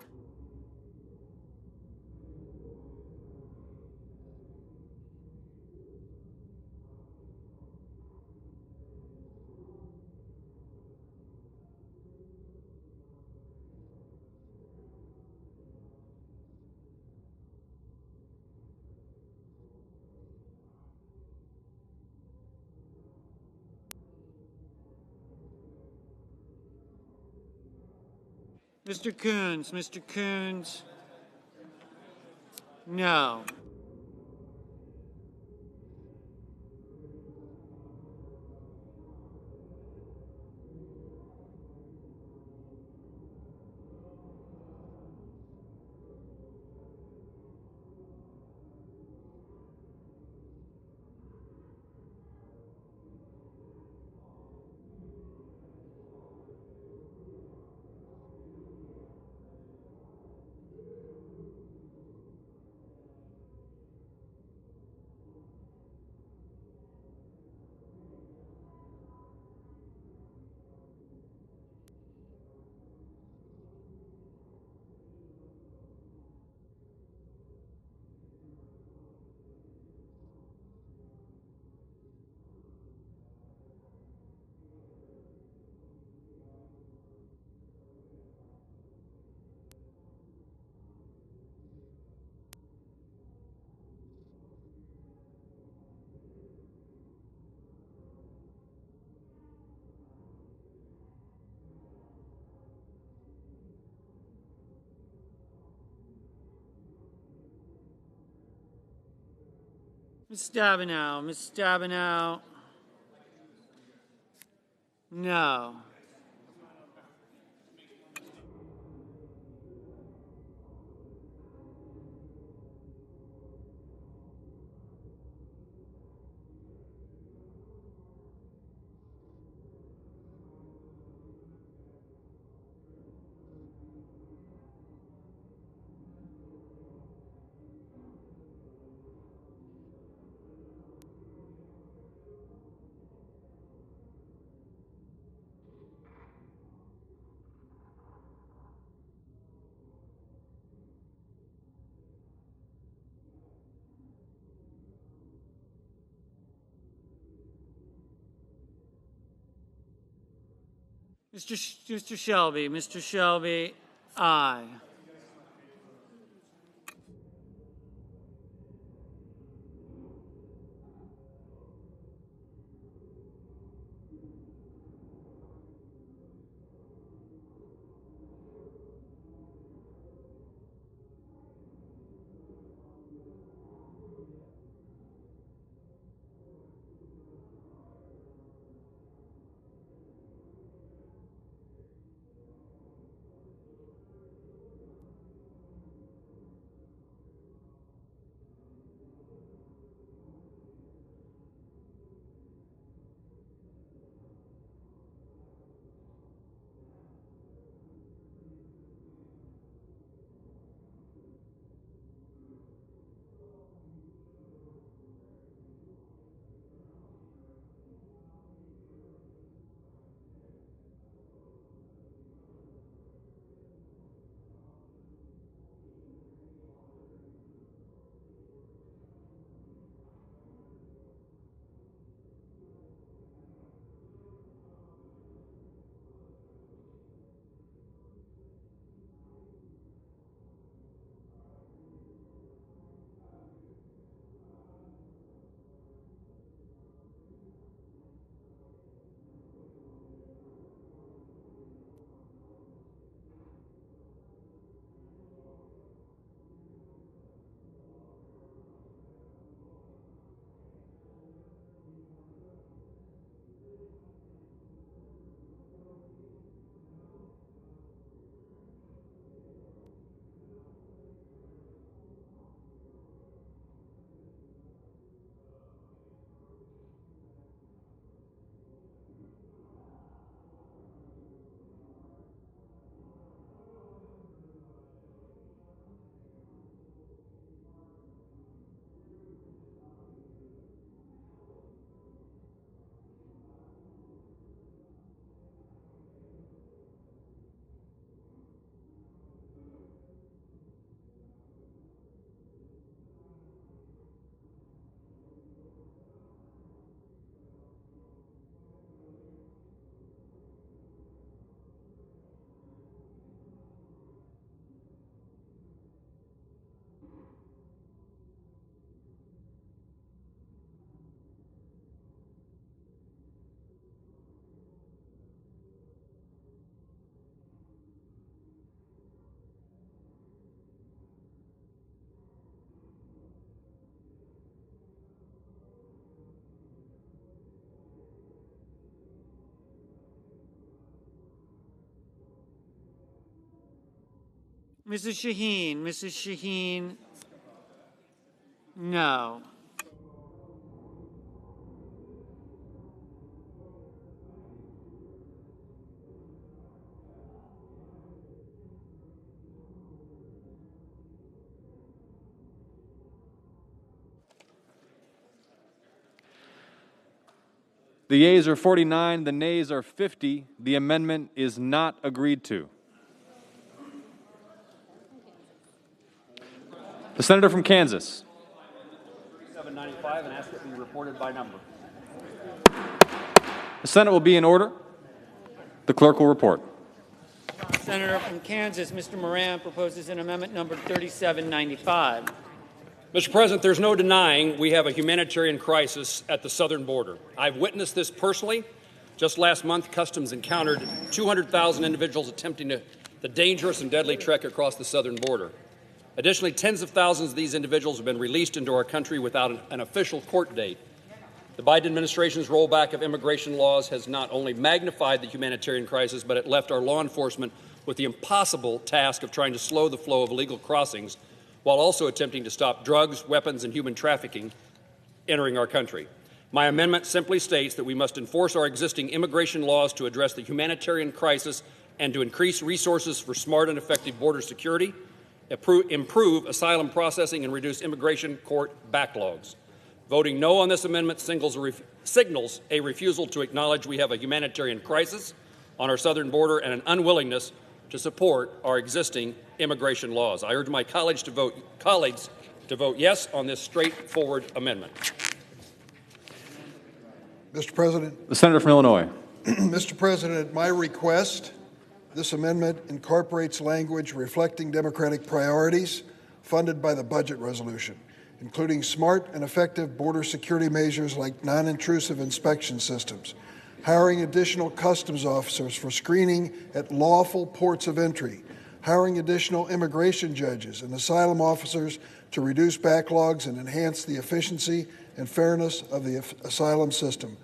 Mr. Coons, no. Ms. Stabenow. Ms. Stabenow. No. Mr. Shelby. Mr. Shelby, aye. Mrs. Shaheen. Mrs. Shaheen, no. The yeas are 49, the nays are 50. The amendment is not agreed to. The senator from Kansas. 3795 and ask it be reported by number. The Senate will be in order. The clerk will report. Senator from Kansas, Mr. Moran, proposes an amendment number 3795. Mr. President, there's no denying we have a humanitarian crisis at the southern border. I've witnessed this personally. Just last month, Customs encountered 200,000 individuals attempting the dangerous and deadly trek across the southern border. Additionally, tens of thousands of these individuals have been released into our country without an official court date. The Biden administration's rollback of immigration laws has not only magnified the humanitarian crisis, but it left our law enforcement with the impossible task of trying to slow the flow of illegal crossings while also attempting to stop drugs, weapons, and human trafficking entering our country. My amendment simply states that we must enforce our existing immigration laws to address the humanitarian crisis and to increase resources for smart and effective border security, improve asylum processing, and reduce immigration court backlogs. Voting no on this amendment signals a refusal to acknowledge we have a humanitarian crisis on our southern border and an unwillingness to support our existing immigration laws. I urge my colleagues to vote yes on this straightforward amendment. Mr. President. The Senator from Illinois. Mr. President, my request, this amendment incorporates language reflecting Democratic priorities funded by the budget resolution, including smart and effective border security measures like non-intrusive inspection systems, hiring additional customs officers for screening at lawful ports of entry, hiring additional immigration judges and asylum officers to reduce backlogs and enhance the efficiency and fairness of the asylum system.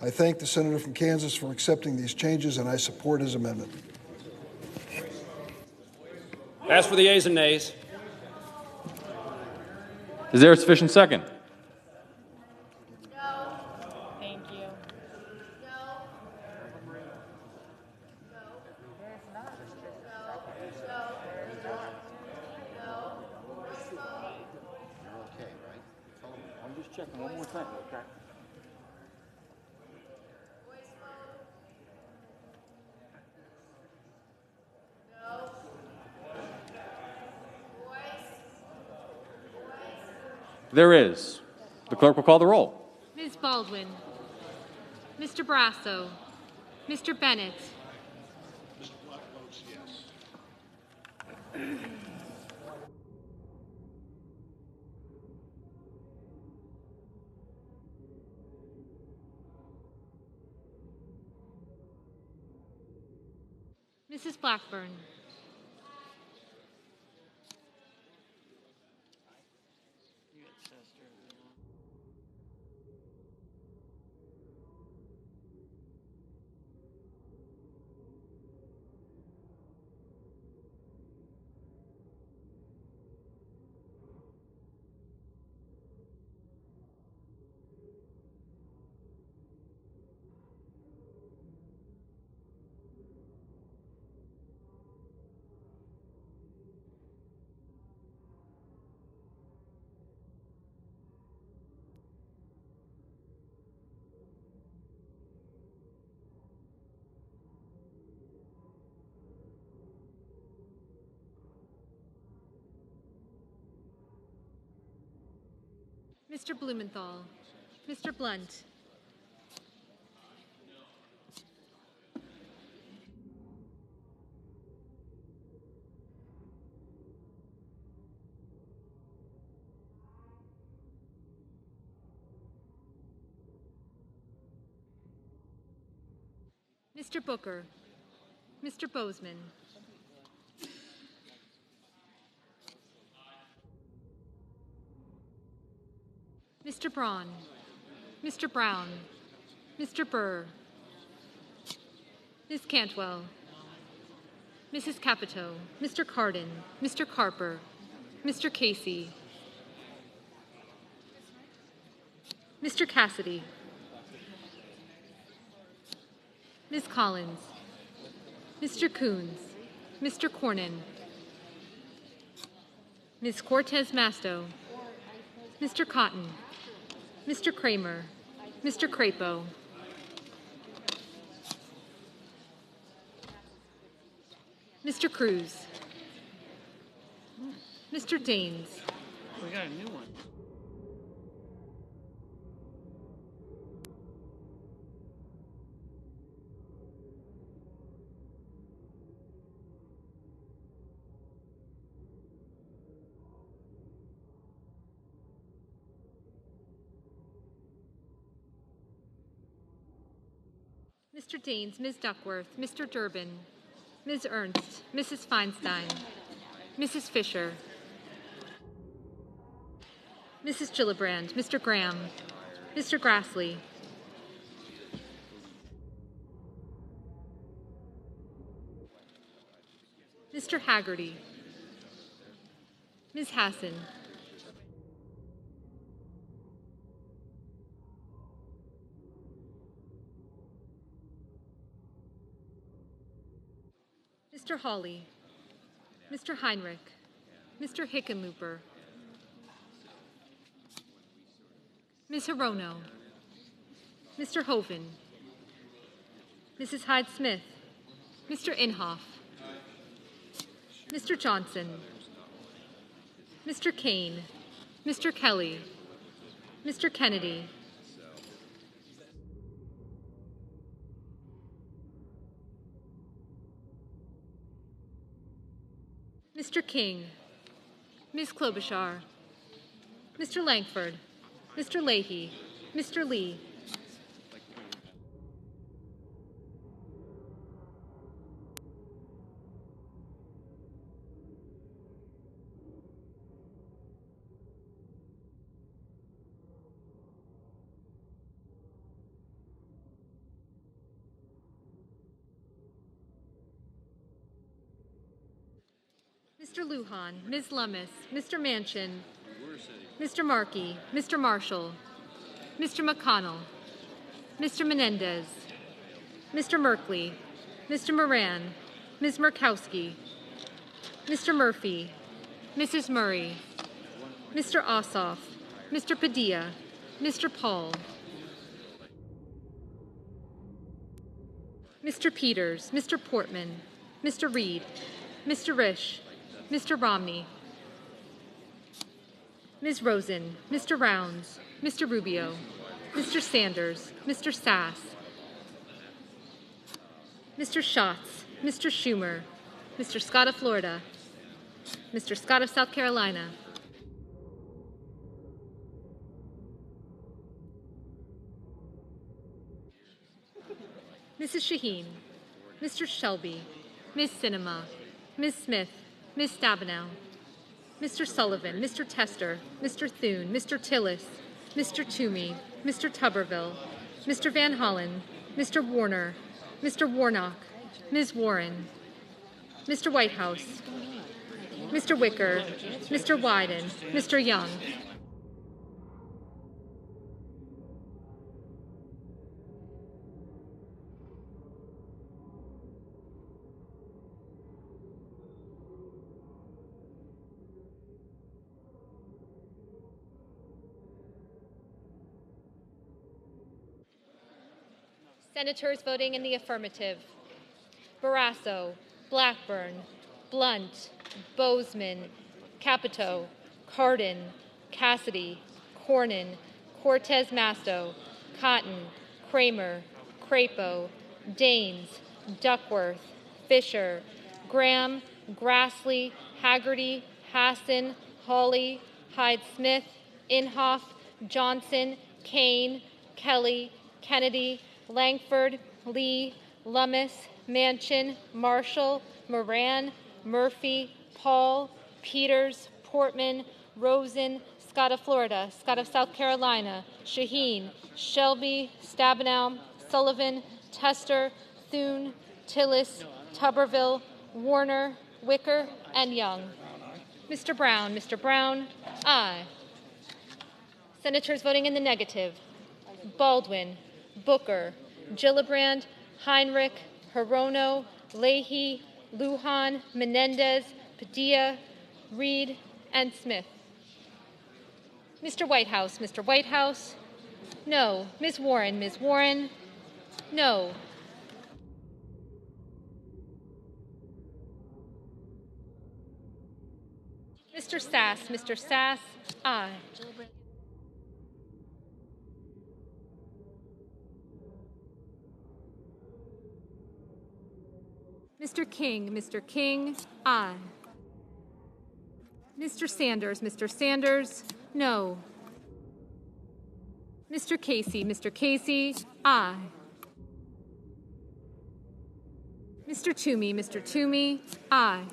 I thank the senator from Kansas for accepting these changes, and I support his amendment. As for the ayes and nays, is there a sufficient second? No. Thank you. I'm just checking one more time. Okay. There is. The clerk will call the roll. Ms. Baldwin, Mr. Barrasso, Mr. Bennett, Mr. Black votes yes. Mrs. Blackburn, Mr. Blumenthal, Mr. Blunt, Mr. Booker, Mr. Bozeman, Mr. Braun, Mr. Brown, Mr. Burr, Ms. Cantwell, Mrs. Capito, Mr. Cardin, Mr. Carper, Mr. Casey, Mr. Cassidy, Ms. Collins, Mr. Coons, Mr. Cornyn, Ms. Cortez Masto, Mr. Cotton, Mr. Kramer, Mr. Crapo, Mr. Cruz, Mr. Daines. We got a new one. Mr. Daines, Ms. Duckworth, Mr. Durbin, Ms. Ernst, Mrs. Feinstein, Mrs. Fisher, Mrs. Gillibrand, Mr. Graham, Mr. Grassley, Mr. Haggerty, Ms. Hassan, Mr. Hawley, Mr. Heinrich, Mr. Hickenlooper, Ms. Hirono, Mr. Hoven, Mrs. Hyde-Smith, Mr. Inhofe, Mr. Johnson, Mr. Kane, Mr. Kelly, Mr. Kennedy, Mr. King, Ms. Klobuchar, Mr. Langford, Mr. Leahy, Mr. Lee, Mr. Lujan, Ms. Lummis, Mr. Manchin, Mr. Markey, Mr. Marshall, Mr. McConnell, Mr. Menendez, Mr. Merkley, Mr. Moran, Ms. Murkowski, Mr. Murphy, Mrs. Murray, Mr. Ossoff, Mr. Padilla, Mr. Paul, Mr. Peters, Mr. Portman, Mr. Reed, Mr. Risch, Mr. Romney, Ms. Rosen, Mr. Rounds, Mr. Rubio, Mr. Sanders, Mr. Sass, Mr. Schatz, Mr. Schumer, Mr. Scott of Florida, Mr. Scott of South Carolina, Mrs. Shaheen, Mr. Shelby, Ms. Sinema, Ms. Smith, Ms. Stabenow, Mr. Sullivan, Mr. Tester, Mr. Thune, Mr. Tillis, Mr. Toomey, Mr. Tuberville, Mr. Van Hollen, Mr. Warner, Mr. Warnock, Ms. Warren, Mr. Whitehouse, Mr. Wicker, Mr. Wyden, Mr. Young, Senators voting in the affirmative: Barrasso, Blackburn, Blunt, Bozeman, Capito, Cardin, Cassidy, Cornyn, Cortez Masto, Cotton, Kramer, Crapo, Daines, Duckworth, Fisher, Graham, Grassley, Haggerty, Hassan, Hawley, Hyde-Smith, Inhofe, Johnson, Kane, Kelly, Kennedy, Langford, Lee, Lummis, Manchin, Marshall, Moran, Murphy, Paul, Peters, Portman, Rosen, Scott of Florida, Scott of South Carolina, Shaheen, Shelby, Stabenow, Sullivan, Tester, Thune, Tillis, Tuberville, Warner, Wicker, and Young. Mr. Brown, aye. Senators voting in the negative: Baldwin, Booker, Gillibrand, Heinrich, Hirono, Leahy, Lujan, Menendez, Padilla, Reed, and Smith. Mr. Whitehouse, no. Ms. Warren, no. Mr. Sass, aye. Mr. King, aye. Mr. Sanders, no. Mr. Casey, aye. Mr. Toomey, aye.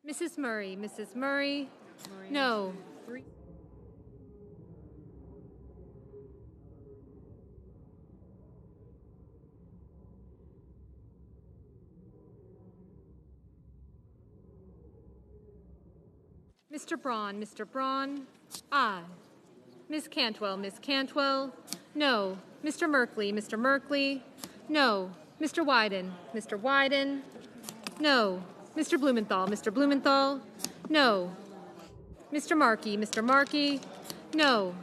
Mrs. Murray, Mrs. Murray, no. Mr. Braun, aye. Ms. Cantwell, no. Mr. Merkley, no. Mr. Wyden, no. Mr. Blumenthal, no. Mr. Markey, no.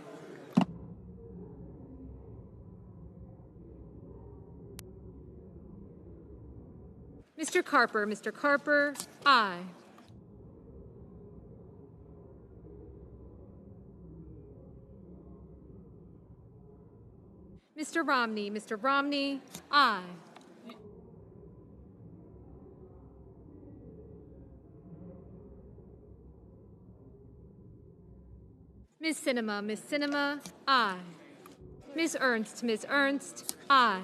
Mr. Carper, aye. Mr. Romney, aye. Ms. Sinema, aye. Ms. Ernst, aye.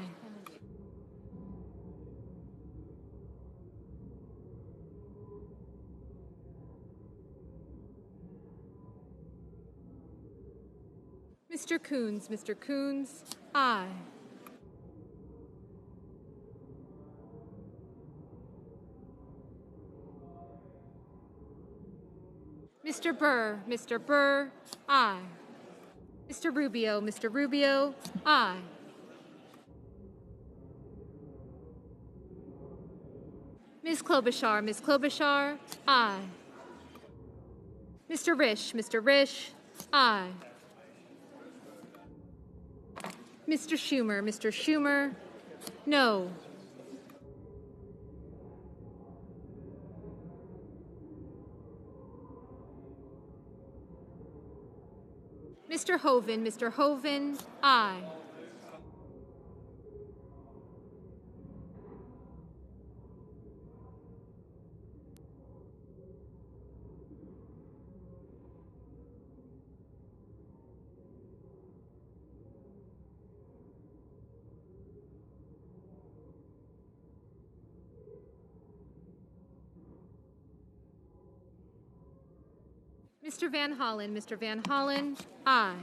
Mr. Coons, aye. Mr. Burr, aye. Mr. Rubio, aye. Ms. Klobuchar, aye. Mr. Risch, aye. Mr. Schumer, no. Mr. Hoeven, aye. Mr. Van Hollen, aye.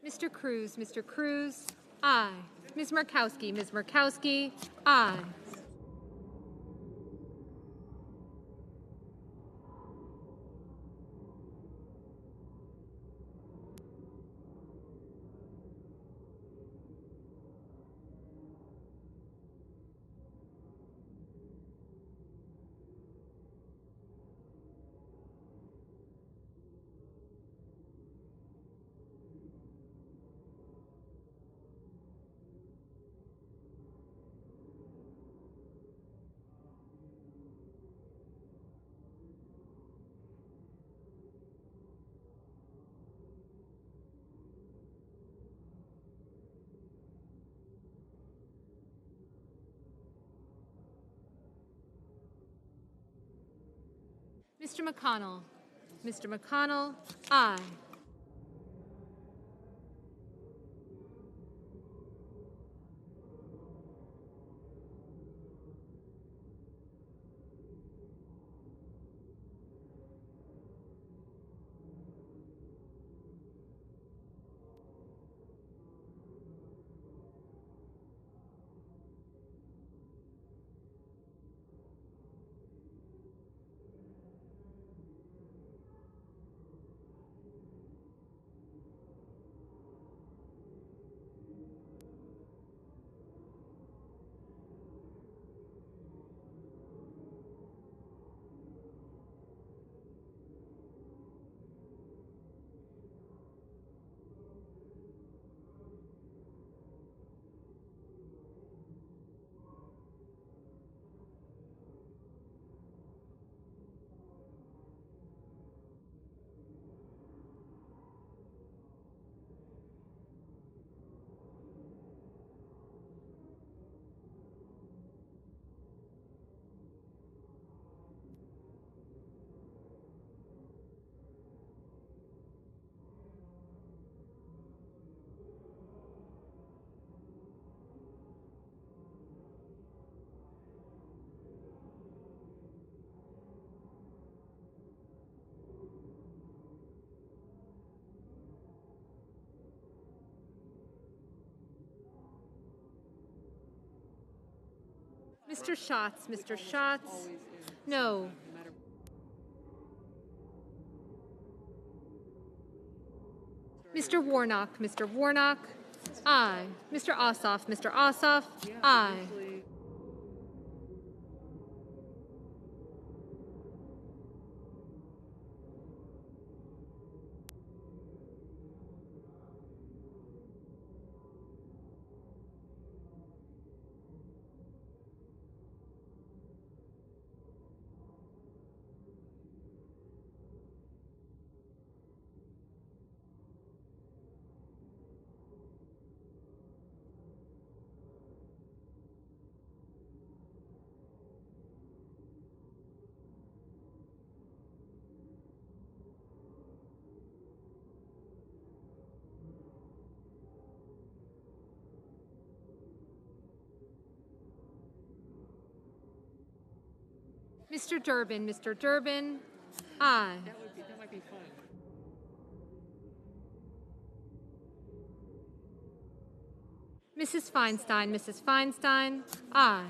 Mr. Cruz, aye. Ms. Murkowski, aye. Mr. McConnell, aye. Mr. Schatz, Mr. Schatz. No. Mr. Warnock, Mr. Warnock. Aye. Mr. Ossoff, Mr. Ossoff. Aye. Mr. Durbin, Mr. Durbin. Aye. That might be fun. Mrs. Feinstein, Mrs. Feinstein. Aye.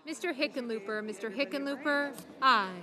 Mr. Hickenlooper, Mr. Hickenlooper. Aye.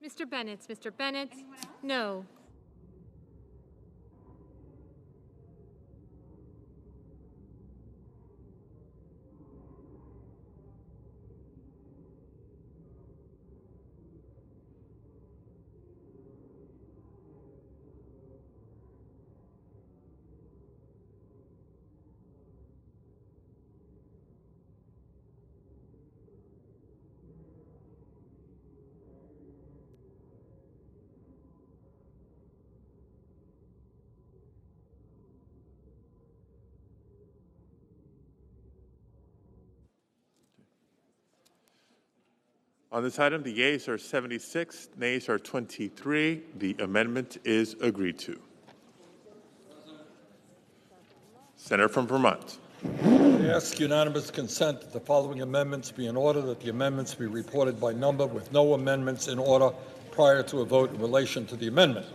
Mr. Bennett, Mr. Bennett. No. On this item, the yeas are 76, nays are 23. The amendment is agreed to. Senator from Vermont. I ask unanimous consent that the following amendments be in order, that the amendments be reported by number with no amendments in order prior to a vote in relation to the amendment.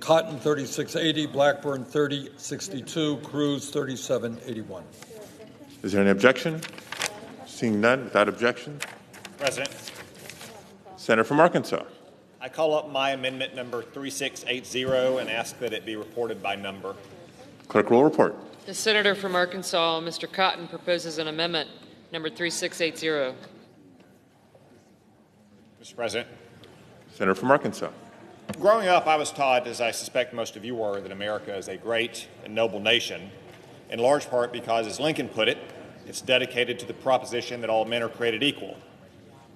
Cotton 3680, Blackburn 3062, Cruz 3781. Is there any objection? Seeing none, without objection. President, Senator from Arkansas. I call up my amendment number 3680 and ask that it be reported by number. Clerk will report. The senator from Arkansas, Mr. Cotton, proposes an amendment number 3680. Mr. President. Senator from Arkansas. Growing up, I was taught, as I suspect most of you were, that America is a great and noble nation, in large part because, as Lincoln put it, it's dedicated to the proposition that all men are created equal.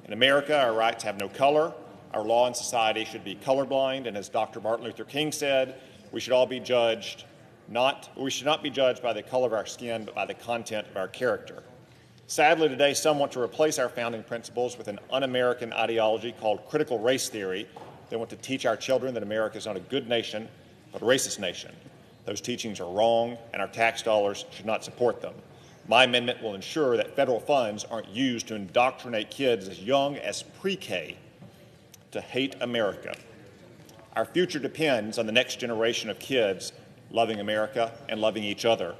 In America, our rights have no color. Our law and society should be colorblind, and as Dr. Martin Luther King said, we should not be judged by the color of our skin, but by the content of our character. Sadly, today, some want to replace our founding principles with an un-American ideology called critical race theory. They want to teach our children that America is not a good nation, but a racist nation. Those teachings are wrong, and our tax dollars should not support them. My amendment will ensure that federal funds aren't used to indoctrinate kids as young as pre-K to hate America. Our future depends on the next generation of kids loving America and loving each other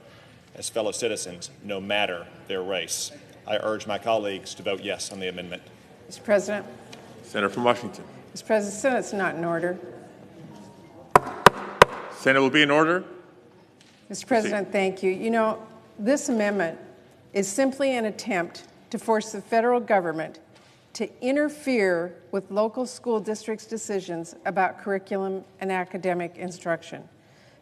as fellow citizens, no matter their race. I urge my colleagues to vote yes on the amendment. Mr. President. Senator from Washington. Mr. President, the Senate's not in order. Senate will be in order. Mr. President, thank you. You know, this amendment is simply an attempt to force the federal government to interfere with local school districts' decisions about curriculum and academic instruction.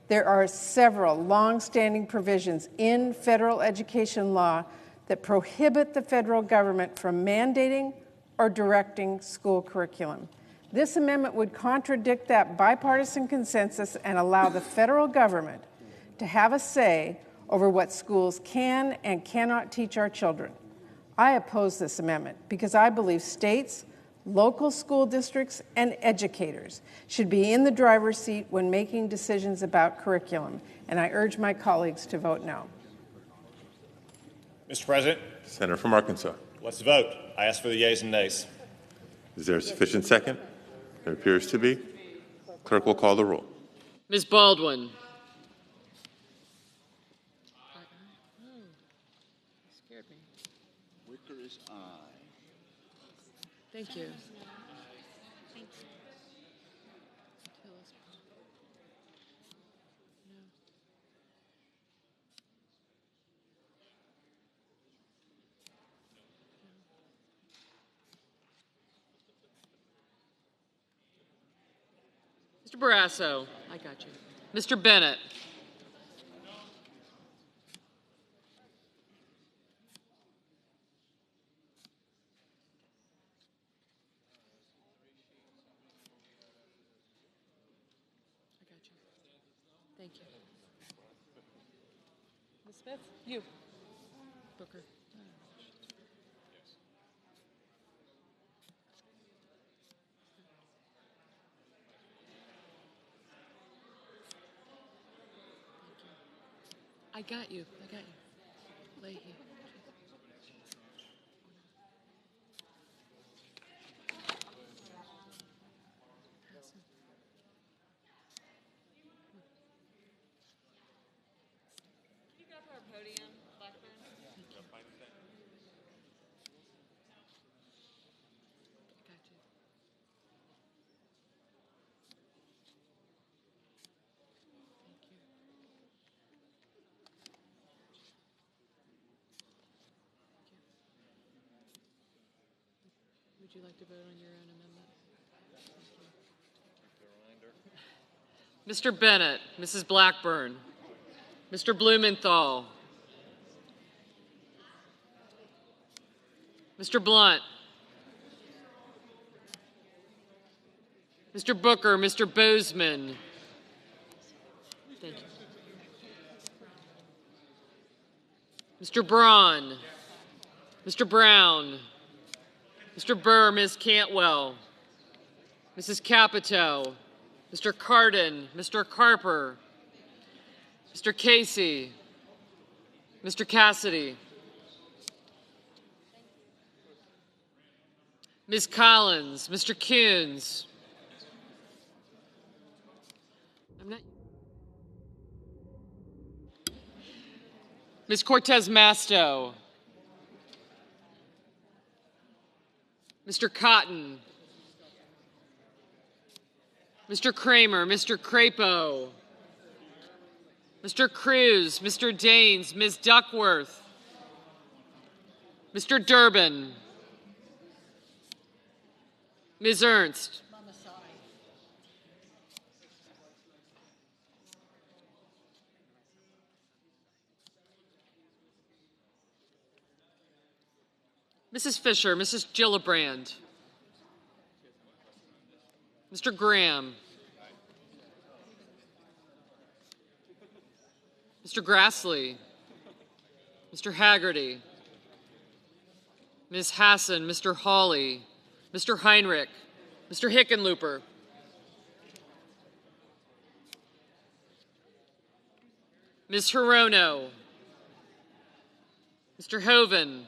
There are several long-standing provisions in federal education law that prohibit the federal government from mandating or directing school curriculum. This amendment would contradict that bipartisan consensus and allow the federal government to have a say over what schools can and cannot teach our children. I oppose this amendment because I believe states, local school districts, and educators should be in the driver's seat when making decisions about curriculum, and I urge my colleagues to vote no. Mr. President. Senator from Arkansas. Let's vote. I ask for the yeas and nays. Is there a sufficient second? There appears to be. Clerk will call the roll. Ms. Baldwin. Thank you. Mr. Barrasso. I got you. Mr. Bennett. Thank you. Ms. Smith, you. Booker. I got you. I got you. Leahy. Would you like to vote on your own amendment? Mr. Bennett, Mrs. Blackburn, Mr. Blumenthal, Mr. Blunt, Mr. Booker, Mr. Bozeman. Thank you. Mr. Braun, Mr. Brown, Mr. Burr, Ms. Cantwell, Mrs. Capito, Mr. Cardin, Mr. Carper, Mr. Casey, Mr. Cassidy, Ms. Collins, Mr. Coons, Ms. Cortez Masto, Mr. Cotton, Mr. Kramer, Mr. Crapo, Mr. Cruz, Mr. Daines, Ms. Duckworth, Mr. Durbin, Ms. Ernst, Mrs. Fisher, Mrs. Gillibrand, Mr. Graham, Mr. Grassley, Mr. Haggerty, Ms. Hassan, Mr. Hawley, Mr. Heinrich, Mr. Hickenlooper, Ms. Hirono, Mr. Hoven,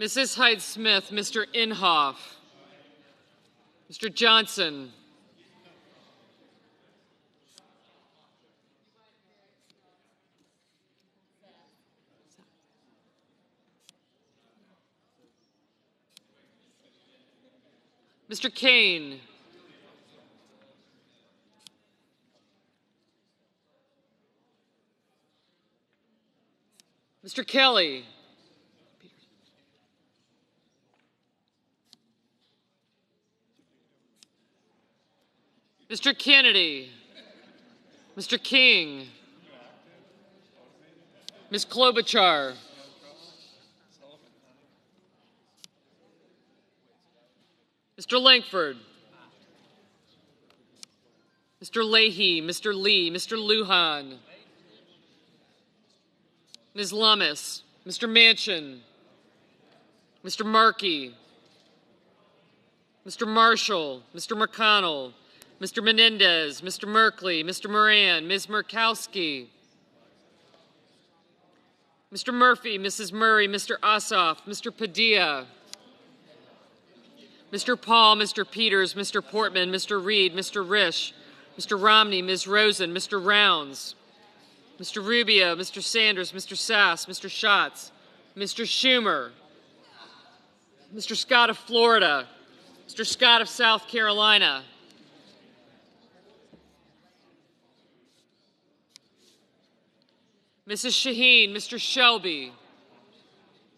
Mrs. Hyde-Smith, Mr. Inhofe, Mr. Johnson, Mr. Kane, Mr. Kelly, Mr. Kennedy, Mr. King, Ms. Klobuchar, Mr. Langford, Mr. Leahy, Mr. Lee, Mr. Lujan, Ms. Lummis, Mr. Manchin, Mr. Markey, Mr. Marshall, Mr. McConnell, Mr. Menendez, Mr. Merkley, Mr. Moran, Ms. Murkowski, Mr. Murphy, Mrs. Murray, Mr. Ossoff, Mr. Padilla, Mr. Paul, Mr. Peters, Mr. Portman, Mr. Reed, Mr. Risch, Mr. Romney, Ms. Rosen, Mr. Rounds, Mr. Rubio, Mr. Sanders, Mr. Sass, Mr. Schatz, Mr. Schumer, Mr. Scott of Florida, Mr. Scott of South Carolina, Mrs. Shaheen, Mr. Shelby,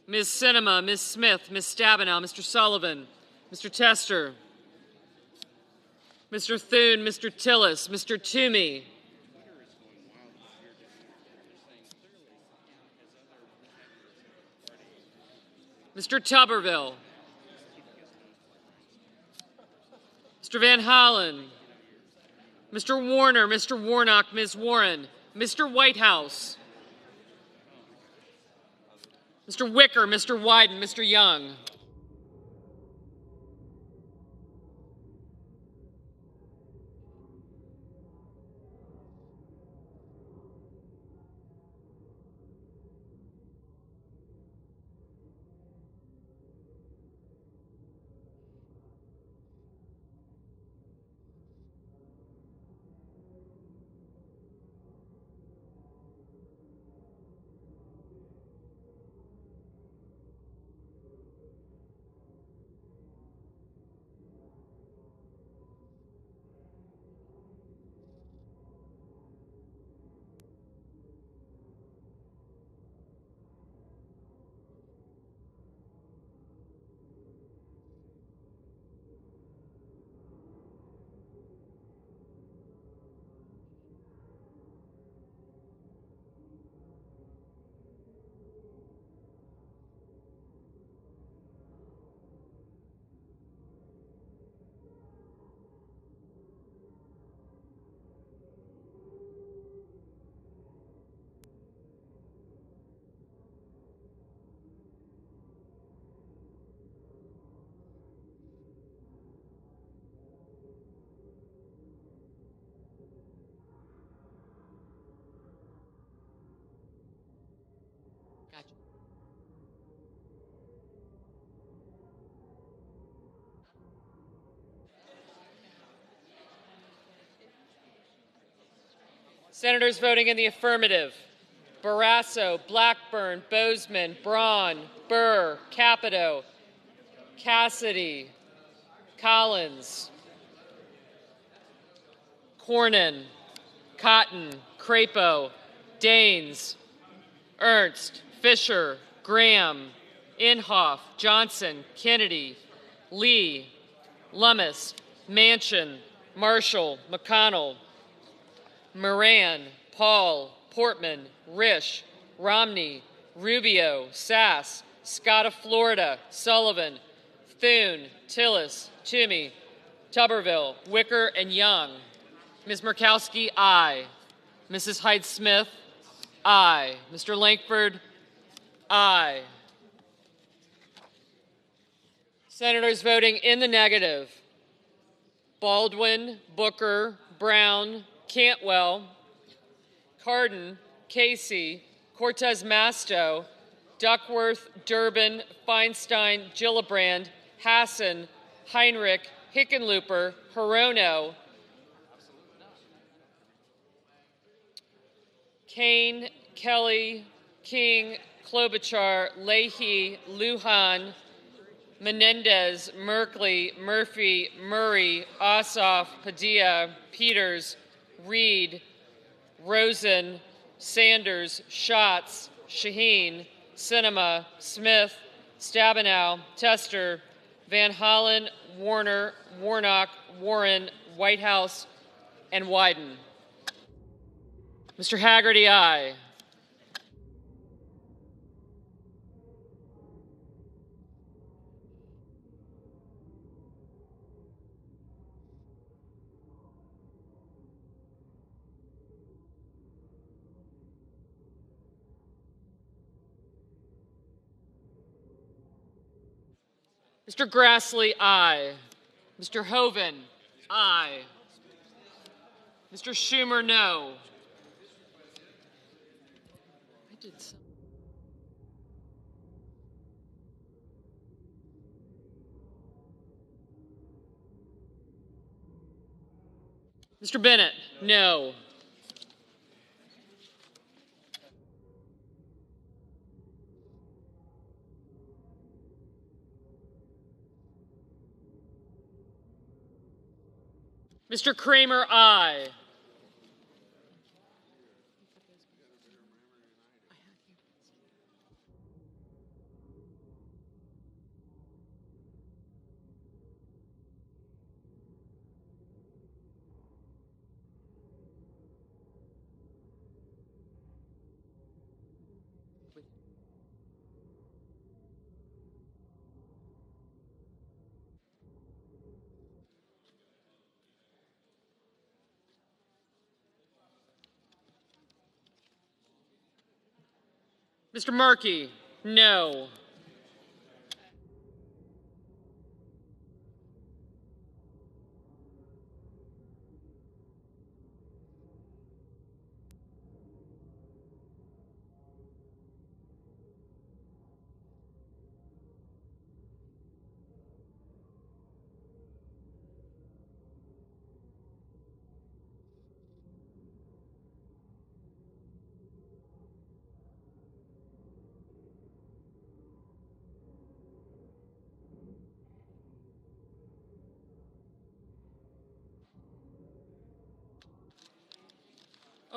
Ms. Sinema, Ms. Smith, Ms. Stabenow, Mr. Sullivan, Mr. Tester, Mr. Thune, Mr. Tillis, Mr. Toomey, Mr. Tuberville, Mr. Van Hollen, Mr. Warner, Mr. Warnock, Ms. Warren, Mr. Whitehouse, Mr. Wicker, Mr. Wyden, Mr. Young. Senators voting in the affirmative: Barrasso, Blackburn, Bozeman, Braun, Burr, Capito, Cassidy, Collins, Cornyn, Cotton, Crapo, Daines, Ernst, Fisher, Graham, Inhofe, Johnson, Kennedy, Lee, Lummis, Manchin, Marshall, McConnell, Moran, Paul, Portman, Risch, Romney, Rubio, Sass, Scott of Florida, Sullivan, Thune, Tillis, Toomey, Tuberville, Wicker, and Young. Ms. Murkowski, aye. Mrs. Hyde-Smith, aye. Mr. Lankford, aye. Senators voting in the negative: Baldwin, Booker, Brown, Cantwell, Cardin, Casey, Cortez Masto, Duckworth, Durbin, Feinstein, Gillibrand, Hassan, Heinrich, Hickenlooper, Hirono, Kane, Kelly, King, Klobuchar, Leahy, Lujan, Menendez, Merkley, Murphy, Murray, Ossoff, Padilla, Peters, Reed, Rosen, Sanders, Schatz, Shaheen, Sinema, Smith, Stabenow, Tester, Van Hollen, Warner, Warnock, Warren, Whitehouse, and Wyden. Mr. Haggerty, aye. Mr. Grassley, aye. Mr. Hoeven, aye. Mr. Schumer, no. Mr. Bennett, no. Mr. Kramer, aye. Mr. Markey, no.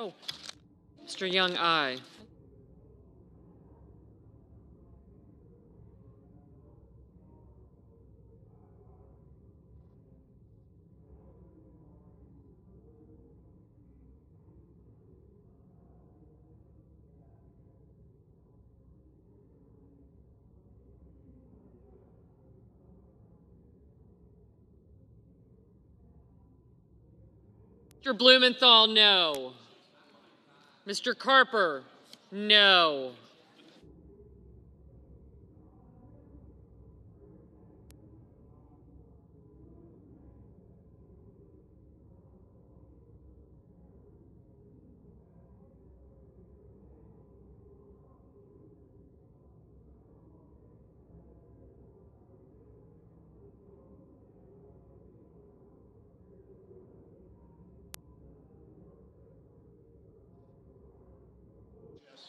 Oh, Mr. Young, aye. Mr. Blumenthal, no. Mr. Carper, no.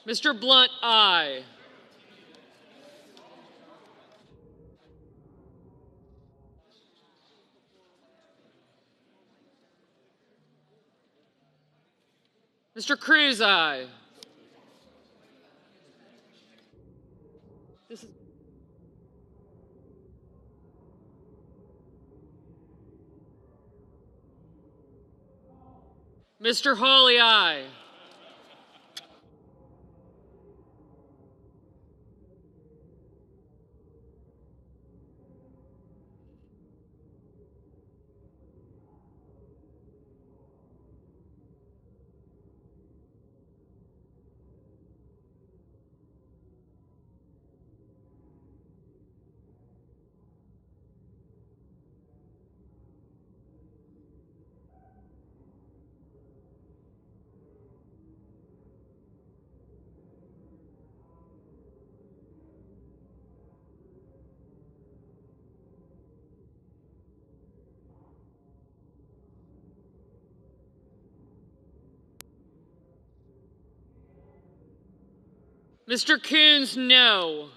Mr. Blunt, aye. Mr. Cruz, aye. Mr. Hawley, aye. Mr. Coons, no.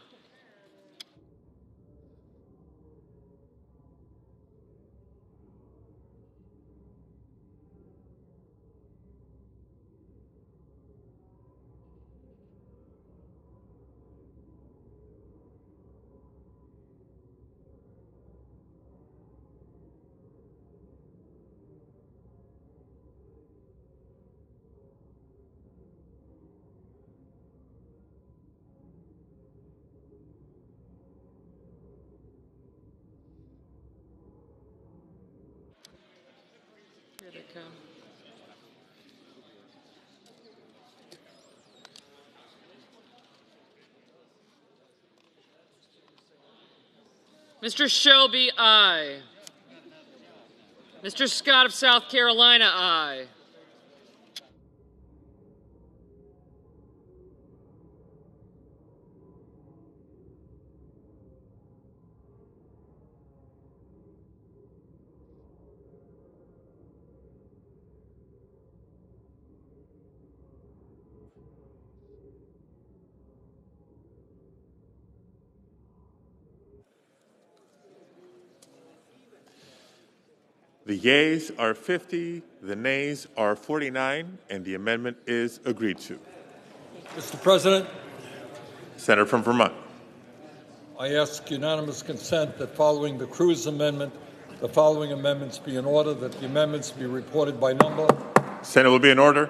Here they come. Mr. Shelby, aye. Mr. Scott of South Carolina, aye. The yeas are 50, the nays are 49, and the amendment is agreed to. Mr. President, Senator from Vermont. I ask unanimous consent that following the Cruz amendment, the following amendments be in order, that the amendments be reported by number. Senate will be in order.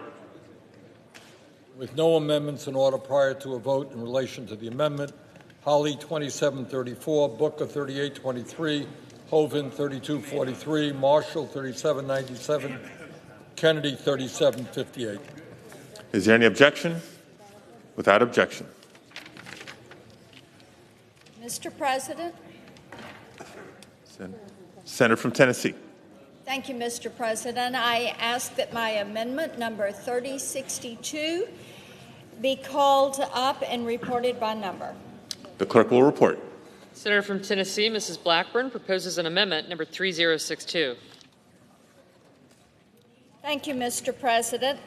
With no amendments in order prior to a vote in relation to the amendment. Holly 2734, Booker 3823, Hovind 3243, Marshall 3797, Kennedy 3758. Is there any objection? Without objection. Mr. President. Senator from Tennessee. Thank you, Mr. President. I ask that my amendment number 3062 be called up and reported by number. The clerk will report. Senator from Tennessee, Mrs. Blackburn, proposes an amendment number 3062. Thank you, Mr. President.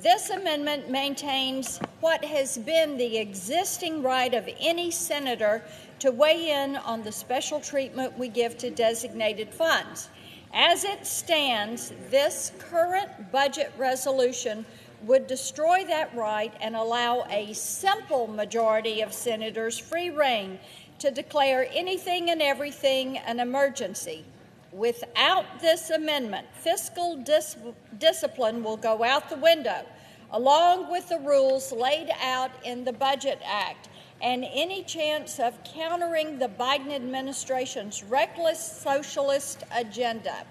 This amendment maintains what has been the existing right of any senator to weigh in on the special treatment we give to designated funds. As it stands, this current budget resolution would destroy that right and allow a simple majority of senators free rein to declare anything and everything an emergency. Without this amendment, fiscal discipline will go out the window, along with the rules laid out in the Budget Act, and any chance of countering the Biden administration's reckless socialist agenda.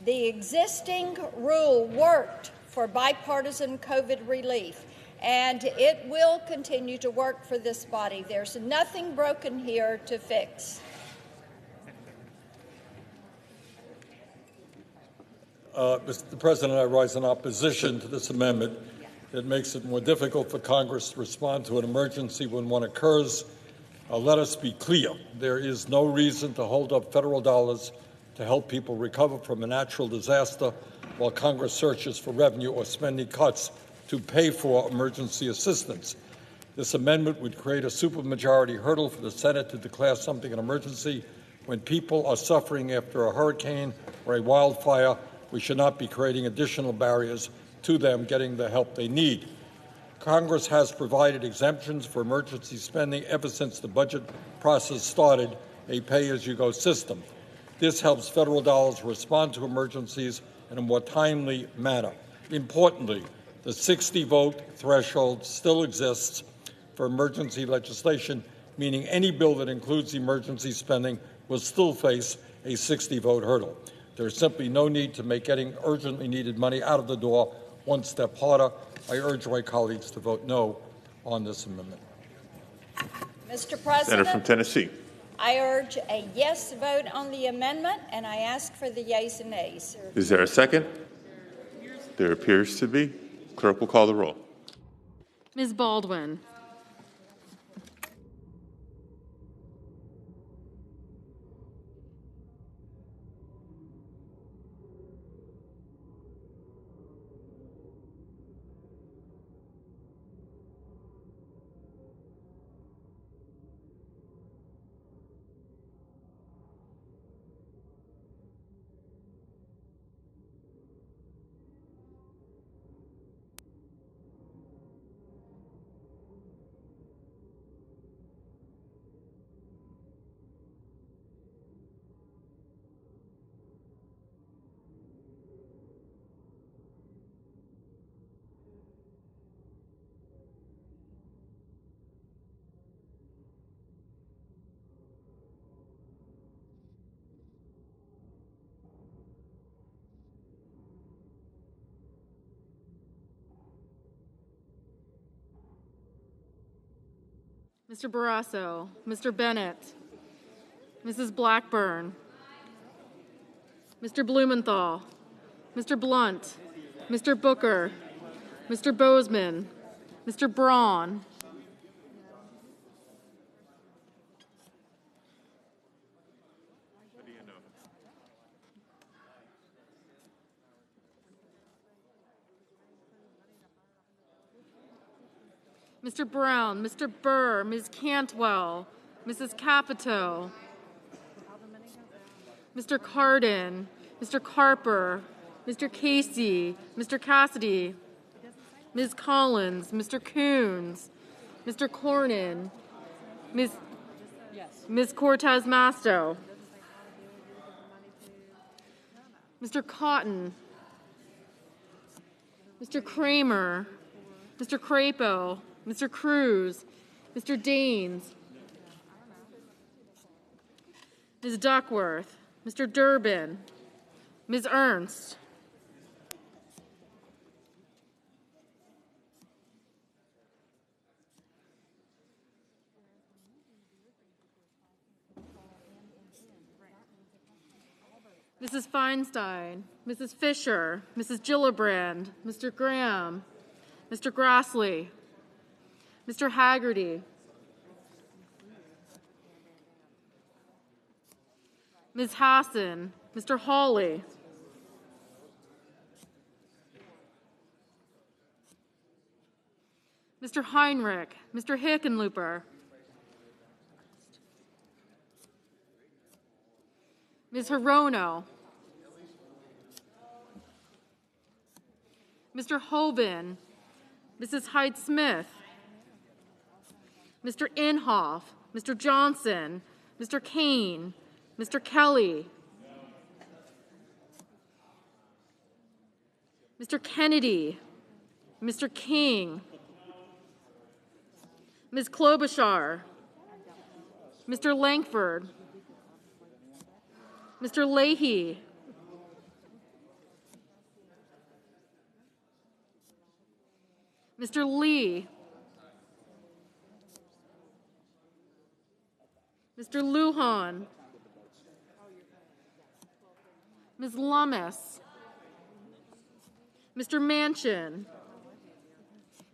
The existing rule worked for bipartisan COVID relief, and it will continue to work for this body. There's nothing broken here to fix. Mr. President, I rise in opposition to this amendment. It makes it more difficult for Congress to respond to an emergency when one occurs. Let us be clear. There is no reason to hold up federal dollars to help people recover from a natural disaster while Congress searches for revenue or spending cuts to pay for emergency assistance. This amendment would create a supermajority hurdle for the Senate to declare something an emergency. When people are suffering after a hurricane or a wildfire, we should not be creating additional barriers to them getting the help they need. Congress has provided exemptions for emergency spending ever since the budget process started, a pay-as-you-go system. This helps federal dollars respond to emergencies in a more timely manner. Importantly, the 60-vote threshold still exists for emergency legislation, meaning any bill that includes emergency spending will still face a 60-vote hurdle. There is simply no need to make getting urgently needed money out of the door one step harder. I urge my colleagues to vote no on this amendment. Mr. President, Senator from Tennessee. I urge a yes vote on the amendment, and I ask for the yeas and nays. Is there a second? There appears to be. Clerk will call the roll. Ms. Baldwin. Mr. Barrasso, Mr. Bennett, Mrs. Blackburn, Mr. Blumenthal, Mr. Blunt, Mr. Booker, Mr. Bozeman, Mr. Braun, Mr. Brown, Mr. Burr, Ms. Cantwell, Mrs. Capito, Mr. Cardin, Mr. Carper, Mr. Casey, Mr. Cassidy, Ms. Collins, Mr. Coons, Mr. Cornyn, Ms. Cortez Masto, Mr. Cotton, Mr. Kramer, Mr. Crapo, Mr. Cruz, Mr. Daines, Ms. Duckworth, Mr. Durbin, Ms. Ernst, Mrs. Feinstein, Mrs. Fisher, Mrs. Gillibrand, Mr. Graham, Mr. Grassley, Mr. Haggerty, Ms. Hassan, Mr. Hawley, Mr. Heinrich, Mr. Hickenlooper, Ms. Hirono, Mr. Hoban, Mrs. Hyde-Smith, Mr. Inhofe, Mr. Johnson, Mr. Kane, Mr. Kelly, Mr. Kennedy, Mr. King, Ms. Klobuchar, Mr. Langford, Mr. Leahy, Mr. Lee, Mr. Lujan, Ms. Lummis, Mr. Manchin,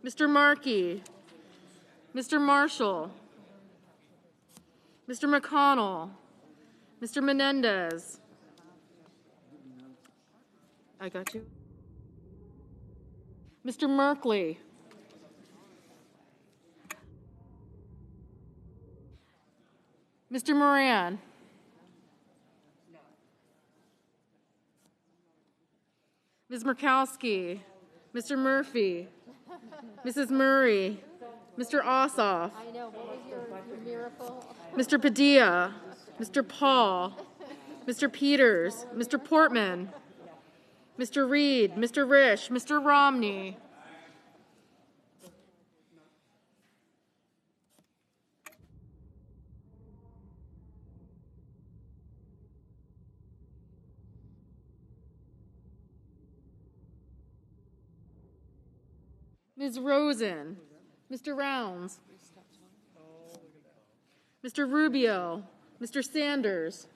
Mr. Markey, Mr. Marshall, Mr. McConnell, Mr. Menendez. I got you. Mr. Merkley, Mr. Moran. Ms. Murkowski. Mr. Murphy. Mrs. Murray. Mr. Ossoff. I know. What was your miracle? Mr. Padilla. Mr. Paul. Mr. Peters. Mr. Portman. Mr. Reed. Mr. Risch. Mr. Romney. Ms. Rosen. Mr. Rounds. Mr. Rubio. Mr. Sanders.